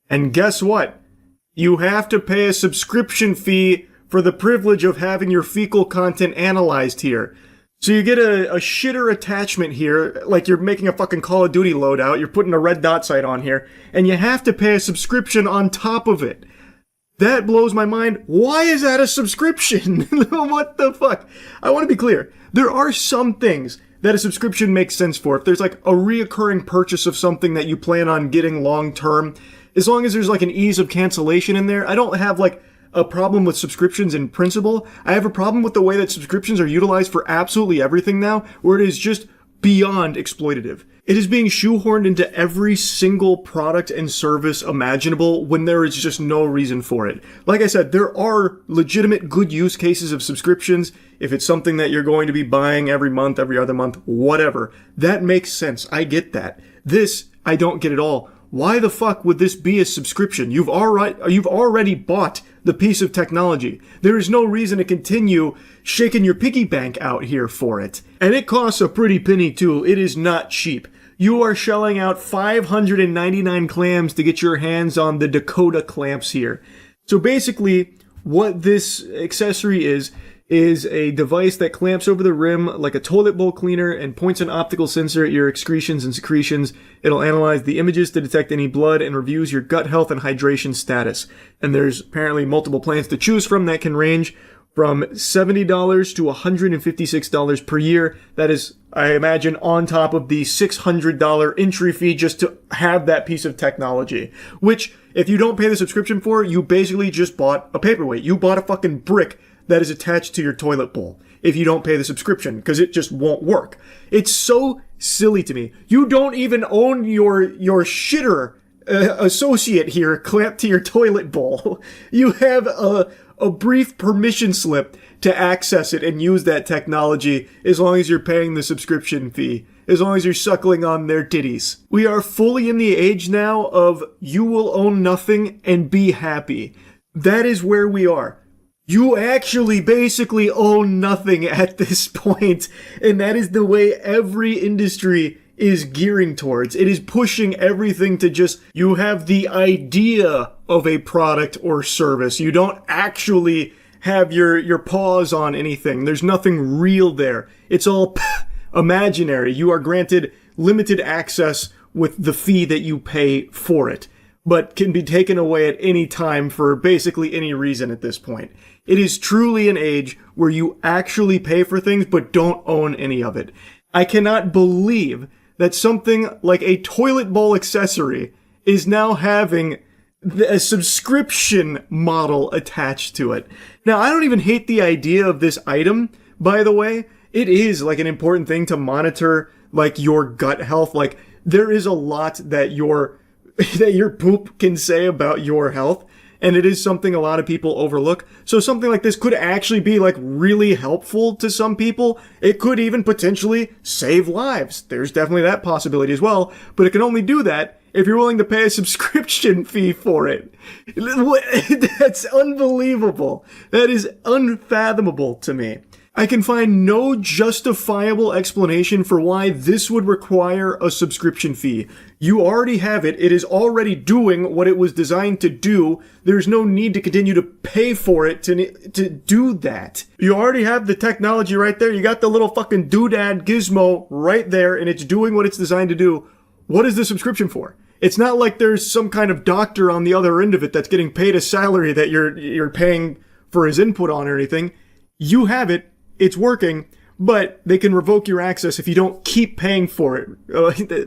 And guess what? You have to pay a subscription fee for the privilege of having your fecal content analyzed here. So you get a shitter attachment here, like you're making a fucking Call of Duty loadout, you're putting a red dot sight on here, and you have to pay a subscription on top of it. That blows my mind. Why is that a subscription? What the fuck? I want to be clear. There are some things that a subscription makes sense for. If there's like a reoccurring purchase of something that you plan on getting long term, as long as there's like an ease of cancellation in there, I don't have like a problem with subscriptions in principle. I have a problem with the way that subscriptions are utilized for absolutely everything now, where it is just beyond exploitative. It is being shoehorned into every single product and service imaginable when there is just no reason for it. Like I said, there are legitimate good use cases of subscriptions. If it's something that you're going to be buying every month, every other month, whatever, that makes sense. I get that. This, I don't get at all. Why the fuck would this be a subscription? You've already bought the piece of technology. There is no reason to continue shaking your piggy bank out here for it. And it costs a pretty penny too. It is not cheap. You are shelling out 599 clams to get your hands on the Dakota clamps here. So basically, what this accessory is a device that clamps over the rim like a toilet bowl cleaner and points an optical sensor at your excretions and secretions. It'll analyze the images to detect any blood and reviews your gut health and hydration status. And there's apparently multiple plans to choose from that can range from $70 to $156 per year. That is, I imagine, on top of the $600 entry fee just to have that piece of technology. Which, if you don't pay the subscription for, you basically just bought a paperweight. You bought a fucking brick that is attached to your toilet bowl if you don't pay the subscription, because it just won't work. It's so silly to me. You don't even own your shitter associate here clamped to your toilet bowl. You have a brief permission slip to access it and use that technology as long as you're paying the subscription fee, as long as you're suckling on their titties. We are fully in the age now of you will own nothing and be happy. That is where we are. You actually basically own nothing at this point, and that is the way every industry is gearing towards. It is pushing everything to just, you have the idea of a product or service. You don't actually have your paws on anything. There's nothing real there. It's all imaginary. You are granted limited access with the fee that you pay for it, but can be taken away at any time for basically any reason at this point. It is truly an age where you actually pay for things but don't own any of it. I cannot believe that something like a toilet bowl accessory is now having a subscription model attached to it. Now, I don't even hate the idea of this item, by the way. It is like an important thing to monitor like your gut health. Like there is a lot that your poop can say about your health. And it is something a lot of people overlook. So something like this could actually be like really helpful to some people. It could even potentially save lives. There's definitely that possibility as well. But it can only do that if you're willing to pay a subscription fee for it. That's unbelievable. That is unfathomable to me. I can find no justifiable explanation for why this would require a subscription fee. You already have it. It is already doing what it was designed to do. There's no need to continue to pay for it to do that. You already have the technology right there. You got the little fucking doodad gizmo right there, and it's doing what it's designed to do. What is the subscription for? It's not like there's some kind of doctor on the other end of it that's getting paid a salary that you're paying for his input on or anything. You have it. It's working, but they can revoke your access if you don't keep paying for it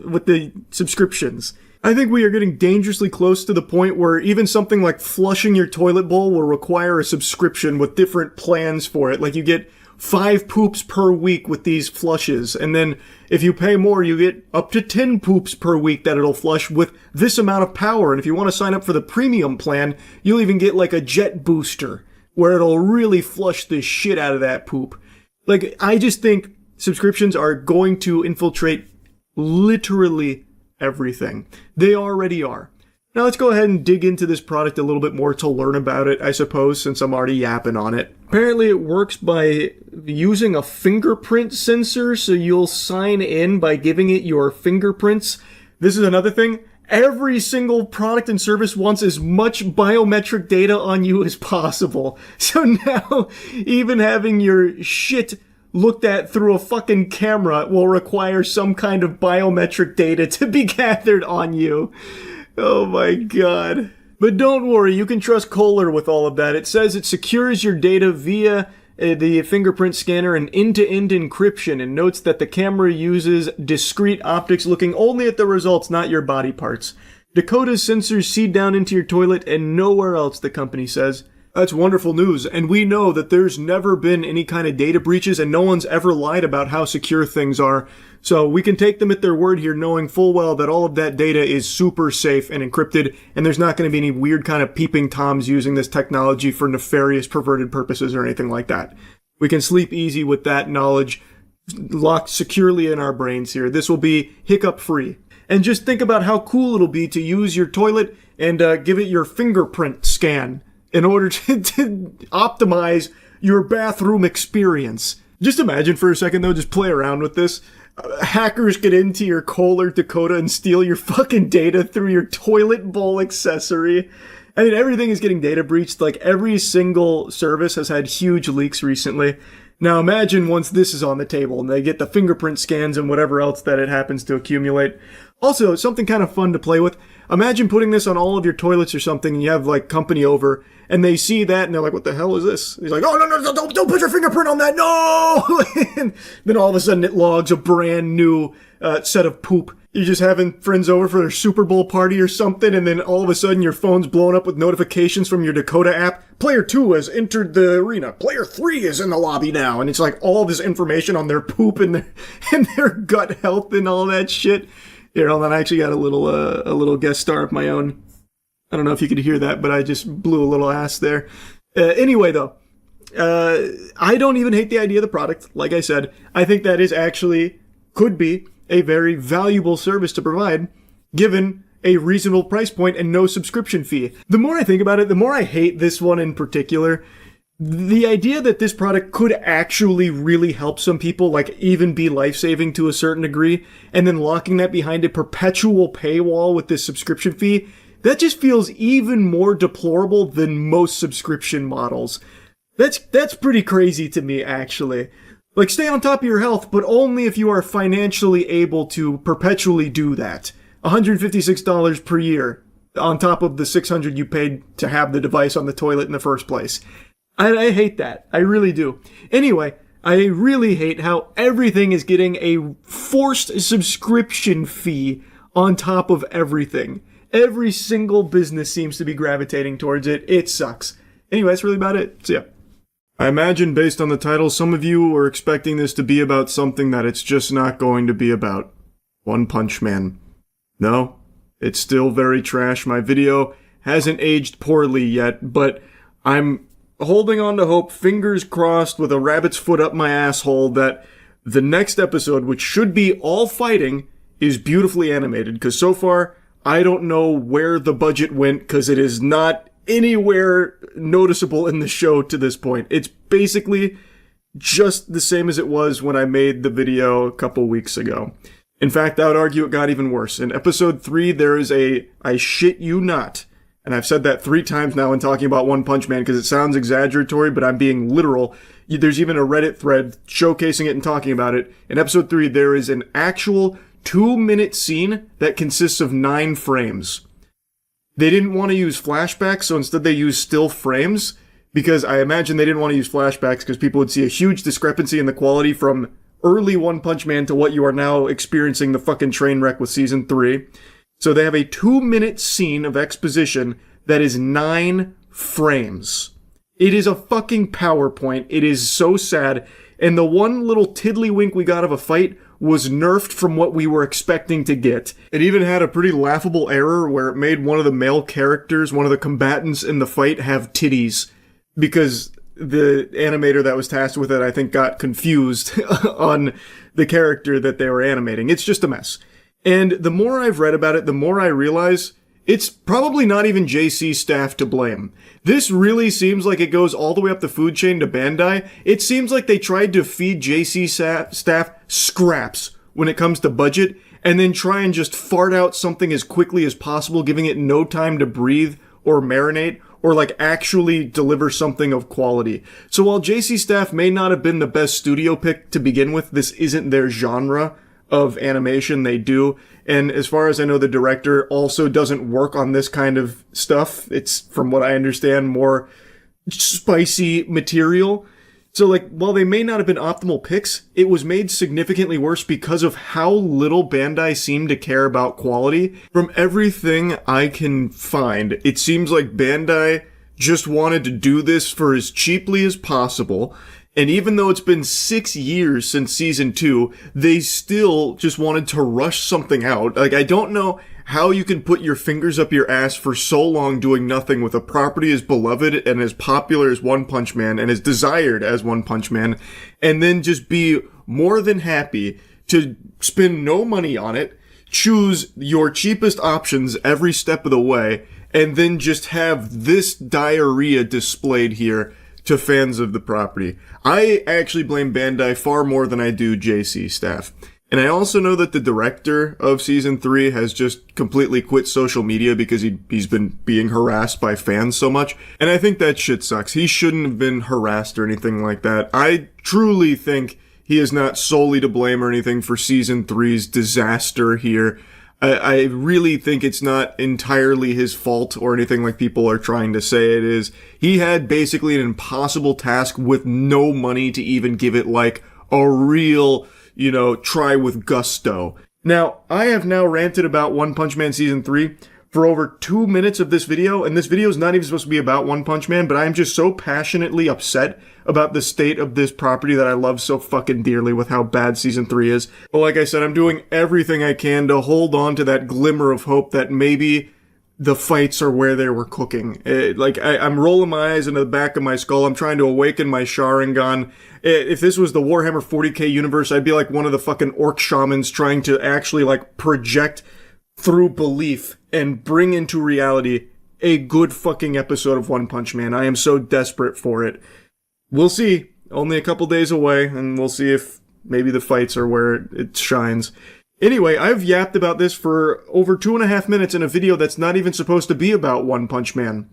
with the subscriptions. I think we are getting dangerously close to the point where even something like flushing your toilet bowl will require a subscription with different plans for it. Like you get 5 poops per week with these flushes, and then if you pay more, you get up to 10 poops per week that it'll flush with this amount of power. And if you want to sign up for the premium plan, you'll even get like a jet booster where it'll really flush the shit out of that poop. Like, I just think subscriptions are going to infiltrate literally everything. They already are. Now let's go ahead and dig into this product a little bit more to learn about it, I suppose, since I'm already yapping on it. Apparently it works by using a fingerprint sensor, so you'll sign in by giving it your fingerprints. This is another thing. Every single product and service wants as much biometric data on you as possible. So now, even having your shit looked at through a fucking camera will require some kind of biometric data to be gathered on you. Oh my god. But don't worry, you can trust Kohler with all of that. It says it secures your data via the fingerprint scanner and end-to-end encryption, and notes that the camera uses discrete optics looking only at the results, not your body parts. Dakota's sensors see down into your toilet and nowhere else, the company says. That's wonderful news, and we know that there's never been any kind of data breaches and no one's ever lied about how secure things are. So we can take them at their word here, knowing full well that all of that data is super safe and encrypted, and there's not going to be any weird kind of peeping toms using this technology for nefarious, perverted purposes or anything like that. We can sleep easy with that knowledge locked securely in our brains here. This will be hiccup-free. And just think about how cool it'll be to use your toilet and give it your fingerprint scan in order to optimize your bathroom experience. Just imagine for a second, though, just play around with this. Hackers get into your Kohler Dakota and steal your fucking data through your toilet bowl accessory. I mean, everything is getting data breached. Like, every single service has had huge leaks recently. Now imagine once this is on the table and they get the fingerprint scans and whatever else that it happens to accumulate. Also, something kind of fun to play with. Imagine putting this on all of your toilets or something and you have, like, company over and they see that and they're like, what the hell is this? He's like, oh, no, don't put your fingerprint on that, no! And then all of a sudden it logs a brand new set of poop. You're just having friends over for their Super Bowl party or something, and then all of a sudden your phone's blowing up with notifications from your Dakota app. Player 2 has entered the arena. Player 3 is in the lobby now. And it's like all this information on their poop and their gut health and all that shit. Here, hold on, I actually got a little guest star of my own. I don't know if you could hear that, but I just blew a little ass there. Anyway, though, I don't even hate the idea of the product. Like I said, I think that is actually, could be, a very valuable service to provide, given a reasonable price point and no subscription fee. The more I think about it, the more I hate this one in particular. The idea that this product could actually really help some people, like even be life-saving to a certain degree, and then locking that behind a perpetual paywall with this subscription fee, that just feels even more deplorable than most subscription models. That's pretty crazy to me, actually. Like, stay on top of your health, but only if you are financially able to perpetually do that. $156 per year, on top of the $600 you paid to have the device on the toilet in the first place. I hate that. I really do. Anyway, I really hate how everything is getting a forced subscription fee on top of everything. Every single business seems to be gravitating towards it. It sucks. Anyway, that's really about it. So yeah. I imagine based on the title, some of you were expecting this to be about something that it's just not going to be about. One Punch Man. No, it's still very trash. My video hasn't aged poorly yet, but I'm holding on to hope, fingers crossed with a rabbit's foot up my asshole, that the next episode, which should be all fighting, is beautifully animated. Because so far, I don't know where the budget went, because it is not anywhere noticeable in the show to this point. It's basically just the same as it was when I made the video a couple weeks ago. In fact, I would argue it got even worse. In episode 3, there is I shit you not, and I've said that 3 times now in talking about One Punch Man because it sounds exaggeratory, but I'm being literal. There's even a Reddit thread showcasing it and talking about it. In episode 3, there is an actual 2-minute scene that consists of 9 frames. They didn't want to use flashbacks, so instead they used still frames, because I imagine they didn't want to use flashbacks because people would see a huge discrepancy in the quality from early One Punch Man to what you are now experiencing the fucking train wreck with season 3. So they have a 2-minute scene of exposition that is 9 frames. It is a fucking PowerPoint. It is so sad. And the one little tiddlywink we got of a fight was nerfed from what we were expecting to get. It even had a pretty laughable error where it made one of the male characters, one of the combatants in the fight, have titties. Because the animator that was tasked with it, I think, got confused on the character that they were animating. It's just a mess. And the more I've read about it, the more I realize it's probably not even JC staff to blame. This really seems like it goes all the way up the food chain to Bandai. It seems like they tried to feed JC staff scraps when it comes to budget, and then try and just fart out something as quickly as possible, giving it no time to breathe or marinate, or like actually deliver something of quality. So while JC staff may not have been the best studio pick to begin with, this isn't their genre of animation they do. And as far as I know, the director also doesn't work on this kind of stuff. It's, from what I understand, more spicy material. So, like, while they may not have been optimal picks, it was made significantly worse because of how little Bandai seemed to care about quality. From everything I can find, it seems like Bandai just wanted to do this for as cheaply as possible. And even though it's been 6 years since season 2, they still just wanted to rush something out. Like, I don't know how you can put your fingers up your ass for so long doing nothing with a property as beloved and as popular as One Punch Man and as desired as One Punch Man, and then just be more than happy to spend no money on it, choose your cheapest options every step of the way, and then just have this diarrhea displayed here to fans of the property. I actually blame Bandai far more than I do JC staff. And I also know that the director of season 3 has just completely quit social media because he's been being harassed by fans so much. And I think that shit sucks. He shouldn't have been harassed or anything like that. I truly think he is not solely to blame or anything for season 3's disaster here. I really think it's not entirely his fault or anything like people are trying to say it is. He had basically an impossible task with no money to even give it like a real, try with gusto. Now, I have now ranted about One Punch Man Season 3 for over 2 minutes of this video, and this video is not even supposed to be about One Punch Man, but I'm just so passionately upset about the state of this property that I love so fucking dearly with how bad Season 3 is. But like I said, I'm doing everything I can to hold on to that glimmer of hope that maybe the fights are where they were cooking. I'm rolling my eyes into the back of my skull. I'm trying to awaken my Sharingan. If this was the Warhammer 40k universe, I'd be like one of the fucking orc shamans trying to actually project through belief and bring into reality a good fucking episode of One Punch Man. I am so desperate for it. We'll see. Only a couple days away, and we'll see if maybe the fights are where it shines. Anyway, I've yapped about this for over 2.5 minutes in a video that's not even supposed to be about One Punch Man.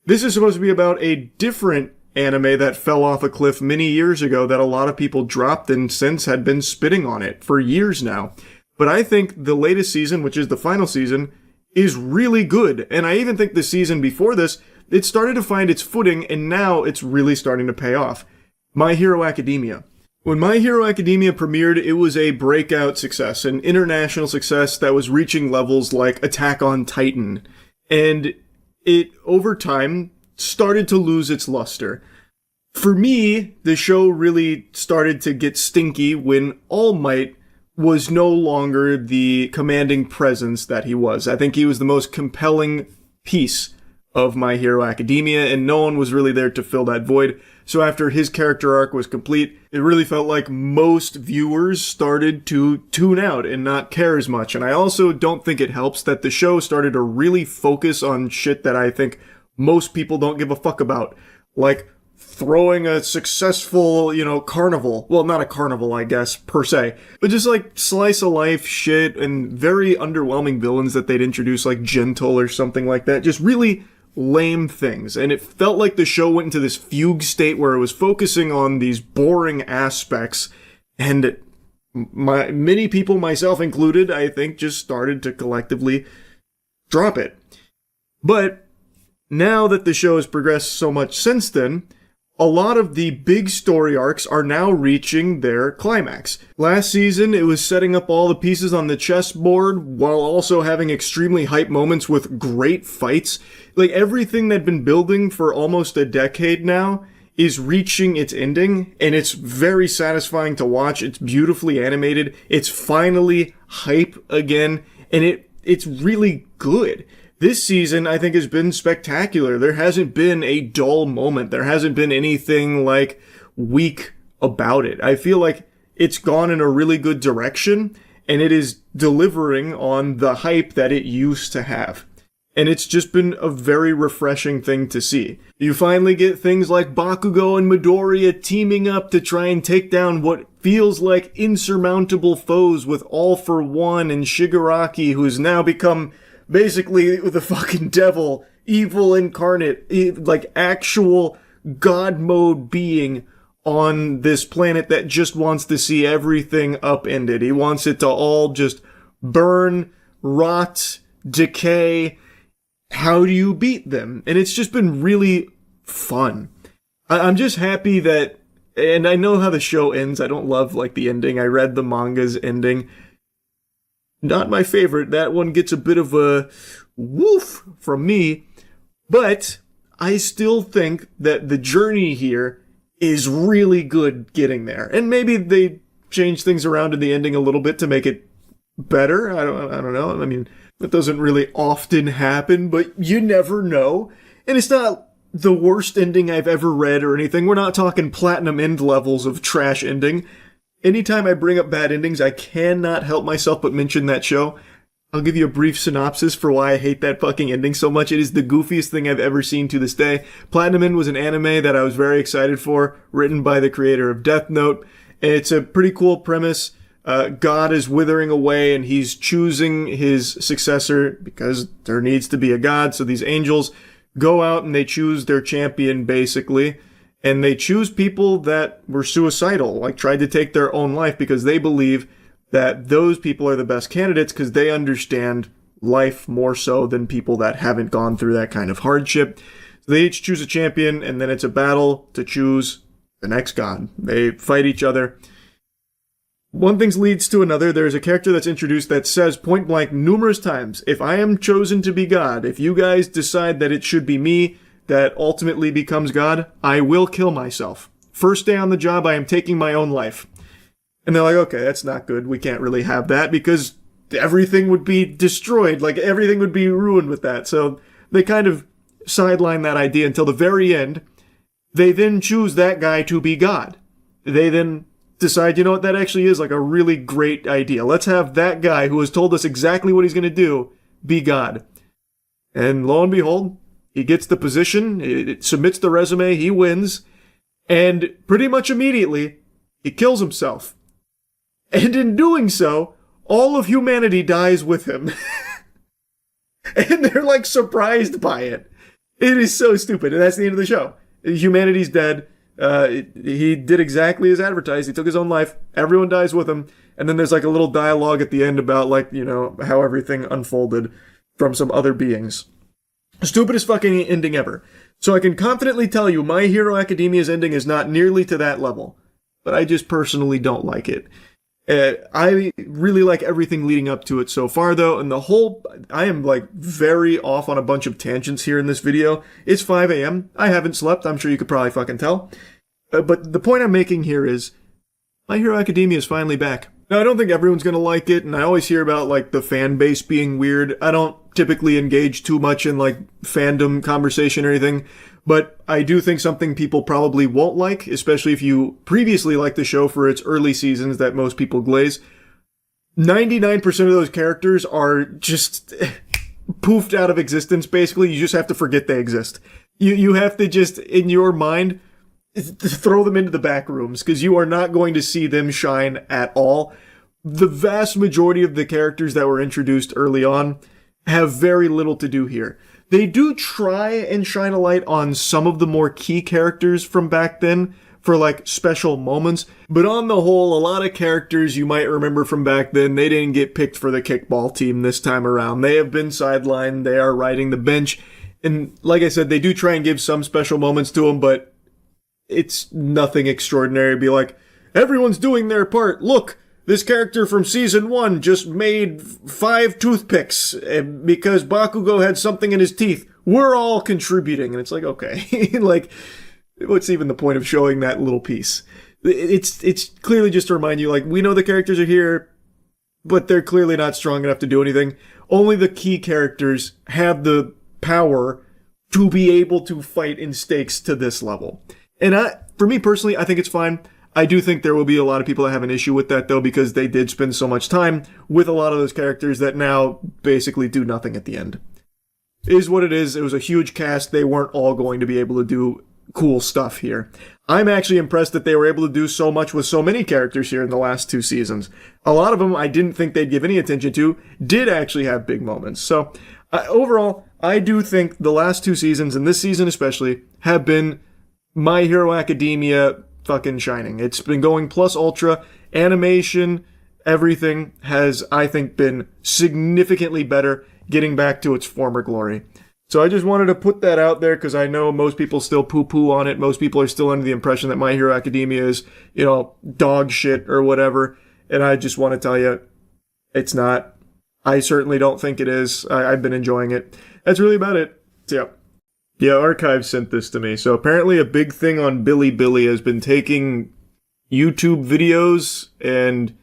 This is supposed to be about a different anime that fell off a cliff many years ago that a lot of people dropped and since had been spitting on it for years now. But I think the latest season, which is the final season, is really good. And I even think the season before this, it started to find its footing, and now it's really starting to pay off. My Hero Academia. When My Hero Academia premiered, it was a breakout success, an international success that was reaching levels like Attack on Titan. And it, over time, started to lose its luster. For me, the show really started to get stinky when All Might was no longer the commanding presence that he was. I think he was the most compelling piece of My Hero Academia, and no one was really there to fill that void. So after his character arc was complete, it really felt like most viewers started to tune out and not care as much. And I also don't think it helps that the show started to really focus on shit that I think most people don't give a fuck about. Like throwing a successful, carnival. Well, not a carnival, I guess, per se. But just like slice of life shit and very underwhelming villains that they'd introduce, like Gentle or something like that. Just really lame things. And it felt like the show went into this fugue state where it was focusing on these boring aspects. And many people, myself included, I think, just started to collectively drop it. But now that the show has progressed so much since then, a lot of the big story arcs are now reaching their climax. Last season, it was setting up all the pieces on the chessboard while also having extremely hype moments with great fights. Like everything that'd been building for almost a decade now is reaching its ending, and it's very satisfying to watch. It's beautifully animated. It's finally hype again, and it's really good. This season, I think, has been spectacular. There hasn't been a dull moment. There hasn't been anything, weak about it. I feel like it's gone in a really good direction, and it is delivering on the hype that it used to have. And it's just been a very refreshing thing to see. You finally get things like Bakugo and Midoriya teaming up to try and take down what feels like insurmountable foes with All for One and Shigaraki, who's now become basically the fucking devil, evil incarnate, like actual god mode being on this planet that just wants to see everything upended. He wants it to all just burn, rot, decay. How do you beat them? And it's just been really fun. I'm just happy that, and I know how the show ends. I don't love, like, the ending. I read the manga's ending. Not my favorite. That one gets a bit of a woof from me. But I still think that the journey here is really good getting there. And maybe they changed things around in the ending a little bit to make it better. I don't know. I mean, that doesn't really often happen, but you never know. And it's not the worst ending I've ever read or anything. We're not talking platinum end levels of trash ending. Anytime I bring up bad endings, I cannot help myself but mention that show. I'll give you a brief synopsis for why I hate that fucking ending so much. It is the goofiest thing I've ever seen to this day. Platinum End was an anime that I was very excited for, written by the creator of Death Note. It's a pretty cool premise. God is withering away and he's choosing his successor because there needs to be a god. So these angels go out and they choose their champion, basically. And they choose people that were suicidal, like tried to take their own life, because they believe that those people are the best candidates because they understand life more so than people that haven't gone through that kind of hardship. So they each choose a champion, and then it's a battle to choose the next god. They fight each other. One thing leads to another. There's a character that's introduced that says point blank numerous times, if I am chosen to be God, if you guys decide that it should be me that ultimately becomes God, I will kill myself. First day on the job, I am taking my own life. And they're like, okay, that's not good. We can't really have that because everything would be destroyed. Like, everything would be ruined with that. So they kind of sideline that idea until the very end. They then choose that guy to be God. They then decide, you know what, that actually is like a really great idea. Let's have that guy who has told us exactly what he's going to do be God. And lo and behold, he gets the position, it submits the resume, he wins, and pretty much immediately, he kills himself. And in doing so, all of humanity dies with him. And they're like surprised by it. It is so stupid, and that's the end of the show. Humanity's dead. He did exactly as advertised. He took his own life. Everyone dies with him. And then there's like a little dialogue at the end about, like, you know, how everything unfolded from some other beings. Stupidest fucking ending ever. So I can confidently tell you My Hero Academia's ending is not nearly to that level. But I just personally don't like it. I really like everything leading up to it so far, though, and I am, like, very off on a bunch of tangents here in this video. It's 5 a.m. I haven't slept. I'm sure you could probably fucking tell. But the point I'm making here is My Hero Academia is finally back. Now, I don't think everyone's gonna like it, and I always hear about, like, the fan base being weird. I don't typically engage too much in, like, fandom conversation or anything, but I do think something people probably won't like, especially if you previously liked the show for its early seasons that most people glaze. 99% of those characters are just poofed out of existence, basically. You just have to forget they exist. You have to just, in your mind, throw them into the back rooms, because you are not going to see them shine at all. The vast majority of the characters that were introduced early on have very little to do here. They do try and shine a light on some of the more key characters from back then for, like, special moments, but on the whole, a lot of characters you might remember from back then, they didn't get picked for the kickball team this time around. They have been sidelined, they are riding the bench, and like I said, they do try and give some special moments to them, but it's nothing extraordinary. It'd be like, everyone's doing their part, look! This character from Season 1 just made 5 toothpicks because Bakugo had something in his teeth. We're all contributing. And it's like, okay. Like, what's even the point of showing that little piece? It's clearly just to remind you, like, we know the characters are here, but they're clearly not strong enough to do anything. Only the key characters have the power to be able to fight in stakes to this level. And for me personally, I think it's fine. I do think there will be a lot of people that have an issue with that, though, because they did spend so much time with a lot of those characters that now basically do nothing at the end. It is what it is. It was a huge cast. They weren't all going to be able to do cool stuff here. I'm actually impressed that they were able to do so much with so many characters here in the last 2 seasons. A lot of them I didn't think they'd give any attention to did actually have big moments. So overall, I do think the last 2 seasons, and this season especially, have been My Hero Academia fucking shining. It's been going plus ultra. Animation, everything has, I think, been significantly better, getting back to its former glory. So I just wanted to put that out there because I know most people still poo-poo on it. Most people are still under the impression that My Hero Academia is, dog shit or whatever. And I just want to tell you, it's not. I certainly don't think it is. I've been enjoying it. That's really about it. So, yeah, Archive sent this to me. So apparently a big thing on Bilibili has been taking YouTube videos and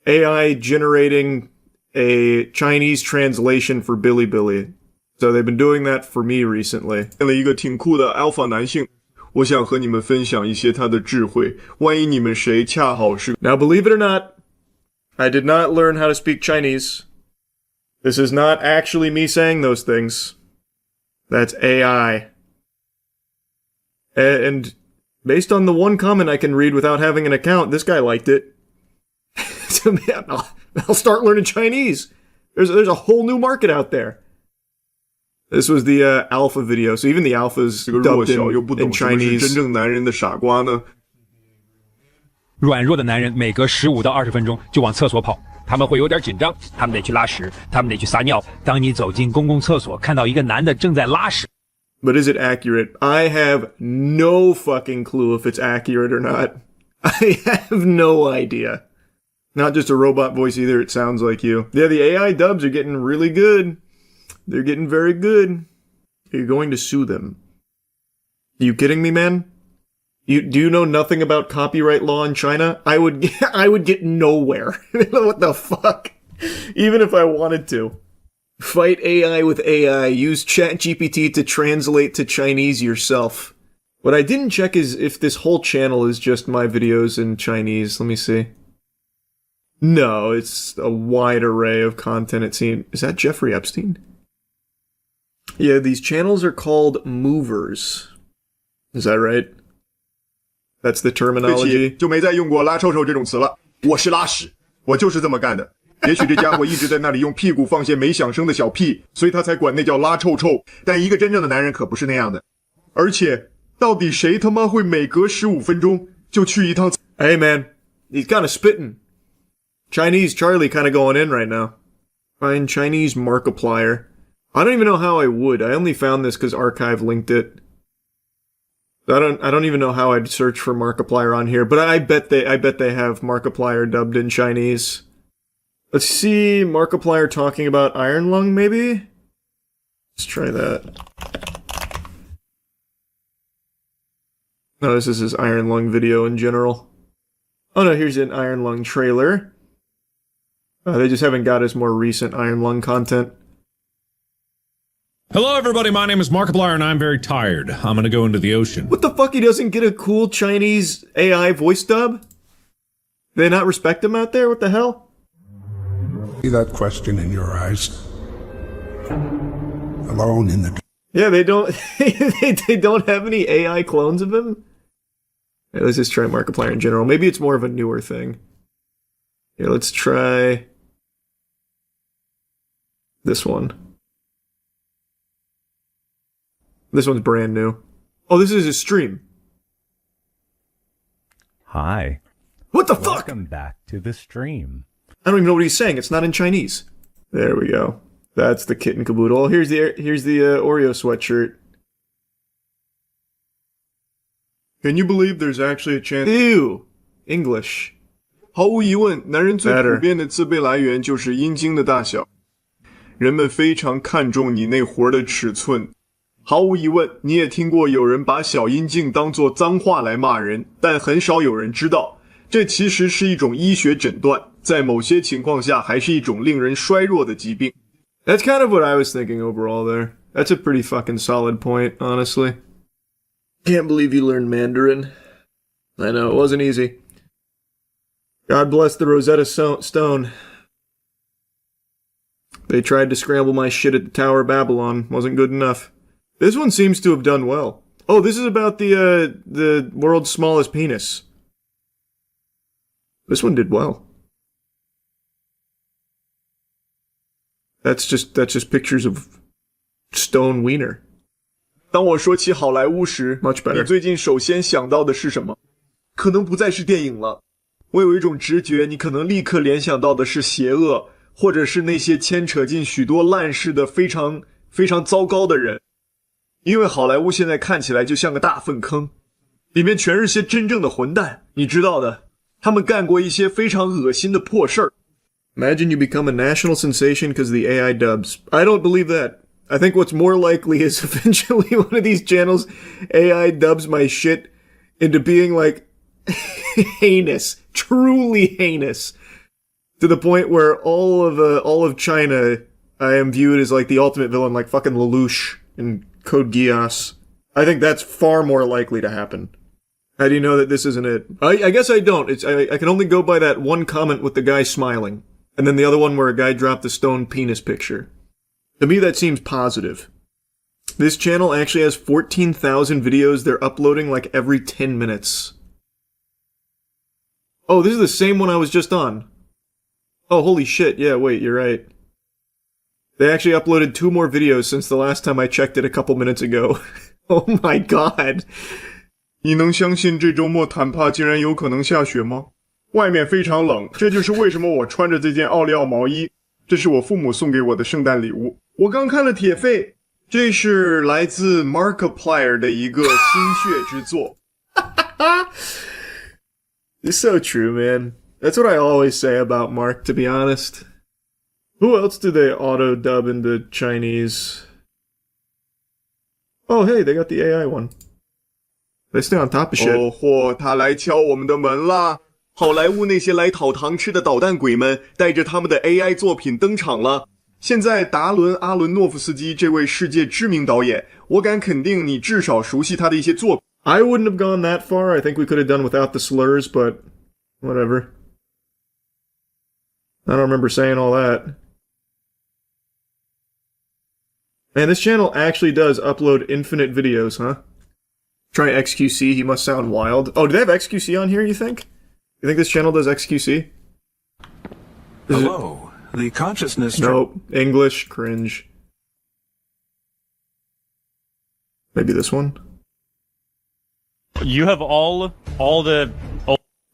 AI generating a Chinese translation for Bilibili. So they've been doing that for me recently. 了一个挺酷的 alpha 男性，我想和你们分享一些他的智慧。万一你们谁恰好是 Now, believe it or not, I did not learn how to speak Chinese. This is not actually me saying those things. That's AI. And based on the one comment I can read without having an account, this guy liked it. So man, I'll start learning Chinese. There's a whole new market out there. This was the alpha video, so even the alphas dubbed in Chinese. 真正男人的傻瓜呢？软弱的男人每隔15到20分钟就往厕所跑，他们会有点紧张，他们得去拉屎，他们得去撒尿。当你走进公共厕所，看到一个男的正在拉屎。But is it accurate? I have no fucking clue if it's accurate or not. I have no idea. Not just a robot voice either, it sounds like you. Yeah, the AI dubs are getting really good. They're getting very good. You're going to sue them. Are you kidding me, man? Do you know nothing about copyright law in China? I would get nowhere. What the fuck? Even if I wanted to. Fight AI with AI. Use ChatGPT to translate to Chinese yourself. What I didn't check is if this whole channel is just my videos in Chinese. Let me see. No, it's a wide array of content, it seems. Is that Jeffrey Epstein? Yeah, these channels are called movers. Is that right? That's the terminology. 就没再用过拉臭臭这种词了。我是拉屎，我就是这么干的。也许这家伙一直在那里用屁股放些没响声的小屁，所以他才管那叫拉臭臭。但一个真正的男人可不是那样的。而且，到底谁他妈会每隔15分钟就去一趟？Hey man, he's kind of spitting. Chinese Charlie kind of going in right now. Find Chinese Markiplier. I don't even know how I would. I only found this because Archive linked it. I don't even know how I'd search for Markiplier on here, but I bet they have Markiplier dubbed in Chinese. Let's see Markiplier talking about Iron Lung, maybe? Let's try that. No, this is his Iron Lung video in general. Oh no, here's an Iron Lung trailer. They just haven't got his more recent Iron Lung content. Hello everybody, my name is Markiplier and I'm very tired. I'm gonna go into the ocean. What the fuck, he doesn't get a cool Chinese AI voice dub? They not respect him out there? What the hell? See that question in your eyes? Alone in the... Yeah, they don't they don't have any AI clones of him? Yeah, let's just try Markiplier in general. Maybe it's more of a newer thing. Here, let's try this one. This one's brand new. Oh, this is his stream. Hi. What the fuck? Welcome back to the stream. I don't even know what he's saying. It's not in Chinese. There we go. That's the kitten caboodle. Here's the Oreo sweatshirt. Can you believe there's actually a chance? Ew. English. 毫无疑问，男人最普遍的自卑来源就是阴茎的大小。人们非常看重你那活的尺寸。毫无疑问，你也听过有人把小阴茎当作脏话来骂人，但很少有人知道，这其实是一种医学诊断，在某些情况下还是一种令人衰弱的疾病。That's kind of what I was thinking overall there. That's a pretty fucking solid point, honestly. Can't believe you learned Mandarin. I know, it wasn't easy. God bless the Rosetta Stone. They tried to scramble my shit at the Tower of Babylon. Wasn't good enough. This one seems to have done well. Oh, this is about the world's smallest penis. This one did well. That's just pictures of stone wiener. 当我说起好莱坞时， Much better. 你最近首先想到的是什么？可能不再是电影了。我有一种直觉，你可能立刻联想到的是邪恶，或者是那些牵扯进许多烂事的非常糟糕的人。因为好莱坞现在看起来就像个大粪坑，里面全是些真正的混蛋，你知道的，他们干过一些非常恶心的破事儿。Imagine you become a national sensation because of the AI dubs. I don't believe that. I think what's more likely is eventually one of these channels AI dubs my shit into being like heinous, truly heinous, to the point where all of China I am viewed as like the ultimate villain, like fucking Lelouch in Code Geass. I think that's far more likely to happen. How do you know that this isn't it? I guess I don't. I can only go by that one comment with the guy smiling. And then the other one where a guy dropped the stone penis picture. To me, that seems positive. This channel actually has 14,000 videos they're uploading like every 10 minutes. Oh, this is the same one I was just on. Oh, holy shit. Yeah, wait, you're right. They actually uploaded 2 more videos since the last time I checked it a couple minutes ago. Oh my god. 你能相信这周末坦帕竟然有可能下雪吗？外面非常冷，这就是为什么我穿着这件奥利奥毛衣。这是我父母送给我的圣诞礼物。我刚看了铁肺，这是来自 Markiplier 的一个心血之作。It's so true, man. That's what I always say about Mark, to be honest. Who else do they auto-dub into Chinese? Oh, hey, they got the AI one. They stay on top of shit. 哦嚯，他来敲我们的门啦！好莱坞那些来讨糖吃的捣蛋鬼们带着他们的 AI 作品登场了。现在达伦·阿伦诺夫斯基这位世界知名导演，我敢肯定你至少熟悉他的一些作品。I wouldn't have gone that far. I think we could have done without the slurs, but whatever. I don't remember saying all that. Man, this channel actually does upload infinite videos, huh? Try XQC, he must sound wild. Oh, do they have XQC on here, you think? You think this channel does XQC? Hello, the consciousness... Nope. English, cringe. Maybe this one? You have all the...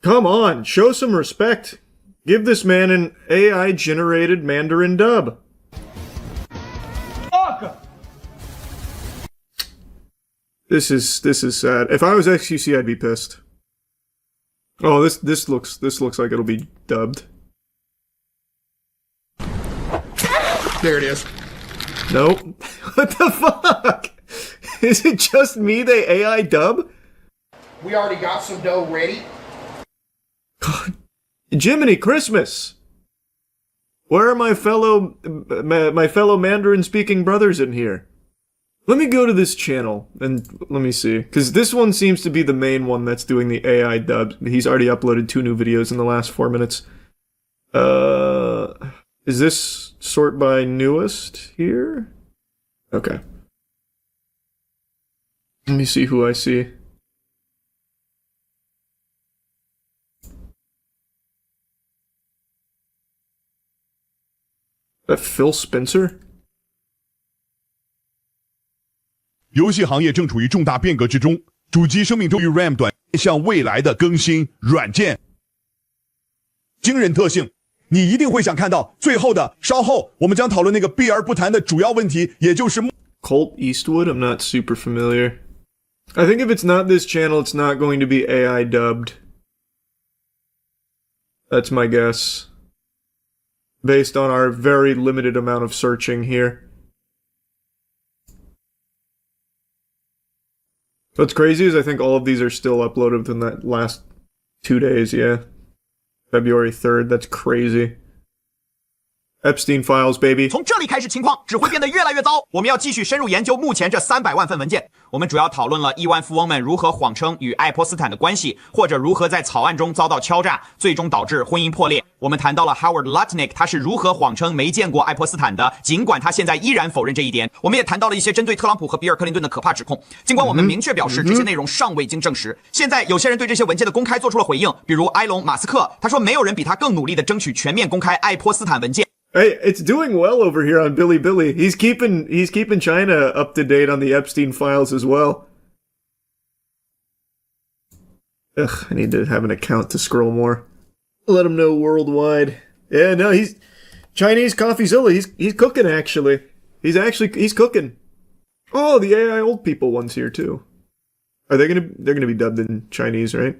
Come on, show some respect. Give this man an AI-generated Mandarin dub. This is sad. If I was XQC, I'd be pissed. Oh, this looks like it'll be dubbed. There it is. Nope. What the fuck? Is it just me they AI dub? We already got some dough ready. God. Jiminy Christmas! Where are my fellow Mandarin-speaking brothers in here? Let me go to this channel and let me see. Because this one seems to be the main one that's doing the AI dubs. He's already uploaded 2 new videos in the last 4 minutes. Is this sort by newest here? Okay. Let me see who I see. That Phil Spencer? 游戏行业正处于重大变革之中，主机生命周与 RAM 短向未来的更新软件，惊人特性，你一定会想看到。最后的，稍后我们将讨论那个避而不谈的主要问题，也就是 Colt Eastwood? I'm not super familiar. I think if it's not this channel, it's not going to be AI dubbed. That's my guess. Based on our very limited amount of searching here. What's crazy is I think all of these are still uploaded within that last 2 days, yeah. February 3rd, that's crazy. Epstein files, baby. 从这里开始，情况只会变得越来越糟。我们要继续深入研究目前这300万份文件。我们主要讨论了亿万富翁们如何谎称与爱泼斯坦的关系，或者如何在草案中遭到敲诈，最终导致婚姻破裂。我们谈到了 Howard Lutnick， 他是如何谎称没见过爱泼斯坦的，尽管他现在依然否认这一点。我们也谈到了一些针对特朗普和比尔·克林顿的可怕指控，尽管我们明确表示这些内容尚未经证实。现在有些人对这些文件的公开做出了回应，比如埃隆·马斯克，他说没有人比他更努力地争取全面公开爱泼斯坦文件。Hey, it's doing well over here on Bilibili. He's keeping China up to date on the Epstein files as well. Ugh, I need to have an account to scroll more. Let him know worldwide. Yeah, no, he's Chinese CoffeeZilla. He's cooking actually. He's cooking. Oh, the AI old people one's here too. They're gonna be dubbed in Chinese, right?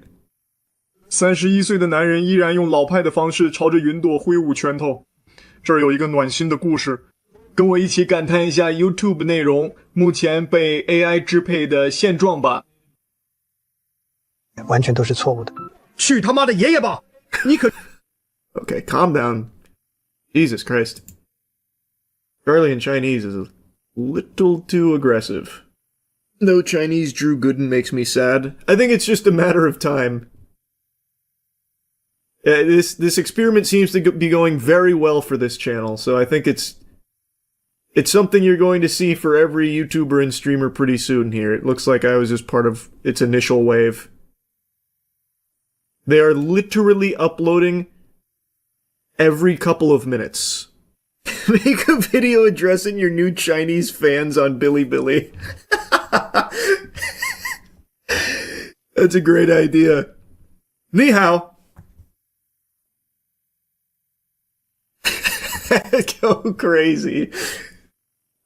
31岁的男人依然用老派的方式朝着云朵挥舞拳头。这儿有一个暖心的故事，跟我一起感叹一下 YouTube 内容目前被 AI 支配的现状吧。完全都是错误的。去他妈的爷爷吧！你可 Okay, calm down. Jesus Christ. Charlie in Chinese is a little too aggressive. No Chinese Drew Gooden makes me sad. I think it's just a matter of time. This experiment seems to be going very well for this channel, so I think it's something you're going to see for every YouTuber and streamer pretty soon here. It looks like I was just part of its initial wave. They are literally uploading every couple of minutes. Make a video addressing your new Chinese fans on Bilibili. That's a great idea. Ni hao. Go crazy.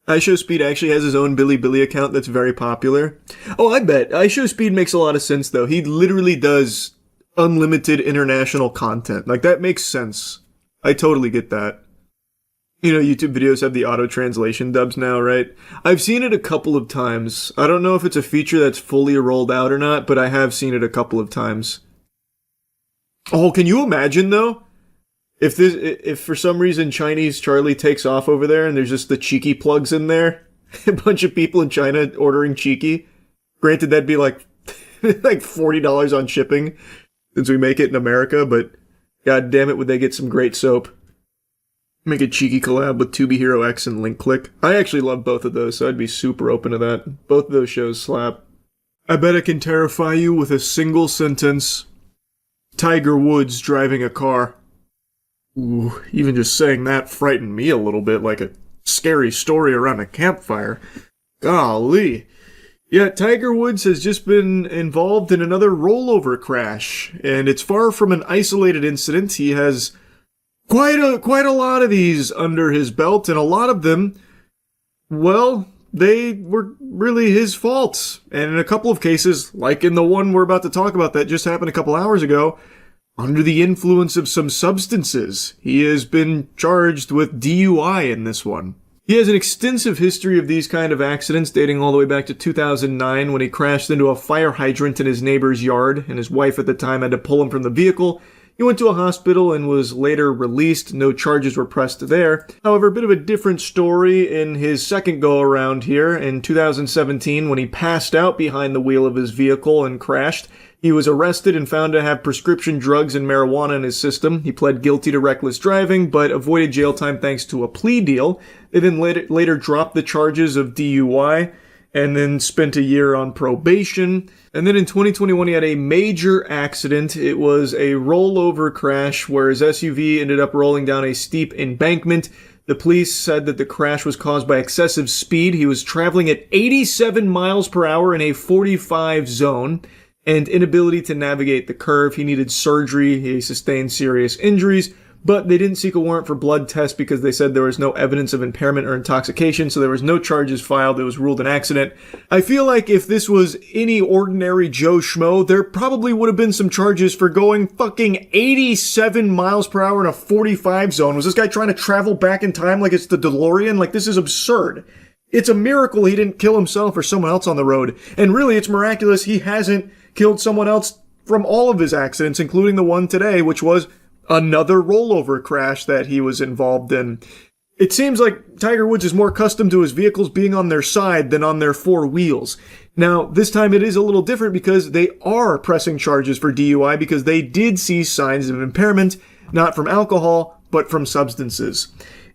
iShowSpeed actually has his own Bilibili account that's very popular. Oh, I bet. iShowSpeed makes a lot of sense, though. He literally does unlimited international content. Like, that makes sense. I totally get that. You know, YouTube videos have the auto-translation dubs now, right? I've seen it a couple of times. I don't know if it's a feature that's fully rolled out or not, but I have seen it a couple of times. Oh, can you imagine, though? If for some reason Chinese Charlie takes off over there and there's just the cheeky plugs in there, a bunch of people in China ordering cheeky. Granted, that'd be like like $40 on shipping since we make it in America, but god damn it, would they get some great soap. Make a cheeky collab with Tubi Hero X and Link Click. I actually love both of those, so I'd be super open to that. Both of those shows slap. I bet I can terrify you with a single sentence. Tiger Woods driving a car. Ooh, even just saying that frightened me a little bit, like a scary story around a campfire. Golly. Yeah, Tiger Woods has just been involved in another rollover crash, and it's far from an isolated incident. He has quite a lot of these under his belt, and a lot of them, well, they were really his fault. And in a couple of cases, like in the one we're about to talk about that just happened a couple hours ago, under the influence of some substances. He has been charged with DUI in this one. He has an extensive history of these kind of accidents dating all the way back to 2009 when he crashed into a fire hydrant in his neighbor's yard, and his wife at the time had to pull him from the vehicle. He went to a hospital and was later released. No charges were pressed there. However, a bit of a different story in his second go-around here in 2017 when he passed out behind the wheel of his vehicle and crashed. He was arrested and found to have prescription drugs and marijuana in his system. He pled guilty to reckless driving, but avoided jail time thanks to a plea deal. They then later dropped the charges of DUI and then spent a year on probation. And then in 2021, he had a major accident. It was a rollover crash where his SUV ended up rolling down a steep embankment. The police said that the crash was caused by excessive speed. He was traveling at 87 miles per hour in a 45 zone. And inability to navigate the curve. He needed surgery. He sustained serious injuries, but they didn't seek a warrant for blood tests because they said there was no evidence of impairment or intoxication, so there was no charges filed. It was ruled an accident. I feel like if this was any ordinary Joe Schmo, there probably would have been some charges for going fucking 87 miles per hour in a 45 zone. Was this guy trying to travel back in time like it's the DeLorean? Like, this is absurd. It's a miracle he didn't kill himself or someone else on the road. And really, it's miraculous he hasn't killed someone else from all of his accidents, including the one today, which was another rollover crash that he was involved in. It seems like Tiger Woods is more accustomed to his vehicles being on their side than on their four wheels. Now, this time it is a little different because they are pressing charges for DUI because they did see signs of impairment, not from alcohol, but from substances.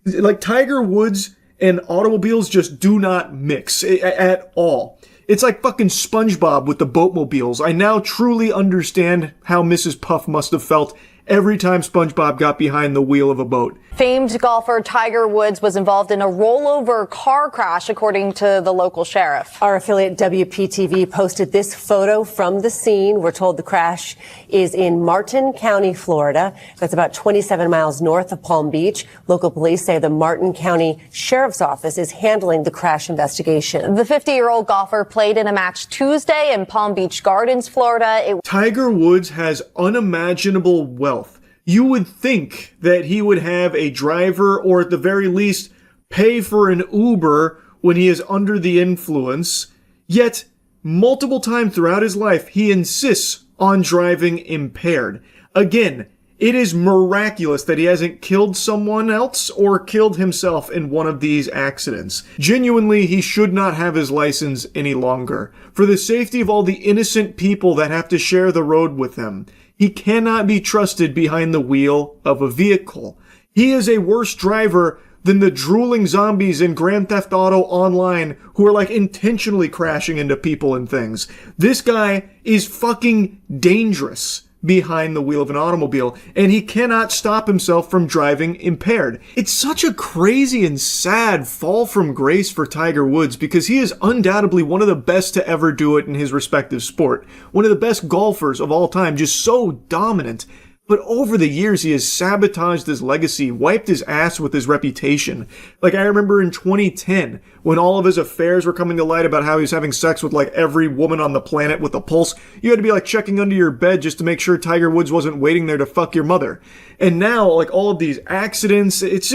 Like, Tiger Woods and automobiles just do not mix at all. It's like fucking SpongeBob with the boatmobiles. I now truly understand how Mrs. Puff must have felt every time SpongeBob got behind the wheel of a boat. Famed golfer Tiger Woods was involved in a rollover car crash, according to the local sheriff. Our affiliate WPTV posted this photo from the scene. We're told the crash is in Martin County, Florida. That's about 27 miles north of Palm Beach. Local police say the Martin County Sheriff's Office is handling the crash investigation. The 50-year-old golfer played in a match Tuesday in Palm Beach Gardens, Florida. Tiger Woods has unimaginable wealth. You would think that he would have a driver, or at the very least, pay for an Uber when he is under the influence. Yet, multiple times throughout his life, he insists on driving impaired. Again, it is miraculous that he hasn't killed someone else or killed himself in one of these accidents. Genuinely, he should not have his license any longer. For the safety of all the innocent people that have to share the road with him, he cannot be trusted behind the wheel of a vehicle. He is a worse driver than the drooling zombies in Grand Theft Auto Online who are like intentionally crashing into people and things. This guy is fucking dangerous behind the wheel of an automobile, and he cannot stop himself from driving impaired. It's such a crazy and sad fall from grace for Tiger Woods because he is undoubtedly one of the best to ever do it in his respective sport. One of the best golfers of all time, just so dominant. But over the years, he has sabotaged his legacy, wiped his ass with his reputation. Like, I remember in 2010, when all of his affairs were coming to light about how he was having sex with, like, every woman on the planet with a pulse, you had to be, like, checking under your bed just to make sure Tiger Woods wasn't waiting there to fuck your mother. And now, like, all of these accidents, it's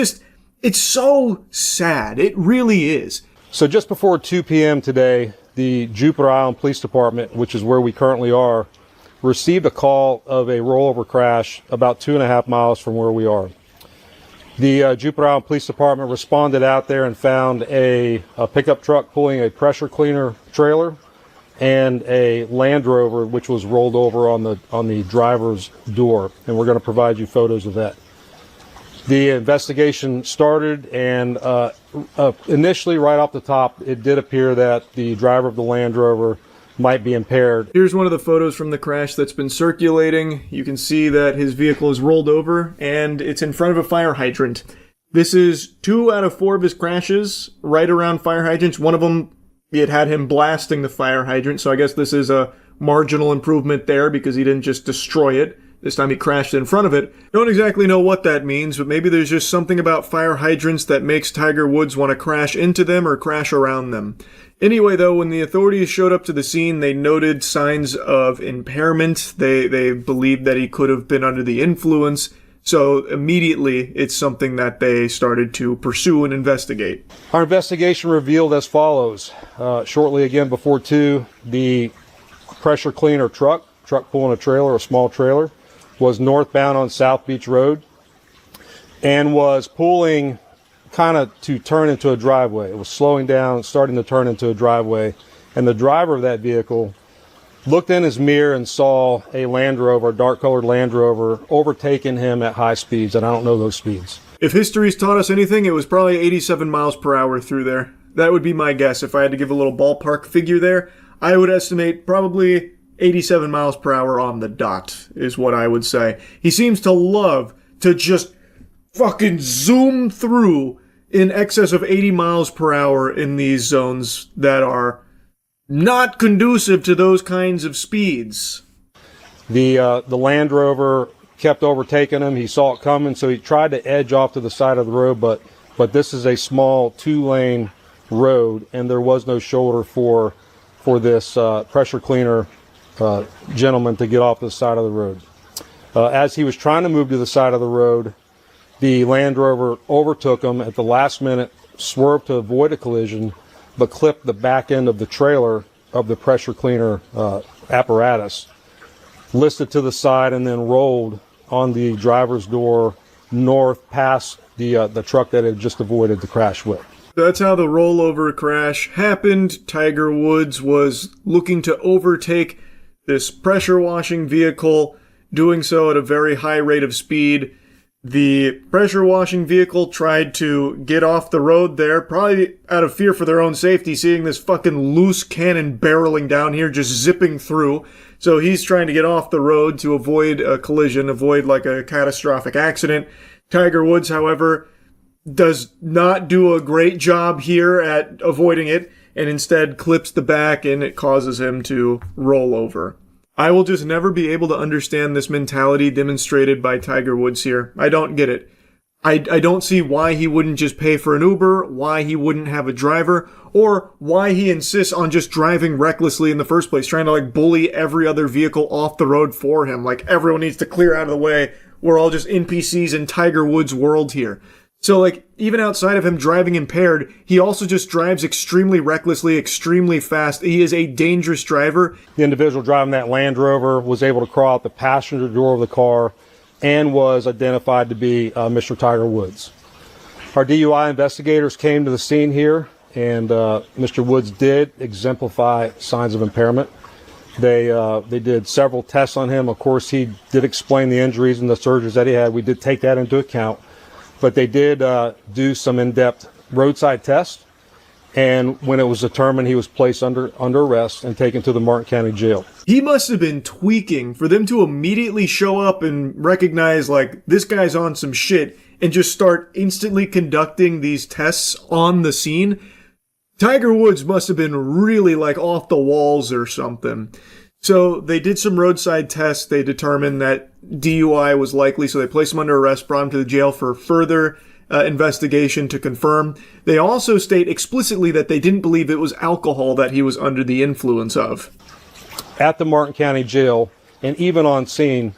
so sad. It really is. So just before 2 p.m. today, the Jupiter Island Police Department, which is where we currently are, received a call of a rollover crash about 2.5 miles from where we are. The Jupiter Island Police Department responded out there and found a pickup truck pulling a pressure cleaner trailer and a Land Rover which was rolled over on the driver's door, and we're going to provide you photos of that. The investigation started, and initially, right off the top, it did appear that the driver of the Land Rover might be impaired. Here's one of the photos from the crash that's been circulating. You can see that his vehicle is rolled over and it's in front of a fire hydrant. This is 2 out of 4 of his crashes right around fire hydrants. One of them, it had him blasting the fire hydrant, so I guess this is a marginal improvement there because he didn't just destroy it. This time he crashed in front of it. Don't exactly know what that means, but maybe there's just something about fire hydrants that makes Tiger Woods want to crash into them or crash around them. Anyway, though, when the authorities showed up to the scene, they noted signs of impairment. They believed that he could have been under the influence. So immediately, it's something that they started to pursue and investigate. Our investigation revealed as follows. Shortly again before 2, the pressure cleaner truck pulling a trailer, a small trailer, was northbound on South Beach Road and was pulling kind of to turn into a driveway. It was slowing down, starting to turn into a driveway, and the driver of that vehicle looked in his mirror and saw a Land Rover, a dark-colored Land Rover, overtaking him at high speeds, and I don't know those speeds. If history's taught us anything, it was probably 87 miles per hour through there. That would be my guess. If I had to give a little ballpark figure there, I would estimate probably 87 miles per hour on the dot is what I would say. He seems to love to just fucking zoom through in excess of 80 miles per hour in these zones that are not conducive to those kinds of speeds. The Land Rover kept overtaking him. He saw it coming, so he tried to edge off to the side of the road, but this is a small 2-lane road, and there was no shoulder for this pressure cleaner gentleman to get off the side of the road. As he was trying to move to the side of the road, the Land Rover overtook him at the last minute, swerved to avoid a collision, but clipped the back end of the trailer of the pressure cleaner apparatus, listed to the side, and then rolled on the driver's door north past the truck that had just avoided the crash with. That's how the rollover crash happened. Tiger Woods was looking to overtake this pressure washing vehicle, doing so at a very high rate of speed. The pressure washing vehicle tried to get off the road there, probably out of fear for their own safety, seeing this fucking loose cannon barreling down here, just zipping through. So he's trying to get off the road to avoid a collision, avoid like a catastrophic accident. Tiger Woods, however, does not do a great job here at avoiding it, and instead clips the back, and it causes him to roll over. I will just never be able to understand this mentality demonstrated by Tiger Woods here. I don't get it. I don't see why he wouldn't just pay for an Uber, why he wouldn't have a driver, or why he insists on just driving recklessly in the first place, trying to like bully every other vehicle off the road for him. Like everyone needs to clear out of the way. We're all just NPCs in Tiger Woods' world here. So like even outside of him driving impaired, he also just drives extremely recklessly, extremely fast. He is a dangerous driver. The individual driving that Land Rover was able to crawl out the passenger door of the car and was identified to be Mr. Tiger Woods. Our DUI investigators came to the scene here, and Mr. Woods did exemplify signs of impairment. They did several tests on him. Of course, he did explain the injuries and the surgeries that he had. We did take that into account. But they did do some in-depth roadside tests, and when it was determined, he was placed under arrest and taken to the Martin County Jail. He must have been tweaking for them to immediately show up and recognize, like, this guy's on some shit, and just start instantly conducting these tests on the scene. Tiger Woods must have been really, like, off the walls or something. So they did some roadside tests. They determined that DUI was likely, so they placed him under arrest, brought him to the jail for further investigation to confirm. They also state explicitly that they didn't believe it was alcohol that he was under the influence of. At the Martin County Jail, and even on scene,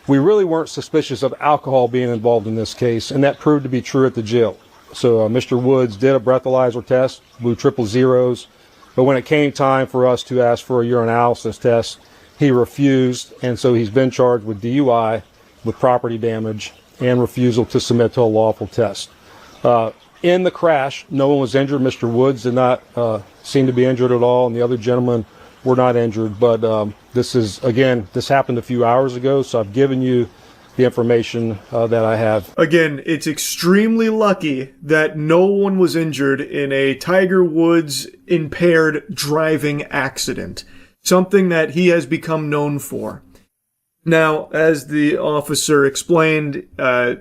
we really weren't suspicious of alcohol being involved in this case, and that proved to be true at the jail. So Mr. Woods did a breathalyzer test, blew 000s, but when it came time for us to ask for a urinalysis test, he refused, and so he's been charged with DUI, with property damage, and refusal to submit to a lawful test. In the crash, no one was injured. Mr. Woods did not seem to be injured at all, and the other gentlemen were not injured. But this happened a few hours ago, so I've given you the information that I have. Again, it's extremely lucky that no one was injured in a Tiger Woods impaired driving accident, something that he has become known for. Now, as the officer explained,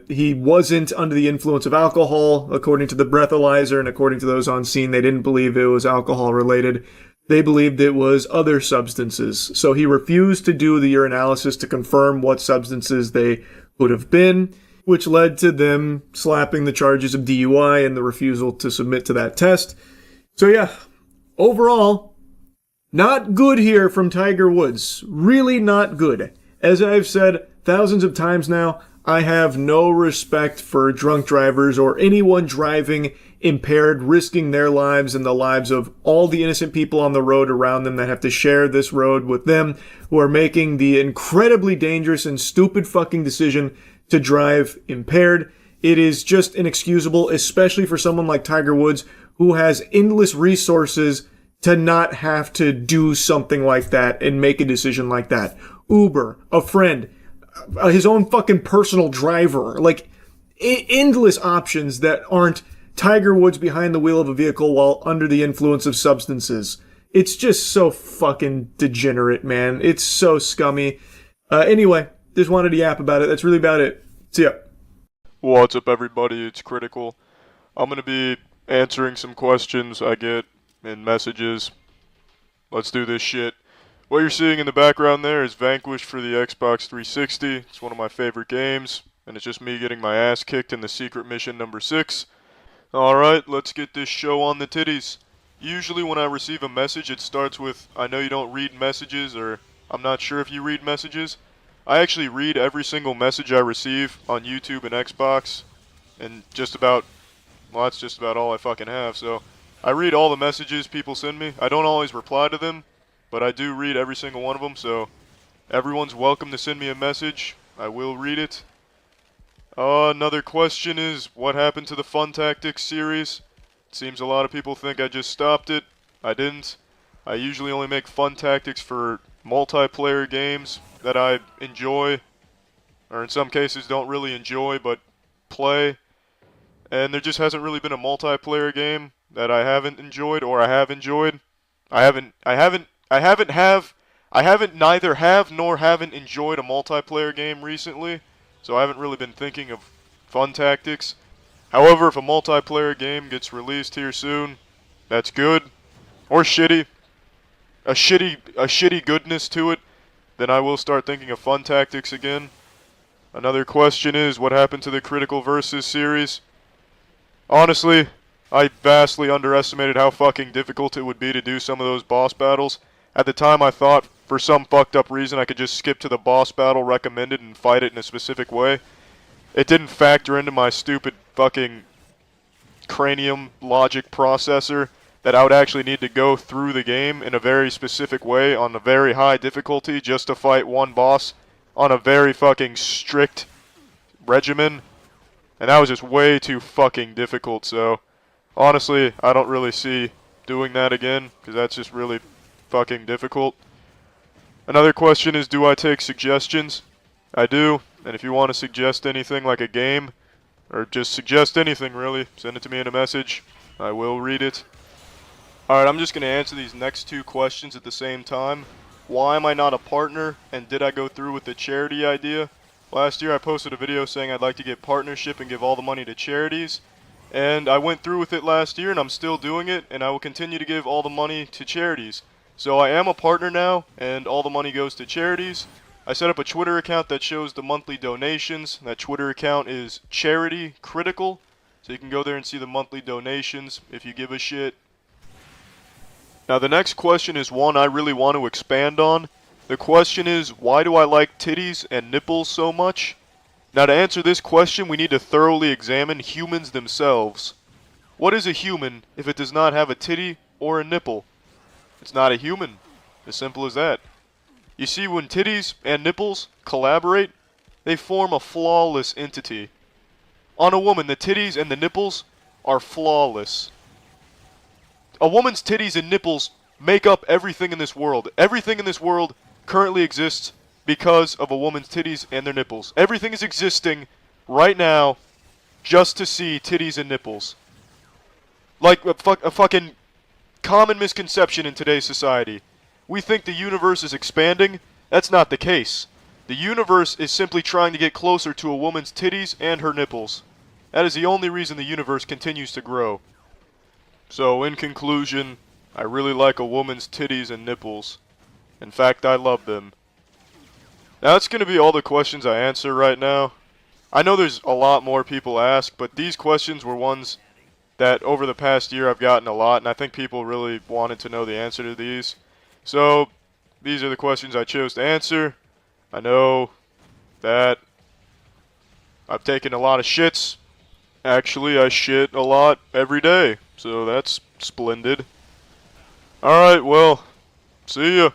he wasn't under the influence of alcohol, according to the breathalyzer, and according to those on scene, they didn't believe it was alcohol related. They believed it was other substances. So he refused to do the urinalysis to confirm what substances they would have been, which led to them slapping the charges of DUI and the refusal to submit to that test. So yeah, overall, not good here from Tiger Woods. Really not good. As I've said thousands of times now, I have no respect for drunk drivers or anyone driving impaired, risking their lives and the lives of all the innocent people on the road around them that have to share this road with them, who are making the incredibly dangerous and stupid fucking decision to drive impaired. It is just inexcusable, especially for someone like Tiger Woods, who has endless resources to not have to do something like that and make a decision like that. Uber, a friend, his own fucking personal driver, like endless options that aren't Tiger Woods behind the wheel of a vehicle while under the influence of substances. It's just so fucking degenerate, man. It's so scummy. Anyway, just wanted to yap about it. That's really about it. See ya. What's up, everybody? It's Critical. I'm gonna be answering some questions I get in messages. Let's do this shit. What you're seeing in the background there is Vanquish for the Xbox 360. It's one of my favorite games, and it's just me getting my ass kicked in the secret mission number 6. Alright, let's get this show on the titties. Usually when I receive a message, it starts with, I know you don't read messages, or I'm not sure if you read messages. I actually read every single message I receive on YouTube and Xbox, and that's just about all I fucking have, so I read all the messages people send me. I don't always reply to them, but I do read every single one of them, so everyone's welcome to send me a message. I will read it. Another question is, what happened to the Fun Tactics series? It seems a lot of people think I just stopped it. I didn't. I usually only make Fun Tactics for multiplayer games that I enjoy, or in some cases don't really enjoy, but play. And there just hasn't really been a multiplayer game that I haven't enjoyed, or I have enjoyed. I neither have nor haven't enjoyed a multiplayer game recently, so I haven't really been thinking of Fun Tactics. However, if a multiplayer game gets released here soon, that's good. Or shitty. A shitty goodness to it, then I will start thinking of Fun Tactics again. Another question is, what happened to the Critical Versus series? Honestly, I vastly underestimated how fucking difficult it would be to do some of those boss battles. At the time I thought, for some fucked up reason, I could just skip to the boss battle recommended and fight it in a specific way. It didn't factor into my stupid fucking cranium logic processor that I would actually need to go through the game in a very specific way on a very high difficulty just to fight one boss on a very fucking strict regimen. And that was just way too fucking difficult, so honestly, I don't really see doing that again, because that's just really fucking difficult. Another question is, do I take suggestions? I do, and if you want to suggest anything like a game, or just suggest anything really, send it to me in a message. I will read it. Alright, I'm just going to answer these next two questions at the same time. Why am I not a partner, and did I go through with the charity idea? Last year I posted a video saying I'd like to get partnership and give all the money to charities. And I went through with it last year, and I'm still doing it, and I will continue to give all the money to charities. So I am a partner now, and all the money goes to charities. I set up a Twitter account that shows the monthly donations. That Twitter account is Charity Critical, so you can go there and see the monthly donations if you give a shit. Now the next question is one I really want to expand on. The question is, why do I like titties and nipples so much? Now to answer this question, we need to thoroughly examine humans themselves. What is a human if it does not have a titty or a nipple? It's not a human. As simple as that. You see, when titties and nipples collaborate, they form a flawless entity. On a woman, the titties and the nipples are flawless. A woman's titties and nipples make up everything in this world. Everything in this world currently exists because of a woman's titties and their nipples. Everything is existing right now just to see titties and nipples. Like a fucking common misconception in today's society. We think the universe is expanding. That's not the case. The universe is simply trying to get closer to a woman's titties and her nipples. That is the only reason the universe continues to grow. So, in conclusion, I really like a woman's titties and nipples. In fact, I love them. Now, that's going to be all the questions I answer right now. I know there's a lot more people ask, but these questions were ones that over the past year I've gotten a lot, and I think people really wanted to know the answer to these. So, these are the questions I chose to answer. I know that I've taken a lot of shits. Actually, I shit a lot every day, so that's splendid. Alright, well, see ya.